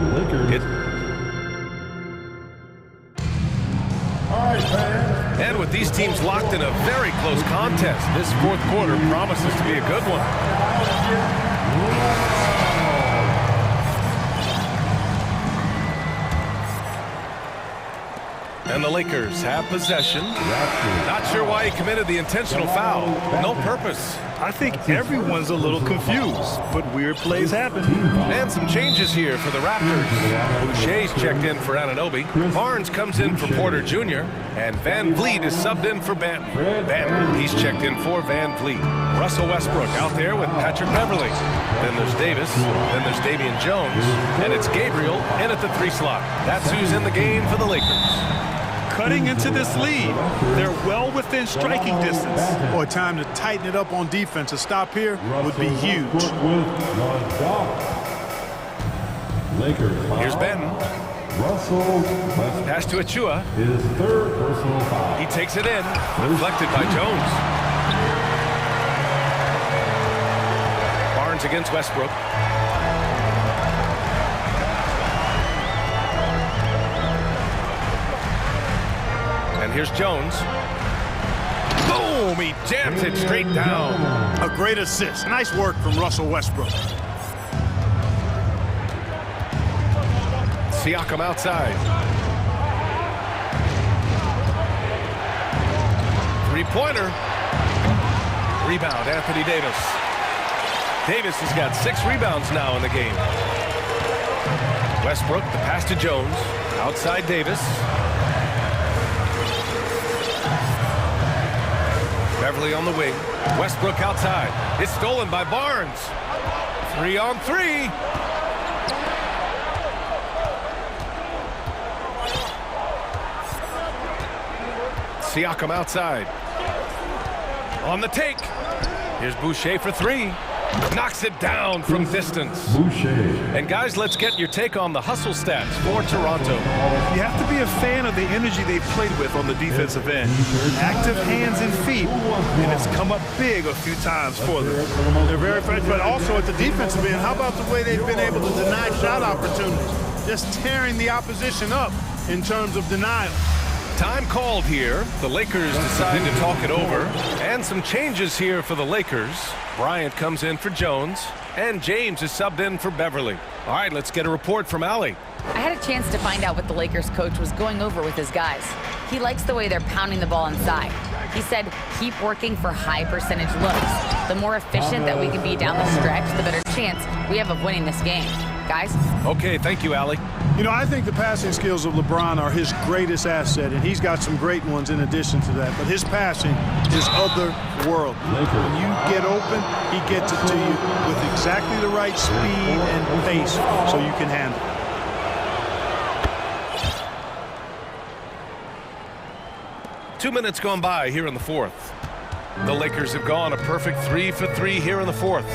And with these teams locked in a very close contest, this fourth quarter promises to be a good one. And the Lakers have possession. Not sure why he committed the intentional foul. No purpose. I think everyone's a little confused, but weird plays happen. And some changes here for the Raptors. Boucher's checked in for Anunoby. Barnes comes in for Porter Jr. And Van Vliet is subbed in for Banton. Banton, he's checked in for Van Vliet. Russell Westbrook out there with Patrick Beverley. Then there's Davis. Then there's Damian Jones. And it's Gabriel in at the 3 slot. That's who's in the game for the Lakers. Cutting into this lead, they're well within striking distance. Boy, time to tighten it up on defense. A stop here would be huge. Here's Benton. Pass to Achua. His third personal foul. He takes it in. Deflected by Jones. Barnes against Westbrook. And here's Jones. Boom! He jams it straight down. A great assist. Nice work from Russell Westbrook. Siakam outside. Three-pointer. Rebound, Anthony Davis. Davis has got 6 rebounds now in the game. Westbrook, the pass to Jones. Outside Davis. Beverly on the wing. Westbrook outside. It's stolen by Barnes. 3-on-3. Siakam outside. On the take. Here's Boucher for 3. Knocks it down from distance. Boucher. And guys, let's get your take on the hustle stats for Toronto. You have to be a fan of the energy they've played with on the defensive end. Active hands and feet, and it's come up big a few times for them. They're very fresh, but also at the defensive end, how about the way they've been able to deny shot opportunities? Just tearing the opposition up in terms of denial. Time called here. The Lakers decide to talk it over. And some changes here for the Lakers. Bryant comes in for Jones. And James is subbed in for Beverly. All right, let's get a report from Allie. I had a chance to find out what the Lakers coach was going over with his guys. He likes the way they're pounding the ball inside. He said, keep working for high percentage looks. The more efficient that we can be down the stretch, the better chance we have of winning this game. Guys? Okay, thank you, Allie. You know, I think the passing skills of LeBron are his greatest asset, and he's got some great ones in addition to that. But his passing is otherworldly. When you get open, he gets it to you with exactly the right speed and pace so you can handle it. Two minutes gone by here in the fourth. The Lakers have gone a perfect 3 for 3 here in the fourth.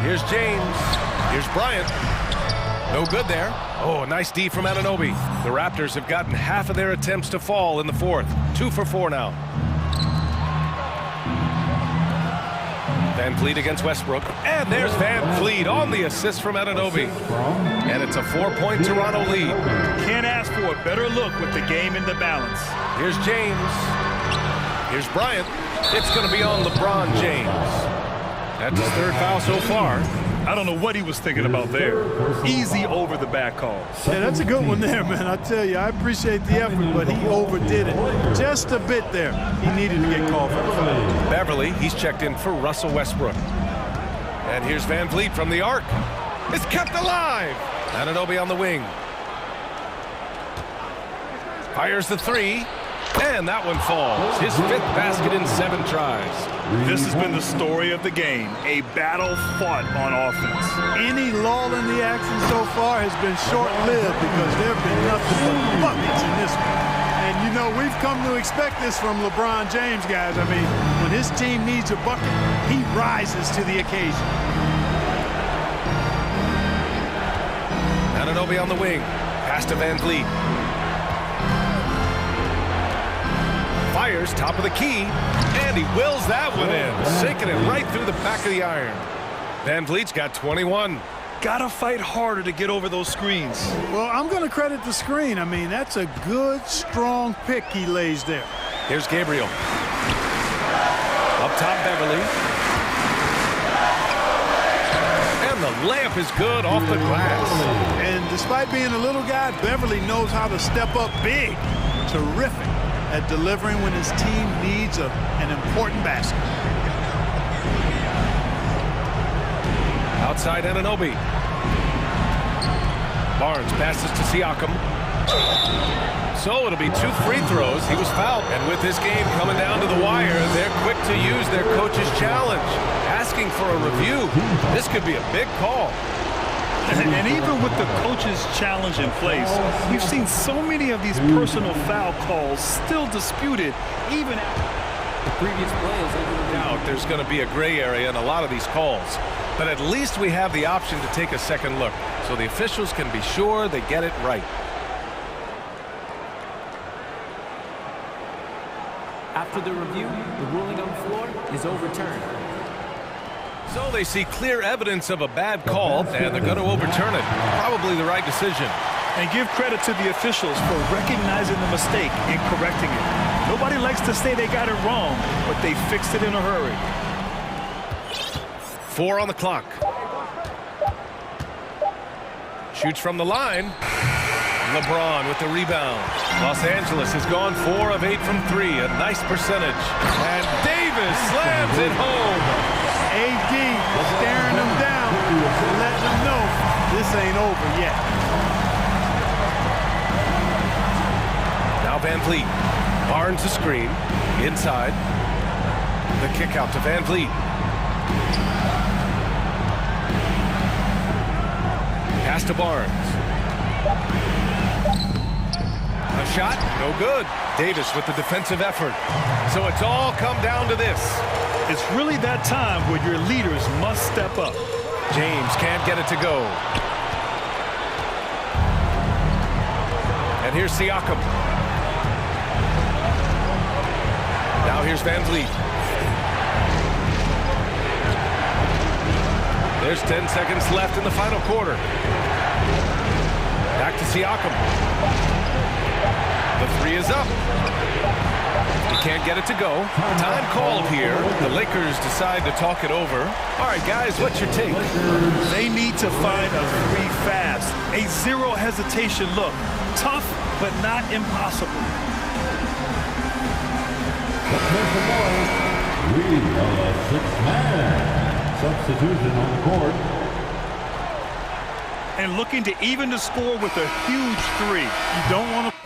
Here's James. Here's Bryant. No good there. Oh, nice D from Anunoby. The Raptors have gotten half of their attempts to fall in the fourth. 2 for 4 now. Van Vliet against Westbrook. And there's Van Vliet on the assist from Anunoby. And it's a 4-point Toronto lead. Can't ask for a better look with the game in the balance. Here's James. Here's Bryant. It's going to be on LeBron James. That's his third foul so far. I don't know what he was thinking about there. Easy over the back call. Yeah, that's a good one there, man. I tell you, I appreciate the effort, but he overdid it just a bit there. He needed to get called for the foul. Beverly, he's checked in for Russell Westbrook. And here's Van Vliet from the arc. It's kept alive. Anunoby on the wing. Fires the three. And that one falls. His 5th basket in 7 tries. This has been the story of the game. A battle fought on offense. Any lull in the action so far has been short-lived because there have been nothing but buckets in this one. And, you know, we've come to expect this from LeBron James, guys. I mean, when his team needs a bucket, he rises to the occasion. Anunoby on the wing. Pass to Van Vliet. Fires top of the key, and he wills that one in, sinking it right through the back of the iron. Van Vliet's got 21. Gotta fight harder to get over those screens. Well, I'm going to credit the screen. I mean, that's a good, strong pick he lays there. Here's Gabriel. Up top, Beverly. And the layup is good off the glass. And despite being a little guy, Beverly knows how to step up big. Terrific at delivering when his team needs an important basket. Outside Anunoby. Barnes passes to Siakam. So it'll be 2 free throws. He was fouled. And with this game coming down to the wire, they're quick to use their coach's challenge. Asking for a review. This could be a big call. And even with the coach's challenge in place, we've seen so many of these personal foul calls still disputed, even after the previous play is over the doubt. There's going to be a gray area in a lot of these calls. But at least we have the option to take a second look, so the officials can be sure they get it right. After the review, the ruling on the floor is overturned. So they see clear evidence of a bad call, and they're going to overturn it. Probably the right decision. And give credit to the officials for recognizing the mistake and correcting it. Nobody likes to say they got it wrong, but they fixed it in a hurry. 4 on the clock. Shoots from the line. LeBron with the rebound. Los Angeles has gone 4 of 8 from 3, a nice percentage. And Davis slams it home. AD staring them down, letting them know this ain't over yet. Now Van Vliet. Barnes the screen. Inside. The kick out to Van Vliet. Pass to Barnes. A shot, no good. Davis with the defensive effort. So it's all come down to this. It's really that time where your leaders must step up. James can't get it to go. And here's Siakam. Now here's Van Vliet. There's 10 seconds left in the final quarter. Back to Siakam. The three is up. He can't get it to go. Time called here. The Lakers decide to talk it over. All right, guys, what's your take? They need to find a three fast. A zero hesitation look. Tough, but not impossible. We are a six-man substitution on the court. And looking to even the score with a huge three. You don't want to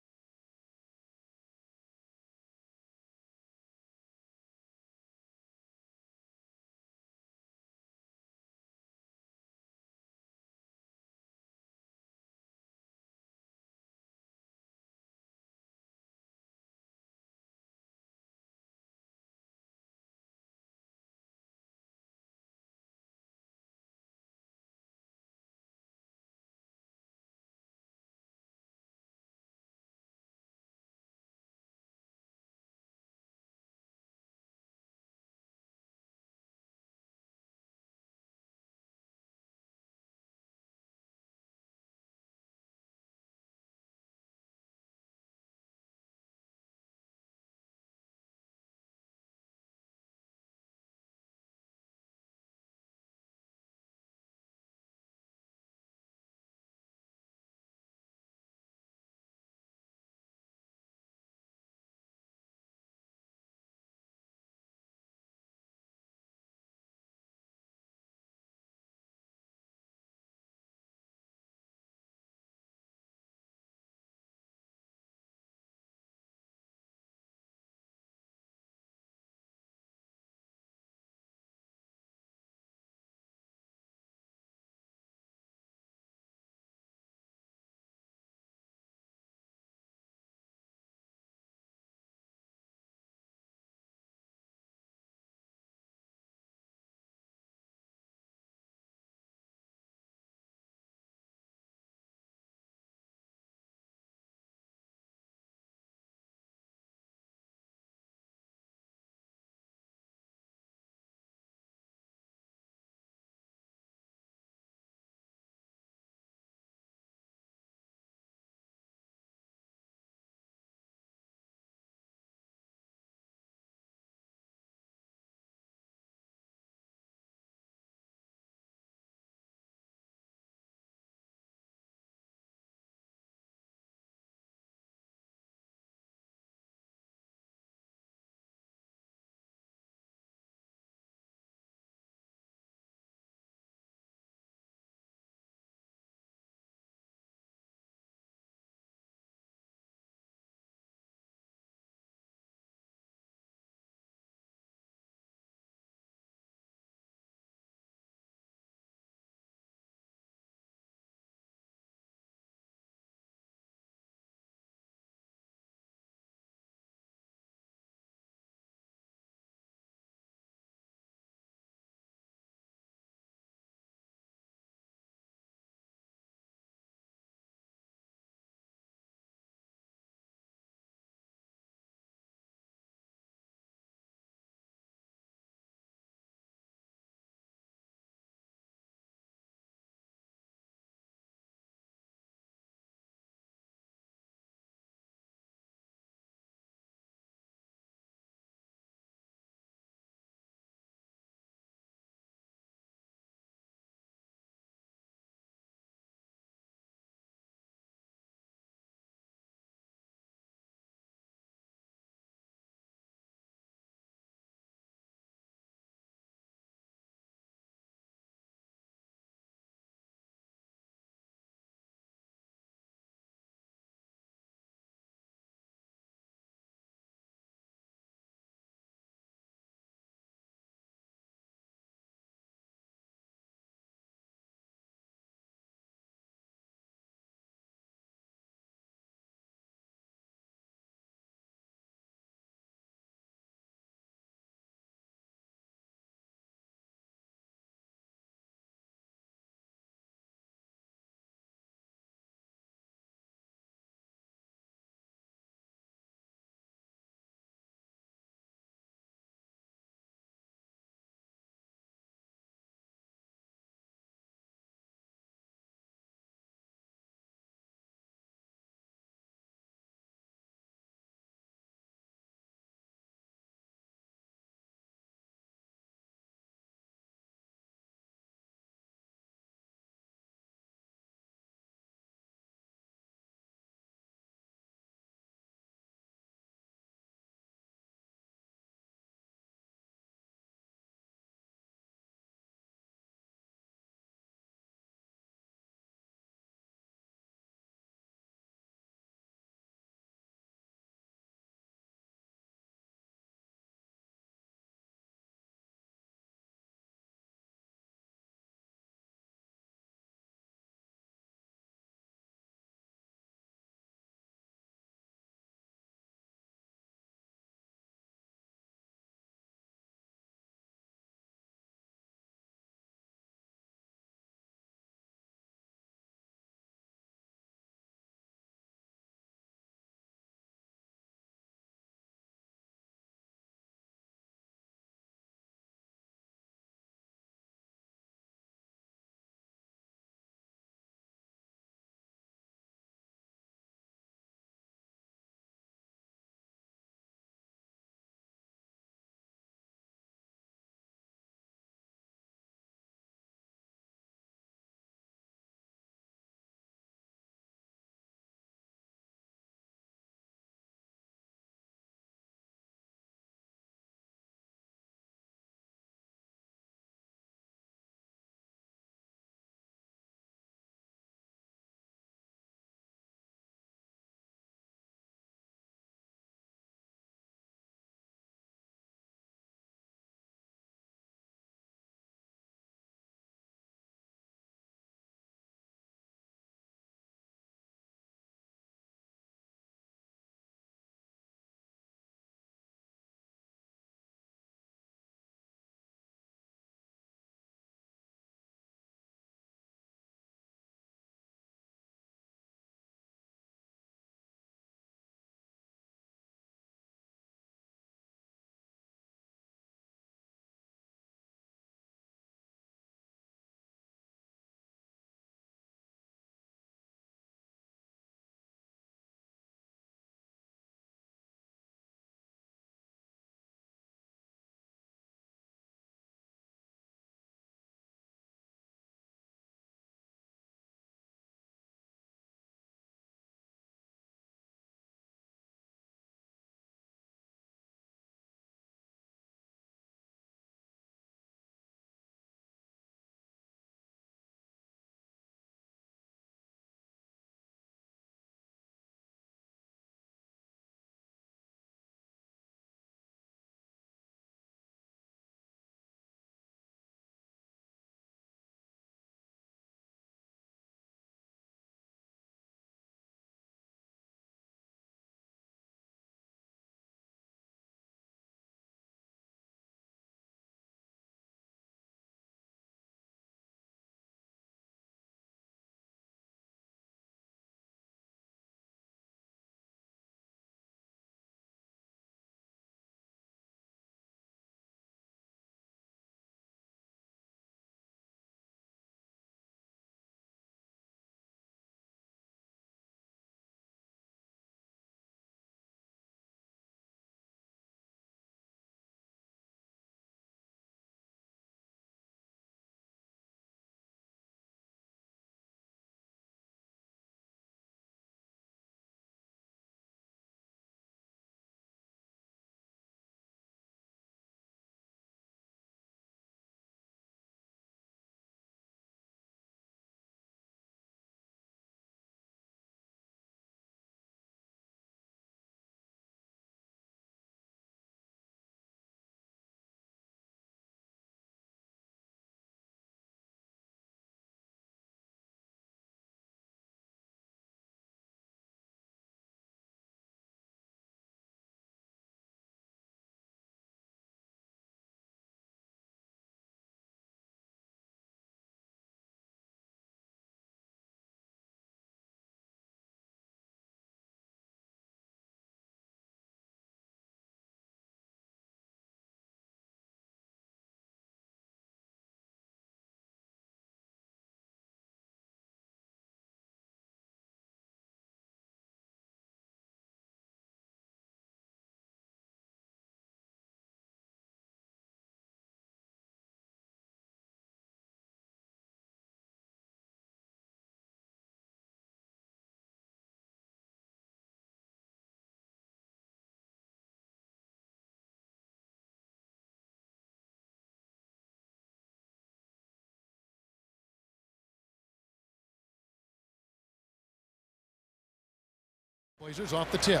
Blazers off the tip.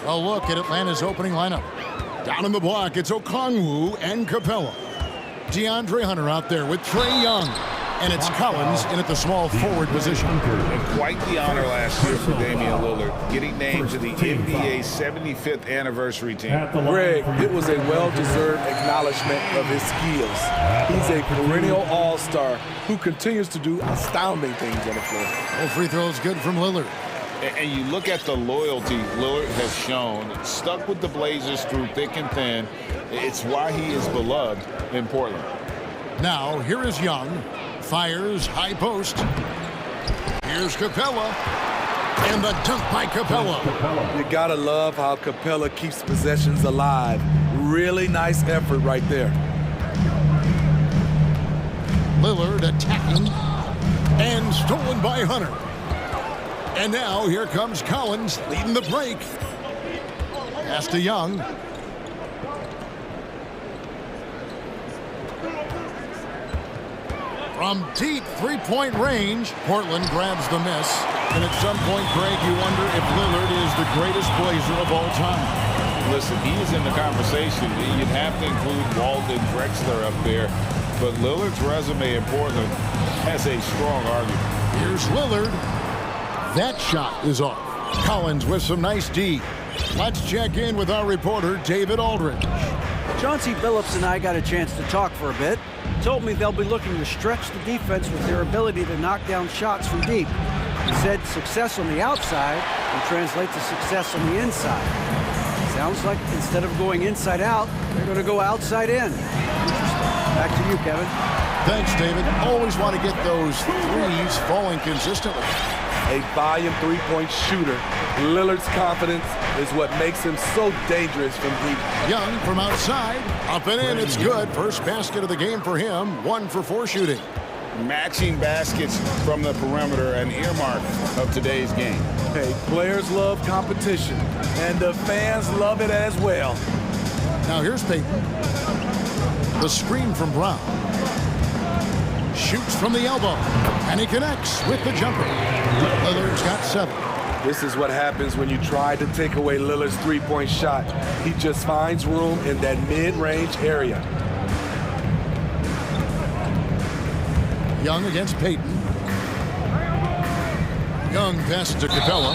A look at Atlanta's opening lineup. Down in the block, it's Okongwu and Capella. DeAndre Hunter out there with Trae Young. And it's Collins in at the small forward position. And quite the honor last year for Damian Lillard, getting named to the NBA's 75th anniversary team. Greg, it was a well-deserved acknowledgement of his skills. He's a perennial all-star who continues to do astounding things on the floor. Well, free throws good from Lillard. And you look at the loyalty Lillard has shown, stuck with the Blazers through thick and thin. It's why he is beloved in Portland. Now, here is Young. Fires, high post. Here's Capella. And the dunk by Capella. You gotta love how Capella keeps possessions alive. Really nice effort right there. Lillard attacking. And stolen by Hunter. And now here comes Collins leading the break. Pass to Young. From deep three-point range, Portland grabs the miss. And at some point, Greg, you wonder if Lillard is the greatest Blazer of all time. Listen, he is in the conversation. You'd have to include Walden Drexler up there. But Lillard's resume in Portland has a strong argument. Here's Lillard. That shot is off. Collins with some nice D. Let's check in with our reporter, David Aldridge. Chauncey Billups and I got a chance to talk for a bit. Told me they'll be looking to stretch the defense with their ability to knock down shots from deep. He said success on the outside will translate to success on the inside. Sounds like instead of going inside out, they're going to go outside in. Back to you, Kevin. Thanks, David. Always want to get those threes falling consistently. A volume three-point shooter. Lillard's confidence is what makes him so dangerous from deep. Young from outside. Up and in, it's good. First basket of the game for him. 1 for 4 shooting. Matching baskets from the perimeter, an earmark of today's game. Hey, players love competition, and the fans love it as well. Now here's Payton. The screen from Brown. Shoots from the elbow, and he connects with the jumper. Lillard's got 7. This is what happens when you try to take away Lillard's three-point shot. He just finds room in that mid-range area. Young against Payton. Young passes to Capella.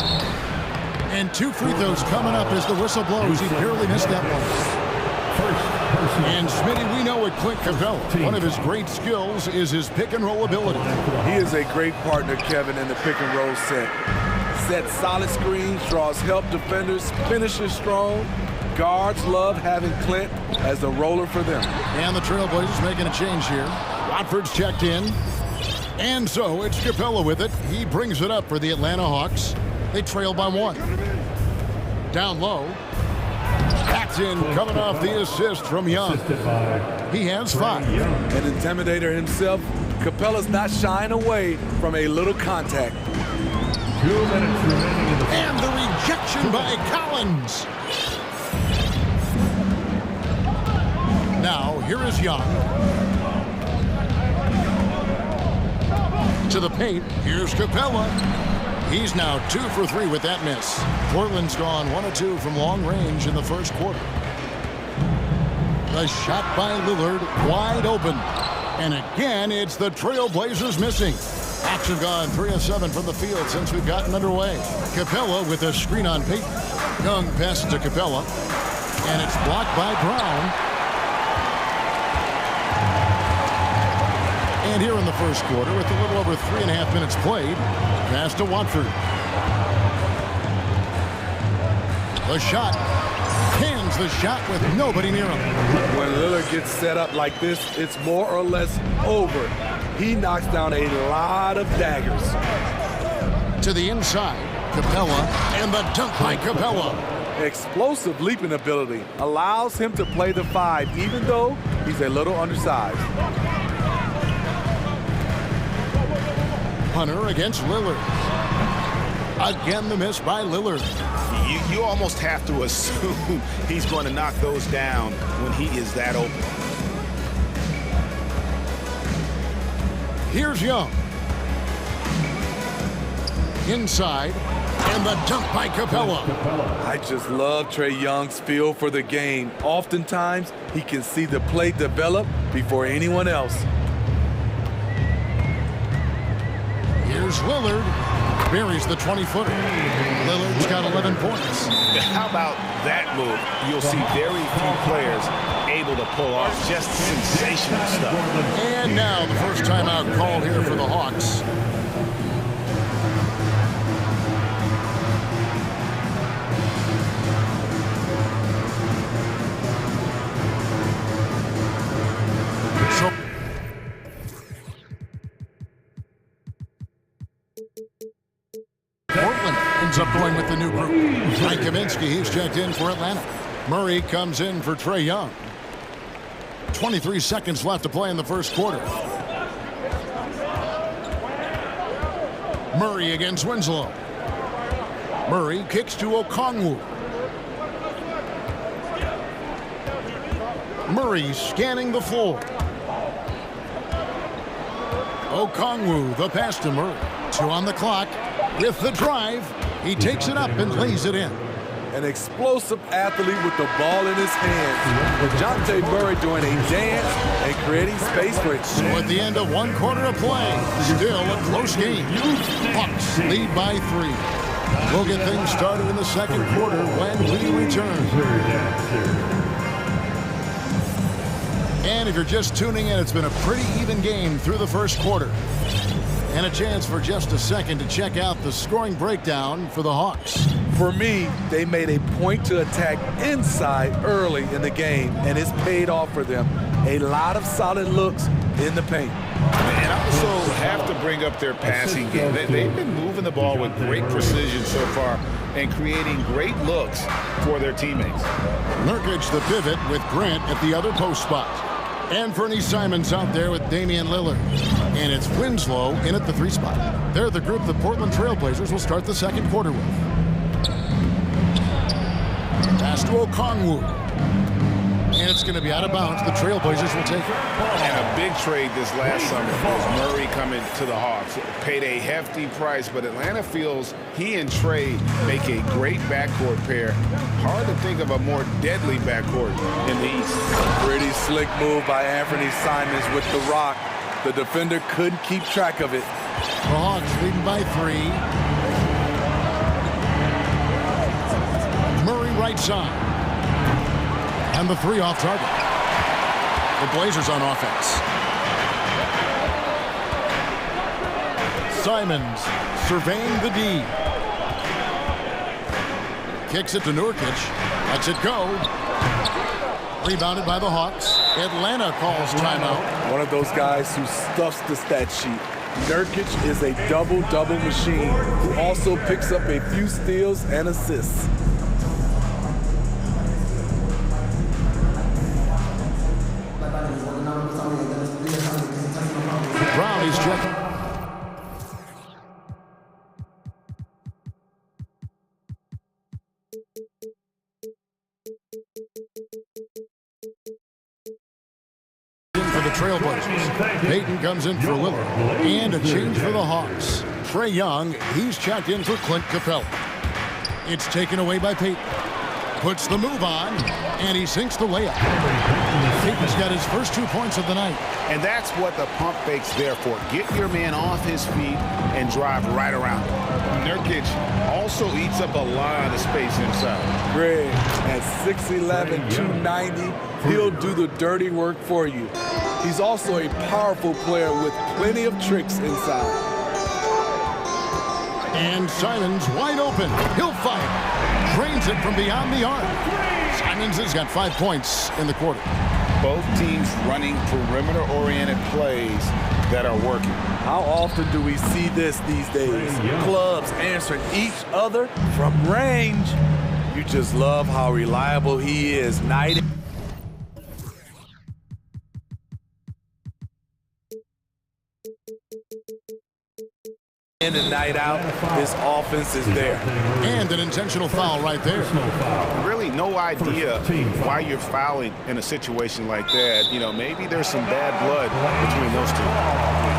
And 2 free throws coming up as the whistle blows. He barely missed that one. And Smitty, we know with Clint Capella, one of his great skills is his pick-and-roll ability. He is a great partner, Kevin, in the pick-and-roll set. Sets solid screens, draws help defenders, finishes strong. Guards love having Clint as the roller for them. And the Trailblazers making a change here. Watford's checked in. And so it's Capella with it. He brings it up for the Atlanta Hawks. They trail by 1. Down low. Paxton coming off the assist from Young. He has 5. An intimidator himself, Capella's not shying away from a little contact. 2 minutes remaining in the and the rejection by Collins. Now, here is Young. To the paint, here's Capella. He's now 2 for 3 with that miss. Portland's gone 1 of 2 from long range in the first quarter. The shot by Lillard, wide open. And again, it's the Trailblazers missing. Hawks have gone 3 of 7 from the field since we've gotten underway. Capella with a screen on Payton. Young passes to Capella. And it's blocked by Brown. And here in the first quarter, with a little over 3.5 minutes played, pass to Watford. The shot. Cans the shot with nobody near him. When Lillard gets set up like this, it's more or less over. He knocks down a lot of daggers. To the inside, Capella, and the dunk by Capella. Explosive leaping ability allows him to play the 5, even though he's a little undersized. Hunter against Lillard. Again, the miss by Lillard. You almost have to assume he's going to knock those down when he is that open. Here's Young. Inside, and the dunk by Capella. I just love Trae Young's feel for the game. Oftentimes, he can see the play develop before anyone else. Here's Lillard. Buries the 20-footer. Lillard's got 11 points. How about that move? You'll see very few players able to pull off just sensational stuff. And now the first timeout called here for the Hawks. Portland ends up going with the new group. Mike Kaminsky, he's checked in for Atlanta. Murray comes in for Trae Young. 23 seconds left to play in the first quarter. Murray against Winslow. Murray kicks to Okongwu. Murray scanning the floor. Okongwu, the pass to Murray. 2 on the clock. With the drive, he takes it up and lays it in. An explosive athlete with the ball in his hands. DeJounte Murray doing a dance and creating space for it. So at the end of 1 quarter of play, still a close game. Hawks lead by 3. We'll get things started in the second quarter when we return. And if you're just tuning in, it's been a pretty even game through the first quarter. And a chance for just a second to check out the scoring breakdown for the Hawks. For me, they made a point to attack inside early in the game, and it's paid off for them. A lot of solid looks in the paint. And also have to bring up their passing game. They've been moving the ball with great precision so far and creating great looks for their teammates. Nurkic the pivot with Grant at the other post spot. Anthony Simons out there with Damian Lillard. And it's Winslow in at the 3 spot. They're the group the Portland Trailblazers will start the second quarter with. Pass to Okongwu. And it's going to be out of bounds. The Trailblazers will take it. And a big trade this last summer was Murray coming to the Hawks. Paid a hefty price, but Atlanta feels he and Trae make a great backcourt pair. Hard to think of a more deadly backcourt in the East. Pretty slick move by Anthony Simons with the rock. The defender couldn't keep track of it. The Hawks leading by 3. Murray right side. And the 3 off target. The Blazers on offense. Simons surveying the D. Kicks it to Nurkic. Lets it go. Rebounded by the Hawks. Atlanta calls timeout. One of those guys who stuffs the stat sheet. Nurkic is a double-double machine who also picks up a few steals and assists. Brown is checking. For the Trailblazers. Payton comes in for Lillard. And a change for the Hawks. Trae Young, he's checked in for Clint Capella. It's taken away by Payton. Puts the move on, and he sinks the layup. Payton's got his first 2 points of the night. And that's what the pump fake's there for. Get your man off his feet and drive right around him. Nurkic also eats up a lot of space inside. Greg, at 6'11", 290, he'll do the dirty work for you. He's also a powerful player with plenty of tricks inside. And Simons wide open. He'll fire. Drains it from beyond the arc. Simons has got 5 points in the quarter. Both teams running perimeter-oriented plays that are working. How often do we see this these days? Clubs answering each other from range. You just love how reliable he is night in and night out. This offense is there. And an intentional foul right there. Really no idea why you're fouling in a situation like that. You know, maybe there's some bad blood between those two.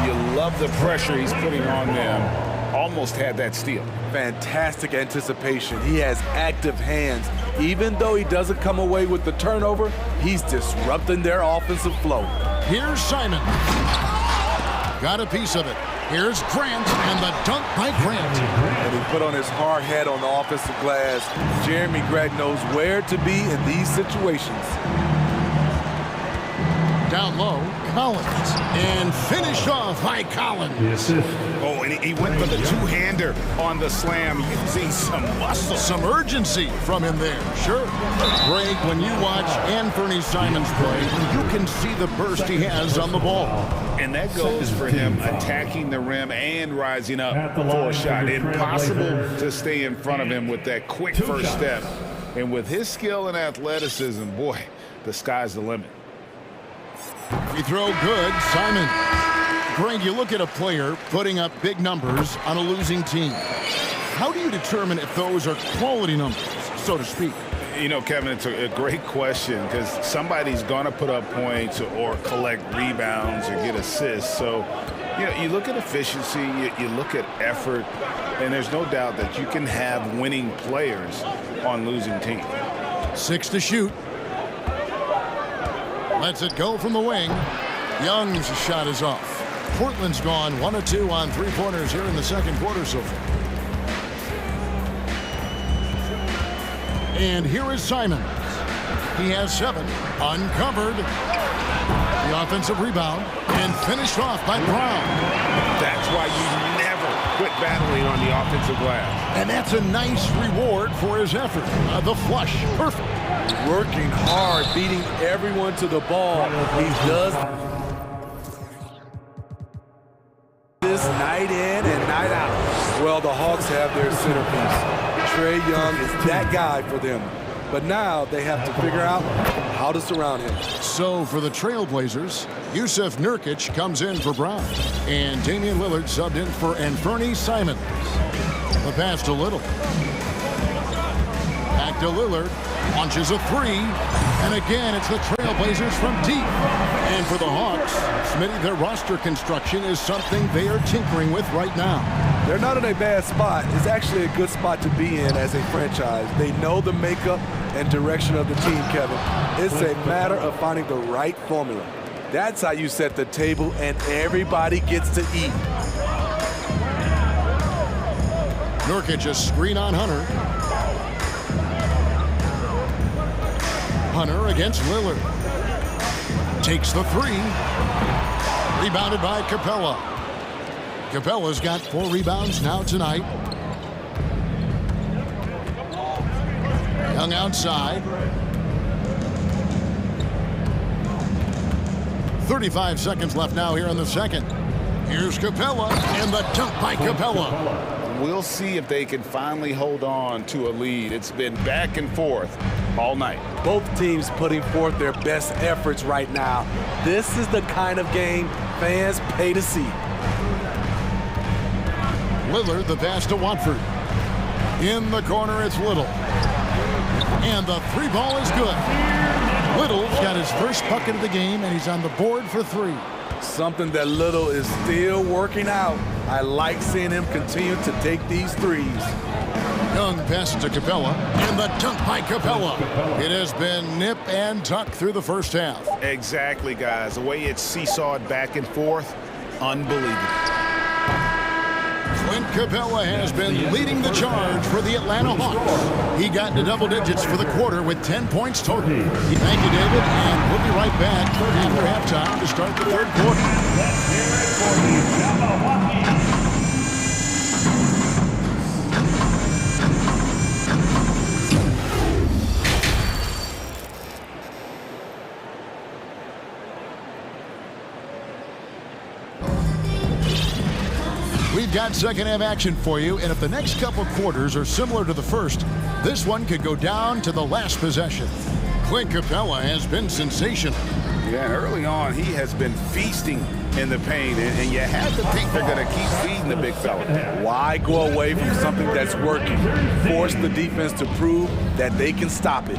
You love the pressure he's putting on them. almost had that steal. Fantastic anticipation. He has active hands. Even though he doesn't come away with the turnover, he's disrupting their offensive flow. Here's Simon. Got a piece of it. Here's Grant, and the dunk by Grant. And he put on his hard hat on the offensive glass. Jeremy Gregg knows where to be in these situations. Down low, Collins, and finished off by Collins. Oh, and he went for the two-hander on the slam. Using some muscle. Some urgency from him there, sure. Greg, when you watch Anthony Simons play, you can see the burst he has on the ball. And that goes for him attacking the rim and rising up for a shot. Impossible to stay in front of him with that quick first step. And with his skill and athleticism, boy, the sky's the limit. Free throw good, Simon. Greg, you look at a player putting up big numbers on a losing team. How do you determine if those are quality numbers, so to speak? You know, Kevin, it's a great question because somebody's going to put up points or collect rebounds or get assists. So, you know, you look at efficiency, you look at effort, and there's no doubt that you can have winning players on losing teams. 6 to shoot. Lets it go from the wing. Young's shot is off. Portland's gone 1 of 2 on three-pointers here in the second quarter so far. And here is Simons. He has 7, uncovered. The offensive rebound, and finished off by Brown. That's why you never quit battling on the offensive glass. And that's a nice reward for his effort. The flush, perfect. Working hard, beating everyone to the ball. He does this night in and night out. Well, the Hawks have their centerpiece. Trae Young is that guy for them. But now they have to figure out how to surround him. So for the Trailblazers, Jusuf Nurkic comes in for Brown. And Damian Lillard subbed in for Anthony Simons. The pass to Little. Back to Lillard. Launches a 3. And again, it's the Trailblazers from deep. And for the Hawks, Smitty, their roster construction is something they are tinkering with right now. They're not in a bad spot. It's actually a good spot to be in as a franchise. They know the makeup and direction of the team, Kevin. It's a matter of finding the right formula. That's how you set the table and everybody gets to eat. Nurkic a screen on Hunter. Hunter against Lillard. Takes the 3. Rebounded by Capella. Capella's got 4 rebounds now tonight. Young outside. 35 seconds left now here in the second. Here's Capella, and the dunk by Capella. We'll see if they can finally hold on to a lead. It's been back and forth all night. Both teams putting forth their best efforts right now. This is the kind of game fans pay to see. Lillard, the pass to Watford. In the corner, it's Little. And the 3 ball is good. Little's got his first bucket of the game, and he's on the board for 3. Something that Little is still working out. I like seeing him continue to take these threes. Young passes to Capella, and the dunk by Capella. It has been nip and tuck through the first half. Exactly, guys. The way it's seesawed back and forth, unbelievable. Clint Capella has been leading the charge for the Atlanta Hawks. He got into double digits for the quarter with 10 points total. Thank you, David, and we'll be right back after halftime to start the third quarter. We've got second half action for you, and if the next couple quarters are similar to the first, this one could go down to the last possession. Clint Capella has been sensational. Yeah, early on, he has been feasting in the paint, and you have to think they're going to keep feeding the big fella. Why go away from something that's working? Force the defense to prove that they can stop it.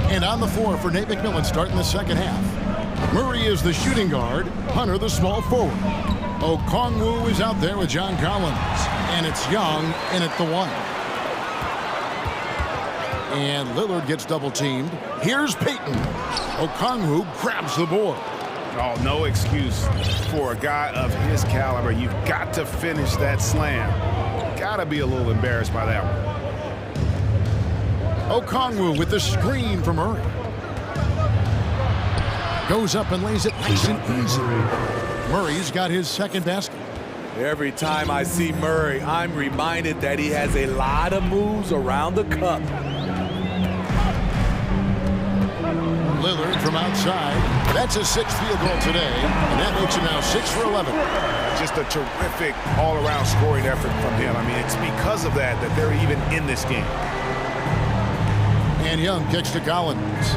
And on the floor for Nate McMillan starting the second half. Murray is the shooting guard, Hunter the small forward. Okongwu is out there with John Collins. And it's Young in at the 1. And Lillard gets double teamed. Here's Payton. Okongwu grabs the board. Oh, no excuse for a guy of his caliber. You've got to finish that slam. Got to be a little embarrassed by that one. Okongwu with the screen from Murray. Goes up and lays it nice and easy. Murray's got his second basket. Every time I see Murray, I'm reminded that he has a lot of moves around the cup. Lillard from outside. That's his 6th field goal today, and that makes him now 6 for 11. Just a terrific all-around scoring effort from him. I mean, it's because of that they're even in this game. And Young kicks to Collins.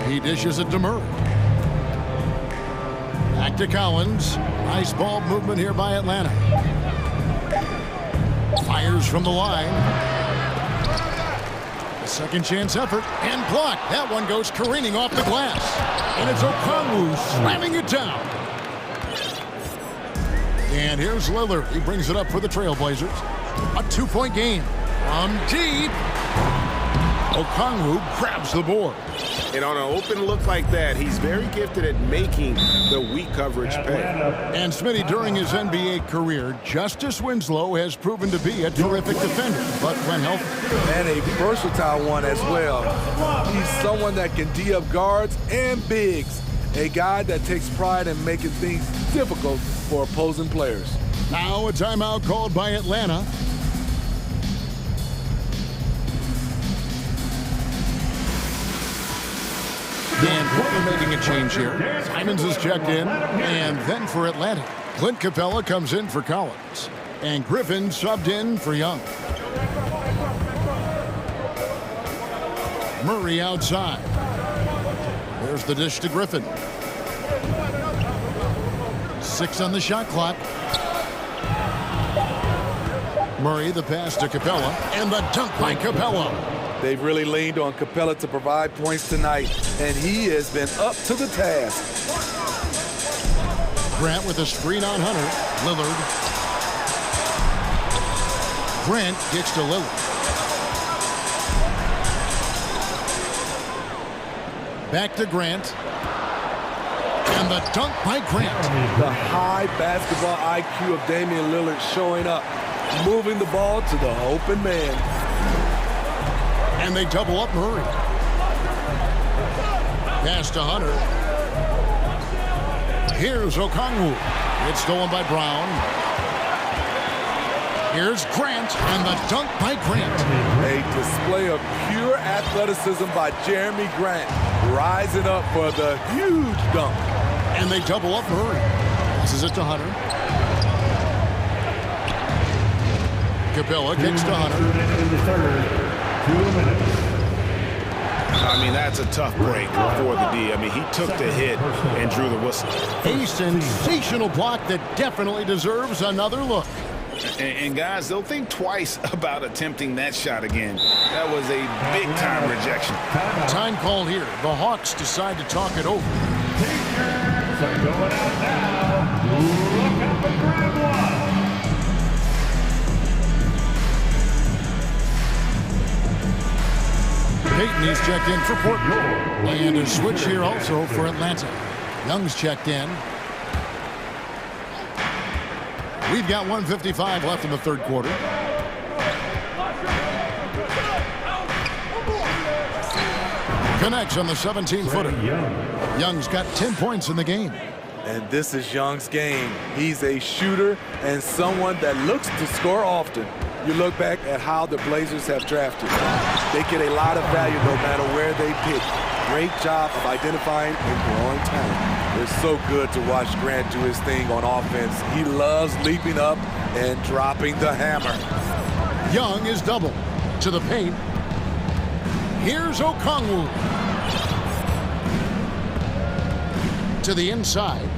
He dishes it to Murray. Back to Collins. Nice ball movement here by Atlanta. Fires from the line. A second chance effort and blocked. That one goes careening off the glass. And it's Okongwu slamming it down. And here's Lillard. He brings it up for the Trailblazers. A 2-point game from deep. Okongwu grabs the board. And on an open look like that, he's very gifted at making the weak coverage pay. And Smitty, during his NBA career, Justice Winslow has proven to be a terrific defender, but when healthy. And a versatile one as well. He's someone that can D up guards and bigs. A guy that takes pride in making things difficult for opposing players. Now a timeout called by Atlanta. And Portland making a change here. Simons is checked in. And then for Atlanta, Clint Capella comes in for Collins. And Griffin subbed in for Young. Murray outside. There's the dish to Griffin. 6 on the shot clock. Murray the pass to Capella. And the dunk by Capella. They've really leaned on Capella to provide points tonight, and he has been up to the task. Grant with a screen on Hunter. Lillard. Grant gets to Lillard. Back to Grant. And the dunk by Grant. The high basketball IQ of Damian Lillard showing up, moving the ball to the open man. And they double up Murray. Pass to Hunter. Here's Okongwu. It's stolen by Brown. Here's Grant, and the dunk by Grant. A display of pure athleticism by Jeremy Grant, rising up for the huge dunk. And they double up Murray. Passes it to Hunter. Capella kicks to Hunter. 2 minutes. I mean, that's a tough break for the D. I mean, he took the hit and drew the whistle. A sensational block that definitely deserves another look. And guys, they'll think twice about attempting that shot again. That was a big-time rejection. Time call here. The Hawks decide to talk it over. So going out now. Look out for grab one. Payton is checked in for Portland. And a switch here also for Atlanta. Young's checked in. We've got 1:55 left in the third quarter. Connects on the 17-footer. Young's got 10 points in the game. And this is Young's game. He's a shooter and someone that looks to score often. You look back at how the Blazers have drafted. They get a lot of value no matter where they pick. Great job of identifying and growing talent. It's so good to watch Grant do his thing on offense. He loves leaping up and dropping the hammer. Young is double to the paint. Here's Okongwu. To the inside.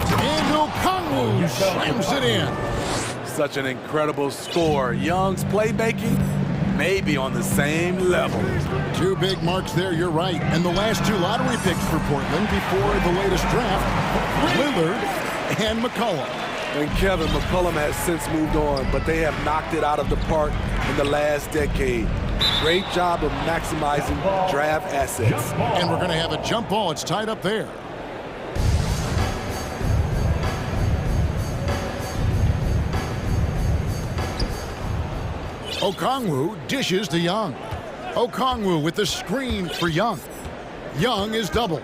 And Okongwu slams it in. Such an incredible score. Young's playmaking may be on the same level. Two big marks there, you're right. And the last two lottery picks for Portland before the latest draft, Lillard and McCollum. And Kevin, McCollum has since moved on, but they have knocked it out of the park in the last decade. Great job of maximizing draft assets. And we're going to have a jump ball. It's tied up there. Okongwu dishes to Young. Okongwu with the screen for Young. Young is doubled.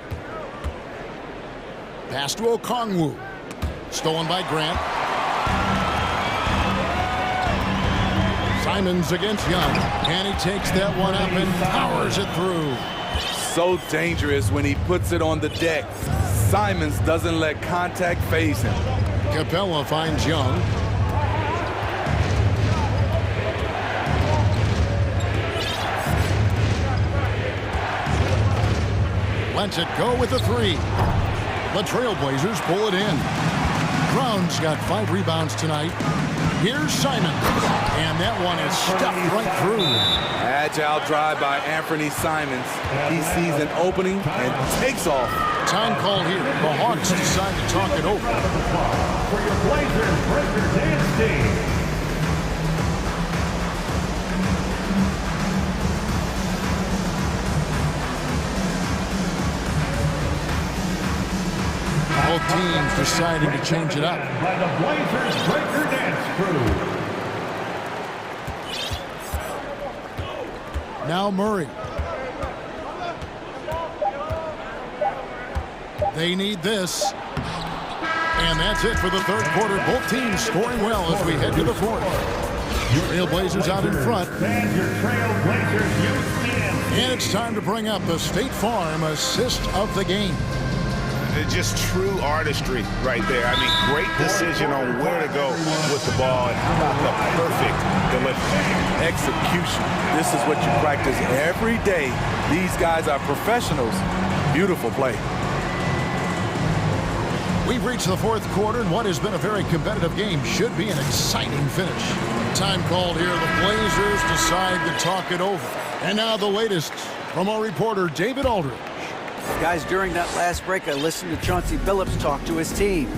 Pass to Okongwu. Stolen by Grant. Simons against Young. And he takes that one up and powers it through. So dangerous when he puts it on the deck. Simons doesn't let contact faze him. Capella finds Young. Lets it go with a three. The Trailblazers pull it in. Brown's got 5 rebounds tonight. Here's Simons. And that one is stuffed right through. Agile drive by Anthony Simons. He sees an opening and takes off. Time call here. The Hawks decide to talk it over. For your Blazers Breaker Dance Team. Both teams deciding to change it up. By the Blazers Breaker Dance Crew. Now Murray. They need this. And that's it for the third quarter. Both teams scoring well as we head to the fourth. Trailblazers out in front. And it's time to bring up the State Farm assist of the game. Just true artistry right there. I mean, great decision on where to go with the ball, and how about the perfect delivery. Execution. This is what you practice every day. These guys are professionals. Beautiful play. We've reached the fourth quarter, and what has been a very competitive game should be an exciting finish. Time called here. The Blazers decide to talk it over. And now the latest from our reporter, David Aldridge. Guys, during that last break, I listened to Chauncey Billups talk to his team.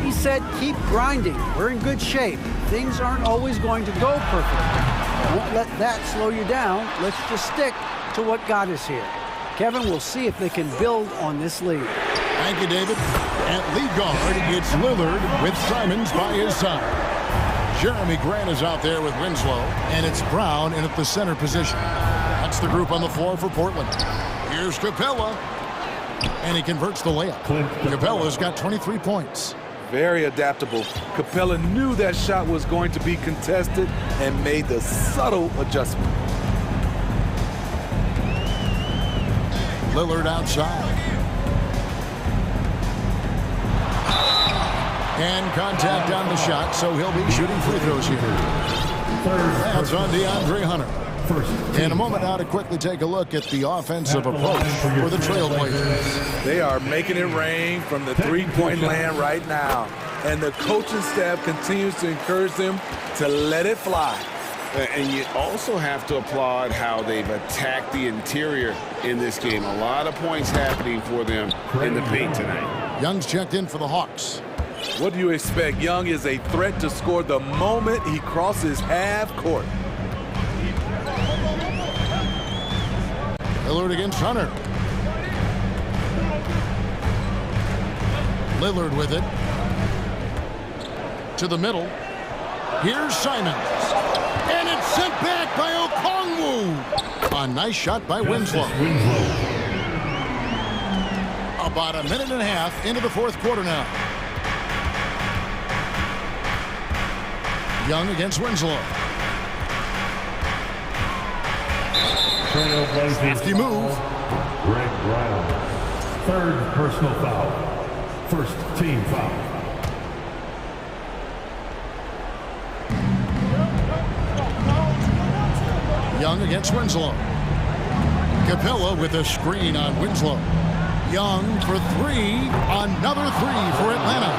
He said, keep grinding. We're in good shape. Things aren't always going to go perfectly. Don't let that slow you down. Let's just stick to what got us here. Kevin, we'll see if they can build on this lead. Thank you, David. At lead guard, it's Lillard with Simons by his side. Jeremy Grant is out there with Winslow, and it's Brown in at the center position. That's the group on the floor for Portland. Here's Capella. And he converts the layup. Capella's got 23 points. Very adaptable. Capella knew that shot was going to be contested and made the subtle adjustment. Lillard outside. And contact on the shot, so he'll be shooting free throws here. That's on DeAndre Hunter. In a moment now to quickly take a look at the offensive approach for the Trailblazers. They are making it rain from the three-point land right now. And the coaching staff continues to encourage them to let it fly. And you also have to applaud how they've attacked the interior in this game. A lot of points happening for them in the paint tonight. Young's checked in for the Hawks. What do you expect? Young is a threat to score the moment he crosses half court. Lillard against Hunter. Lillard with it. To the middle. Here's Simons. And it's sent back by Okongwu. A nice shot by Winslow. About a minute and a half into the fourth quarter now. Young against Winslow. Hefty move. Greg Brown. Third personal foul. First team foul. Young against Winslow. Capella with a screen on Winslow. Young for three. Another three for Atlanta.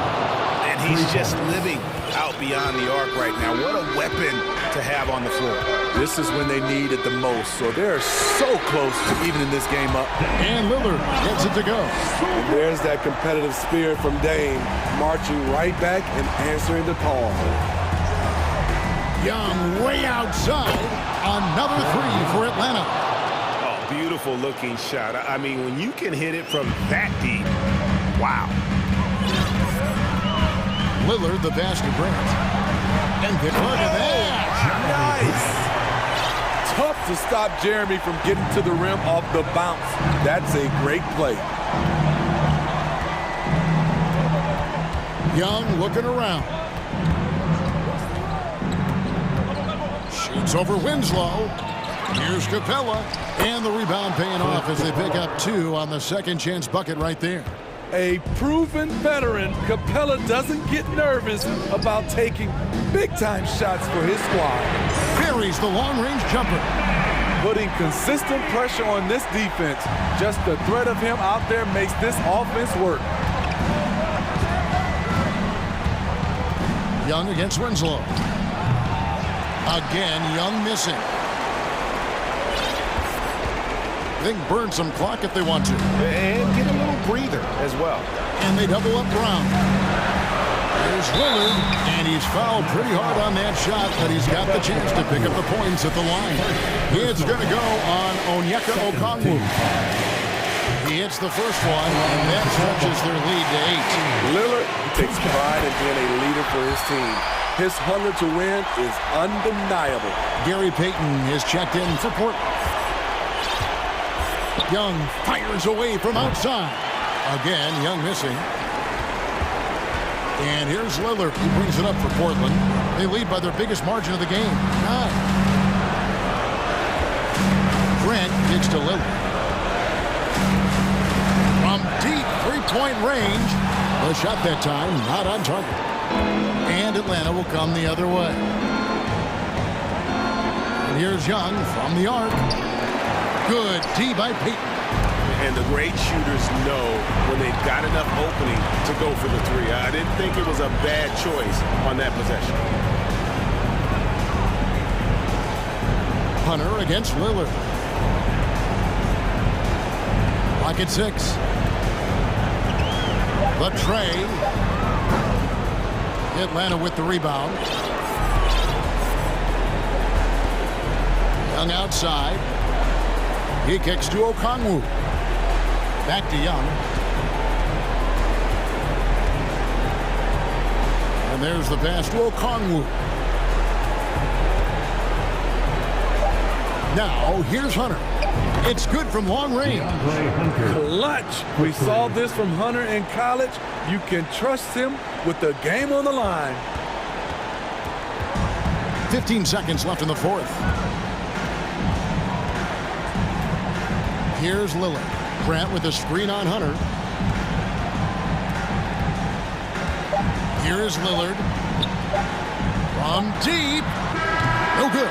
And he's just living out out beyond the arc right now. What a weapon to have on the floor. This is when they need it the most, so they're so close to evening this game up. And Lillard gets it to go. And there's that competitive spirit from Dame, marching right back and answering the call. Young way outside. Another three for Atlanta. Oh, beautiful looking shot. I mean, when you can hit it from that deep, wow. Lillard, the basket brings. And look at that. Nice. Tough to stop Jeremy from getting to the rim off the bounce. That's a great play. Young looking around. Shoots over Winslow. Here's Capella. And the rebound paying off as they pick up two on the second chance bucket right there. A proven veteran, Capella doesn't get nervous about taking big-time shots for his squad. Buries the long-range jumper. Putting consistent pressure on this defense. Just the threat of him out there makes this offense work. Young against Winslow. Again, Young missing. They can burn some clock if they want to. And get a little breather as well. And they double up Brown. There's Lillard, and he's fouled pretty hard on that shot, but he's got the chance to pick up the points at the line. It's going to go on Onyeka Okongwu. He hits the first one, and that stretches their lead to 8. Lillard takes pride in being a leader for his team. His hunger to win is undeniable. Gary Payton is checked in for Portland. Young fires away from outside. Again, Young missing. And here's Lillard. He brings it up for Portland. They lead by their biggest margin of the game, 9. Grant kicks to Lillard. From deep three-point range. The shot that time, not on target. And Atlanta will come the other way. And here's Young from the arc. Good D by Payton. And the great shooters know when they've got enough opening to go for the three. I didn't think it was a bad choice on that possession. Hunter against Lillard. Lock at 6. The tray. Atlanta with the rebound. Young outside. He kicks to Okongwu. Back to Young. And there's the pass to Okongwu. Now, here's Hunter. It's good from long range. Clutch. We saw this from Hunter in college. You can trust him with the game on the line. 15 seconds left in the fourth. Here's Lillard. Grant with a screen on Hunter. Here's Lillard. From deep. No good.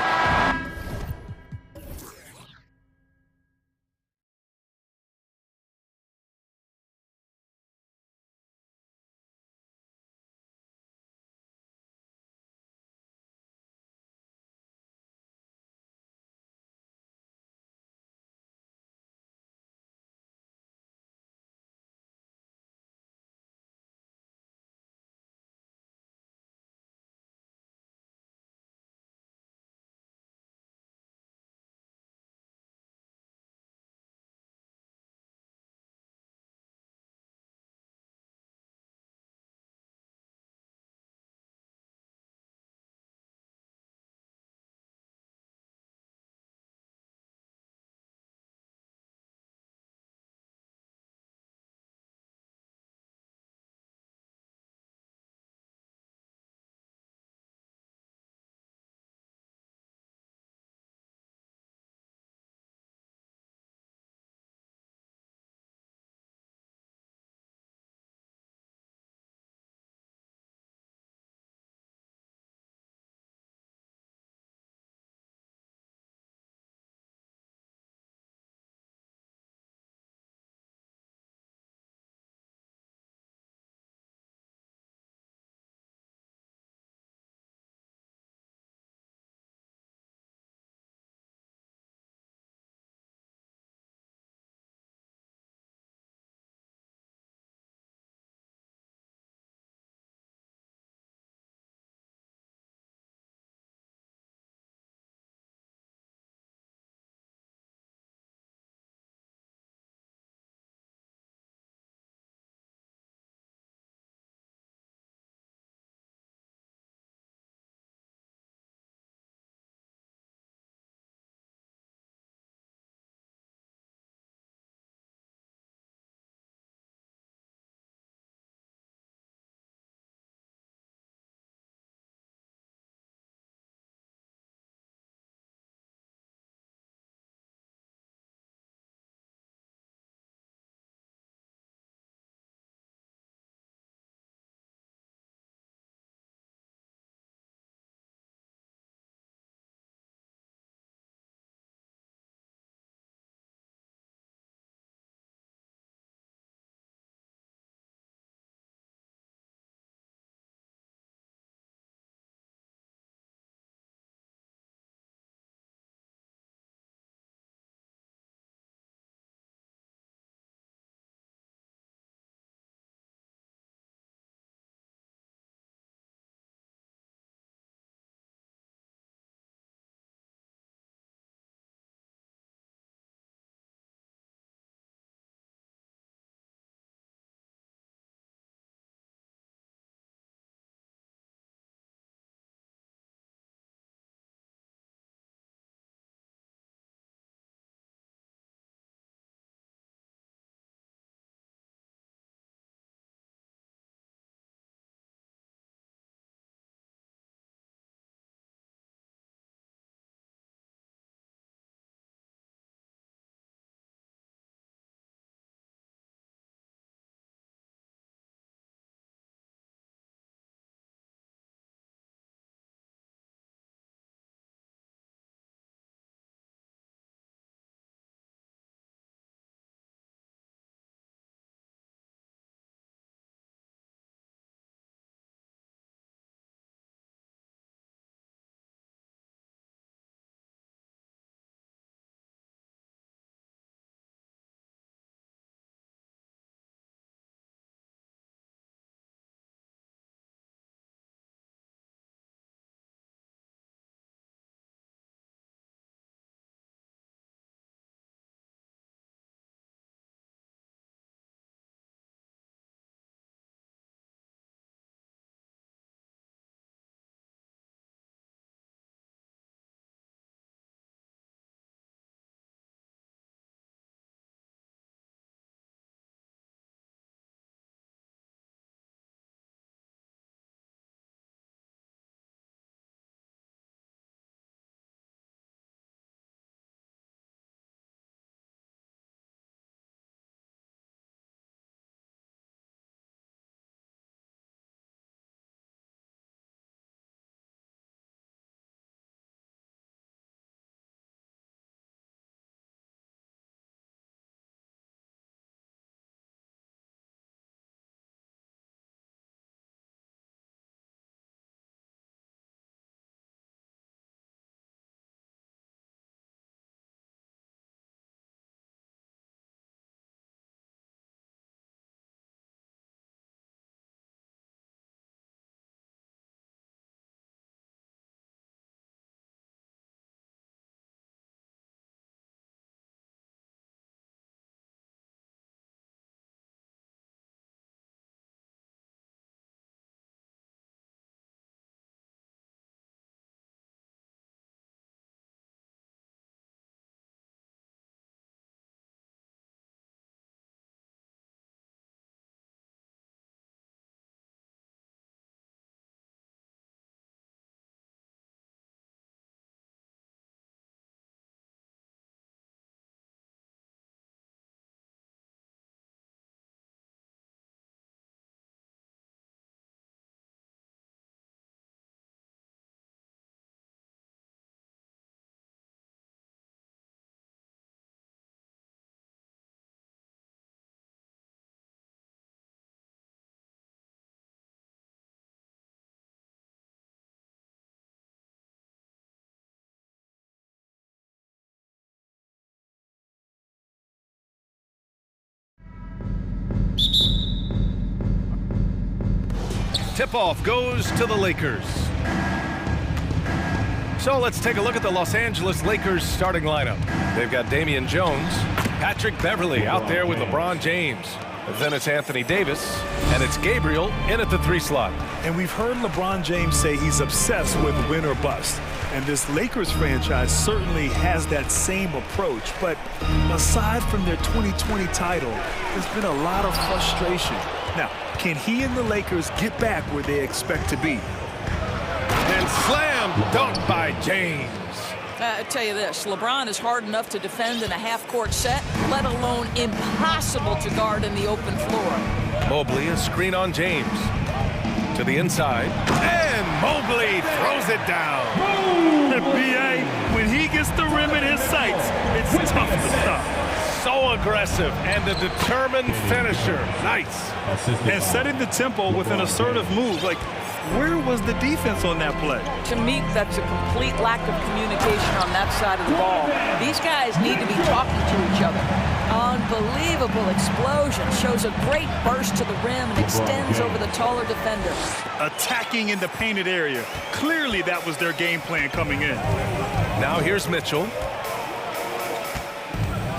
Tip-off goes to the Lakers. So let's take a look at the Los Angeles Lakers starting lineup. They've got Damian Jones, Patrick Beverley out there with LeBron James. Then it's Anthony Davis, and it's Gabriel in at the 3 slot. And we've heard LeBron James say he's obsessed with win or bust. And this Lakers franchise certainly has that same approach. But aside from their 2020 title, there's been a lot of frustration. Now, can he and the Lakers get back where they expect to be? And slam dunk by James. I tell you this, LeBron is hard enough to defend in a half-court set, let alone impossible to guard in the open floor. Mobley, a screen on James. To the inside, and Mobley throws it down. B.A., when he gets the rim in his sights, it's tough to stop. So aggressive and a determined finisher. Nice. And setting the tempo with an assertive move. Like, where was the defense on that play? To me, that's a complete lack of communication on that side of the ball. These guys need to be talking to each other. Unbelievable explosion. Shows a great burst to the rim and extends over the taller defender. Attacking in the painted area. Clearly that was their game plan coming in. Now here's Mitchell.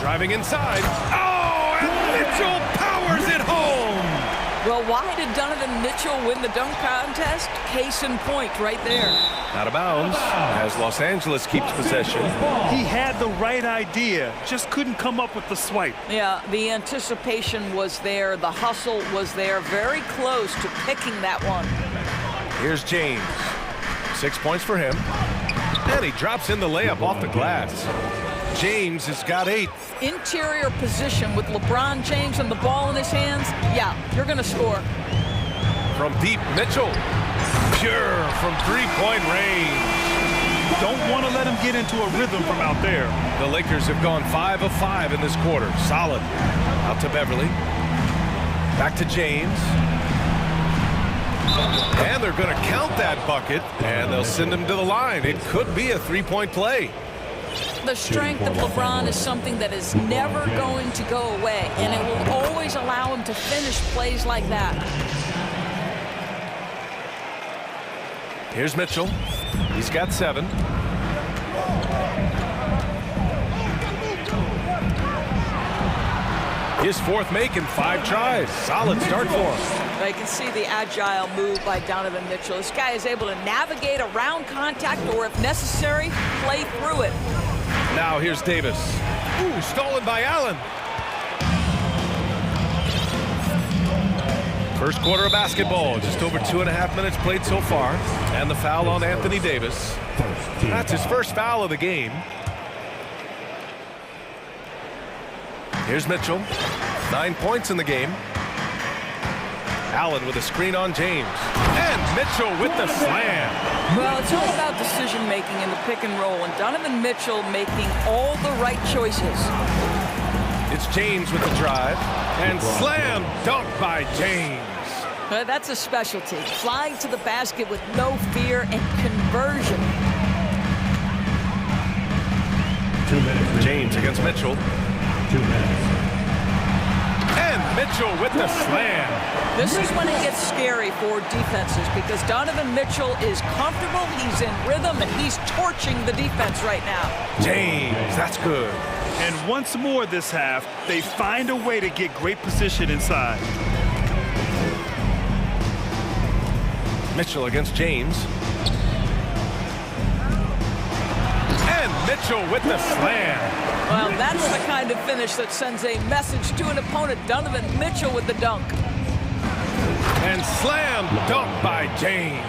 Driving inside. Oh, and Mitchell powers it home. Well, why did Donovan Mitchell win the dunk contest? Case in point right there. Out of bounds as Los Angeles keeps possession. He had the right idea, just couldn't come up with the swipe. Yeah, the anticipation was there. The hustle was there. Very close to picking that one. Here's James. 6 points for him. And he drops in the layup off the glass. James has got 8. Interior position with LeBron James and the ball in his hands. Yeah, you're going to score. From deep, Mitchell. Pure from three-point range. Don't want to let him get into a rhythm from out there. The Lakers have gone 5 of 5 in this quarter. Solid. Out to Beverley. Back to James. And they're going to count that bucket, and they'll send him to the line. It could be a three-point play. The strength of LeBron is something that is never going to go away, and it will always allow him to finish plays like that. Here's Mitchell. He's got 7. His 4th make in 5 tries. Solid start for him. You can see the agile move by Donovan Mitchell. This guy is able to navigate around contact or, if necessary, play through it. Now here's Davis. Ooh, stolen by Allen. First quarter of basketball, just over 2.5 minutes played so far. And the foul on Anthony Davis. That's his first foul of the game. Here's Mitchell. 9 points in the game. Allen with a screen on James. And Mitchell with the slam. Well, it's all about decision-making in the pick and roll, and Donovan Mitchell making all the right choices. It's James with the drive. And slam dunk by James. That's a specialty. Flying to the basket with no fear and conversion. 2 minutes. James against Mitchell. 2 minutes. And Mitchell with the slam. This is when it gets scary for defenses because Donovan Mitchell is comfortable, he's in rhythm, and he's torching the defense right now. James, that's good. And once more this half, they find a way to get great position inside. Mitchell against James. And Mitchell with the slam. Well, that's the kind of finish that sends a message to an opponent. Donovan Mitchell with the dunk. And slam dunk by James.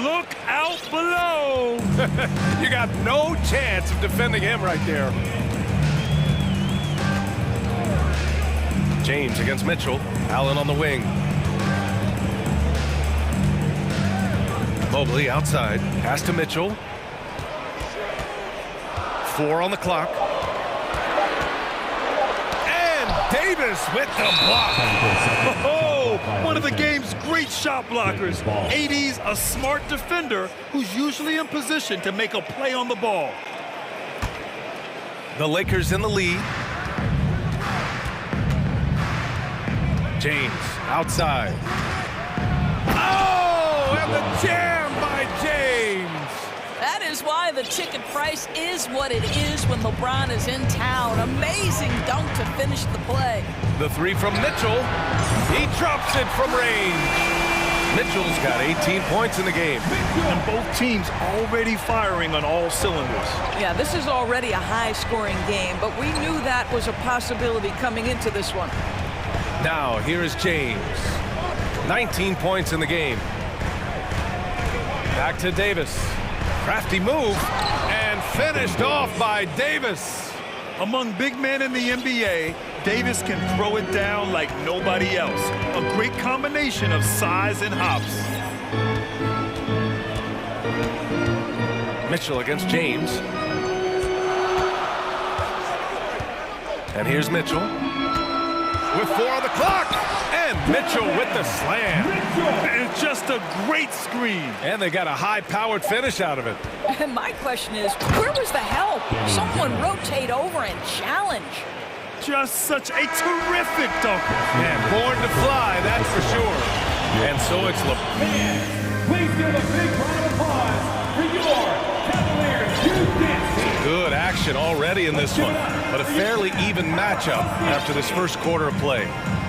Look out below. You got no chance of defending him right there. James against Mitchell. Allen on the wing. Mobley outside. Pass to Mitchell. 4 on the clock. And Davis with the block. Oh, one of the game's great shot blockers. AD's a smart defender who's usually in position to make a play on the ball. The Lakers in the lead. James outside. Oh! And the jam by James. That is why the ticket price is what it is when LeBron is in town. Amazing dunk to finish the play. The three from Mitchell. He drops it from range. Mitchell's got 18 points in the game. And both teams already firing on all cylinders. Yeah, this is already a high-scoring game, but we knew that was a possibility coming into this one. Now, here is James. 19 points in the game. Back to Davis. Crafty move, and finished off by Davis. Among big men in the NBA, Davis can throw it down like nobody else. A great combination of size and hops. Mitchell against James. And here's Mitchell. With 4 on the clock. And Mitchell with the slam. And just a great screen. And they got a high-powered finish out of it. And my question is, where was the help? Someone rotate over and challenge. Just such a terrific dunker. And born to fly, that's for sure. And so it's Please give a big round of applause for your Cavaliers Houston. Good action already in this one, but a fairly even matchup after this first quarter of play.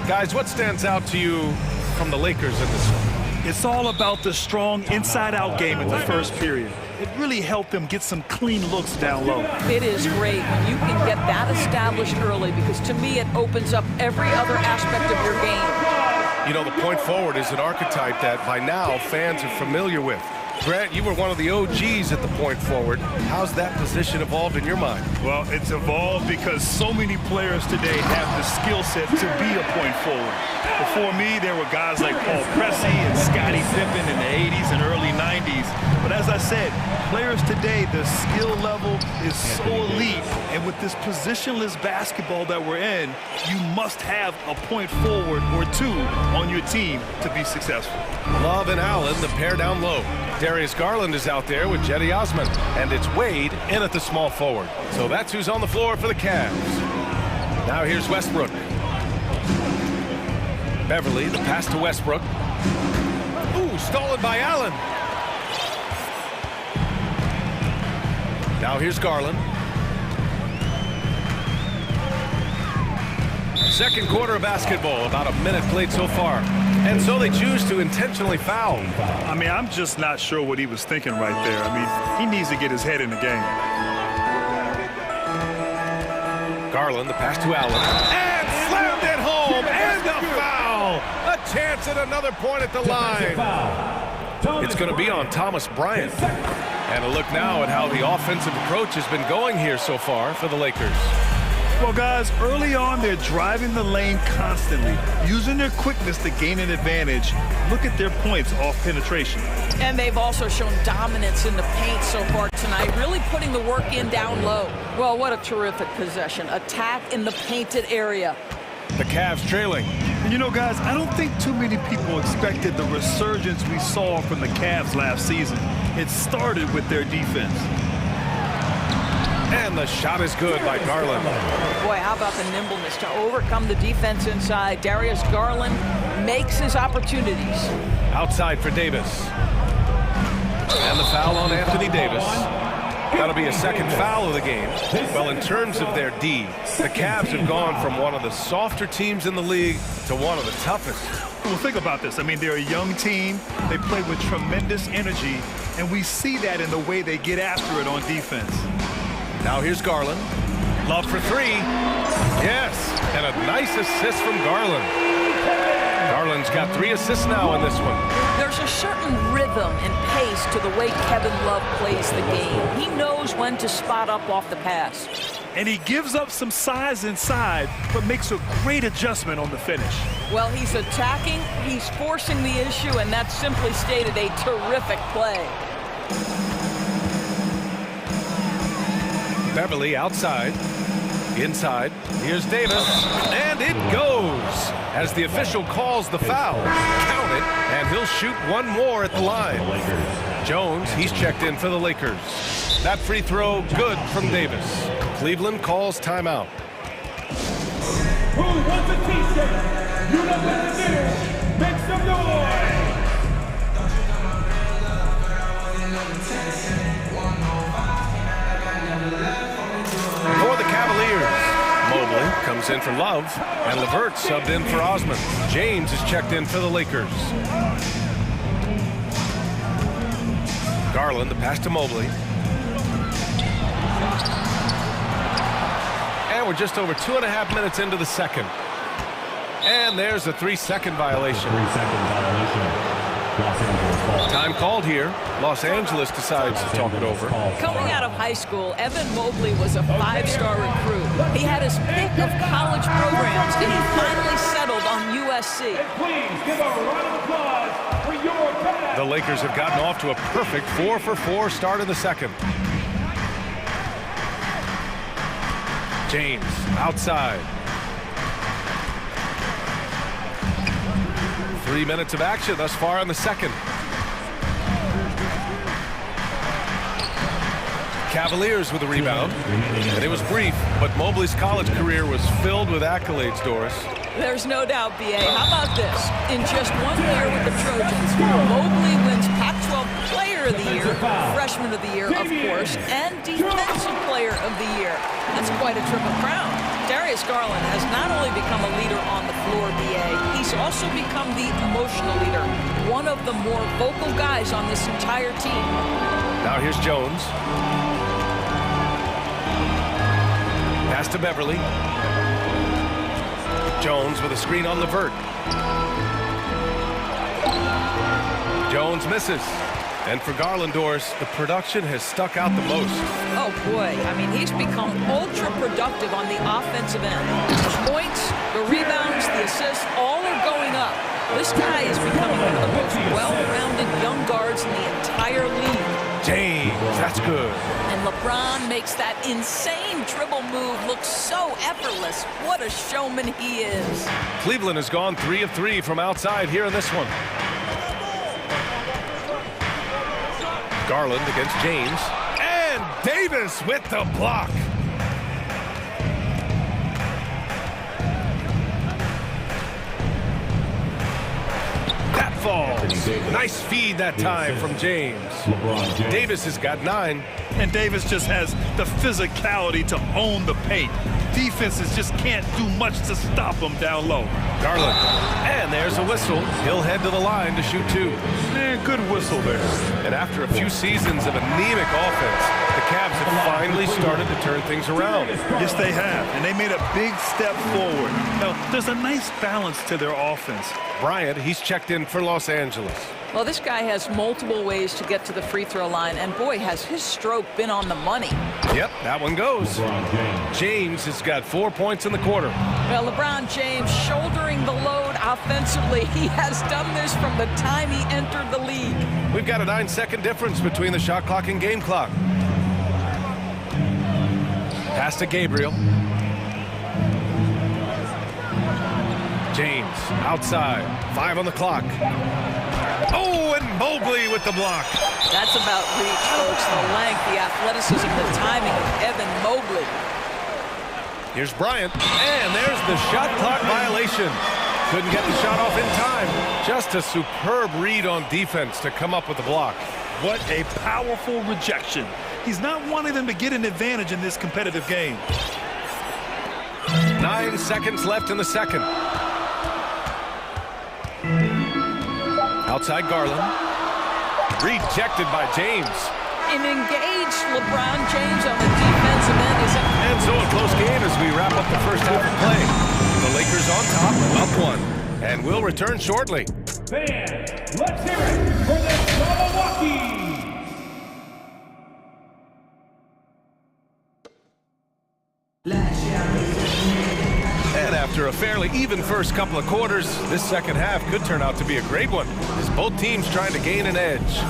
Guys, what stands out to you from the Lakers in this one? It's all about the strong inside-out game in the first period. It really helped them get some clean looks down low. It is great when you can get that established early, because to me it opens up every other aspect of your game. You know, the point forward is an archetype that by now fans are familiar with. Grant, you were one of the OGs at the point forward. How's that position evolved in your mind? Well, it's evolved because so many players today have the skill set to be a point forward. Before me, there were guys like Paul Pressey and Scottie Pippen in the 80s and early 90s. But as I said, players today, the skill level is so elite. And with this positionless basketball that we're in, you must have a point forward or two on your team to be successful. Love and Allen, the pair down low. Darius Garland is out there with Jetty Osman, and it's Wade in at the small forward. So that's who's on the floor for the Cavs. Now here's Westbrook. Beverly, the pass to Westbrook. Ooh, stolen by Allen. Now here's Garland. Second quarter of basketball, about a minute played so far. And so they choose to intentionally foul. I mean, I'm just not sure what he was thinking right there. I mean, he needs to get his head in the game. Garland, the pass to Allen. And slammed it home, and the foul! A chance at another point at the line. It's going to be on Thomas Bryant. And a look now at how the offensive approach has been going here so far for the Lakers. Well, guys, early on, they're driving the lane constantly, using their quickness to gain an advantage. Look at their points off penetration. And they've also shown dominance in the paint so far tonight, really putting the work in down low. Well, what a terrific possession. Attack in the painted area. The Cavs trailing. And you know, guys, I don't think too many people expected the resurgence we saw from the Cavs last season. It started with their defense. And the shot is good by Garland. Boy, how about the nimbleness to overcome the defense inside. Darius Garland makes his opportunities. Outside for Davis. And the foul on Anthony Davis. That'll be a second foul of the game. Well, in terms of their D, the Cavs have gone from one of the softer teams in the league to one of the toughest. Well, think about this. I mean, they're a young team. They play with tremendous energy, and we see that in the way they get after it on defense. Now here's Garland. Love for three. Yes, and a nice assist from Garland. Garland's got 3 assists now in this one. There's a certain rhythm and pace to the way Kevin Love plays the game. He knows when to spot up off the pass. And he gives up some size inside, but makes a great adjustment on the finish. Well, he's attacking, he's forcing the issue, and that's simply stated a terrific play. Beverly outside, inside, here's Davis, and it goes as the official calls the foul. Count it, and he'll shoot one more at the line. Jones, he's checked in for the Lakers. That free throw, good from Davis. Cleveland calls timeout. Who wants a t-shirt? You know what to do. Make some noise. For the Cavaliers, Mobley comes in for Love, and LeVert subbed in for Osman. James is checked in for the Lakers. Garland, the pass to Mobley. And we're just over 2.5 minutes into the second. And there's a 3-second violation. 3-second violation. Los Angeles ball. Time called here. Los Angeles decides to talk it over. Coming out of high school, Evan Mobley was a 5-star recruit. He had his pick of college programs, and he finally settled on USC. Please give a round of applause for your pass. The Lakers have gotten off to a perfect 4-for-4 start in the second. James outside. 3 minutes of action thus far in the second. Cavaliers with a rebound, and it was brief, but Mobley's college career was filled with accolades, Doris. There's no doubt, B.A. How about this? In just 1 year with the Trojans, Mobley wins Pac-12 Player of the Year, Freshman of the Year, of course, and Defensive Player of the Year. That's quite a triple crown. Darius Garland has not only become a leader on the floor, B.A., he's also become the emotional leader, one of the more vocal guys on this entire team. Now here's Jones. Pass to Beverly. Jones with a screen on LeVert. Jones misses. And for Garland, Doris, the production has stuck out the most. Oh, boy. I mean, he's become ultra-productive on the offensive end. The points, the rebounds, the assists, all are going up. This guy is becoming one of the most well-rounded young guards in the entire league. James, that's good. And LeBron makes that insane dribble move look so effortless. What a showman he is. Cleveland has gone 3 of 3 from outside here in this one. Garland against James. And Davis with the block. That falls. Nice feed that time from James. Davis has got 9. And Davis just has the physicality to own the paint. Defenses just can't do much to stop him down low. Garland. And there's a whistle. He'll head to the line to shoot 2. Man, good whistle there. And after a few seasons of anemic offense, the Cavs have finally started to turn things around. Yes, they have. And they made a big step forward. Now, there's a nice balance to their offense. Bryant, he's checked in for Los Angeles. Well, this guy has multiple ways to get to the free throw line, and boy, has his stroke been on the money. Yep, that one goes. James has got 4 points in the quarter. Well, LeBron James shouldering the load offensively. He has done this from the time he entered the league. We've got a 9-second difference between the shot clock and game clock. Pass to Gabriel. James outside. 5 on the clock. Oh, and Mobley with the block. That's about reach, folks. The length, the athleticism, the timing of Evan Mobley. Here's Bryant, and there's the shot clock violation. Couldn't get the shot off in time. Just a superb read on defense to come up with the block. What a powerful rejection. He's not wanting them to get an advantage in this competitive game. 9 seconds left in the second. Outside Garland. Rejected by James. An engaged LeBron James on the defensive end. And so a close game as we wrap up the first half of play. The Lakers on top, up 1. And we'll return shortly. Fans, let's hear it for the Milwaukee. And after a fairly even first couple of quarters, this second half could turn out to be a great one, as both teams trying to gain an edge.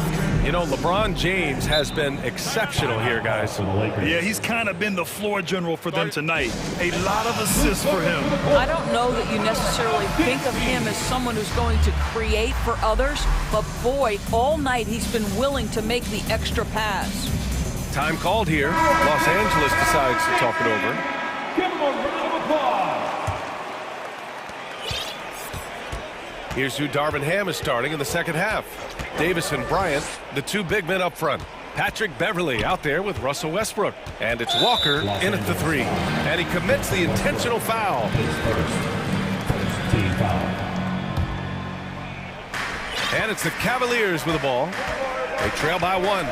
You know, LeBron James has been exceptional here, guys. Yeah, he's kind of been the floor general for them tonight. A lot of assists for him. I don't know that you necessarily think of him as someone who's going to create for others, but boy, all night he's been willing to make the extra pass. Time called here. Los Angeles decides to talk it over. Give him a round of applause. Here's who Darvin Ham is starting in the second half. Davis and Bryant, the 2 big men up front. Patrick Beverley out there with Russell Westbrook. And it's Walker in at the 3. And he commits the intentional foul. Team foul. And it's the Cavaliers with the ball. They trail by 1.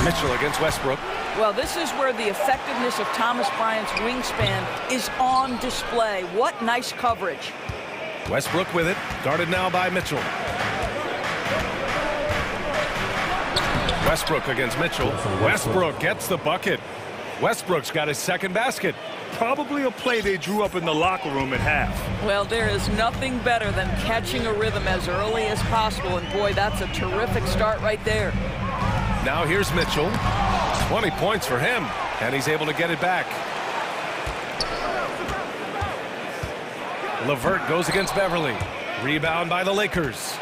Mitchell against Westbrook. Well, this is where the effectiveness of Thomas Bryant's wingspan is on display. What nice coverage. Westbrook with it, guarded now by Mitchell. Westbrook against Mitchell. Westbrook gets the bucket. Westbrook's got his second basket. Probably a play they drew up in the locker room at half. Well, there is nothing better than catching a rhythm as early as possible, and boy, that's a terrific start right there. Now here's Mitchell. 20 points for him, and he's able to get it back. LeVert goes against Beverly. Rebound by the Lakers.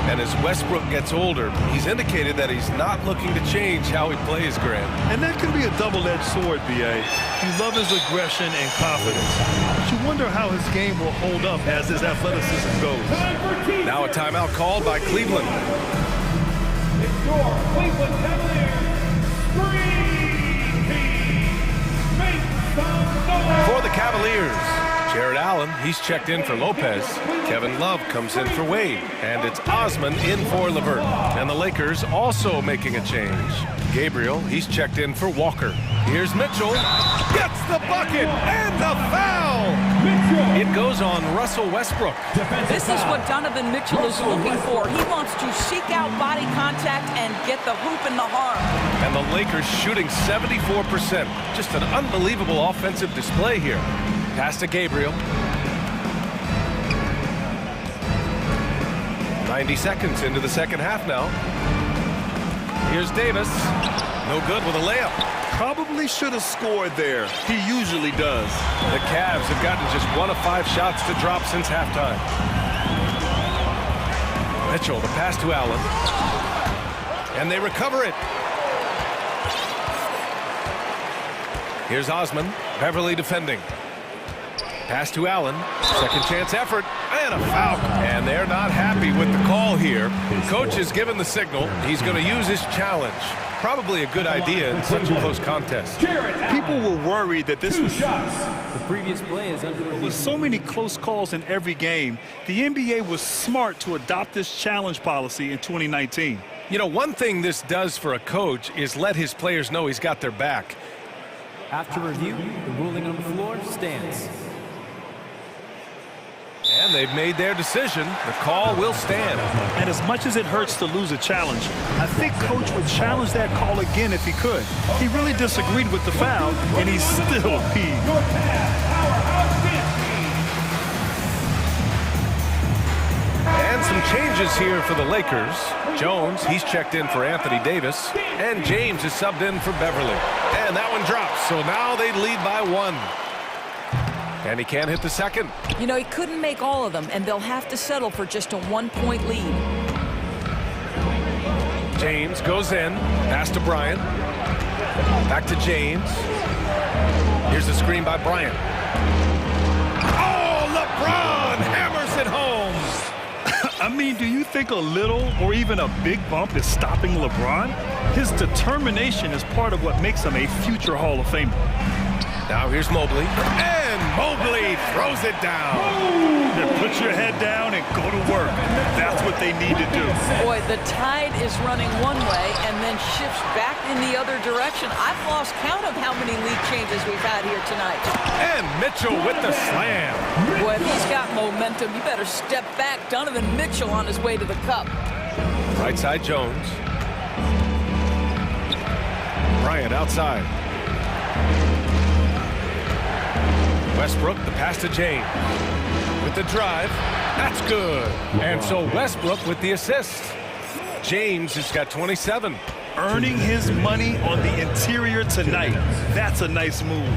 And as Westbrook gets older, he's indicated that he's not looking to change how he plays, Grant. And that can be a double-edged sword, B.A. You love his aggression and confidence. But you wonder how his game will hold up as his athleticism goes. Now a timeout called by Cleveland. It's your Cleveland Cavaliers. For the Cavaliers, Jared Allen, he's checked in for Lopez. Kevin Love comes in for Wade. And it's Osman in for LeVert. And the Lakers also making a change. Gabriel, he's checked in for Walker. Here's Mitchell. Gets the bucket and the foul. It goes on Russell Westbrook. This is what Donovan Mitchell is looking for. He wants to seek out body contact and get the hoop in the harm. And the Lakers shooting 74%. Just an unbelievable offensive display here. Pass to Gabriel. 90 seconds into the second half now. Here's Davis. No good with a layup. Probably should have scored there. He usually does. The Cavs have gotten just 1 of 5 shots to drop since halftime. Mitchell, the pass to Allen. And they recover it. Here's Osman. Beverly defending. Pass to Allen. Second chance effort. And a foul. And they're not happy with the call here. Coach has given the signal. He's going to use his challenge. Probably a good idea in such a close contest. People were worried that this was... The previous play is under review. With so many close calls in every game, the NBA was smart to adopt this challenge policy in 2019. You know, one thing this does for a coach is let his players know he's got their back. After review, the ruling on the floor stands. And they've made their decision. The call will stand. And as much as it hurts to lose a challenge, I think Coach would challenge that call again if he could. He really disagreed with the foul, and he's still peeved. And some changes here for the Lakers. Jones, he's checked in for Anthony Davis. And James is subbed in for Beverly. And that one drops. So now they lead by 1. And he can't hit the second. You know, he couldn't make all of them, and they'll have to settle for just a 1-point lead. James goes in. Pass to Bryant. Back to James. Here's a screen by Bryant. Oh, LeBron hammers it home. I mean, do you think a little or even a big bump is stopping LeBron? His determination is part of what makes him a future Hall of Famer. Now here's Mobley. And Mobley throws it down. Put your head down and go to work. That's what they need to do. Boy, the tide is running one way and then shifts back in the other direction. I've lost count of how many lead changes we've had here tonight. And Mitchell with the slam. Boy, if he's got momentum, you better step back. Donovan Mitchell on his way to the cup. Right side Jones. Bryant outside. Westbrook, the pass to James. With the drive, that's good. And so Westbrook with the assist. James has got 27. Earning his money on the interior tonight. That's a nice move.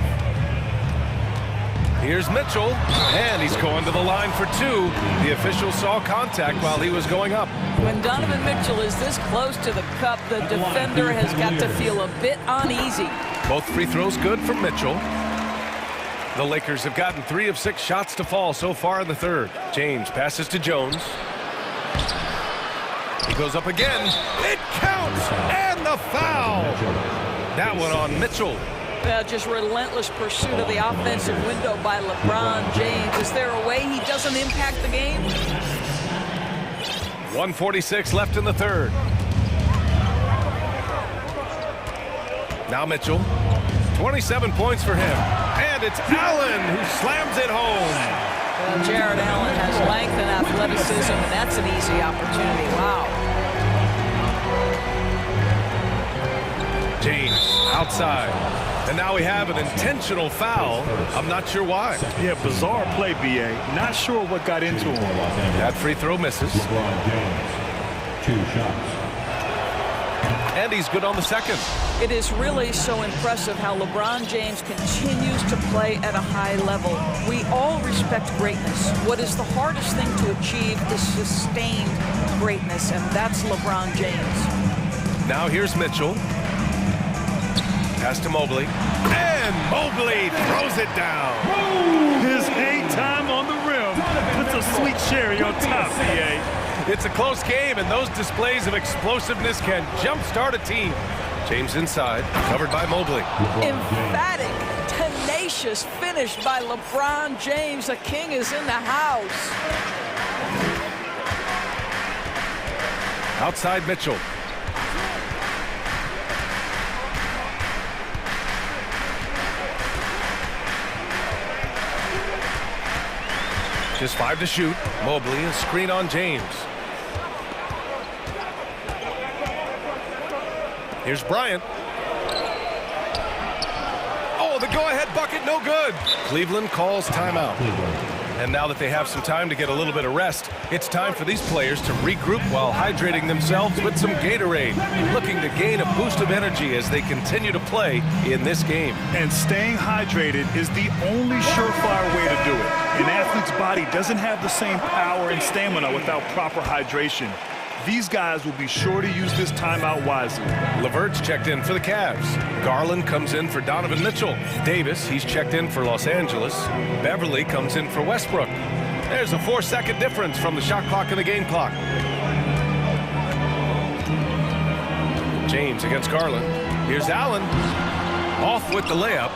Here's Mitchell, and he's going to the line for 2. The official saw contact while he was going up. When Donovan Mitchell is this close to the cup, the defender has got to feel a bit uneasy. Both free throws good from Mitchell. The Lakers have gotten 3 of 6 shots to fall so far in the third. James passes to Jones. He goes up again. It counts, and the foul. That one on Mitchell. Just relentless pursuit of the offensive window by LeBron James. Is there a way he doesn't impact the game? 1:46 left in the third. Now Mitchell. 27 points for him. And it's Allen who slams it home. Well, Jared Allen has length and athleticism, and that's an easy opportunity. Wow. James outside. And now we have an intentional foul. I'm not sure why. Yeah, bizarre play, B.A. Not sure what got into him. That free throw misses. LeBron James, 2 shots. And he's good on the second. It is really so impressive how LeBron James continues to play at a high level. We all respect greatness. What is the hardest thing to achieve is sustained greatness, and that's LeBron James. Now here's Mitchell. Pass to Mobley. And Mobley throws it down. His hang time on the rim puts a sweet cherry on top, B.A. It's a close game, and those displays of explosiveness can jumpstart a team. James inside, covered by Mobley. Emphatic, tenacious finish by LeBron James. The king is in the house. Outside Mitchell. Just 5 to shoot. Mobley, a screen on James. Here's Bryant. Oh, the go-ahead bucket, no good. Cleveland calls timeout. And now that they have some time to get a little bit of rest, it's time for these players to regroup while hydrating themselves with some Gatorade, looking to gain a boost of energy as they continue to play in this game. And staying hydrated is the only surefire way to do it. An athlete's body doesn't have the same power and stamina without proper hydration. These guys will be sure to use this timeout wisely. LeVert's checked in for the Cavs. Garland comes in for Donovan Mitchell. Davis, he's checked in for Los Angeles. Beverly comes in for Westbrook. There's a 4-second difference from the shot clock and the game clock. James against Garland. Here's Allen. Off with the layup.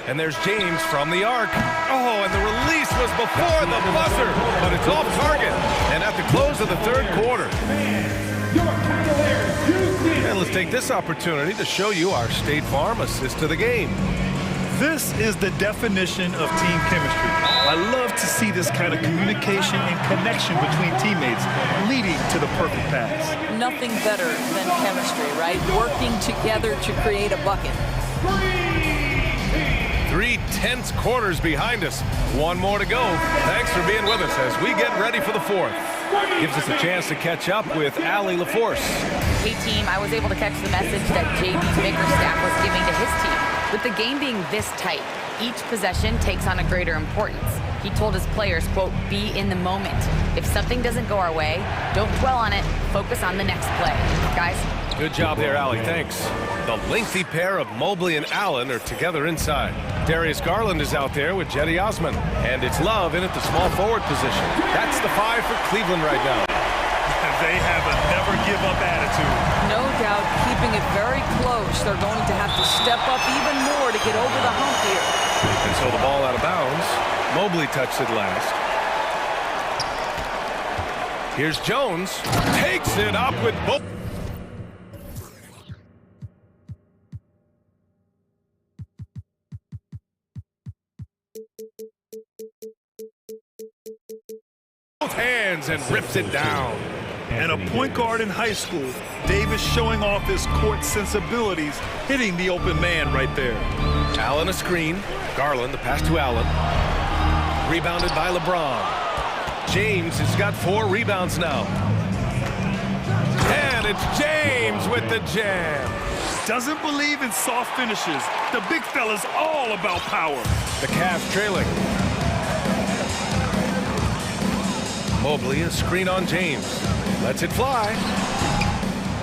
And there's James from the arc. Oh, and the release was before the buzzer, but it's off target. And at the close of the third quarter. And let's take this opportunity to show you our State Farm assist to the game. This is the definition of team chemistry. I love to see this kind of communication and connection between teammates leading to the perfect pass. Nothing better than chemistry, right? Working together to create a bucket. 3 tense quarters behind us. One more to go. Thanks for being with us as we get ready for the fourth. Gives us a chance to catch up with Allie LaForce. Hey team, I was able to catch the message that JB Bickerstaff was giving to his team. With the game being this tight, each possession takes on a greater importance. He told his players, quote, be in the moment. If something doesn't go our way, don't dwell on it, focus on the next play. Guys? Good job there, Allie, thanks. The lengthy pair of Mobley and Allen are together inside. Darius Garland is out there with Jetty Osman. And it's Love in at the small forward position. That's the 5 for Cleveland right now. They have a never-give-up attitude. No doubt, keeping it very close. They're going to have to step up even more to get over the hump here. And so the ball out of bounds. Mobley touched it last. Here's Jones. Takes it up with both. Hands and rips it down. And a point guard in high school, Davis showing off his court sensibilities, hitting the open man right there. Allen a screen. Garland, the pass to Allen. Rebounded by LeBron. James has got 4 rebounds now. And it's James with the jam. Doesn't believe in soft finishes. The big fella's all about power. The Cavs trailing. Mobley, a screen on James. Lets it fly.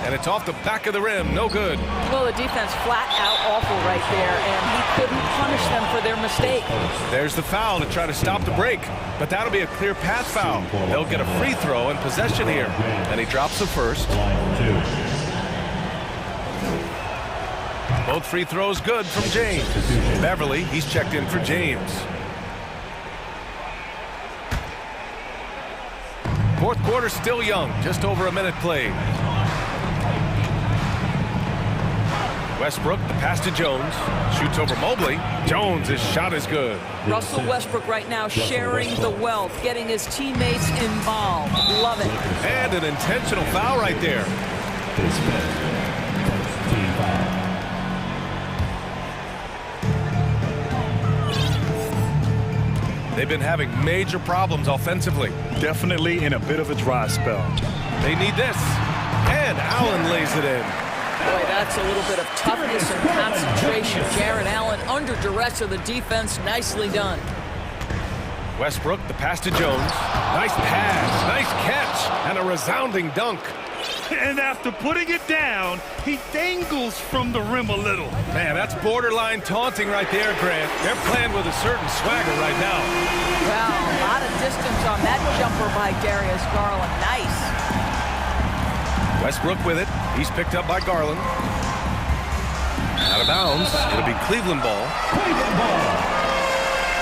And it's off the back of the rim. No good. Well, the defense flat out awful right there, and he couldn't punish them for their mistake. There's the foul to try to stop the break. But that'll be a clear path foul. They'll get a free throw and possession here. And he drops the first. Both free throws good from James. Beverly, he's checked in for James. Fourth quarter still young, just over a minute played. Westbrook, the pass to Jones. Shoots over Mobley. Jones, his shot is good. Russell Westbrook right now sharing the wealth, getting his teammates involved. Love it. And an intentional foul right there. They've been having major problems offensively. Definitely in a bit of a dry spell. They need this. And Allen lays it in. Boy, that's a little bit of toughness and concentration. Jared Allen under duress of the defense. Nicely done. Westbrook, the pass to Jones. Nice pass, nice catch, and a resounding dunk. And after putting it down, he dangles from the rim a little. Man, that's borderline taunting right there, Grant. They're playing with a certain swagger right now. Wow, a lot of distance on that jumper by Darius Garland. Nice. Westbrook with it. He's picked up by Garland. Out of bounds. It'll be Cleveland ball.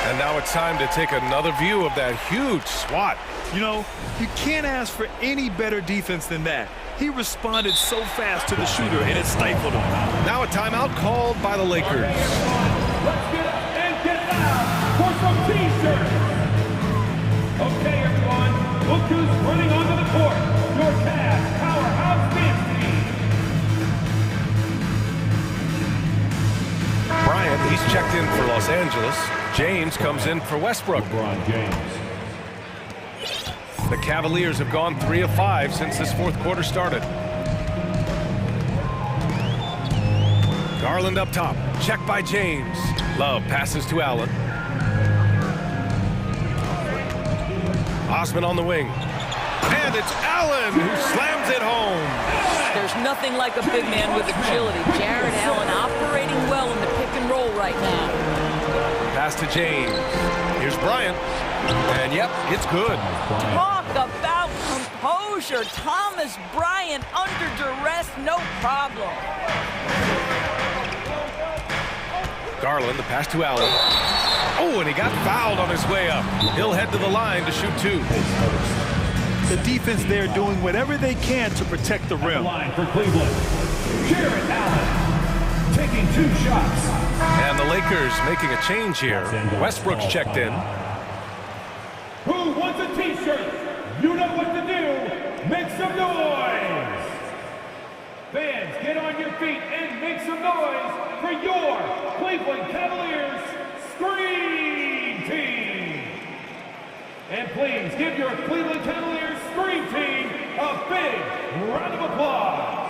And now it's time to take another view of that huge swat. You know, you can't ask for any better defense than that. He responded so fast to the shooter, and it stifled him. Now a timeout called by the Lakers. Let's get up and get loud for some T-shirts. Okay, everyone, look who's running onto the court. Your Cavs powerhouse dance team. Bryant, he's checked in for Los Angeles. James comes in for Westbrook. The Cavaliers have gone 3 of 5 since this fourth quarter started. Garland up top. Check by James. Love passes to Allen. Osman on the wing. And it's Allen who slams it home. There's nothing like a big man with agility. Jared Allen operating well in the pick and roll right now. Pass to James. Here's Bryant. And yep, it's good. Talk about composure. Thomas Bryant under duress, no problem. Garland, the pass to Allen. Oh, and he got fouled on his way up. He'll head to the line to shoot 2. The defense there doing whatever they can to protect the rim. Line for Cleveland. Jared Allen taking 2 shots. And the Lakers making a change here. Westbrook's checked in. Who wants a T-shirt? You know what to do. Make some noise. Fans, get on your feet and make some noise for your Cleveland Cavaliers Scream Team. And please give your Cleveland Cavaliers Scream Team a big round of applause.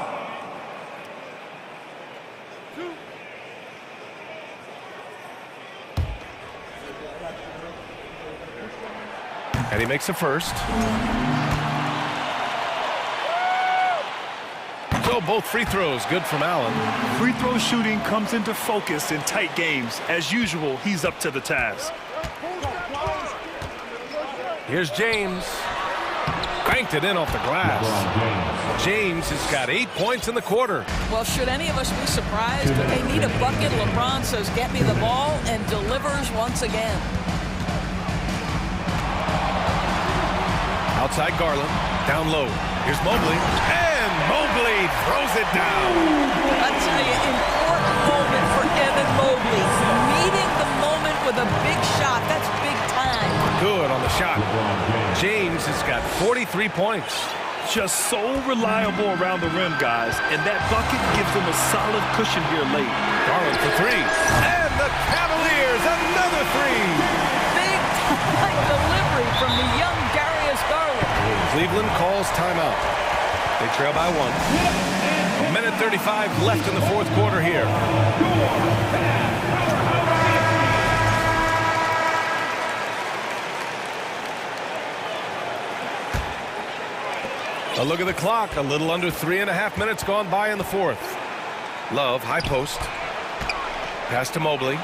And he makes a first. So both free throws good from Allen. Free throw shooting comes into focus in tight games. As usual, he's up to the task. Here's James. Banked it in off the glass. James has got 8 points in the quarter. Well, should any of us be surprised? But they need a bucket. LeBron says, get me the ball, and delivers once again. Outside Garland, down low. Here's Mobley, and Mobley throws it down. I tell you, important moment for Evan Mobley. Meeting the moment with a big shot. That's big time. Good on the shot. James has got 43 points. Just so reliable around the rim, guys. And that bucket gives them a solid cushion here late. Garland for 3. And the Cavaliers, another 3. Big time delivery from the young Darius Garland. Cleveland calls timeout. They trail by 1. 1:35 left in the fourth quarter here. A look at the clock. A little under 3.5 minutes gone by in the fourth. Love, high post. Pass to Mobley.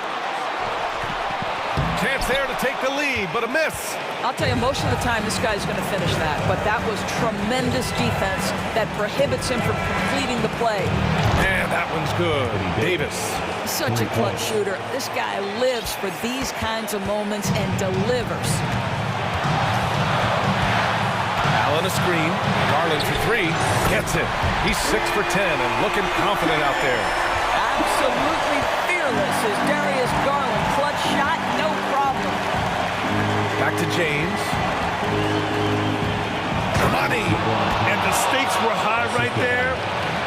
Chance there to take the lead, but a miss. I'll tell you, most of the time this guy's going to finish that, but that was tremendous defense that prohibits him from completing the play. And that one's good. Davis. Such a clutch shooter. This guy lives for these kinds of moments and delivers. Allen a screen. Garland for three. Gets it. He's 6 for 10 and looking confident out there. Absolutely fearless is Darius Garland. Clutch shot, no problem. Back to James. Money. And the stakes were high right there.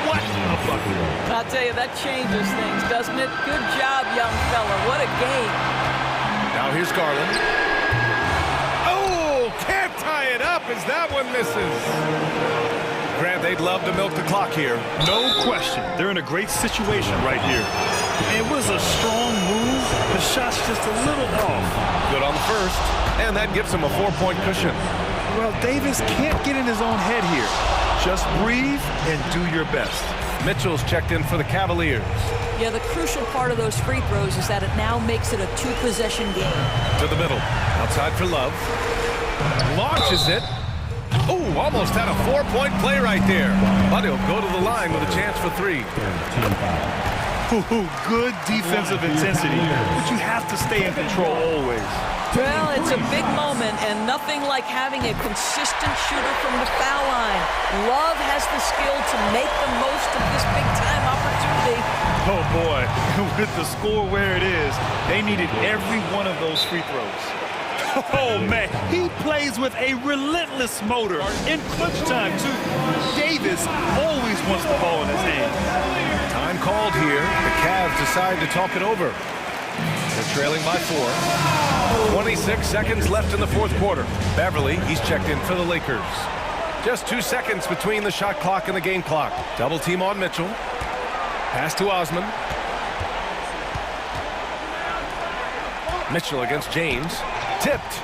What a bucket. I'll tell you, that changes things, doesn't it? Good job, young fella. What a game. Now here's Garland. Oh, can't tie it up as that one misses. Grant, they'd love to milk the clock here. No question. They're in a great situation right here. It was a strong move. The shot's just a little off. Good on the first, and that gives him a 4-point cushion. Well, Davis can't get in his own head here. Just breathe and do your best. Mitchell's checked in for the Cavaliers. Yeah, the crucial part of those free throws is that it now makes it a 2-possession game. To the middle. Outside for Love. Launches it. Oh, almost had a 4-point play right there. But he'll go to the line with a chance for 3. Good defensive intensity, but you have to stay in control always. Well, it's a big moment, and nothing like having a consistent shooter from the foul line. Love has the skill to make the most of this big-time opportunity. Oh, boy. With the score where it is, they needed every one of those free throws. Oh, man. He plays with a relentless motor in clutch time, too. Davis always wants the ball in his hand. Time called here. The Cavs decide to talk it over. They're trailing by 4. 26 seconds left in the fourth quarter. Beverly, he's checked in for the Lakers. Just 2 seconds between the shot clock and the game clock. Double team on Mitchell. Pass to Osman. Mitchell against James. Tipped.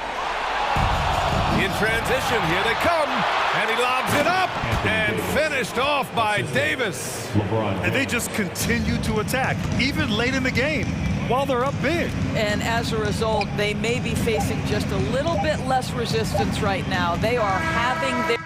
In transition, here they come. And he lobs it up and finished off by Davis. And they just continue to attack, even late in the game, while they're up big. And as a result, they may be facing just a little bit less resistance right now. They are having their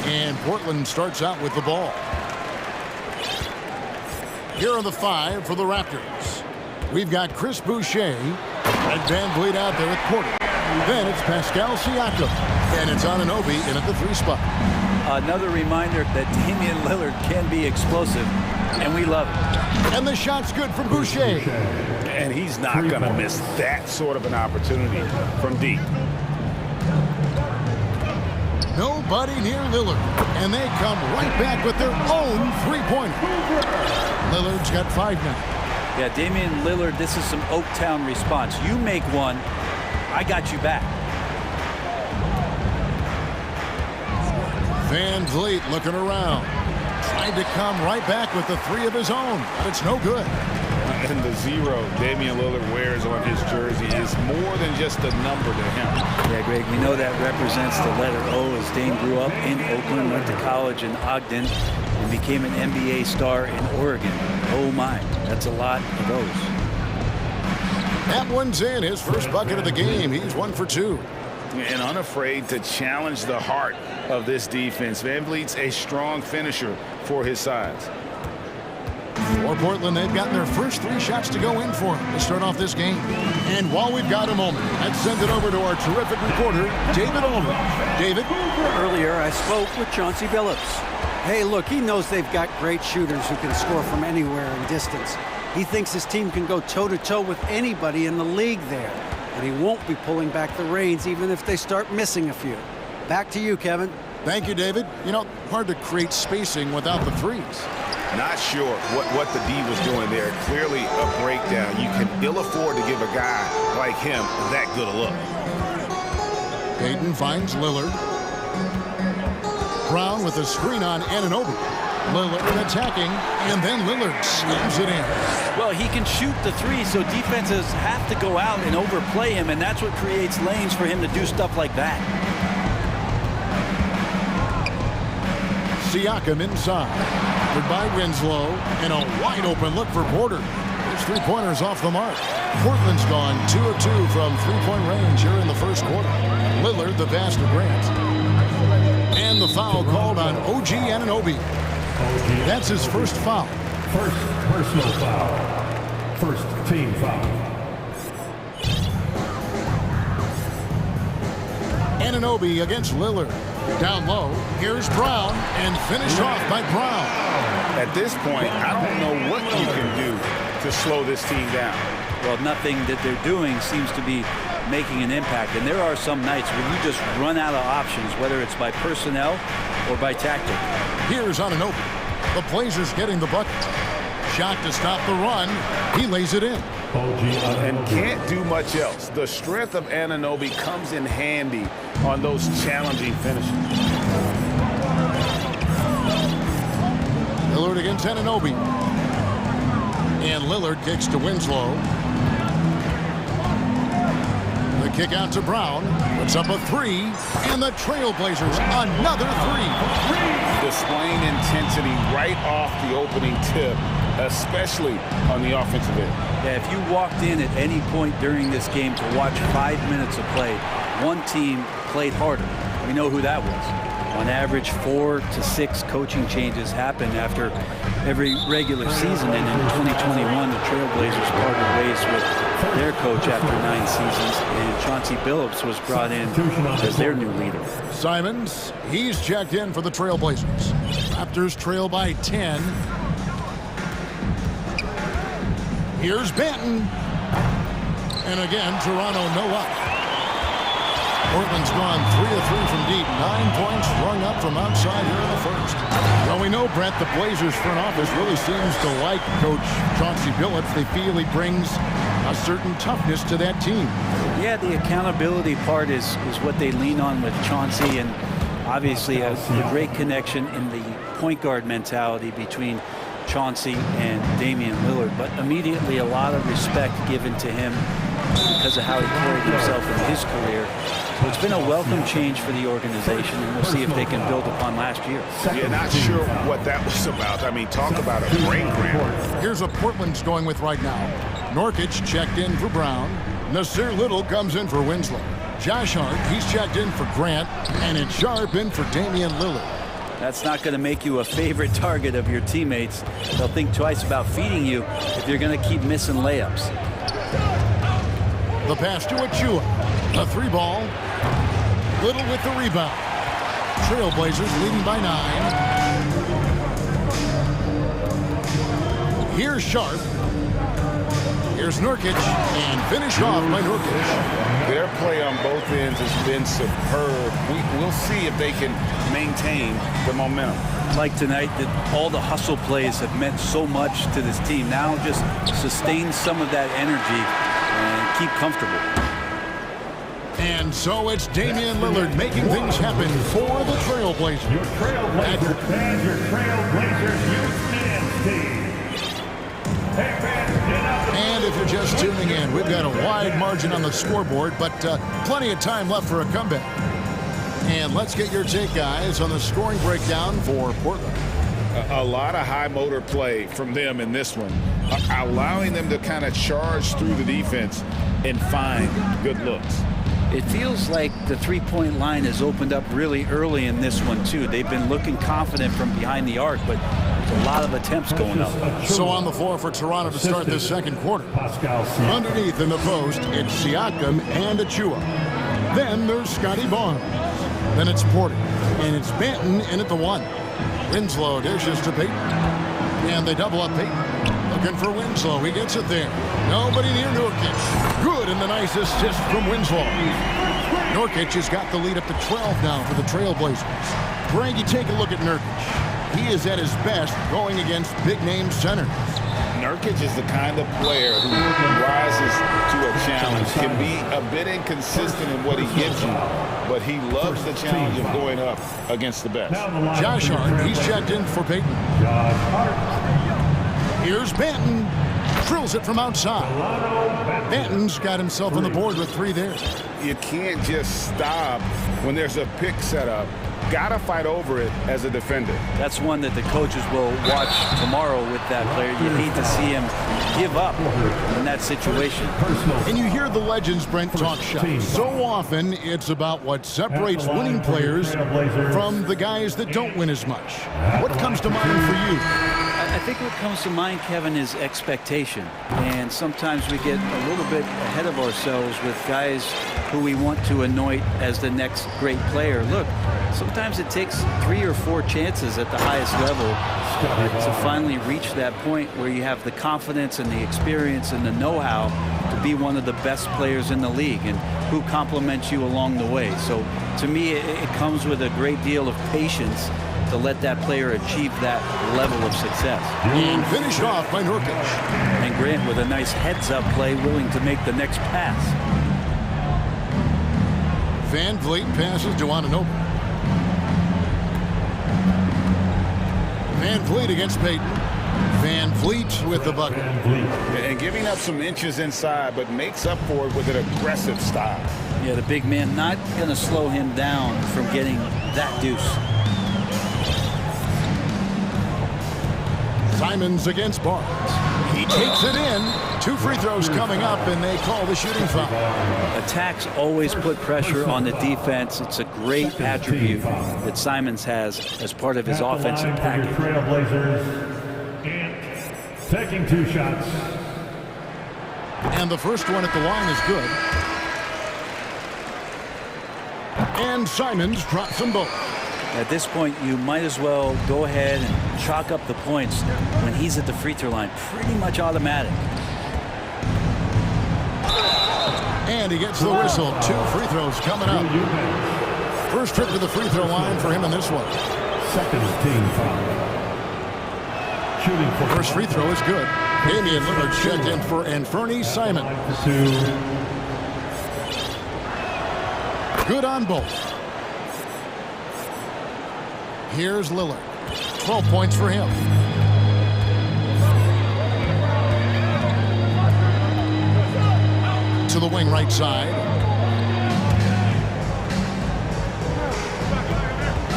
And Portland starts out with the ball. Here are the 5 for the Raptors. We've got Chris Boucher and Van Vliet out there at quarter. Then it's Pascal Siakam, and it's Anunoby in at the 3 spot. Another reminder that Damian Lillard can be explosive, and we love it. And the shot's good from Boucher. And he's not going to miss that sort of an opportunity from deep. Nobody near Lillard, and they come right back with their own 3-pointer. Lillard's got 5 now. Yeah, Damian Lillard, this is some Oaktown response. You make one, I got you back. Van Vliet looking around. Tried to come right back with the 3 of his own, but it's no good. And the 0 Damian Lillard wears on his jersey is more than just a number to him. Yeah, Greg, we know that represents the letter O, as Dame grew up in Oakland, went to college in Ogden, and became an NBA star in Oregon. Oh my, that's a lot of O's. That one's in, his first bucket of the game. He's 1 for 2. And unafraid to challenge the heart of this defense. Van Vliet's a strong finisher for his size. For Portland, they've gotten their first 3 shots to go in for him to start off this game. And while we've got a moment, let's send it over to our terrific reporter, David Ulrich. David? Earlier, I spoke with Chauncey Billups. Hey, look, he knows they've got great shooters who can score from anywhere in distance. He thinks his team can go toe-to-toe with anybody in the league there. And he won't be pulling back the reins even if they start missing a few. Back to you, Kevin. Thank you, David. You know, hard to create spacing without the threes. Not sure what the D was doing there. Clearly a breakdown. You can ill afford to give a guy like him that good a look. Payton finds Lillard. Brown with a screen on Anunoby. Lillard attacking, and then Lillard slams it in. Well, he can shoot the 3, so defenses have to go out and overplay him, and that's what creates lanes for him to do stuff like that. Siakam inside. By Winslow, and a wide open look for Porter. His 3-pointer's off the mark. Portland's gone 2 of 2 from 3-point range here in the first quarter. Lillard, the pass to Grant. And the foul called on OG Anunoby. That's his first foul. First personal foul. First team foul. Anunoby against Lillard. Down low, here's Brown, and finished off by Brown. At this point, I don't know what you can do to slow this team down. Well, nothing that they're doing seems to be making an impact. And there are some nights where you just run out of options, whether it's by personnel or by tactic. Here's Anunoby. The Blazers getting the bucket. Shot to stop the run. He lays it in. And can't do much else. The strength of Anunoby comes in handy on those challenging finishes. Lillard against Anunoby. And Lillard kicks to Winslow. The kick out to Brown. Puts up a 3. And the Trailblazers another 3. Displaying intensity right off the opening tip, especially on the offensive end. Yeah, if you walked in at any point during this game to watch 5 minutes of play, one team played harder. We know who that was. On average, 4 to 6 coaching changes happen after every regular season, and in 2021, the Trailblazers parted ways with their coach after 9 seasons, and Chauncey Billups was brought in as their new leader. Simons, he's checked in for the Trailblazers. Raptors trail by 10. Here's Benton. And again, Toronto no up. Portland's gone 3 of 3 from deep. 9 points rung up from outside here in the first. Well, we know, Brett, the Blazers front office really seems to like Coach Chauncey Billups. They feel he brings a certain toughness to that team. Yeah, the accountability part is what they lean on with Chauncey, and obviously a great connection in the point guard mentality between Chauncey and Damian Lillard, but immediately a lot of respect given to him because of how he carried himself in his career. So it's been a welcome change for the organization, and we'll see if they can build upon last year. Yeah, not sure what that was about. I mean, talk about a brain cramp. Here's what Portland's going with right now. Nurkic checked in for Brown. Nasir Little comes in for Winslow. Josh Hart, he's checked in for Grant. And it's Sharp in for Damian Lillard. That's not going to make you a favorite target of your teammates. They'll think twice about feeding you if you're going to keep missing layups. The pass to Achua. A 3-ball. Little with the rebound. Trailblazers leading by 9. Here's Sharp. Here's Nurkic, and finish off by Nurkic. Their play on both ends has been superb. We'll see if they can maintain the momentum. Like tonight, that all the hustle plays have meant so much to this team. Now just sustain some of that energy and keep comfortable. And so it's Damian Lillard making things happen for the Trailblazers. Your Trailblazers and your Trailblazers youth dance team. And if you're just tuning in, we've got a wide margin on the scoreboard, but plenty of time left for a comeback. And let's get your take, guys, on the scoring breakdown for Portland. A lot of high motor play from them in this one, allowing them to kind of charge through the defense and find good looks. It feels like the three-point line has opened up really early in this one, too. They've been looking confident from behind the arc, but there's a lot of attempts going up. So on the floor for Toronto to start this second quarter. Underneath in the post, it's Siakam and Achua. Then there's Scotty Barnes. Then it's Porter. And it's Benton in at the 1. Winslow dishes to Payton. And they double up Payton. Looking for Winslow. He gets it there. Nobody near Nurkic. Good, and the nice assist from Winslow. Nurkic has got the lead up to 12 now for the Trailblazers. Greg, you take a look at Nurkic. He is at his best going against big-name centers. Nurkic is the kind of player who rises to a challenge, can be a bit inconsistent in what he gives you, but he loves the challenge of going up against the best. Josh Hart, he's checked in for Payton. Here's Benton. Drills it from outside. Benton's got himself on the board with 3 there. You can't just stop when there's a pick set up. Gotta fight over it as a defender. That's one that the coaches will watch tomorrow with that player. You hate to see him give up in that situation. And you hear the legends, Brent, talk shop. So often it's about what separates winning players from the guys that don't win as much. What comes to mind for you? I think what comes to mind, Kevin, is expectation. And sometimes we get a little bit ahead of ourselves with guys who we want to anoint as the next great player. Look, sometimes it takes 3 or 4 chances at the highest level to finally reach that point where you have the confidence and the experience and the know-how to be one of the best players in the league, and who compliments you along the way. So to me, it comes with a great deal of patience to let that player achieve that level of success. And finished off by Nurkic. And Grant with a nice heads-up play, willing to make the next pass. Van Vliet passes to Anunoby. Van Vliet against Payton. Van Vliet with the bucket. And giving up some inches inside, but makes up for it with an aggressive style. Yeah, the big man not going to slow him down from getting that deuce. Simons against Barnes. He takes it in. 2 free throws coming up, and they call the shooting foul. Attacks always put pressure on the defense. It's a great attribute that Simons has as part of his offensive package. Trailblazers taking 2 shots. And the first one at the line is good. And Simons drops them both. At this point, you might as well go ahead and chalk up the points when he's at the free throw line. Pretty much automatic. And he gets the whistle. 2 free throws coming up. First trip to the free throw line for him in this one. Second team foul. Shooting for first free throw is good. Damian Lillard checked in for Anfernee Simons. Good on both. Here's Lillard. 12 points for him. To the wing right side.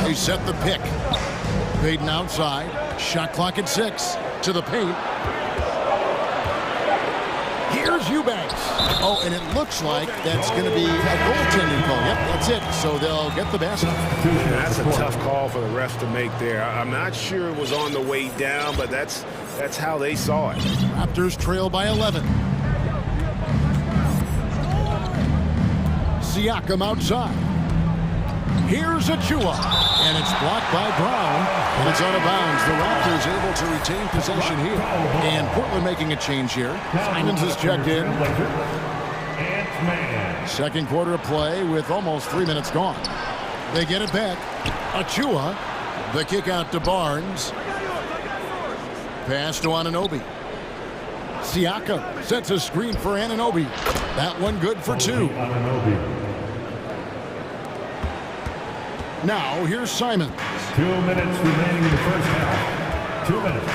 They set the pick. Payton outside. Shot clock at 6. To the paint. Here's Eubanks. Oh, and it looks like that's going to be a goaltending call. Yep, that's it. So they'll get the basket. That's a tough call for the ref to make there. I'm not sure it was on the way down, but that's how they saw it. Raptors trail by 11. Siakam outside. Here's Achua, and it's blocked by Brown, and it's out of bounds. The Raptors able to retain possession here, and Portland making a change here. Simons is checked in. Second quarter of play with almost 3 minutes gone. They get it back. Achua, the kick out to Barnes. Pass to Anunoby. Siakam sets a screen for Anunoby. That one good for two. Now, here's Simons. 2 minutes remaining in the first half. 2 minutes.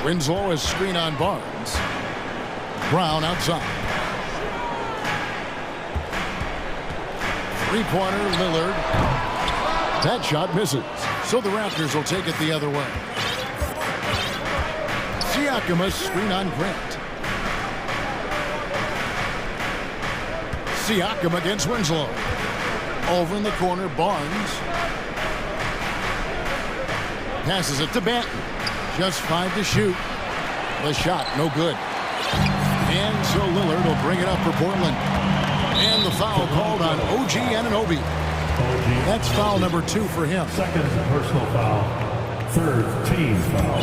Winslow is screen on Barnes. Brown outside. Three-pointer, Lillard. That shot misses. So the Raptors will take it the other way. Siakam a screen on Grant. Siakam against Winslow. Over in the corner, Barnes. Passes it to Banton. Just 5 to shoot. The shot, no good. And so Lillard will bring it up for Portland. And the foul called on OG Anunoby. That's foul number 2 for him. Second personal foul. Third team foul.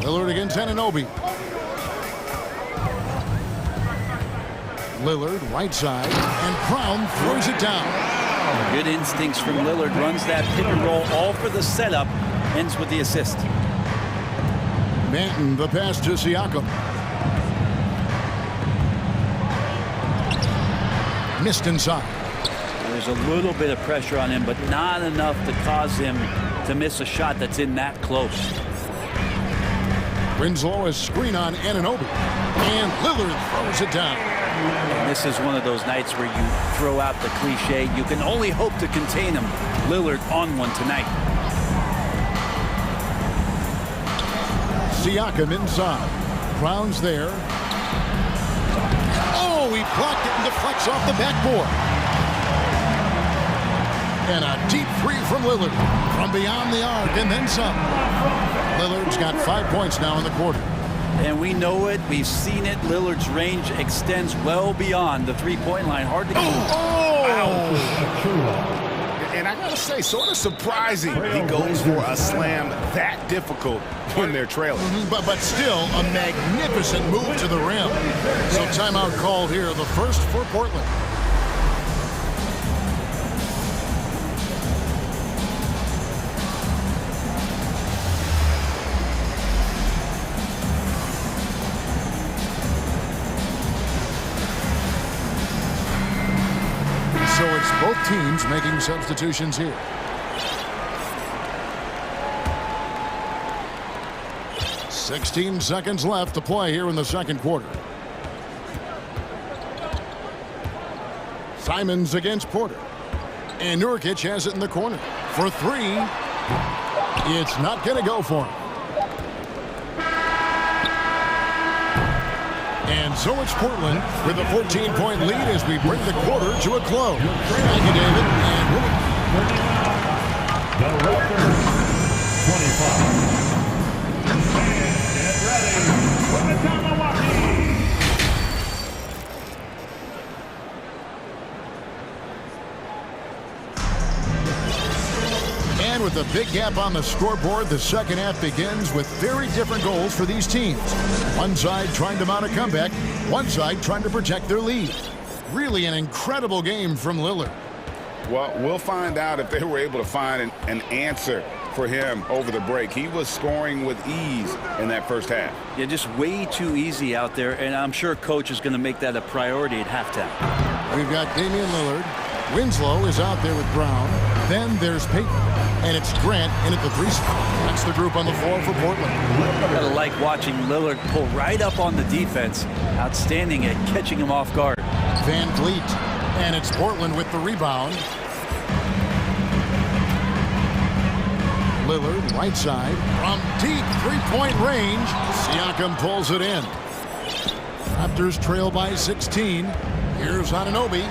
Lillard against Anunoby. Lillard, right side, and Brown throws it down. Good instincts from Lillard. Runs that pick and roll, all for the setup. Ends with the assist. Banton, the pass to Siakam. Missed inside. There's a little bit of pressure on him, but not enough to cause him to miss a shot that's in that close. Winslow is screen on Anunoby. And Lillard throws it down. And this is one of those nights where you throw out the cliche. You can only hope to contain him. Lillard on one tonight. Siakam inside. Brown's there. Oh, he blocked it and deflects off the backboard. And a deep three from Lillard. From beyond the arc and then some. Lillard's got 5 points now in the quarter. And we know it. We've seen it. Lillard's range extends well beyond the three-point line. Hard to keep. Oh! And I got to say, sort of surprising he goes for a slam that difficult when they're trailing. But still a magnificent move to the rim. So timeout called here, the first for Portland. So it's both teams making substitutions here. "16 seconds left to play here in the second quarter. Simons against Porter. And Nurkic has it in the corner. For three. It's not going to go for him. And so it's Portland with a 14-point lead as we bring the quarter to a close. Thank you, David. And the Raptors, 25. Get ready for the Milwaukee. And with a big gap on the scoreboard, the second half begins with very different goals for these teams. One side trying to mount a comeback, one side trying to protect their lead. Really an incredible game from Lillard. Well, we'll find out if they were able to find an answer for him over the break. He was scoring with ease in that first half. Yeah, just way too easy out there, and I'm sure coach is going to make that a priority at halftime. We've got Damian Lillard. Winslow is out there with Brown. Then there's Payton. And it's Grant in at the 3 spot. That's the group on the floor for Portland. Gotta like watching Lillard pull right up on the defense. Outstanding at catching him off guard. Van Vliet. And it's Portland with the rebound. Lillard, right side. From deep three-point range, Siakam pulls it in. Raptors trail by 16. Here's Anunoby.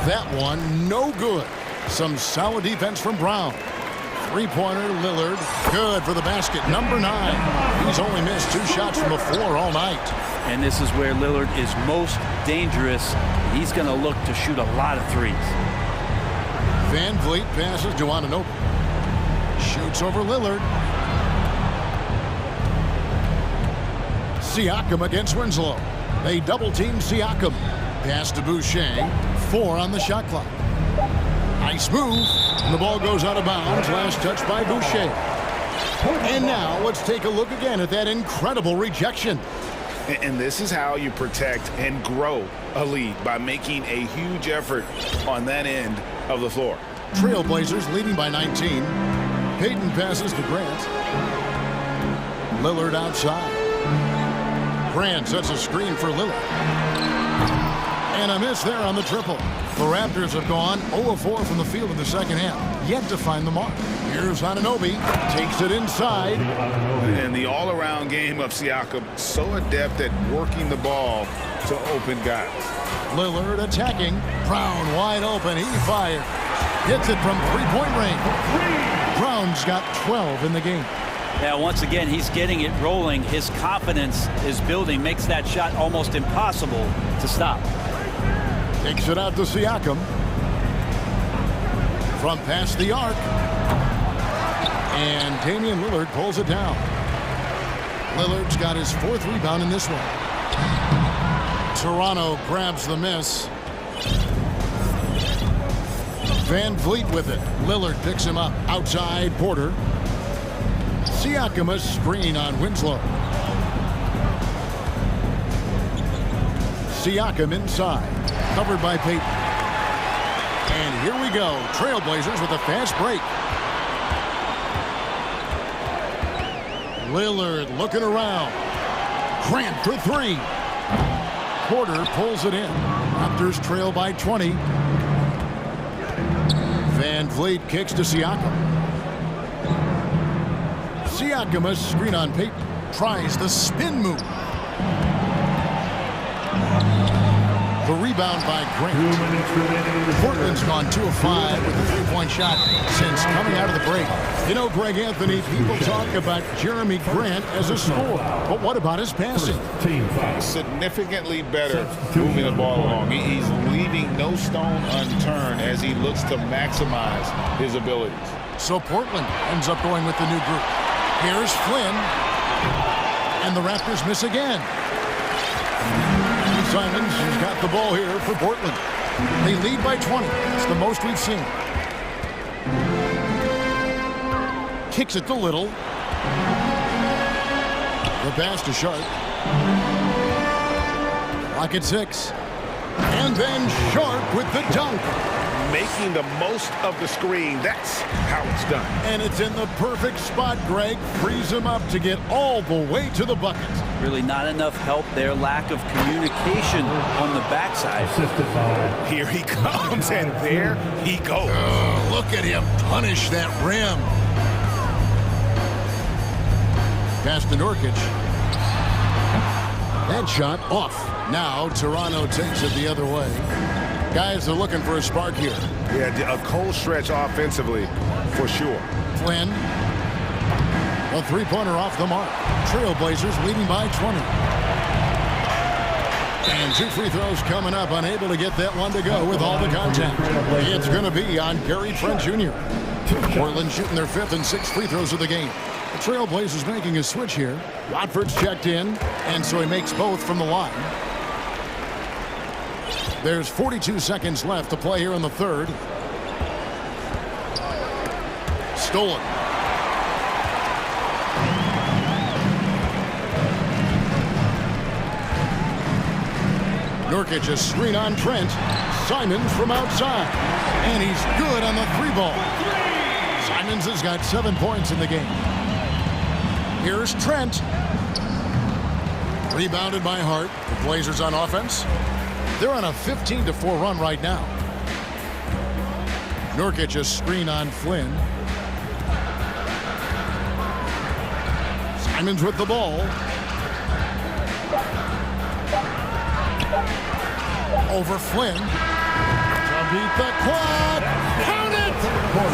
That one, no good. Some solid defense from Brown. Three-pointer, Lillard. Good for the basket. Number 9. He's only missed 2 shots from the floor all night. And this is where Lillard is most dangerous. He's going to look to shoot a lot of threes. Van Vliet passes to Anunoby. Shoots over Lillard. Siakam against Winslow. They double-team Siakam. Pass to Boucher. 4 on the shot clock. Nice move. And the ball goes out of bounds. Last touch by Boucher. And now let's take a look again at that incredible rejection. And this is how you protect and grow a lead, by making a huge effort on that end of the floor. Trailblazers leading by 19. Payton passes to Grant. Lillard outside. Grant sets a screen for Lillard. And a miss there on the triple. The Raptors have gone 0-4 from the field in the second half, yet to find the mark. Here's Anunoby, takes it inside. And the all-around game of Siakam, so adept at working the ball to open guys. Lillard attacking. Brown wide open. He fires. Hits it from three-point range. Brown's got 12 in the game. Yeah, once again, he's getting it rolling. His confidence is building, makes that shot almost impossible to stop. Takes it out to Siakam. From past the arc. And Damian Lillard pulls it down. Lillard's got his 4th rebound in this one. Toronto grabs the miss. Van Vliet with it. Lillard picks him up. Outside, Porter. Siakam a screen on Winslow. Siakam inside. Covered by Payton. And here we go. Trailblazers with a fast break. Lillard looking around. Grant for 3. Porter pulls it in. Raptors trail by 20. Van Vliet kicks to Siakam. Siakam a screen on Payton. Tries the spin move. The rebound by Grant. Portland's gone 2 of 5 with the three-point shot since coming out of the break. You know, Greg Anthony, people talk about Jeremy Grant as a scorer, but what about his passing? Significantly better moving the ball along. He's leaving no stone unturned as he looks to maximize his abilities. So Portland ends up going with the new group. Here's Flynn, and the Raptors miss again. Simons has got the ball here for Portland. They lead by 20. It's the most we've seen. Kicks it to Little. The pass to Sharp. Clock at 6. And then Sharp with the dunk. Making the most of the screen. That's how it's done. And it's in the perfect spot, Greg. Frees him up to get all the way to the bucket. Really not enough help there. Lack of communication on the backside. Here he comes, and there he goes. Look at him punish that rim. Pass to Nurkic. That shot off. Now Toronto takes it the other way. Guys are looking for a spark here. Yeah, a cold stretch offensively, for sure. Flynn. A three-pointer off the mark. Trailblazers leading by 20. And 2 free throws coming up. Unable to get that one to go with all the contact. It's going to be on Gary Trent Jr. Portland shooting their 5th and 6th free throws of the game. The Trailblazers making a switch here. Watford's checked in, and so he makes both from the line. There's 42 seconds left to play here in the 3rd. Stolen. Nurkic a screen on Trent. Simons from outside. And he's good on the 3-ball. Simons has got 7 points in the game. Here's Trent. Rebounded by Hart. The Blazers on offense. They're on a 15-4 run right now. Nurkic a screen on Flynn. Simons with the ball. Over Flynn. To beat the clock. Count it!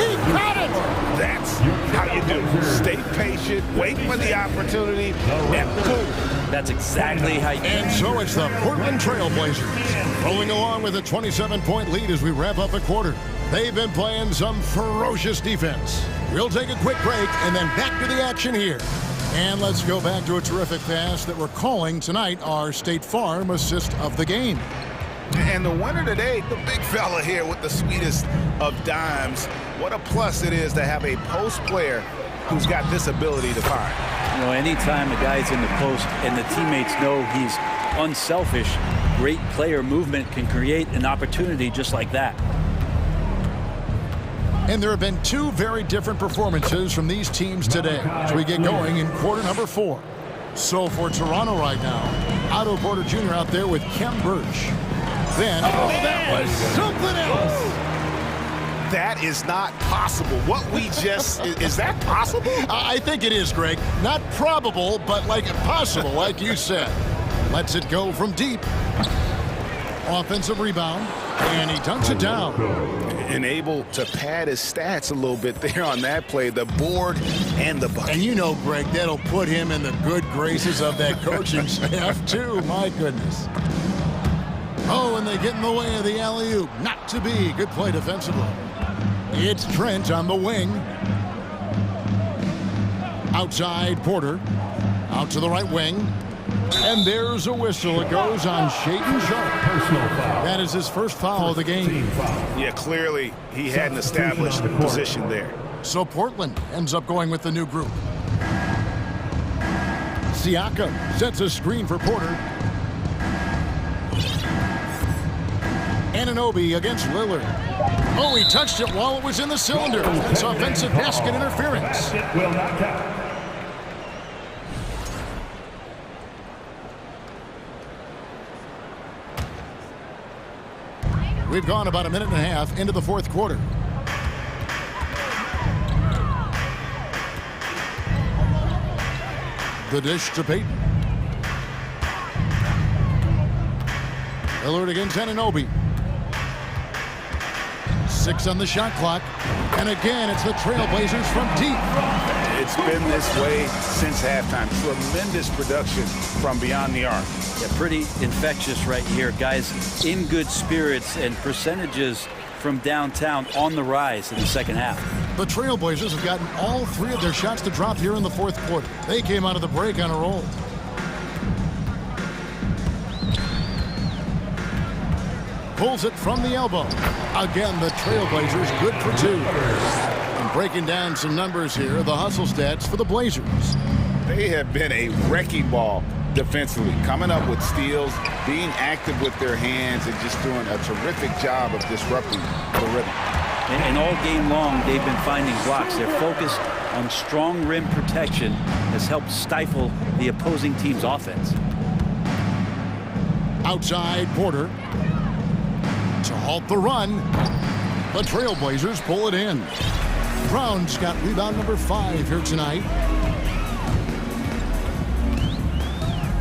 He got it! That's how you do. Stay patient, wait for the opportunity, and boom. That's exactly how you do. And so it's the Portland Trail Blazers rolling along with a 27-point lead as we wrap up the quarter. They've been playing some ferocious defense. We'll take a quick break and then back to the action here. And let's go back to a terrific pass that we're calling tonight our State Farm assist of the game. And the winner today, the big fella here with the sweetest of dimes. What a plus it is to have a post player who's got this ability to fire. You know, anytime a guy's in the post and the teammates know he's unselfish, great player movement can create an opportunity just like that. And there have been two very different performances from these teams today as we get going in quarter number 4. So for Toronto right now, Otto Porter Jr. out there with Kem Birch. Then, that was something else. That is not possible. What we just, is that possible? I think it is, Greg. Not probable, but like possible, like you said. Lets it go from deep. Offensive rebound, and he dunks it down. And able to pad his stats a little bit there on that play, the board and the bucket. And you know, Greg, that'll put him in the good graces of that coaching staff, too. My goodness. Oh, and they get in the way of the alley-oop. Not to be. Good play defensively. It's Trent on the wing. Outside, Porter. Out to the right wing. And there's a whistle. It goes on Shaedon Sharpe. That is his first foul of the game. Yeah, clearly he hadn't established the position there. So Portland ends up going with the new group. Siakam sets a screen for Porter. Anunoby against Lillard. Oh, he touched it while it was in the cylinder. That's offensive basket interference. We've gone about a minute and a half into the fourth quarter. The dish to Payton. Lillard against Anunoby. 6 on the shot clock. And again, it's the Trailblazers from deep. It's been this way since halftime. Tremendous production from beyond the arc. Yeah, pretty infectious right here. Guys in good spirits and percentages from downtown on the rise in the second half. The Trailblazers have gotten all 3 of their shots to drop here in the fourth quarter. They came out of the break on a roll. Pulls it from the elbow. Again, the Trailblazers good for 2. And breaking down some numbers here, the hustle stats for the Blazers. They have been a wrecking ball defensively, coming up with steals, being active with their hands, and just doing a terrific job of disrupting the rhythm. And all game long, they've been finding blocks. Their focus on strong rim protection has helped stifle the opposing team's offense. Outside, Porter. To halt the run, the Trailblazers pull it in. Brown's got rebound number 5 here tonight.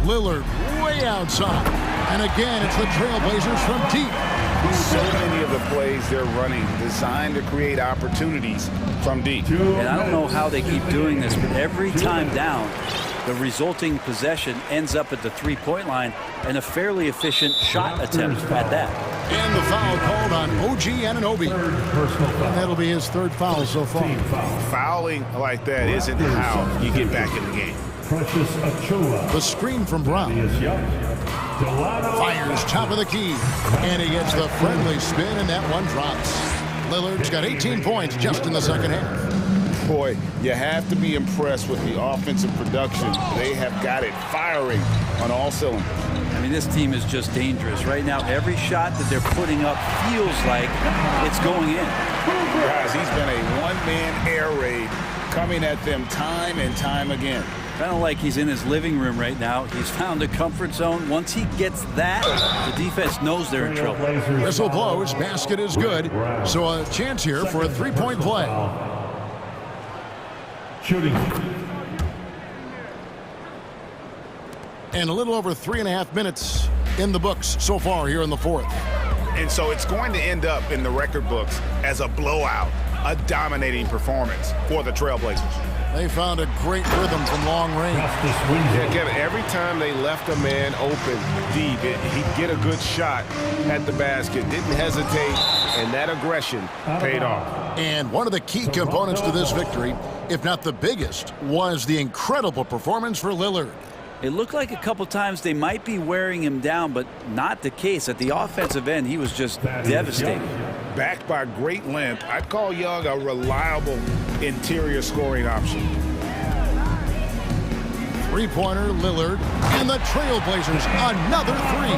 Lillard way outside. And again, it's the Trailblazers from deep. So many of the plays they're running designed to create opportunities from deep. And I don't know how they keep doing this, but every time down, the resulting possession ends up at the three-point line and a fairly efficient shot attempt at that. And the foul called on OG Anunoby. And that'll be his 3rd foul so far. Fouling like that isn't how you get back in the game. The screen from Brown. Fires top of the key. And he gets the friendly spin, and that one drops. Lillard's got 18 points just in the second half. Boy, you have to be impressed with the offensive production. They have got it firing on all cylinders. I mean, this team is just dangerous. Right now, every shot that they're putting up feels like it's going in. Guys, he's been a one-man air raid coming at them time and time again. Kind of like he's in his living room right now. He's found a comfort zone. Once he gets that, the defense knows they're in trouble. Whistle blows. Basket is good. So a chance here for a 3-point play. Shooting. And a little over 3.5 minutes in the books so far here in the fourth. And so it's going to end up in the record books as a blowout, a dominating performance for the Trailblazers. They found a great rhythm from long range. Yeah, Kevin, every time they left a man open deep, he'd get a good shot at the basket, didn't hesitate, and that aggression paid off. And one of the key components to this victory, if not the biggest, was the incredible performance for Lillard. It looked like a couple times they might be wearing him down, but not the case. At the offensive end, he was just devastating. Backed by great length, I'd call Young a reliable interior scoring option. Three-pointer, Lillard, and the Trailblazers, another three.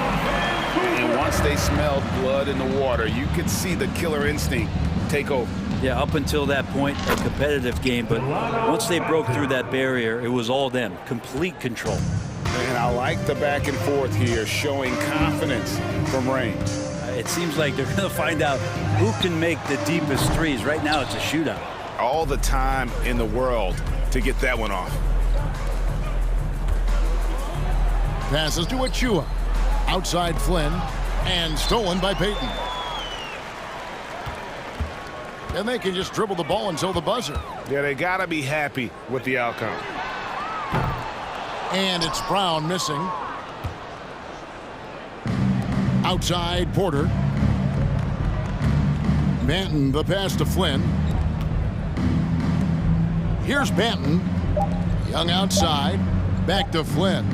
And once they smelled blood in the water, you could see the killer instinct take over. Yeah, up until that point, a competitive game, but once they broke through that barrier, it was all them, complete control. And I like the back and forth here, showing confidence from range. It seems like they're going to find out who can make the deepest threes. Right now, it's a shootout. All the time in the world to get that one off. Passes to Achua. Outside Flynn, and stolen by Payton. And they can just dribble the ball until the buzzer. Yeah, they got to be happy with the outcome. And it's Brown missing. Outside Porter. Banton, the pass to Flynn. Here's Banton. Young outside. Back to Flynn.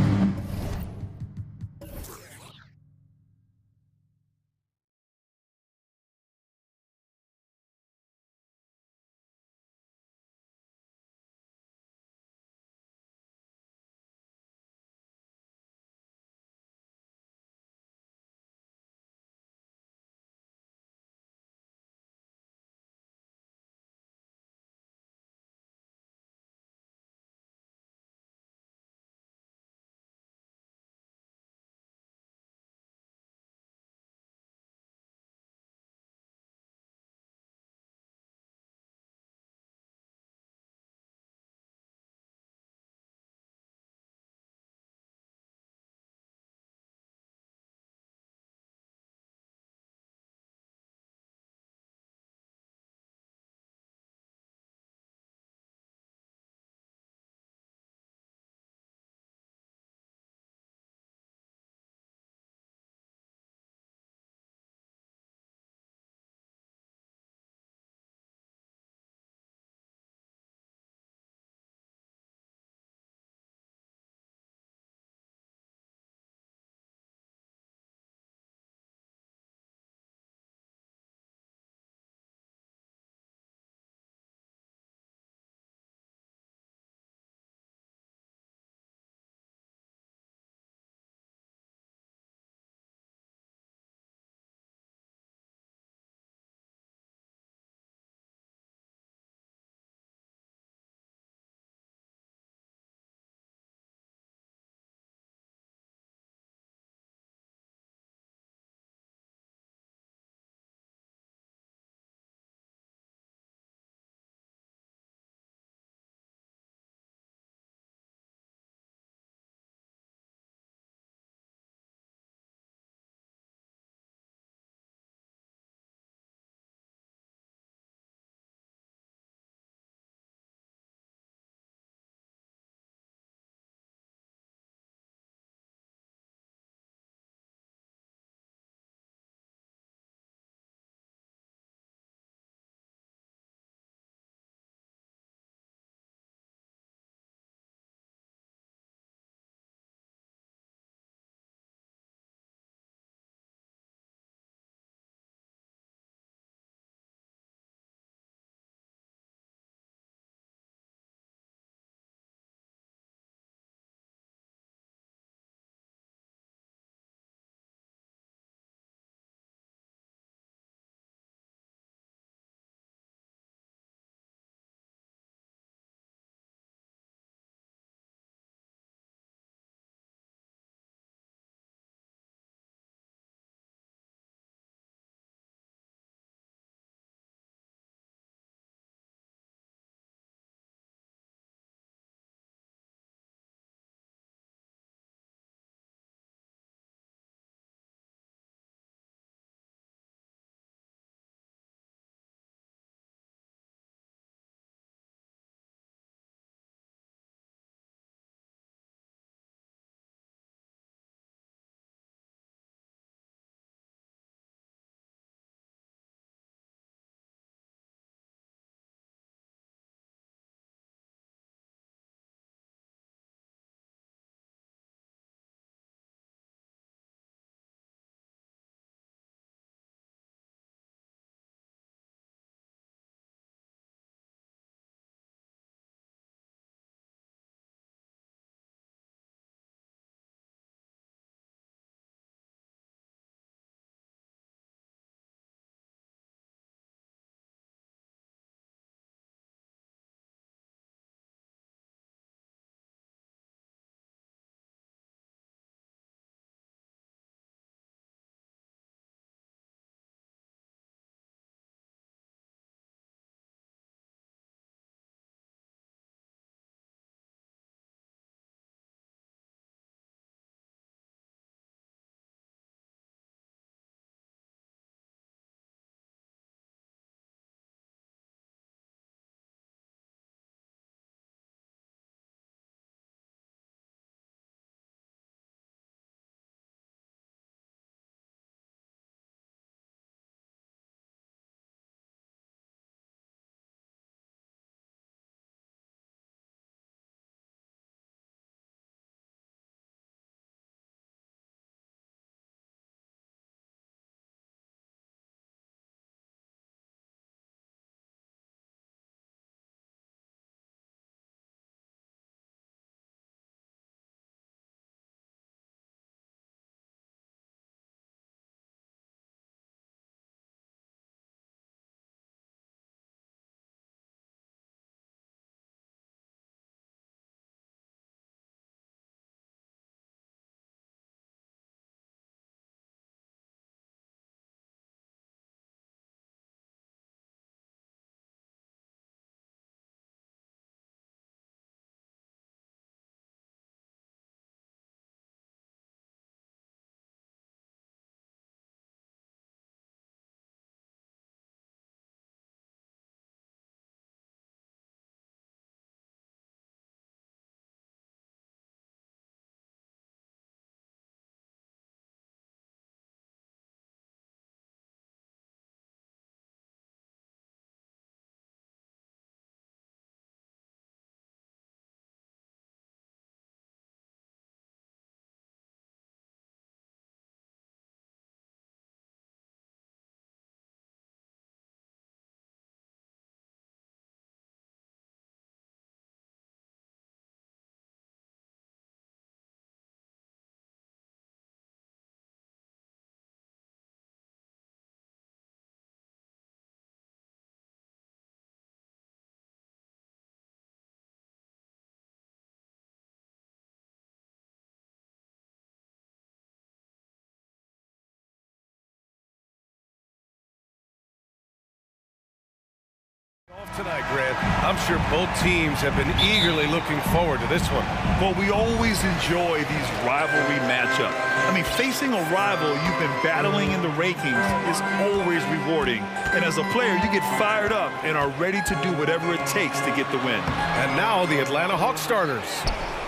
tonight, Grant. I'm sure both teams have been eagerly looking forward to this one. Well, we always enjoy these rivalry matchups. I mean, facing a rival you've been battling in the rankings is always rewarding. And as a player, you get fired up and are ready to do whatever it takes to get the win. And now the Atlanta Hawks starters.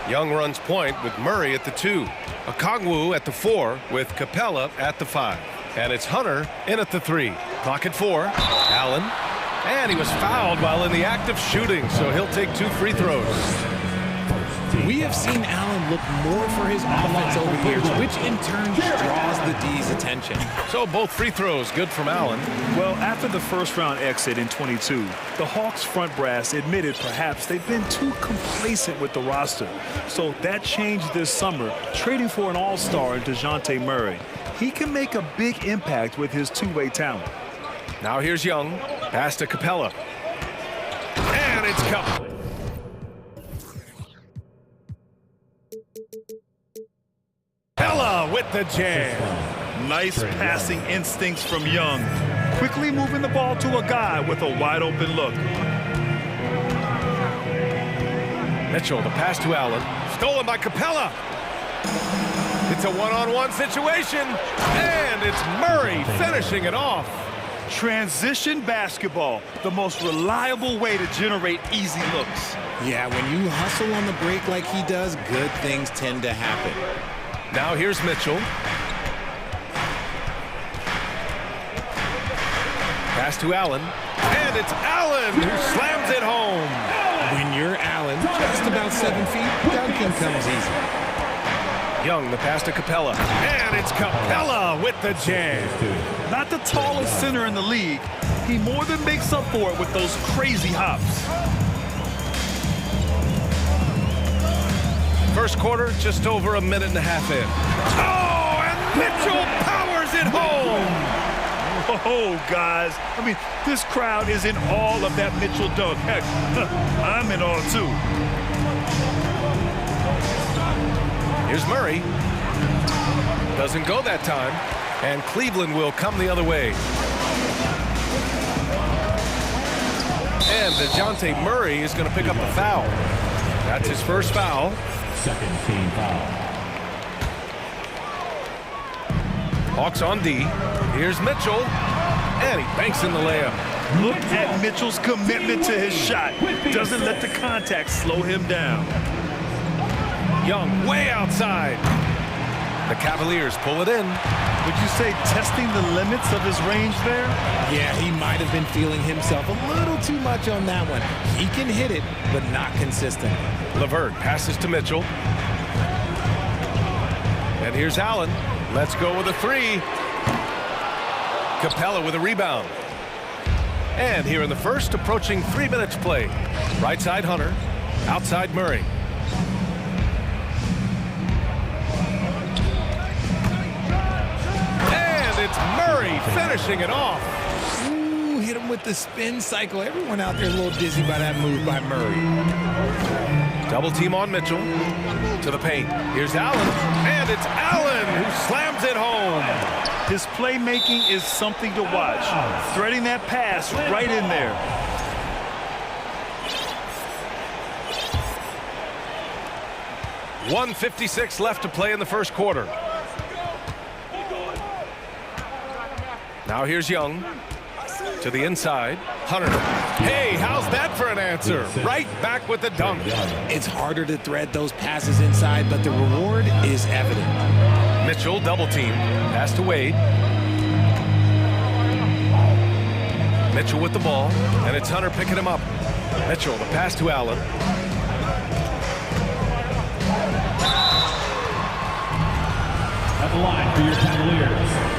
Young runs point with Murray at the 2. Okongwu at the 4 with Capella at the 5. And it's Hunter in at the 3. Clock at 4. Allen. And he was fouled while in the act of shooting, so he'll take 2 free throws. We have seen Allen look more for his offense over the years, which in turn draws the D's attention. So both free throws good from Allen. Well, after the first-round exit in 22, the Hawks front brass admitted perhaps they've been too complacent with the roster. So that changed this summer, trading for an all-star in DeJounte Murray. He can make a big impact with his two-way talent. Now here's Young. Pass to Capella. And it's Capella. Capella with the jam. Nice passing instincts from Young. Quickly moving the ball to a guy with a wide-open look. Mitchell, the pass to Allen. Stolen by Capella. It's a one-on-one situation. And it's Murray finishing it off. Transition basketball, the most reliable way to generate easy looks. Yeah, when you hustle on the break like he does, good things tend to happen. Now here's Mitchell. Pass to Allen. And it's Allen who slams it home. When you're Allen, just about 7 feet, dunking comes easy. Young, the pass to Capella. And it's Capella with the jam. Not the tallest center in the league, he more than makes up for it with those crazy hops. First quarter, just over a minute and a half in. Oh, and Mitchell powers it home. Oh, guys, I mean, this crowd is in awe of that Mitchell dunk. Heck, I'm in awe, too. Here's Murray. Doesn't go that time. And Cleveland will come the other way. And DeJounte Murray is going to pick up a foul. That's his first foul. Second team foul. Hawks on D. Here's Mitchell. And he banks in the layup. Look at Mitchell's commitment to his shot. Doesn't let the contact slow him down. Young way outside. The Cavaliers pull it in. Would you say testing the limits of his range there? Yeah, he might have been feeling himself a little too much on that one. He can hit it, but not consistent. LeVert passes to Mitchell. And here's Allen. Let's go with a 3. Capella with a rebound. And here in the first, approaching 3 minutes play. Right side Hunter, outside Murray. It's Murray finishing it off. Ooh, hit him with the spin cycle. Everyone out there is a little dizzy by that move by Murray. Double team on Mitchell. To the paint. Here's Allen. And it's Allen who slams it home. His playmaking is something to watch. Threading that pass right in there. .156 left to play in the first quarter. Now here's Young to the inside. Hunter. Hey, how's that for an answer? Right back with the dunk. It's harder to thread those passes inside, but the reward is evident. Mitchell double team. Pass to Wade. Mitchell with the ball, and it's Hunter picking him up. Mitchell, the pass to Allen. At the line for your Cavaliers.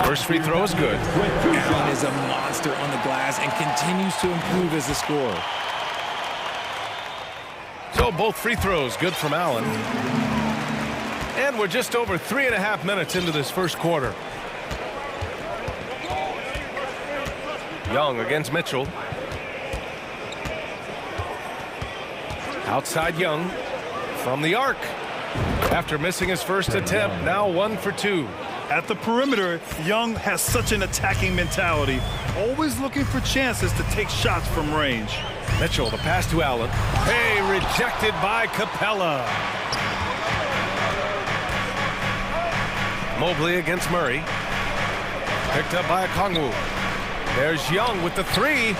First free throw is good. Allen is a monster on the glass and continues to improve as a scorer. So both free throws good from Allen. And we're just over 3.5 minutes into this first quarter. Young against Mitchell. Outside Young from the arc. After missing his first attempt, now 1 for 2. At the perimeter, Young has such an attacking mentality, always looking for chances to take shots from range. Mitchell, the pass to Allen. Hey, rejected by Capella. Mobley against Murray. Picked up by Okongwu. There's Young with the three.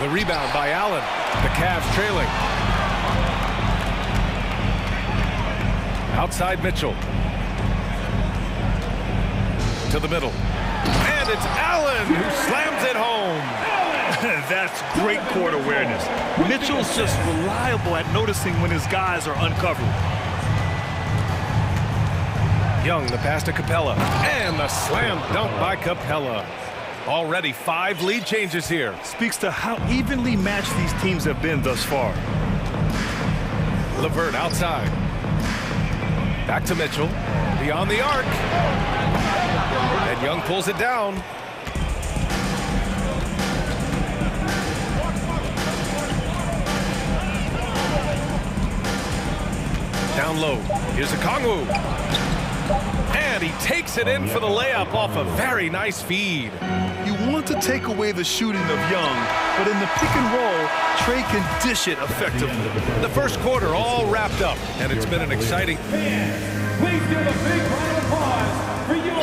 The rebound by Allen. The Cavs trailing. Outside Mitchell. To the middle. And it's Allen who slams it home. That's great court awareness. Mitchell's just reliable at noticing when his guys are uncovered. Young, the pass to Capella. And the slam dunk by Capella. Already 5 lead changes here. Speaks to how evenly matched these teams have been thus far. LeVert outside. Back to Mitchell. Beyond the arc. And Young pulls it down. Down low. Here's Okongwu. And he takes it in for the layup off a very nice feed. You want to take away the shooting of Young, but in the pick and roll, Trey can dish it effectively. The first quarter all wrapped up, and it's been an exciting... Please give a big round of applause for your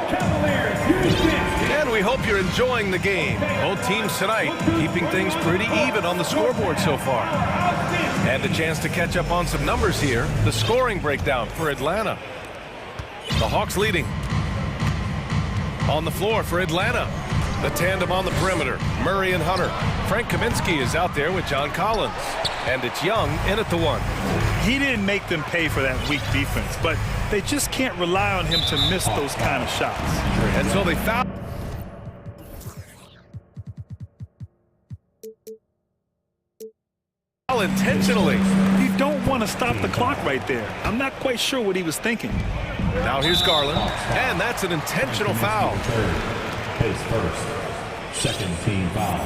Cavaliers Houston. And we hope you're enjoying the game. Both teams tonight keeping things pretty even on the scoreboard so far. And a chance to catch up on some numbers here. The scoring breakdown for Atlanta. The Hawks leading. On the floor for Atlanta. The tandem on the perimeter, Murray and Hunter. Frank Kaminsky is out there with John Collins. And it's Young in at the one. He didn't make them pay for that weak defense, but they just can't rely on him to miss those kind of shots. And so they foul. Intentionally. You don't want to stop the clock right there. I'm not quite sure what he was thinking. Now here's Garland, and that's an intentional foul. Pace first. Second team foul.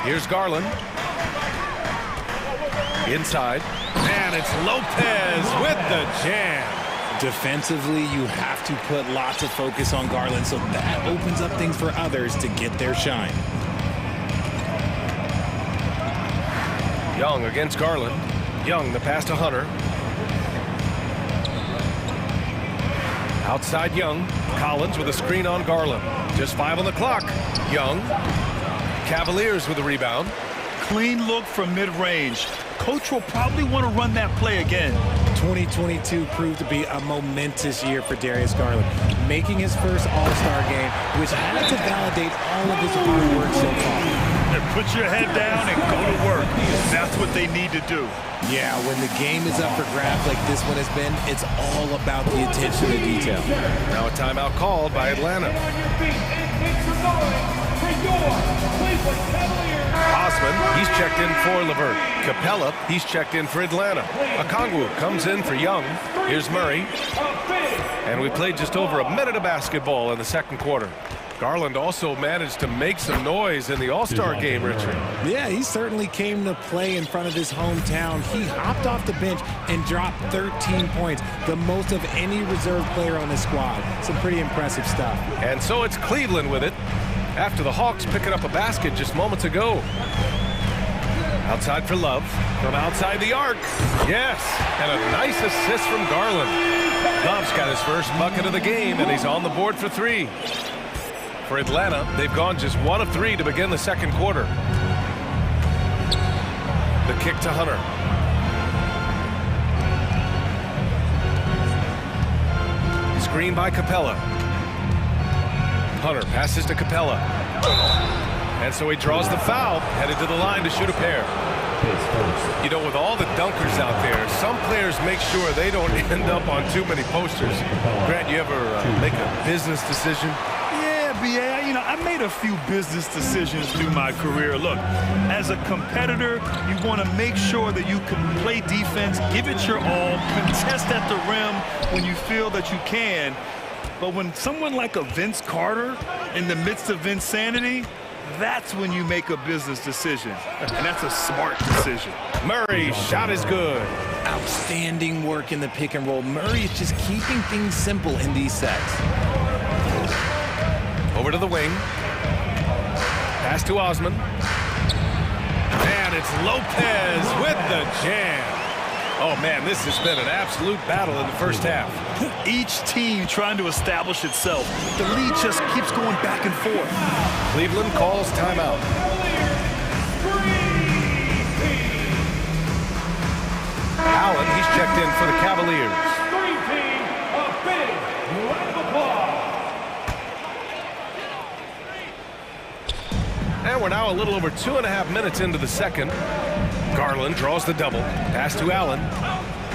Here's Garland. Inside. And it's Lopez with the jam. Defensively, you have to put lots of focus on Garland, so that opens up things for others to get their shine. Young against Garland. Young, the pass to Hunter. Outside Young. Collins with a screen on Garland. Just 5 on the clock. Young. Cavaliers with a rebound. Clean look from mid-range. Coach will probably want to run that play again. 2022 proved to be a momentous year for Darius Garland, making his first All-Star game, which had to validate all of his hard work so far. And put your head down and go to work. That's what they need to do. Yeah, when the game is up for grabs like this one has been, it's all about the attention to detail. Now a timeout called by Atlanta. Osman, he's checked in for LeVert. Capella, he's checked in for Atlanta. Okongwu comes in for Young. Here's Murray. And we played just over a minute of basketball in the second quarter. Garland also managed to make some noise in the All-Star game, Richard. Yeah, he certainly came to play in front of his hometown. He hopped off the bench and dropped 13 points, the most of any reserve player on his squad. Some pretty impressive stuff. And so it's Cleveland with it, after the Hawks picking up a basket just moments ago. Outside for Love, from outside the arc. Yes, and a nice assist from Garland. Love's got his first bucket of the game, and he's on the board for 3. For Atlanta, they've gone just 1 of 3 to begin the second quarter. The kick to Hunter. Screen by Capella. Hunter passes to Capella. And so he draws the foul, headed to the line to shoot a pair. You know, with all the dunkers out there, some players make sure they don't end up on too many posters. Grant, you ever make a business decision? Yeah, you know, I made a few business decisions through my career. Look, as a competitor, you want to make sure that you can play defense, give it your all, contest at the rim when you feel that you can. But when someone like a Vince Carter, in the midst of insanity, That's when you make a business decision, and that's a smart decision. Murray's shot is good. Outstanding work in the pick and roll. Murray is just keeping things simple in these sets. Over to the wing. Pass to Osman. And it's Lopez with the jam. Oh, man, this has been an absolute battle in the first half. Each team trying to establish itself. The lead just keeps going back and forth. Cleveland calls timeout. Allen, he's checked in for the Cavaliers. Green team, a big round of applause. And we're now a little over 2.5 minutes into the second. Garland draws the double. Pass to Allen.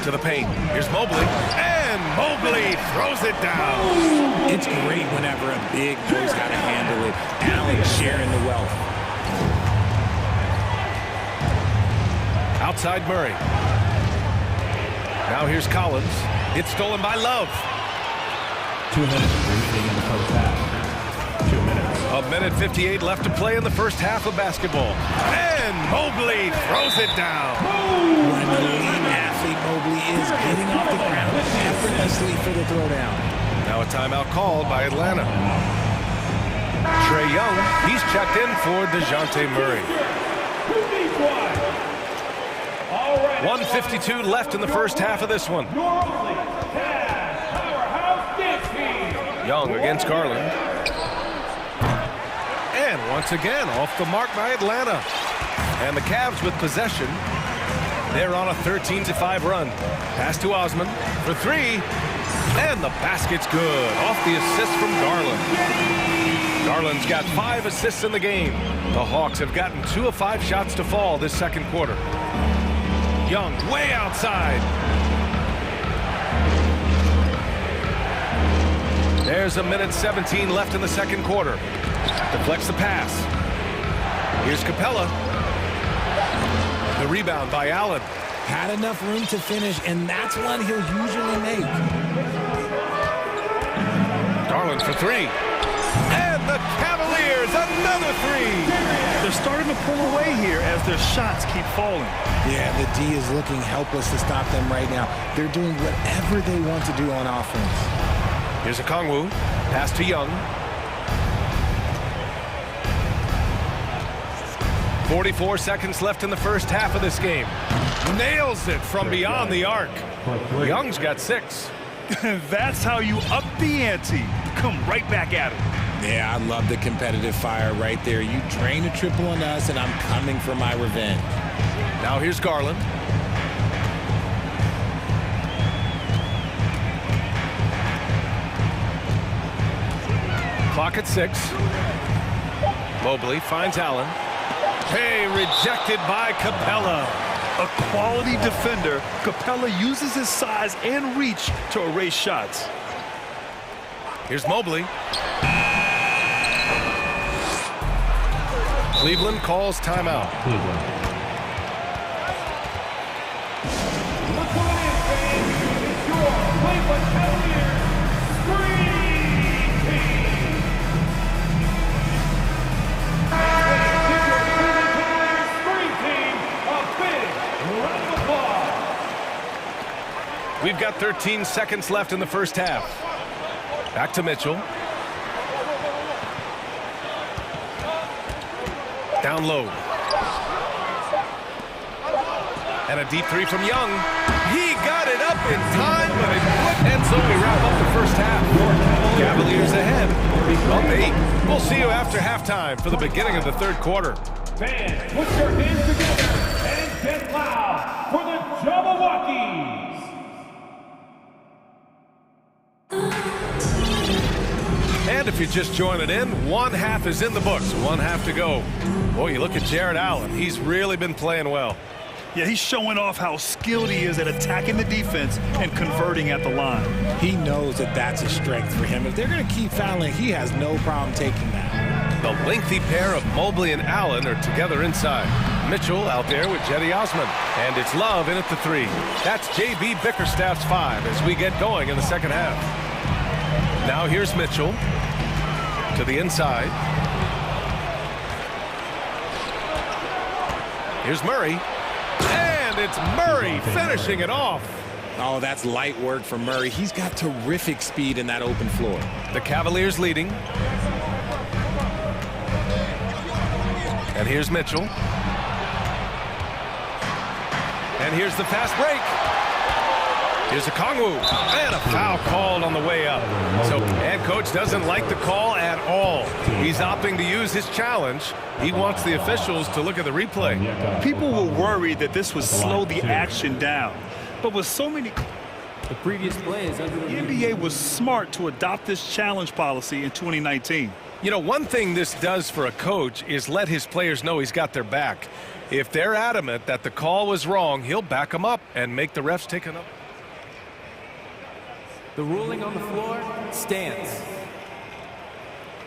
To the paint. Here's Mobley. And Mobley throws it down. It's great whenever a big knows how to handle it. Allen sharing the wealth. Outside Murray. Now here's Collins. It's stolen by Love. 2 minutes remaining in the first half. 2 minutes. A minute 58 left to play in the first half of basketball. And Mobley throws it down. What an elite athlete Mobley is, getting off the ground effortlessly for the throwdown. Now a timeout called by Atlanta. Trae Young, he's checked in for DeJounte Murray. 1:52 left in the first half of this one. Young against Garland. And once again, off the mark by Atlanta. And the Cavs with possession. They're on a 13-5 run. Pass to Osman for three. And the basket's good. Off the assist from Garland. Garland's got 5 assists in the game. The Hawks have gotten 2 of 5 shots to fall this second quarter. Young way outside. There's a minute 17 left in the second quarter. Deflects the pass. Here's Capella. The rebound by Allen. Had enough room to finish, and that's one he'll usually make. Garland for three. And the Cavaliers, another three. They're starting to pull away here as their shots keep falling. Yeah, the D is looking helpless to stop them right now. They're doing whatever they want to do on offense. Here's a Kongwu. Pass to Young. 44 seconds left in the first half of this game. Nails it from beyond the arc. Young's got 6. That's how you up the ante. Come right back at it. Yeah, I love the competitive fire right there. You drain a triple on us, and I'm coming for my revenge. Now here's Garland. Clock at 6. Mobley finds Allen. Hey, rejected by Capella. A quality defender, Capella uses his size and reach to erase shots. Here's Mobley. Cleveland calls timeout. Look what it is, fans. It's your Cleveland Cavaliers Green Team. Give your Cleveland Cavaliers Green Team a big round of applause. We've got 13 seconds left in the first half. Back to Mitchell. Down low. And a deep three from Young. He got it up in time, but it wouldn't. And so we wrap up the first half. Cavaliers ahead. Up 8. We'll see you after halftime for the beginning of the third quarter. Fans, put your hands together and get loud for the Jabberwockies. And if you're just joining in, one half is in the books, one half to go. Boy, you look at Jarrett Allen. He's really been playing well. Yeah, he's showing off how skilled he is at attacking the defense and converting at the line. He knows that that's a strength for him. If they're going to keep fouling, he has no problem taking that. The lengthy pair of Mobley and Allen are together inside. Mitchell out there with Jetty Osman. And it's Love in at the 3. That's J.B. Bickerstaff's 5 as we get going in the second half. Now here's Mitchell to the inside. Here's Murray. And it's Murray finishing it off. Oh, that's light work for Murray. He's got terrific speed in that open floor. The Cavaliers leading. And here's Mitchell. And here's the fast break. Here's a Kongwu. And a foul called on the way up. So head coach doesn't like the call at all. He's opting to use his challenge. He wants the officials to look at the replay. People were worried that this would slow the action down. But with so many... The previous play is under the NBA was smart to adopt this challenge policy in 2019. You know, one thing this does for a coach is let his players know he's got their back. If they're adamant that the call was wrong, he'll back them up and make the refs take another. The ruling on the floor stands.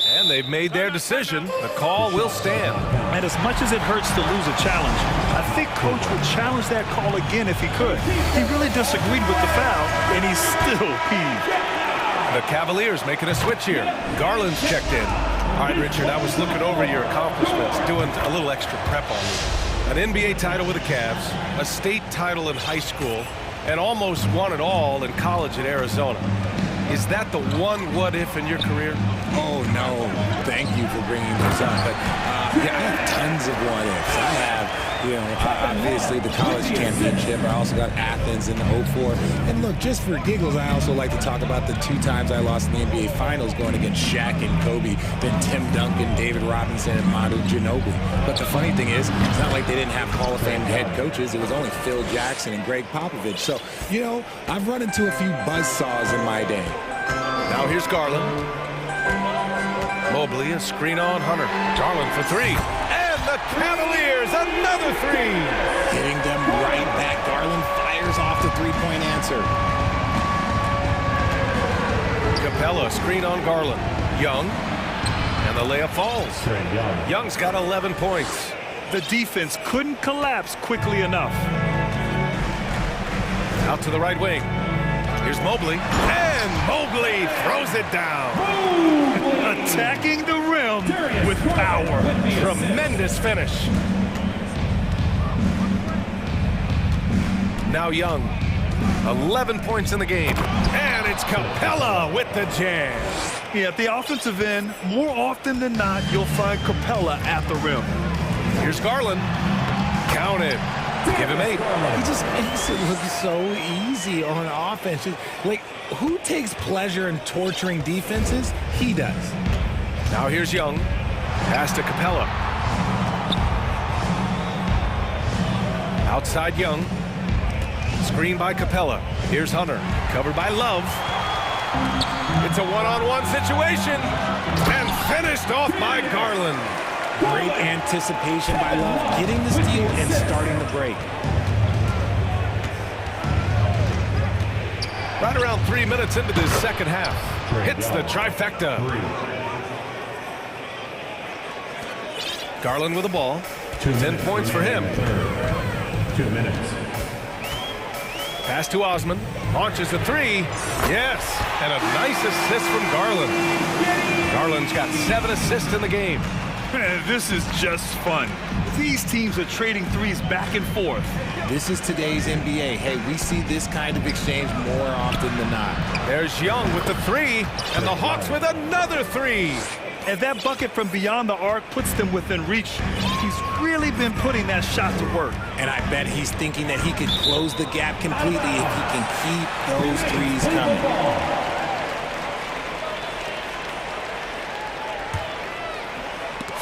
And they've made their decision. The call will stand. And as much as it hurts to lose a challenge, I think Coach would challenge that call again if he could. He really disagreed with the foul, and he's still peeved. The Cavaliers making a switch here. Garland's checked in. All right, Richard, I was looking over your accomplishments, doing a little extra prep on you. An NBA title with the Cavs, a state title in high school, and almost won it all in college at Arizona. Is that the one what-if in your career? Oh, no. Thank you for bringing this up. But, yeah, I have tons of what-ifs. I have, obviously the college championship. I also got Athens in the 04. And look, just for giggles, I also like to talk about the 2 times I lost in the NBA Finals going against Shaq and Kobe, then Tim Duncan, David Robinson, and Manu Ginobili. But the funny thing is, it's not like they didn't have Hall of Fame head coaches. It was only Phil Jackson and Greg Popovich. So, I've run into a few buzzsaws in my day. Now here's Garland. Mobley, a screen on Hunter. Garland for 3. And the Cavaliers, another 3. Hitting them right back. Garland fires off the three-point answer. Capella, screen on Garland. Young. And the layup falls. Young's got 11 points. The defense couldn't collapse quickly enough. Out to the right wing. Here's Mobley. And Mobley throws it down. Attacking the rim with power. Tremendous finish. Now Young. 11 points in the game. And it's Capella with the jam. Yeah, at the offensive end, more often than not, you'll find Capella at the rim. Here's Garland. Counted. Give him 8. He just makes it look so easy on offense. Like, who takes pleasure in torturing defenses? He does. Now here's Young. Pass to Capella. Outside Young. Screen by Capella. Here's Hunter. Covered by Love. It's a one-on-one situation. And finished off by Garland. Great anticipation by Love, getting the steal and starting the break. Right around 3 minutes into this second half. Hits the trifecta. Garland with the ball. 10 points for him. 2 minutes. Pass to Osman. Launches a 3. Yes. And a nice assist from Garland. Garland's got 7 assists in the game. Man, this is just fun. These teams are trading threes back and forth. This is today's NBA. Hey, we see this kind of exchange more often than not. There's Young with the 3, and the Hawks with another 3. And that bucket from beyond the arc puts them within reach. He's really been putting that shot to work. And I bet he's thinking that he could close the gap completely if he can keep those threes coming.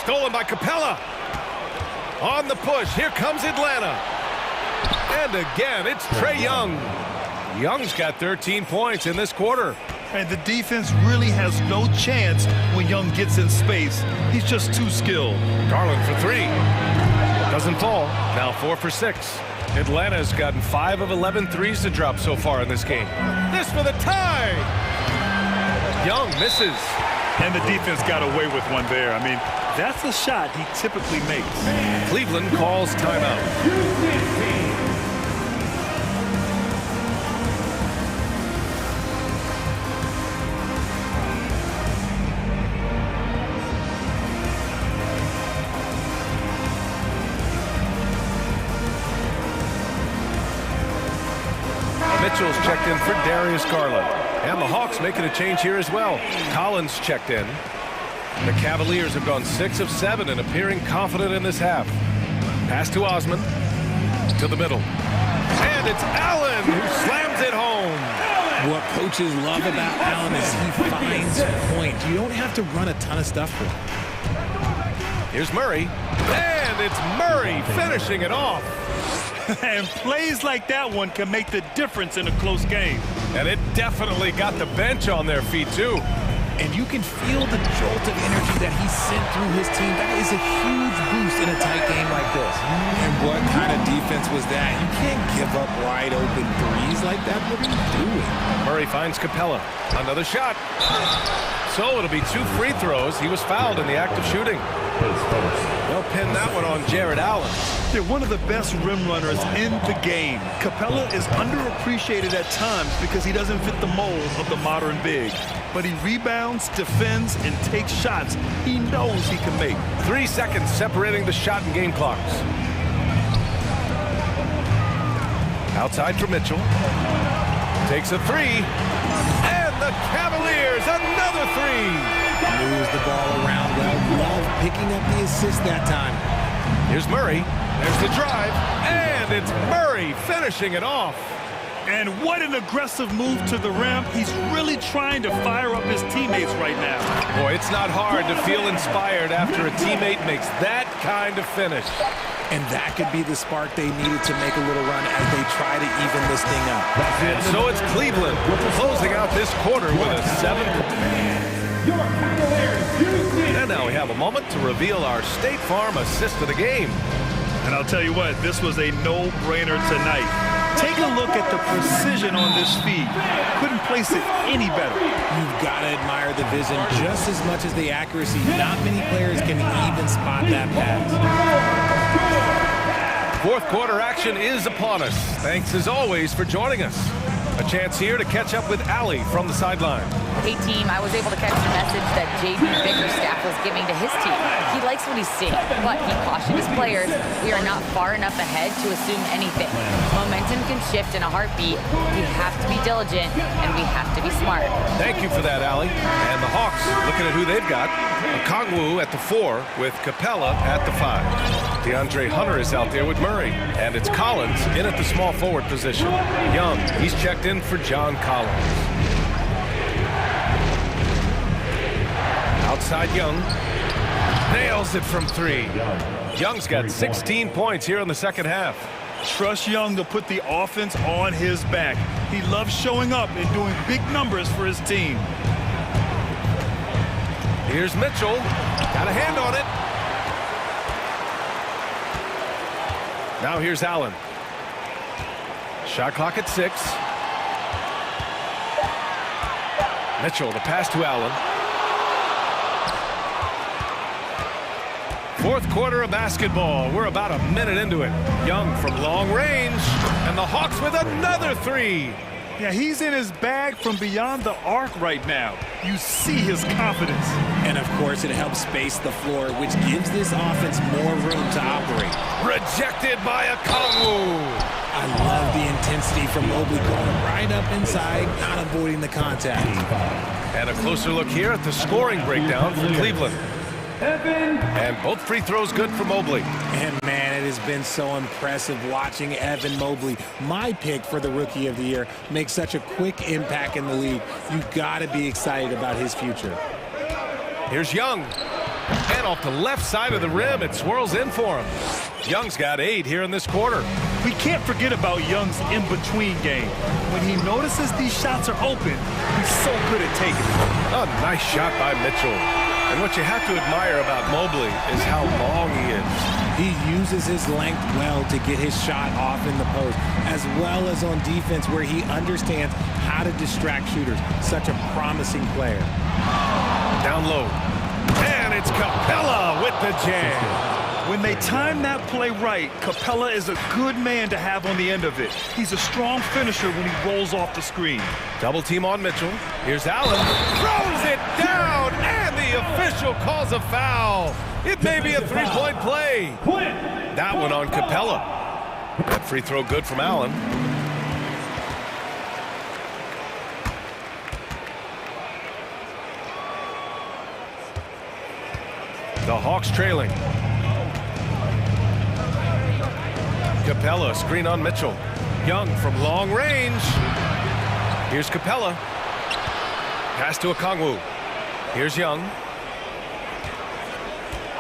Stolen by Capella. On the push, here comes Atlanta. And again, it's Trae Young. Young's got 13 points in this quarter. And the defense really has no chance when Young gets in space. He's just too skilled. Garland for 3. Doesn't fall. Now 4 for 6. Atlanta's gotten 5 of 11 threes to drop so far in this game. This for the tie. Young misses. And the defense got away with one there. I mean, that's a shot he typically makes. Cleveland calls timeout. Mitchell's checked in for Darius Garland. And the Hawks making a change here as well. Collins checked in. The Cavaliers have gone 6 of 7 and appearing confident in this half. Pass to Osman. To the middle. And it's Allen who slams it home. What coaches love about Allen is he finds points. You don't have to run a ton of stuff for him. Here's Murray. And it's Murray finishing it off. And plays like that one can make the difference in a close game. And it definitely got the bench on their feet, too. And you can feel the jolt of energy that he sent through his team. That is a huge boost in a tight game like this. And what kind of defense was that? You can't give up wide open threes like that. What are you doing? Murray finds Capella. Another shot. So it'll be 2 free throws. He was fouled in the act of shooting. They'll pin that one on Jared Allen. They're one of the best rim runners in the game. Capella is underappreciated at times because he doesn't fit the mold of the modern big. But he rebounds, defends, and takes shots he knows he can make. 3 seconds separating the shot and game clocks. Outside for Mitchell. Takes a 3. And the Cavaliers, another 3. Moves the ball around well. Love picking up the assist that time. Here's Murray. There's the drive. And it's Murray finishing it off. And what an aggressive move to the rim. He's really trying to fire up his teammates right now. Boy, it's not hard to feel inspired after a teammate makes that kind of finish. And that could be the spark they needed to make a little run as they try to even this thing up. And so it's Cleveland closing out this quarter with a 7. And now we have a moment to reveal our State Farm assist of the game. And I'll tell you what, this was a no-brainer tonight. Take a look at the precision on this feed. Couldn't place it any better. You've got to admire the vision just as much as the accuracy. Not many players can even spot that pass. Fourth quarter action is upon us. Thanks as always for joining us. A chance here to catch up with Allie from the sideline. Hey team, I was able to catch the message that J.B. Bickerstaff was giving to his team. He likes what he's seeing, but he cautioned his players, we are not far enough ahead to assume anything. Momentum can shift in a heartbeat. We have to be diligent, and we have to be smart. Thank you for that, Allie. And the Hawks, looking at who they've got. Okongwu at the 4 with Capella at the 5. DeAndre Hunter is out there with Murray. And it's Collins in at the small forward position. Young, he's checked in for John Collins. Outside Young. Nails it from 3. Young's got 16 points here in the second half. Trust Young to put the offense on his back. He loves showing up and doing big numbers for his team. Here's Mitchell. Got a hand on it. Now here's Allen. Shot clock at 6. Mitchell, the pass to Allen. Fourth quarter of basketball. We're about a minute into it. Young from long range. And the Hawks with another 3. Yeah, he's in his bag from beyond the arc right now. You see his confidence. And, of course, it helps space the floor, which gives this offense more room to operate. Rejected by Okongwu. I love the intensity from Mobley going right up inside, not avoiding the contact. And a closer look here at the scoring breakdown for Cleveland. And both free throws good for Mobley. And, man, it has been so impressive watching Evan Mobley, my pick for the Rookie of the Year, make such a quick impact in the league. You've got to be excited about his future. Here's Young. And off the left side of the rim, it swirls in for him. Young's got 8 here in this quarter. We can't forget about Young's in-between game. When he notices these shots are open, he's so good at taking it. A nice shot by Mitchell. And what you have to admire about Mobley is how long he is. He uses his length well to get his shot off in the post, as well as on defense where he understands how to distract shooters. Such a promising player. Down low. And it's Capella with the jam. When they time that play right, Capella is a good man to have on the end of it. He's a strong finisher when he rolls off the screen. Double team on Mitchell. Here's Allen. Throws it down, and the official calls a foul. It may be a 3-point play. That one on Capella. That free throw good from Allen. The Hawks trailing. Capella, screen on Mitchell. Young from long range. Here's Capella. Pass to Okongwu. Here's Young.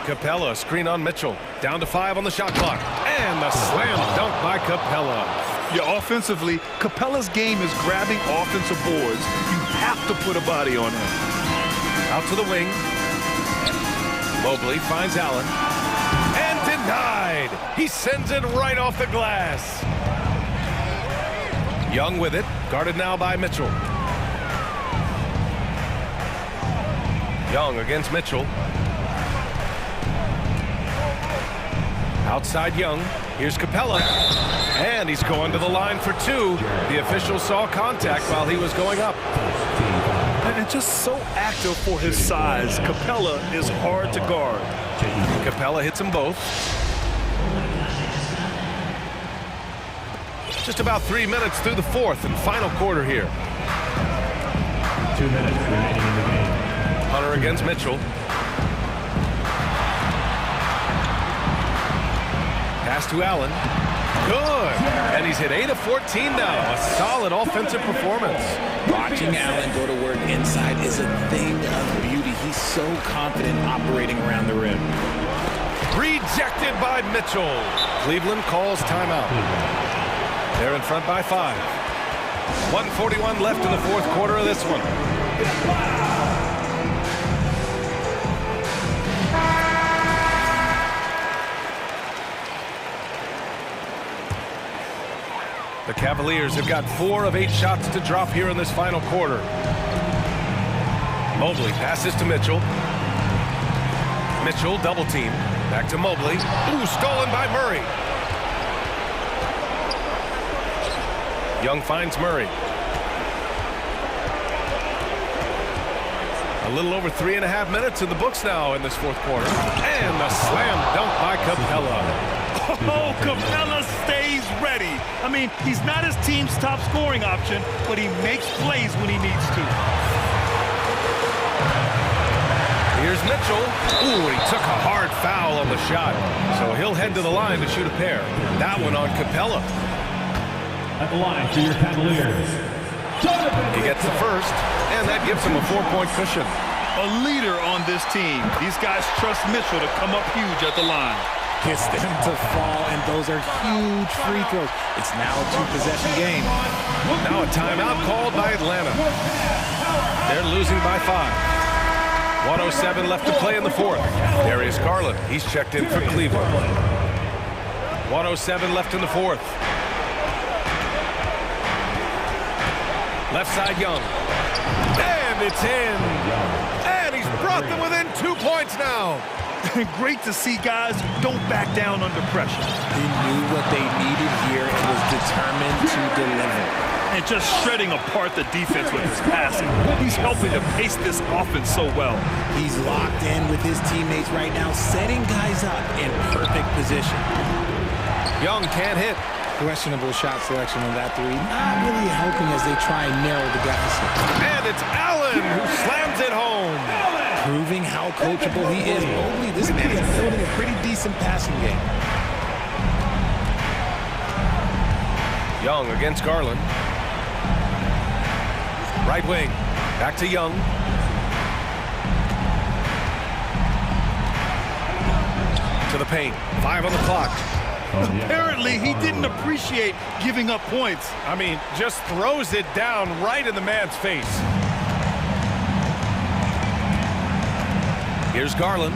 Capella, screen on Mitchell. Down to 5 on the shot clock. And the slam dunk by Capella. Yeah, offensively, Capella's game is grabbing offensive boards. You have to put a body on him. Out to the wing. Mobley finds Allen. And denied. He sends it right off the glass. Young with it. Guarded now by Mitchell. Young against Mitchell. Outside Young. Here's Capella. And he's going to the line for 2. The official saw contact while he was going up. And just so active for his size. Capella is hard to guard. Capella hits them both. Just about 3 minutes through the fourth and final quarter here. 2 minutes remaining in the game. Hunter against Mitchell. Pass to Allen. Good. And he's hit 8 of 14 now. A solid offensive performance. Watching Allen go to work inside is a thing of beauty. He's so confident operating around the rim. Rejected by Mitchell. Cleveland calls timeout. They're in front by 5. 1:41 left in the fourth quarter of this one. The Cavaliers have got 4 of 8 shots to drop here in this final quarter. Mobley passes to Mitchell. Mitchell double team. Back to Mobley. Ooh, stolen by Murray. Young finds Murray. A little over 3.5 minutes in the books now in this fourth quarter. And the slam dunk by Capella. Oh, Capella stays ready. I mean, he's not his team's top scoring option, but he makes plays when he needs to. Here's Mitchell. Ooh, he took a hard foul on the shot. So he'll head to the line to shoot a pair. That one on Capella. At the line for your Cavaliers. He gets the first, and that gives him a 4-point cushion. A leader on this team. These guys trust Mitchell to come up huge at the line. Gets them to fall, and those are huge free throws. It's now a 2-possession game. Now a timeout called by Atlanta. They're losing by 5. 1:07 left to play in the fourth. Darius Garland, he's checked in for Cleveland. 1:07 left in the fourth. Left side Young. And it's in. And he's brought them within 2 points now. Great to see guys don't back down under pressure. He knew what they needed here and was determined to deliver. And just shredding apart the defense with his passing. He's helping to pace this offense so well. He's locked in with his teammates right now, setting guys up in perfect position. Young can't hit. Questionable shot selection on that 3. Not really helping as they try and narrow the deficit. And it's Allen who slams it home. Proving how coachable he is. Mobley, this man is building a pretty decent passing game. Young against Garland. Right wing. Back to Young. To the paint. 5 on the clock. Apparently, he didn't appreciate giving up points. I mean, just throws it down right in the man's face. Here's Garland.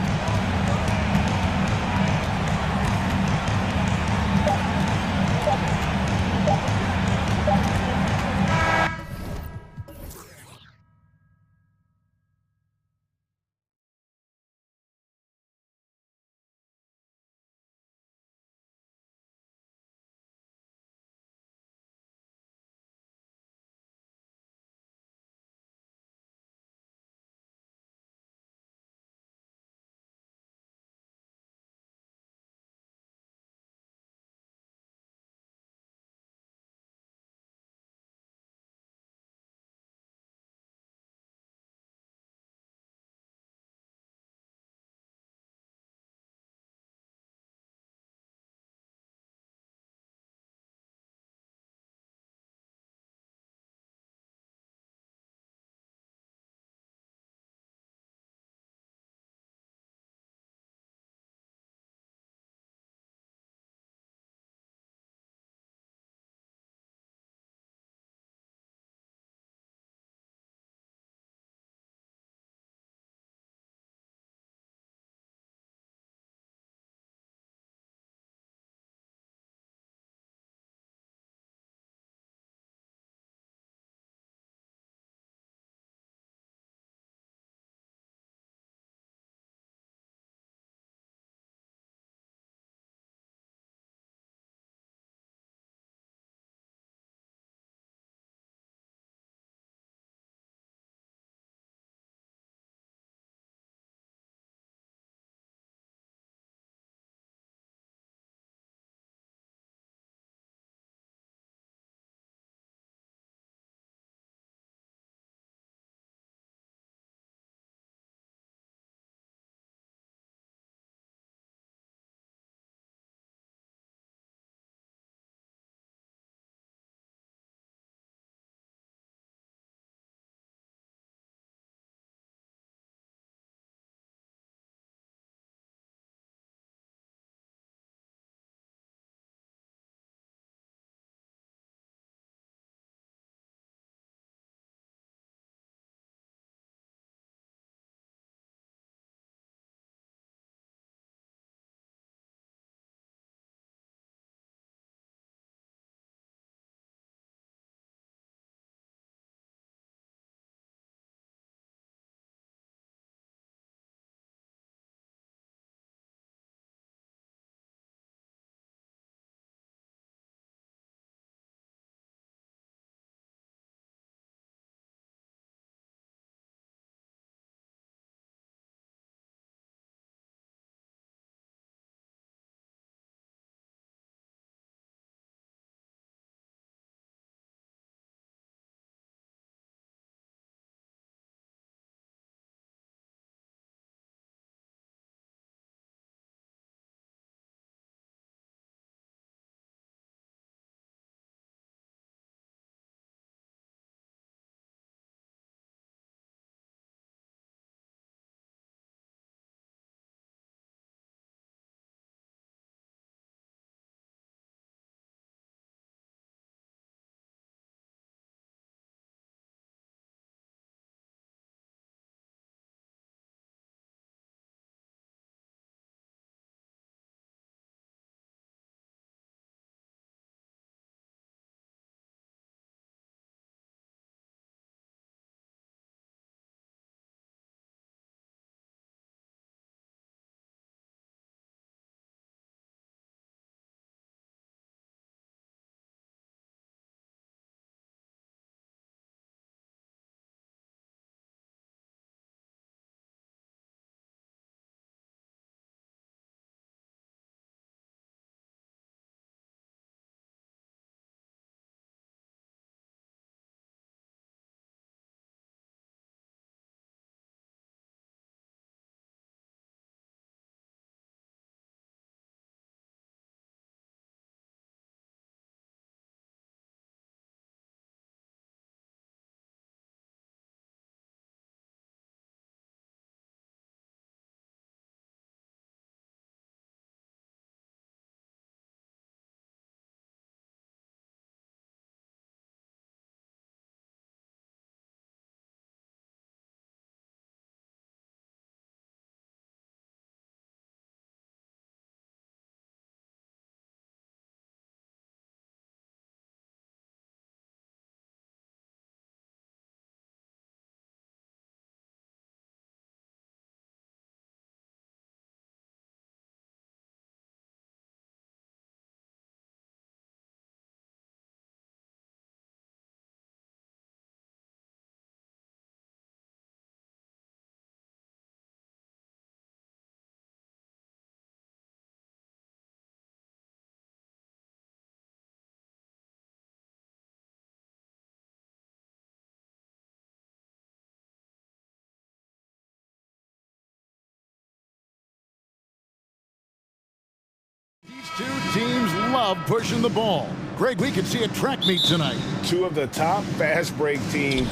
Two teams love pushing the ball. Greg, we could see a track meet tonight. Two of the top fast break teams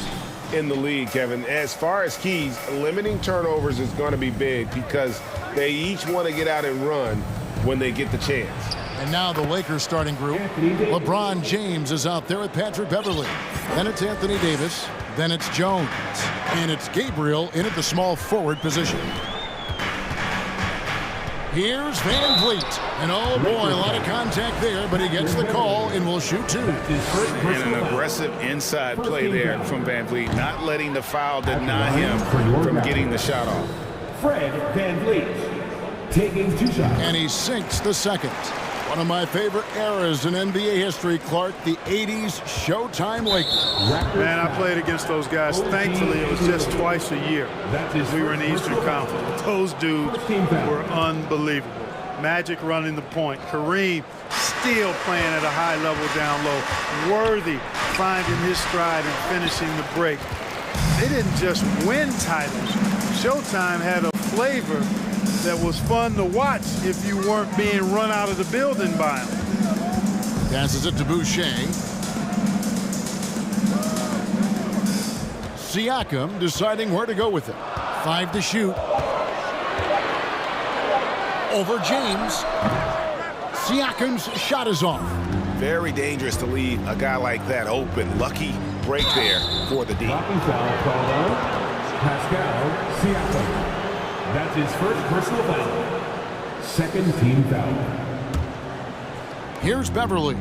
in the league, Kevin. As far as keys, limiting turnovers is going to be big because they each want to get out and run when they get the chance. And now the Lakers starting group. LeBron James is out there with Patrick Beverley. Then it's Anthony Davis. Then it's Jones. And it's Gabriel in at the small forward position. Here's Van Vliet. And oh boy, a lot of contact there, but he gets the call and will shoot two. And an aggressive inside play there from Van Vliet, not letting the foul deny him from getting the shot off. Fred Van Vliet taking 2 shots. And he sinks the second. One of my favorite eras in NBA history, Clark, the 80s Showtime Lakers. Man, I played against those guys. Thankfully, it was just twice a year. We were in the Eastern Conference. Those dudes were unbelievable. Magic running the point. Kareem still playing at a high level down low. Worthy finding his stride and finishing the break. They didn't just win titles. Showtime had a flavor that was fun to watch if you weren't being run out of the building by him. Passes it to Boucher. Siakam deciding where to go with it. 5 to shoot. Over James. Siakam's shot is off. Very dangerous to leave a guy like that open. Lucky break there for the D. Pascal Siakam. That's his first personal foul. Second team foul. Here's Beverly.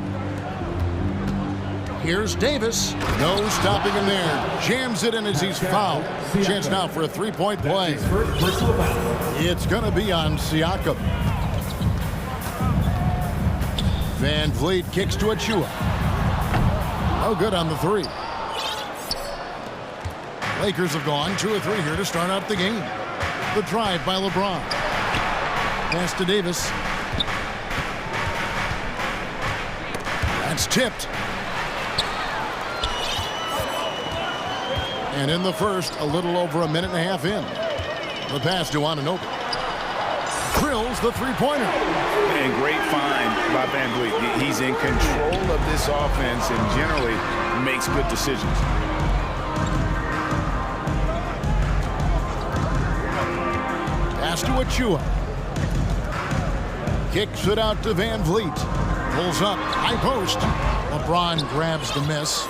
Here's Davis. No stopping him there. Jams it in as he's fouled. Chance now for a three-point play. That's his first personal foul. It's going to be on Siakam. Van Vliet kicks to Achua. No good on the three. Lakers have gone 2 of 3 here to start out the game. The drive by LeBron. Pass to Davis. That's tipped. And in the first, a little over a minute and a half in. The pass to Anunoby. Drills the three-pointer. And great find by Van Vliet. He's in control of this offense and generally makes good decisions. Pass to Achua. Kicks it out to Van Vliet. Pulls up, high post. LeBron grabs the miss.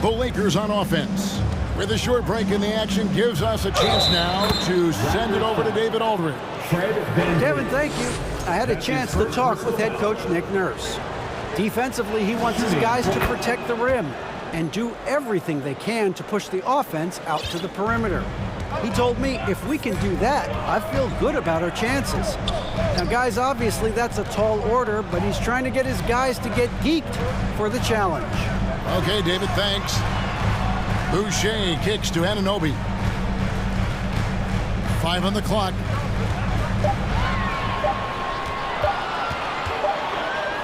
The Lakers on offense. With a short break in the action, gives us a chance now to send it over to David Aldridge. Kevin, thank you. I had a chance to talk with head coach Nick Nurse. Defensively, he wants his guys to protect the rim and do everything they can to push the offense out to the perimeter. He told me if we can do that, I feel good about our chances. Now, guys, obviously that's a tall order, but he's trying to get his guys to get geeked for the challenge. Okay, David, thanks. Boucher kicks to Anunoby. 5 on the clock.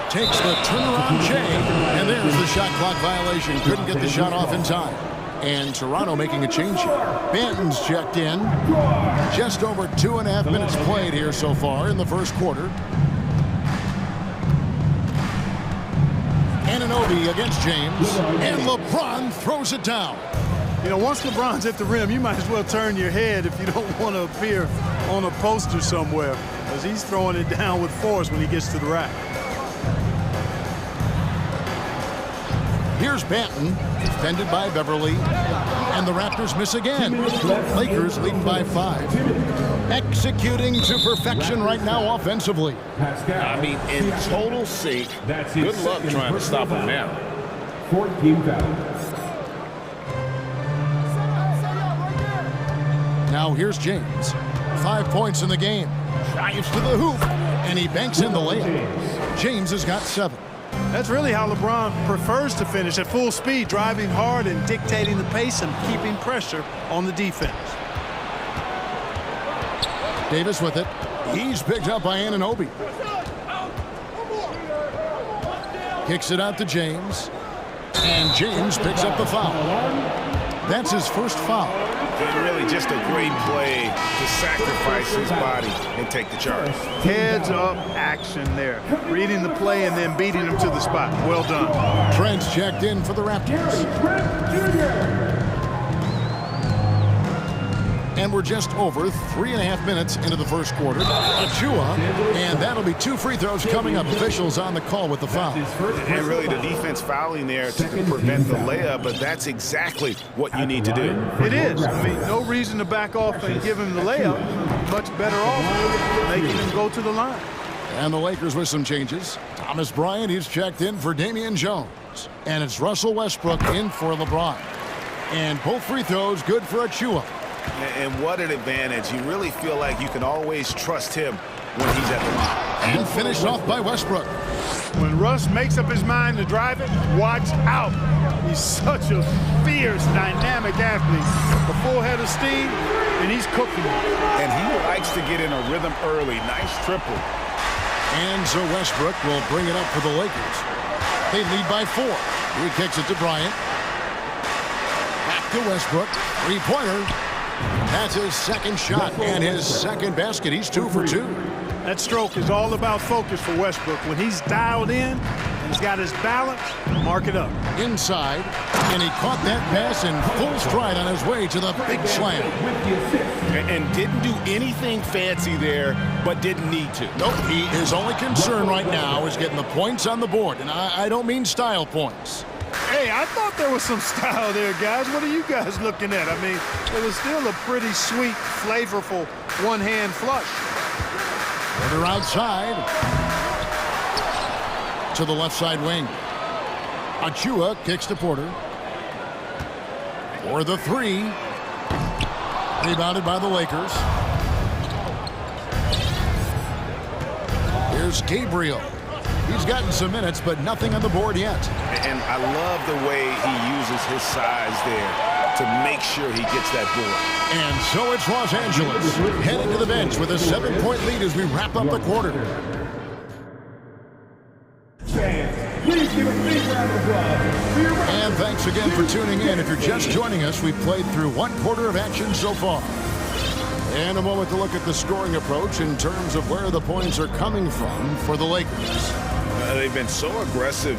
Takes the turnaround J, and there's the shot clock violation. Couldn't get the shot off in time. And Toronto making a change here. Banton's checked in. Just over 2.5 minutes played here so far in the first quarter. Anunoby against James, and LeBron throws it down. You know, once LeBron's at the rim, you might as well turn your head if you don't want to appear on a poster somewhere, because he's throwing it down with force when he gets to the rack. Here's Banton, defended by Beverly, and the Raptors miss again. Lakers leading by 5. Executing to perfection right now offensively. I mean, in total sync. Good luck trying to stop him now. 14 fouls. Now here's James. 5 points in the game. Drives to the hoop, and he banks in the layup. James has got 7. That's really how LeBron prefers to finish, at full speed, driving hard and dictating the pace and keeping pressure on the defense. Davis with it. He's picked up by Anunoby. Kicks it out to James. And James picks up the foul. That's his first foul. And really just a great play to sacrifice his body and take the charge. Heads up action there. Reading the play and then beating him to the spot. Well done. Trent's checked in for the Raptors. And we're just over 3.5 minutes into the first quarter. Achua, and that'll be 2 free throws coming up. Officials on the call with the foul. And really the defense fouling there to prevent the layup, but that's exactly what you need to do. It is. I mean, no reason to back off and give him the layup. Much better off making him go to the line. And the Lakers with some changes. Thomas Bryant, he's checked in for Damian Jones. And it's Russell Westbrook in for LeBron. And both free throws good for Achua. And what an advantage. You really feel like you can always trust him when he's at the line. And finished off by Westbrook. When Russ makes up his mind to drive it, watch out. He's such a fierce, dynamic athlete. A full head of steam, and he's cooking. And he likes to get in a rhythm early. Nice triple. And so Westbrook will bring it up for the Lakers. They lead by 4. He kicks it to Bryant. Back to Westbrook. Three-pointer. That's his second shot and his second basket. He's 2 for 2. That stroke is all about focus for Westbrook. When he's dialed in, he's got his balance, mark it up. Inside, and he caught that pass in full stride on his way to the big slam. And didn't do anything fancy there, but didn't need to. Nope, his only concern right now is getting the points on the board, and I don't mean style points. Hey, I thought there was some style there, guys. What are you guys looking at? I mean, it was still a pretty sweet, flavorful one-hand flush. Porter outside to the left side wing. Achua kicks to Porter for the 3. Rebounded by the Lakers. Here's Gabriel. He's gotten some minutes, but nothing on the board yet. And I love the way he uses his size there to make sure he gets that board. And so it's Los Angeles heading to the bench with a 7-point lead as we wrap up the quarter. Please give a big round of applause. And thanks again for tuning in. If you're just joining us, we've played through 1 quarter of action so far. And a moment to look at the scoring approach in terms of where the points are coming from for the Lakers. They've been so aggressive,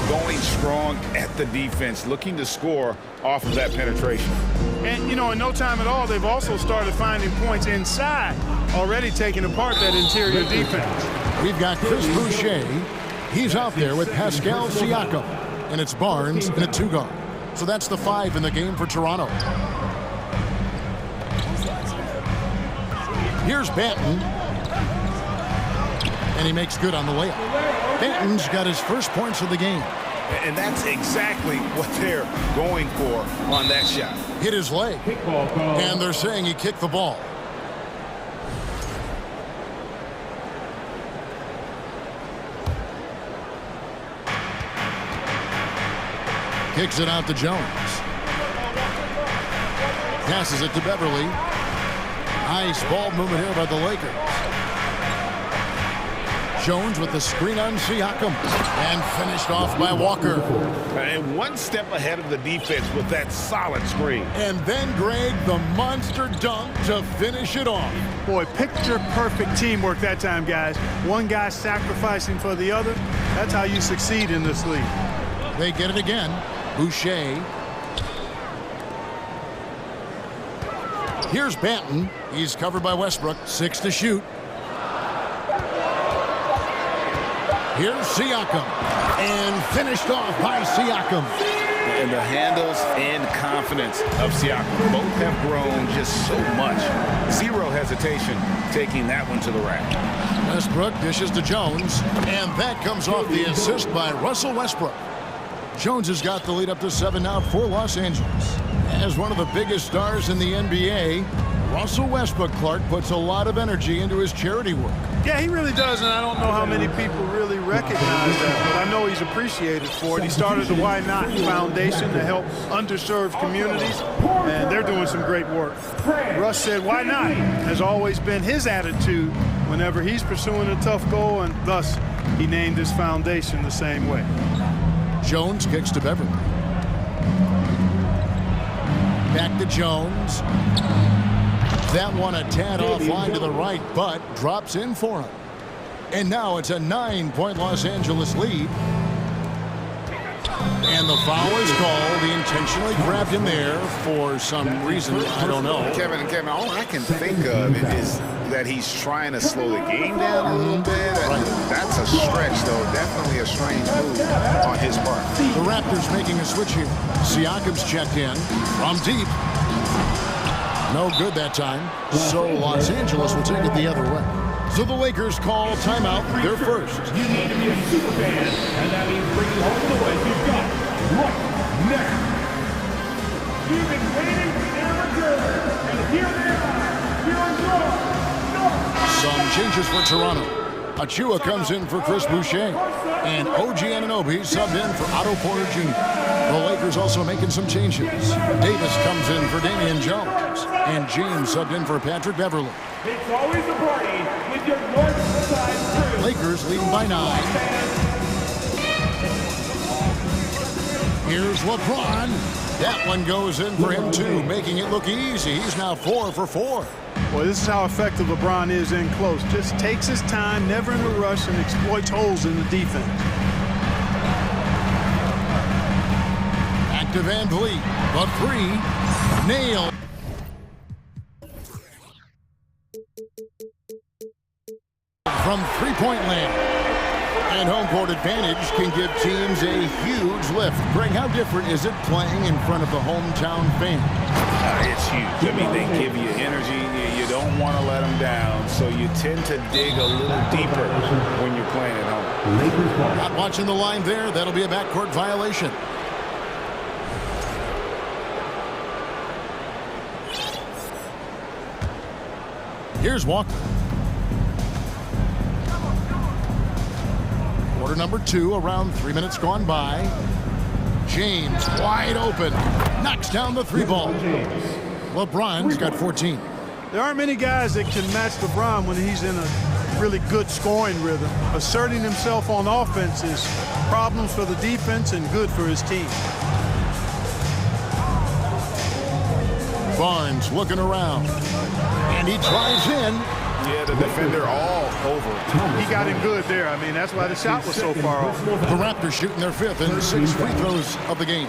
going strong at the defense, looking to score off of that penetration. And, you know, in no time at all, they've also started finding points inside, already taking apart that interior defense. We've got Chris Boucher. He's out there with Pascal Siakam. And it's Barnes in a 2-guard. So that's the 5 in the game for Toronto. Here's Banton. And he makes good on the layup. Banton's got his first points of the game. And that's exactly what they're going for on that shot. Hit his leg. And they're saying he kicked the ball. Kicks it out to Jones. Passes it to Beverly. Nice ball movement here by the Lakers. Jones with the screen on Siakam. And finished off by Walker. And 1 step ahead of the defense with that solid screen. And then Greg, the monster dunk to finish it off. Boy, picture-perfect teamwork that time, guys. One guy sacrificing for the other. That's how you succeed in this league. They get it again. Boucher. Here's Banton. He's covered by Westbrook. 6 to shoot. Here's Siakam. And finished off by Siakam. And the handles and confidence of Siakam both have grown just so much. Zero hesitation taking that one to the rack. Westbrook dishes to Jones. And that comes off the assist by Russell Westbrook. Jones has got the lead up to 7 now for Los Angeles. As one of the biggest stars in the NBA, Russell Westbrook, Clark, puts a lot of energy into his charity work. Yeah, he really does, and I don't know how many people really recognize that, but I know he's appreciated for it. He started the Why Not Foundation to help underserved communities, and they're doing some great work. Russ said, why not? Has always been his attitude whenever he's pursuing a tough goal, and thus he named his foundation the same way. Jones kicks to Beverly. Back to Jones. That one a tad offline to the right, but drops in for him. And now it's a 9-point Los Angeles lead. And the foul is called. He intentionally grabbed him there for some reason. I don't know. Kevin, all I can think of is that he's trying to slow the game down a little bit. That's a stretch, though. Definitely a strange move on his part. The Raptors making a switch here. Siakam's checked in from deep. No good that time. So Los Angeles will take it the other way. So the Lakers call timeout. They're first. You need to be a super fan, and that means bringing home the win. You've got right now. You've been waiting for their return, and here they are. Here are your Some changes for Toronto. Achua comes in for Chris Boucher, and OG Anunoby subbed in for Otto Porter Jr. The Lakers also making some changes. Davis comes in for Damian Jones, and James subbed in for Patrick Beverley. It's always a party with your north side crew. Lakers leading by 9. Here's LeBron. That one goes in for him too, making it look easy. He's now 4 for 4. Well, this is how effective LeBron is in close. Just takes his time, never in a rush, and exploits holes in the defense. Back to Van Vliet. The 3. Nailed. From three-point land. And home court advantage can give teams a huge lift. Greg, how different is it playing in front of the hometown fans? It's huge. I mean, they give you energy. You don't want to let them down, so you tend to dig a little deeper when you're playing at home. Not watching the line there. That'll be a backcourt violation. Here's Walker. Quarter number 2, around 3 minutes gone by. James wide open. Knocks down the 3-ball. LeBron's got 14. There aren't many guys that can match LeBron when he's in a really good scoring rhythm. Asserting himself on offense is problems for the defense and good for his team. Barnes looking around. And he drives in. Yeah, the defender all over. He got him good there. I mean, that's why the shot was so far off. The Raptors shooting their 5th and 6 free throws of the game.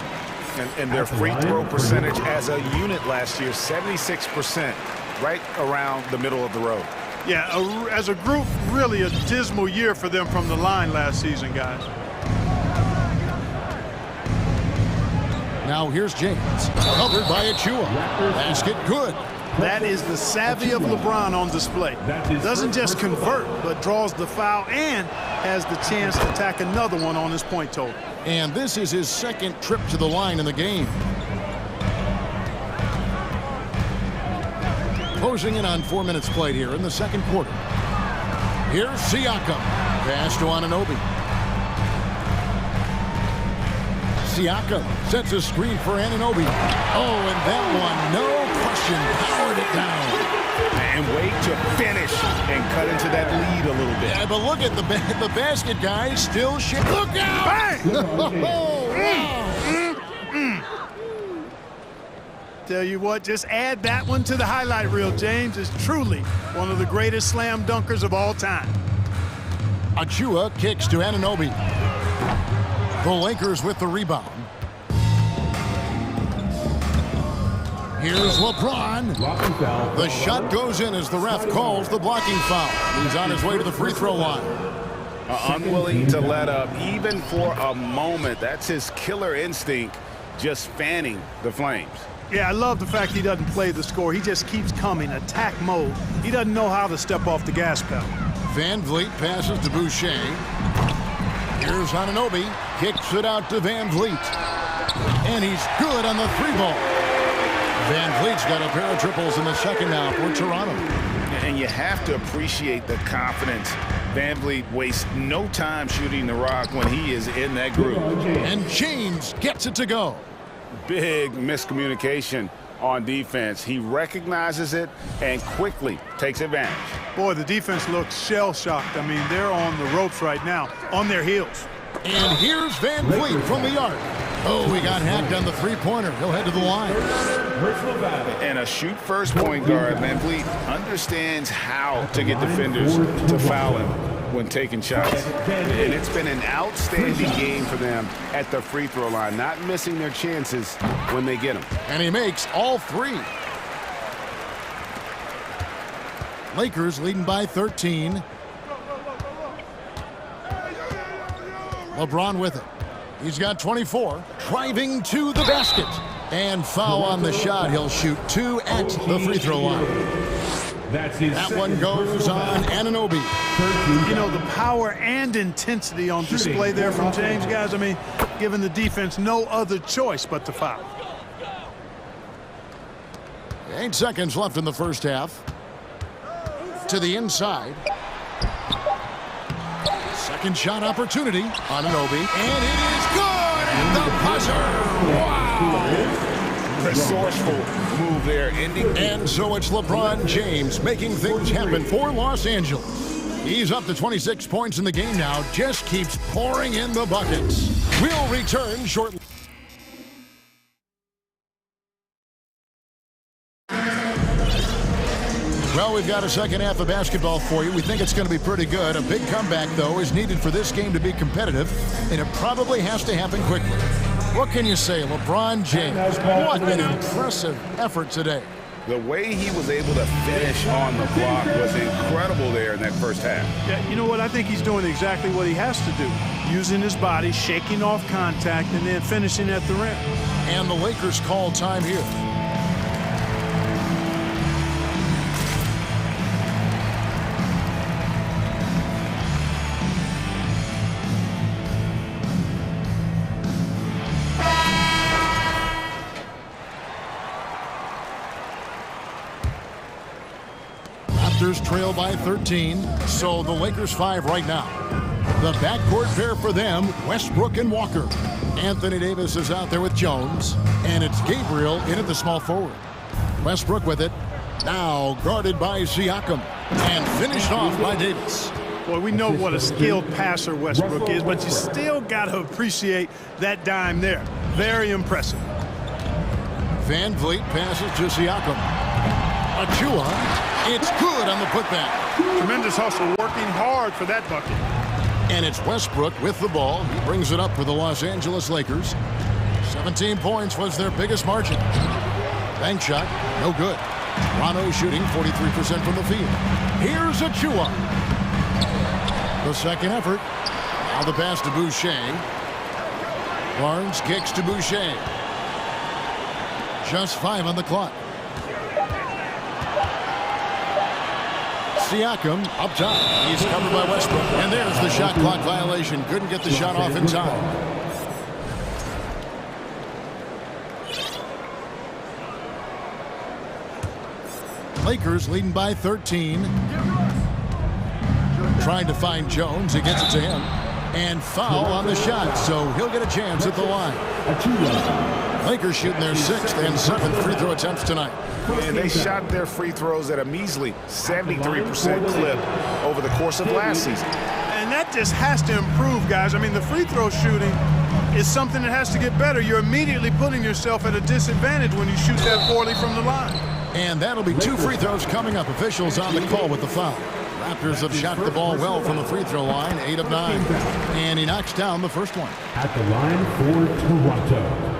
And their free throw percentage as a unit last year, 76%, right around the middle of the road. Yeah, as a group, really a dismal year for them from the line last season, guys. Now here's James, covered by Achua. Basket good. That is the savvy of LeBron on display. Doesn't just convert, but draws the foul and has the chance to tack another one on his point total. And this is his 2nd trip to the line in the game. Closing in on 4 minutes played here in the 2nd quarter. Here's Siakam. Pass to Anunoby. Siakam sets a screen for Anunoby. Oh, and that one, no question, powered it down. And wait to finish and cut into that lead a little bit. Yeah, but look at the basket, guys. Still shit. Look out! Bang! Tell you what, just add that one to the highlight reel. James is truly one of the greatest slam dunkers of all time. Achua kicks to Anunoby. The Lakers with the rebound. Here's LeBron. The shot goes in as the ref calls the blocking foul. He's on his way to the free throw line. Unwilling to let up even for a moment. That's his killer instinct, just fanning the flames. Yeah, I love the fact he doesn't play the score. He just keeps coming, attack mode. He doesn't know how to step off the gas pedal. Van Vliet passes to Boucher. Here's Anunoby, kicks it out to Van Vliet. And he's good on the 3-ball. Van Vliet's got a pair of triples in the 2nd now for Toronto. And you have to appreciate the confidence. Van Vliet wastes no time shooting the rock when he is in that group. And James gets it to go. Big miscommunication on defense. He recognizes it and quickly takes advantage. Boy, the defense looks shell-shocked. I mean, they're on the ropes right now, on their heels. And here's Van Vliet from the arc. Oh, he got hacked on the three-pointer. He'll head to the line. And a shoot-first point guard, Van Vliet, understands how to get defenders to foul him when taking shots. And it's been an outstanding game for them at the free throw line, not missing their chances when they get them. And he makes all three. Lakers leading by 13. LeBron with it. He's got 24. Driving to the basket. And foul on the shot. He'll shoot 2 at the free throw line. That one goes on Anunoby. You know, the power and intensity on display there from James, guys. I mean, giving the defense no other choice but to foul. 8 seconds left in the first half. To the inside. Second shot opportunity. Anunoby. And it is good! And the buzzer! Wow! Resourceful move there, ending. And so it's LeBron James making things happen for Los Angeles. He's up to 26 points in the game now. Just keeps pouring in the buckets. We'll return shortly. Well, we've got a second half of basketball for you. We think it's going to be pretty good. A big comeback, though, is needed for this game to be competitive, and it probably has to happen quickly. What can you say, LeBron James? What an impressive effort today. The way he was able to finish on the block was incredible there in that first half. Yeah, you know what? I think he's doing exactly what he has to do. Using his body, shaking off contact, and then finishing at the rim. And the Lakers call time here. Raptors trail by 13, so the Lakers 5 right now. The backcourt pair for them, Westbrook and Walker. Anthony Davis is out there with Jones, and it's Gabriel in at the small forward. Westbrook with it, now guarded by Siakam, and finished off by Davis. Well, we know what a skilled passer Westbrook is, but you still got to appreciate that dime there. Very impressive. Van Vliet passes to Siakam. Achua. It's good on the putback. Tremendous hustle, working hard for that bucket. And it's Westbrook with the ball. He brings it up for the Los Angeles Lakers. 17 points was their biggest margin. Bank shot, no good. Toronto shooting 43% from the field. Here's Achua. The second effort. Now the pass to Boucher. Barnes kicks to Boucher. Just 5 on the clock. Siakam up top. He's covered by Westbrook. And there's the shot clock violation. Couldn't get the shot off in time. Lakers leading by 13. Trying to find Jones. He gets it to him. And foul on the shot, so he'll get a chance at the line. Lakers shooting their 6th and 7th free throw attempts tonight. And they shot their free throws at a measly 73% clip over the course of last season. And that just has to improve, guys. I mean, the free throw shooting is something that has to get better. You're immediately putting yourself at a disadvantage when you shoot that poorly from the line. And that'll be 2 free throws coming up. Officials on the call with the foul. Raptors have shot the ball well from the free throw line, 8 of 9. And he knocks down the first one. At the line for Toronto.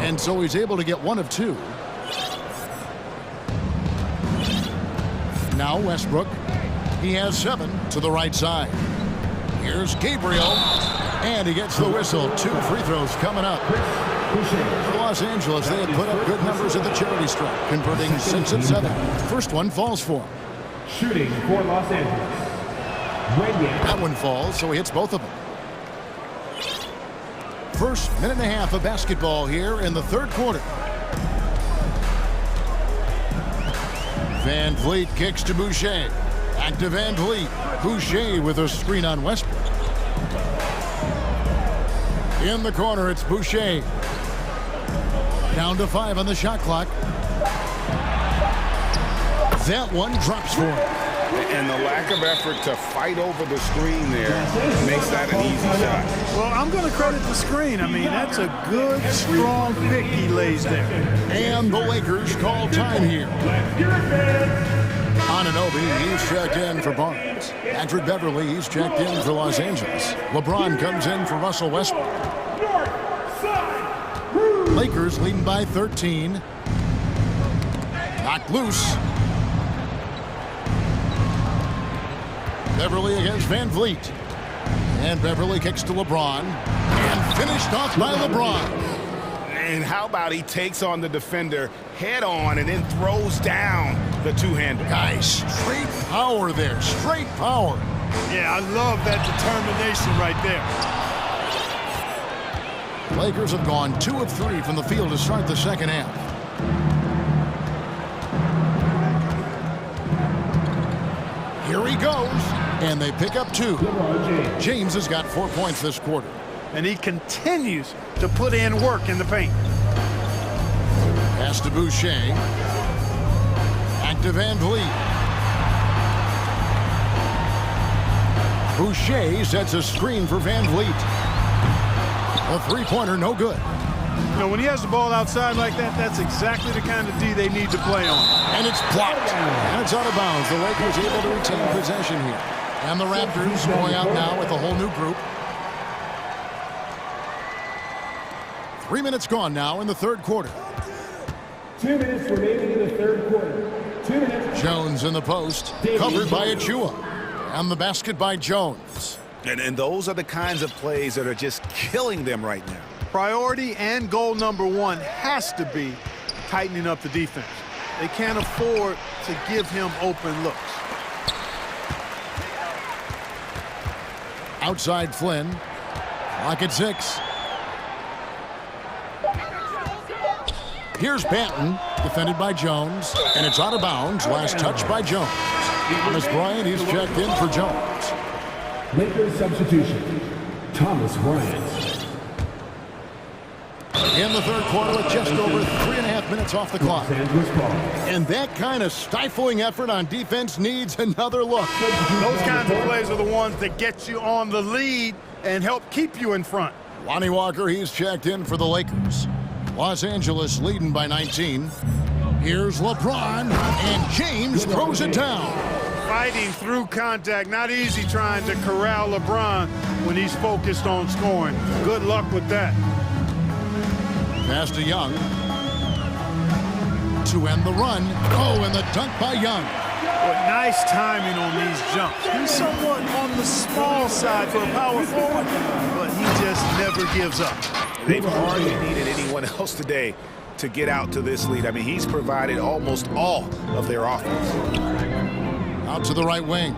And so he's able to get 1 of 2. Now Westbrook. He has 7 to the right side. Here's Gabriel. And he gets the whistle. 2 free throws coming up. For Los Angeles, they had put up good numbers at the charity stripe, converting 6 of 7. First one falls for him. Shooting for Los Angeles. That one falls, so he hits both of them. First minute and a half of basketball here in the third quarter. Van Vliet kicks to Boucher. Back to Van Vliet. Boucher with a screen on Westbrook. In the corner, it's Boucher. Down to 5 on the shot clock. That one drops for him. And the lack of effort to fight over the screen there makes that an easy shot. Well, I'm going to credit the screen. I mean, that's a good, strong pick he lays there. And the Lakers call time here. Anunoby, he's checked in for Barnes. Patrick Beverly, he's checked in for Los Angeles. LeBron comes in for Russell Westbrook. Lakers leading by 13. Knocked loose. Beverly against Van Vliet. And Beverly kicks to LeBron. And finished off by LeBron. And how about he takes on the defender head on and then throws down the two-hander. Guys, straight power there. Straight power. Yeah, I love that determination right there. Lakers have gone 2 of 3 from the field to start the second half. Here he goes, and they pick up 2. James has got 4 points this quarter. And he continues to put in work in the paint. Pass to Boucher. Back to Van Vliet. Boucher sets a screen for Van Vliet. A three-pointer, no good. You know, when he has the ball outside like that, that's exactly the kind of D they need to play on. And it's blocked. And it's out of bounds. The Lakers able to retain possession here. And the Raptors going out now with a whole new group. 3 minutes gone now in the third quarter. 2 minutes remaining in the third quarter. 2 minutes. Jones in the post, covered by Achua. And the basket by Jones. And those are the kinds of plays that are just killing them right now. Priority and goal number 1 has to be tightening up the defense. They can't afford to give him open looks. Outside Flynn. Clock at 6. Here's Banton, defended by Jones, and it's out of bounds. Last touch by Jones. Thomas Bryant, he's checked in for Jones. Lakers substitution. Thomas Bryant. In the third quarter with just over 3.5 minutes off the clock. And that kind of stifling effort on defense needs another look. Those kinds of plays are the ones that get you on the lead and help keep you in front. Lonnie Walker, he's checked in for the Lakers. Los Angeles leading by 19. Here's LeBron, and James throws it down. Fighting through contact, not easy trying to corral LeBron when he's focused on scoring. Good luck with that. Pass to Young. To end the run. Oh, and the dunk by Young. Well, nice timing on these jumps. He's somewhat on the small side for a power forward, but he just never gives up. They've hardly needed anyone else today to get out to this lead. I mean, he's provided almost all of their offense. Out to the right wing.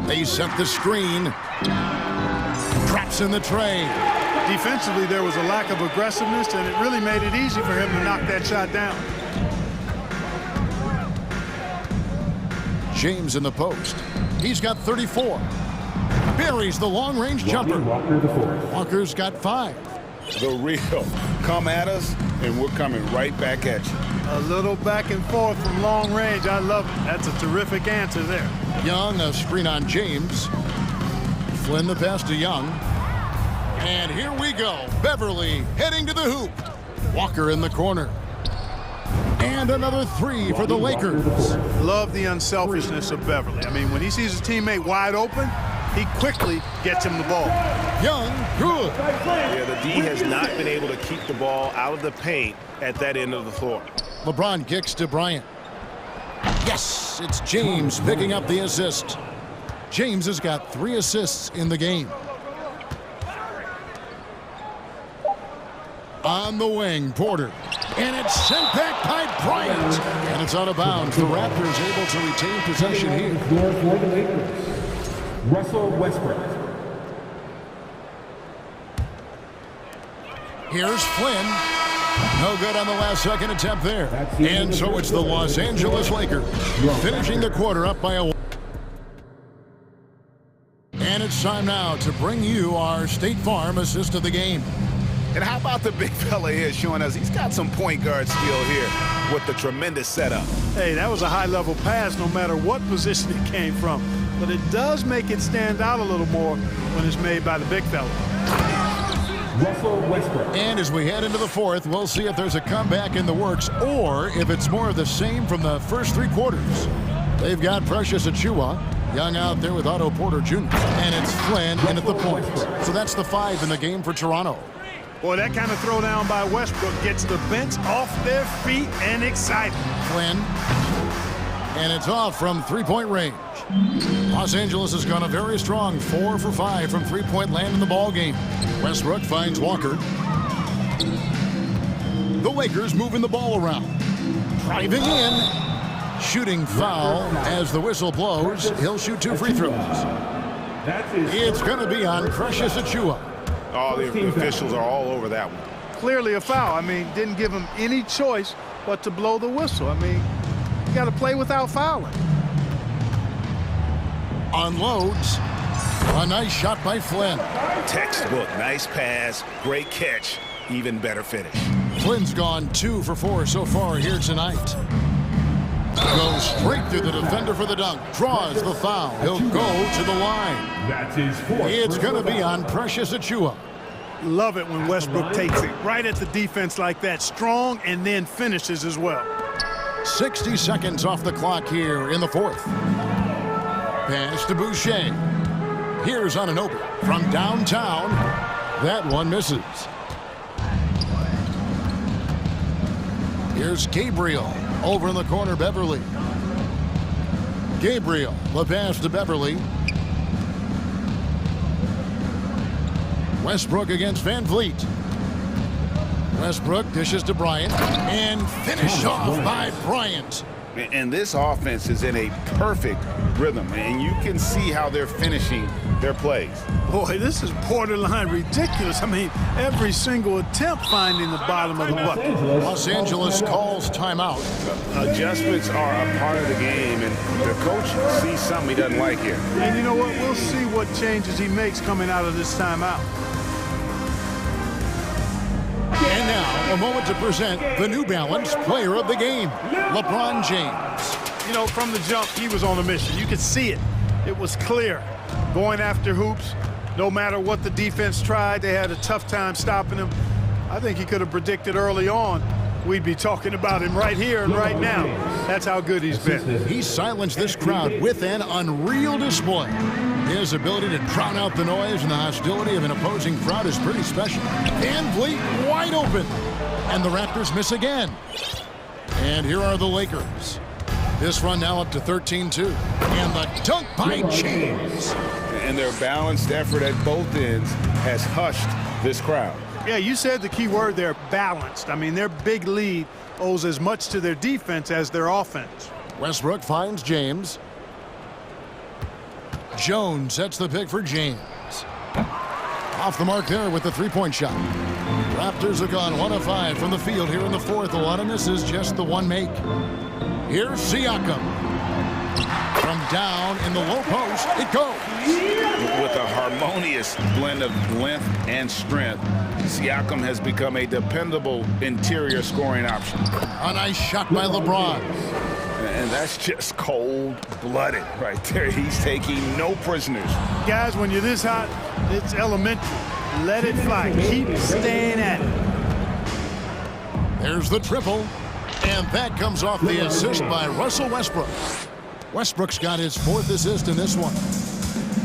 They set the screen. Traps in the tray. Defensively, there was a lack of aggressiveness, and it really made it easy for him to knock that shot down. James in the post. He's got 34. Buries the long-range jumper. Walker's got 5. The real. Come at us, and we're coming right back at you. A little back and forth from long range. I love it. That's a terrific answer there. Young, a screen on James. Flynn the pass to Young. And here we go. Beverly heading to the hoop. Walker in the corner. And another 3 for the Lakers. Love the unselfishness of Beverly. I mean, when he sees his teammate wide open, he quickly gets him the ball. Young, good. Yeah, the D has not been able to keep the ball out of the paint at that end of the floor. LeBron kicks to Bryant. Yes, it's James picking up the assist. James has got 3 assists in the game. On the wing, Porter. And it's sent back by Bryant. And it's out of bounds. The Raptors able to retain possession here. For the Lakers, Russell Westbrook. Here's Flynn. No good on the last second attempt there. And so it's the Los Angeles Lakers finishing the quarter up by a 1. And it's time now to bring you our State Farm assist of the game. And how about the big fella here showing us he's got some point guard skill here with the tremendous setup. Hey, that was a high-level pass no matter what position it came from. But it does make it stand out a little more when it's made by the big fella. And as we head into the fourth, we'll see if there's a comeback in the works or if it's more of the same from the first three quarters. They've got Precious Achiuwa, young out there with Otto Porter Jr. And it's Flynn in at the point. So that's the 5 in the game for Toronto. Boy, that kind of throwdown by Westbrook gets the bench off their feet and excited. Flynn. And it's off from three-point range. Los Angeles has gone a very strong 4 for 5 from three-point land in the ball game. Westbrook finds Walker. The Lakers moving the ball around. Driving in. Shooting foul as the whistle blows. He'll shoot 2 free throws. It's going to be on Precious Achiuwa. Oh, the officials are all over that one. Clearly a foul. I mean, didn't give him any choice but to blow the whistle. I mean, you got to play without fouling. Unloads. A nice shot by Flynn. Textbook, nice pass, great catch, even better finish. Flynn's gone 2 for 4 so far here tonight. Goes straight through the defender for the dunk. Draws the foul. He'll go to the line. That's his 4th. It's going to be on Precious Achiuwa. Love it when Westbrook takes it right at the defense like that. Strong and then finishes as well. 60 seconds off the clock here in the fourth. Pass to Boucher. Here's on an open from downtown. That one misses. Here's Gabriel. Over in the corner, Beverly. Gabriel, the pass to Beverly. Westbrook against Van Vliet. Westbrook dishes to Bryant and finished off by Bryant. And this offense is in a perfect rhythm, and you can see how they're finishing their plays. Boy, this is borderline ridiculous. I mean, every single attempt finding the bottom of the bucket. Los Angeles calls timeout. Adjustments are a part of the game, and the coach sees something he doesn't like here. And you know what? We'll see what changes he makes coming out of this timeout. And now, a moment to present the New Balance Player of the Game, LeBron James. You know, from the jump, he was on a mission. You could see it. It was clear. Going after hoops, no matter what the defense tried, they had a tough time stopping him. I think he could have predicted early on we'd be talking about him right here and right now. That's how good he's been. He silenced this crowd with an unreal display. His ability to drown out the noise and the hostility of an opposing crowd is pretty special. Van Vliet wide open. And the Raptors miss again. And here are the Lakers. This run now up to 13-2. And the dunk by James. And their balanced effort at both ends has hushed this crowd. Yeah, you said the key word there, balanced. I mean, their big lead owes as much to their defense as their offense. Westbrook finds James. Jones sets the pick for James. Off the mark there with the three-point shot. Raptors have gone 1 of 5 from the field here in the fourth. A lot of misses, just the one make. Here's Siakam. From down in the low post, it goes. With a harmonious blend of length and strength, Siakam has become a dependable interior scoring option. A nice shot by LeBron. And that's just cold-blooded right there. He's taking no prisoners. Guys, when you're this hot, it's elementary. Let it fly. Keep staying at it. There's the triple. And that comes off the assist by Russell Westbrook. Westbrook's got his 4th assist in this one.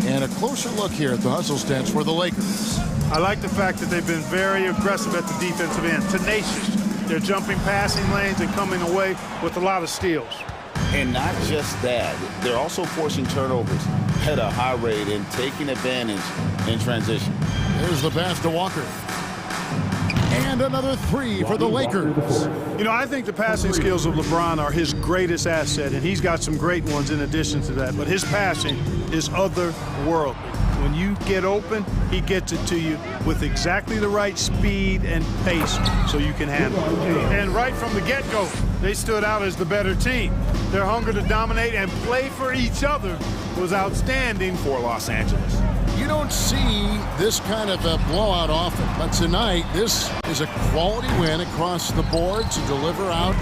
And a closer look here at the hustle stats for the Lakers. I like the fact that they've been very aggressive at the defensive end. Tenacious. They're jumping passing lanes and coming away with a lot of steals. And not just that, they're also forcing turnovers at a high rate and taking advantage in transition. There's the pass to Walker. And another 3 for the Lakers. You know, I think the passing skills of LeBron are his greatest asset, and he's got some great ones in addition to that. But his passing is otherworldly. When you get open, he gets it to you with exactly the right speed and pace so you can handle it. And right from the get-go, they stood out as the better team. Their hunger to dominate and play for each other was outstanding for Los Angeles. you don't see this kind of a blowout often. But tonight, this is a quality win across the board to deliver out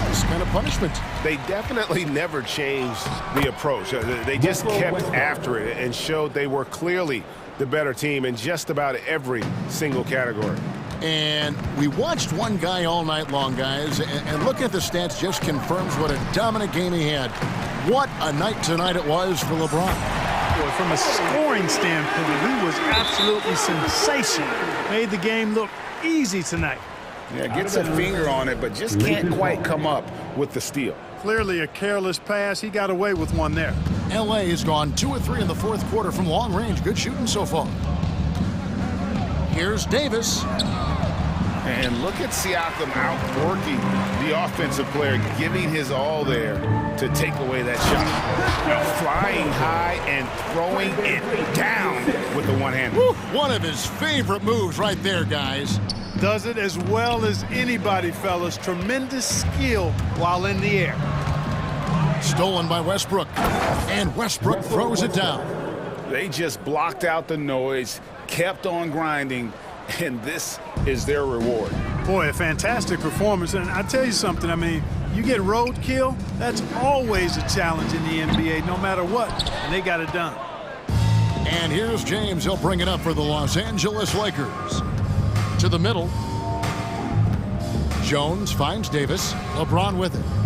this kind of punishment. They definitely never changed the approach. They just kept after it and showed they were clearly the better team in just about every single category. And we watched one guy all night long, guys, and looking at the stats just confirms what a dominant game he had. What a night tonight it was for LeBron. Boy, from a scoring standpoint, he was absolutely sensational. Made the game look easy tonight. Yeah, gets a finger on it, but just can't quite come up with the steal. Clearly a careless pass. He got away with one there. LA has gone 2 of 3 in the fourth quarter from long range. Good shooting so far. Here's Davis. And look at Siakam outworking the offensive player, giving his all there to take away that shot. Flying high and throwing it down with the one-hand. One of his favorite moves right there, guys. Does it as well as anybody, fellas. Tremendous skill while in the air. Stolen by Westbrook. And Westbrook throws it down. They just blocked out the noise, kept on grinding, and this is their reward. Boy, a fantastic performance. And I tell you something, I mean, you get roadkill, that's always a challenge in the NBA, no matter what, and they got it done. And here's James. He'll bring it up for the Los Angeles Lakers. To the middle. Jones finds Davis. LeBron with it.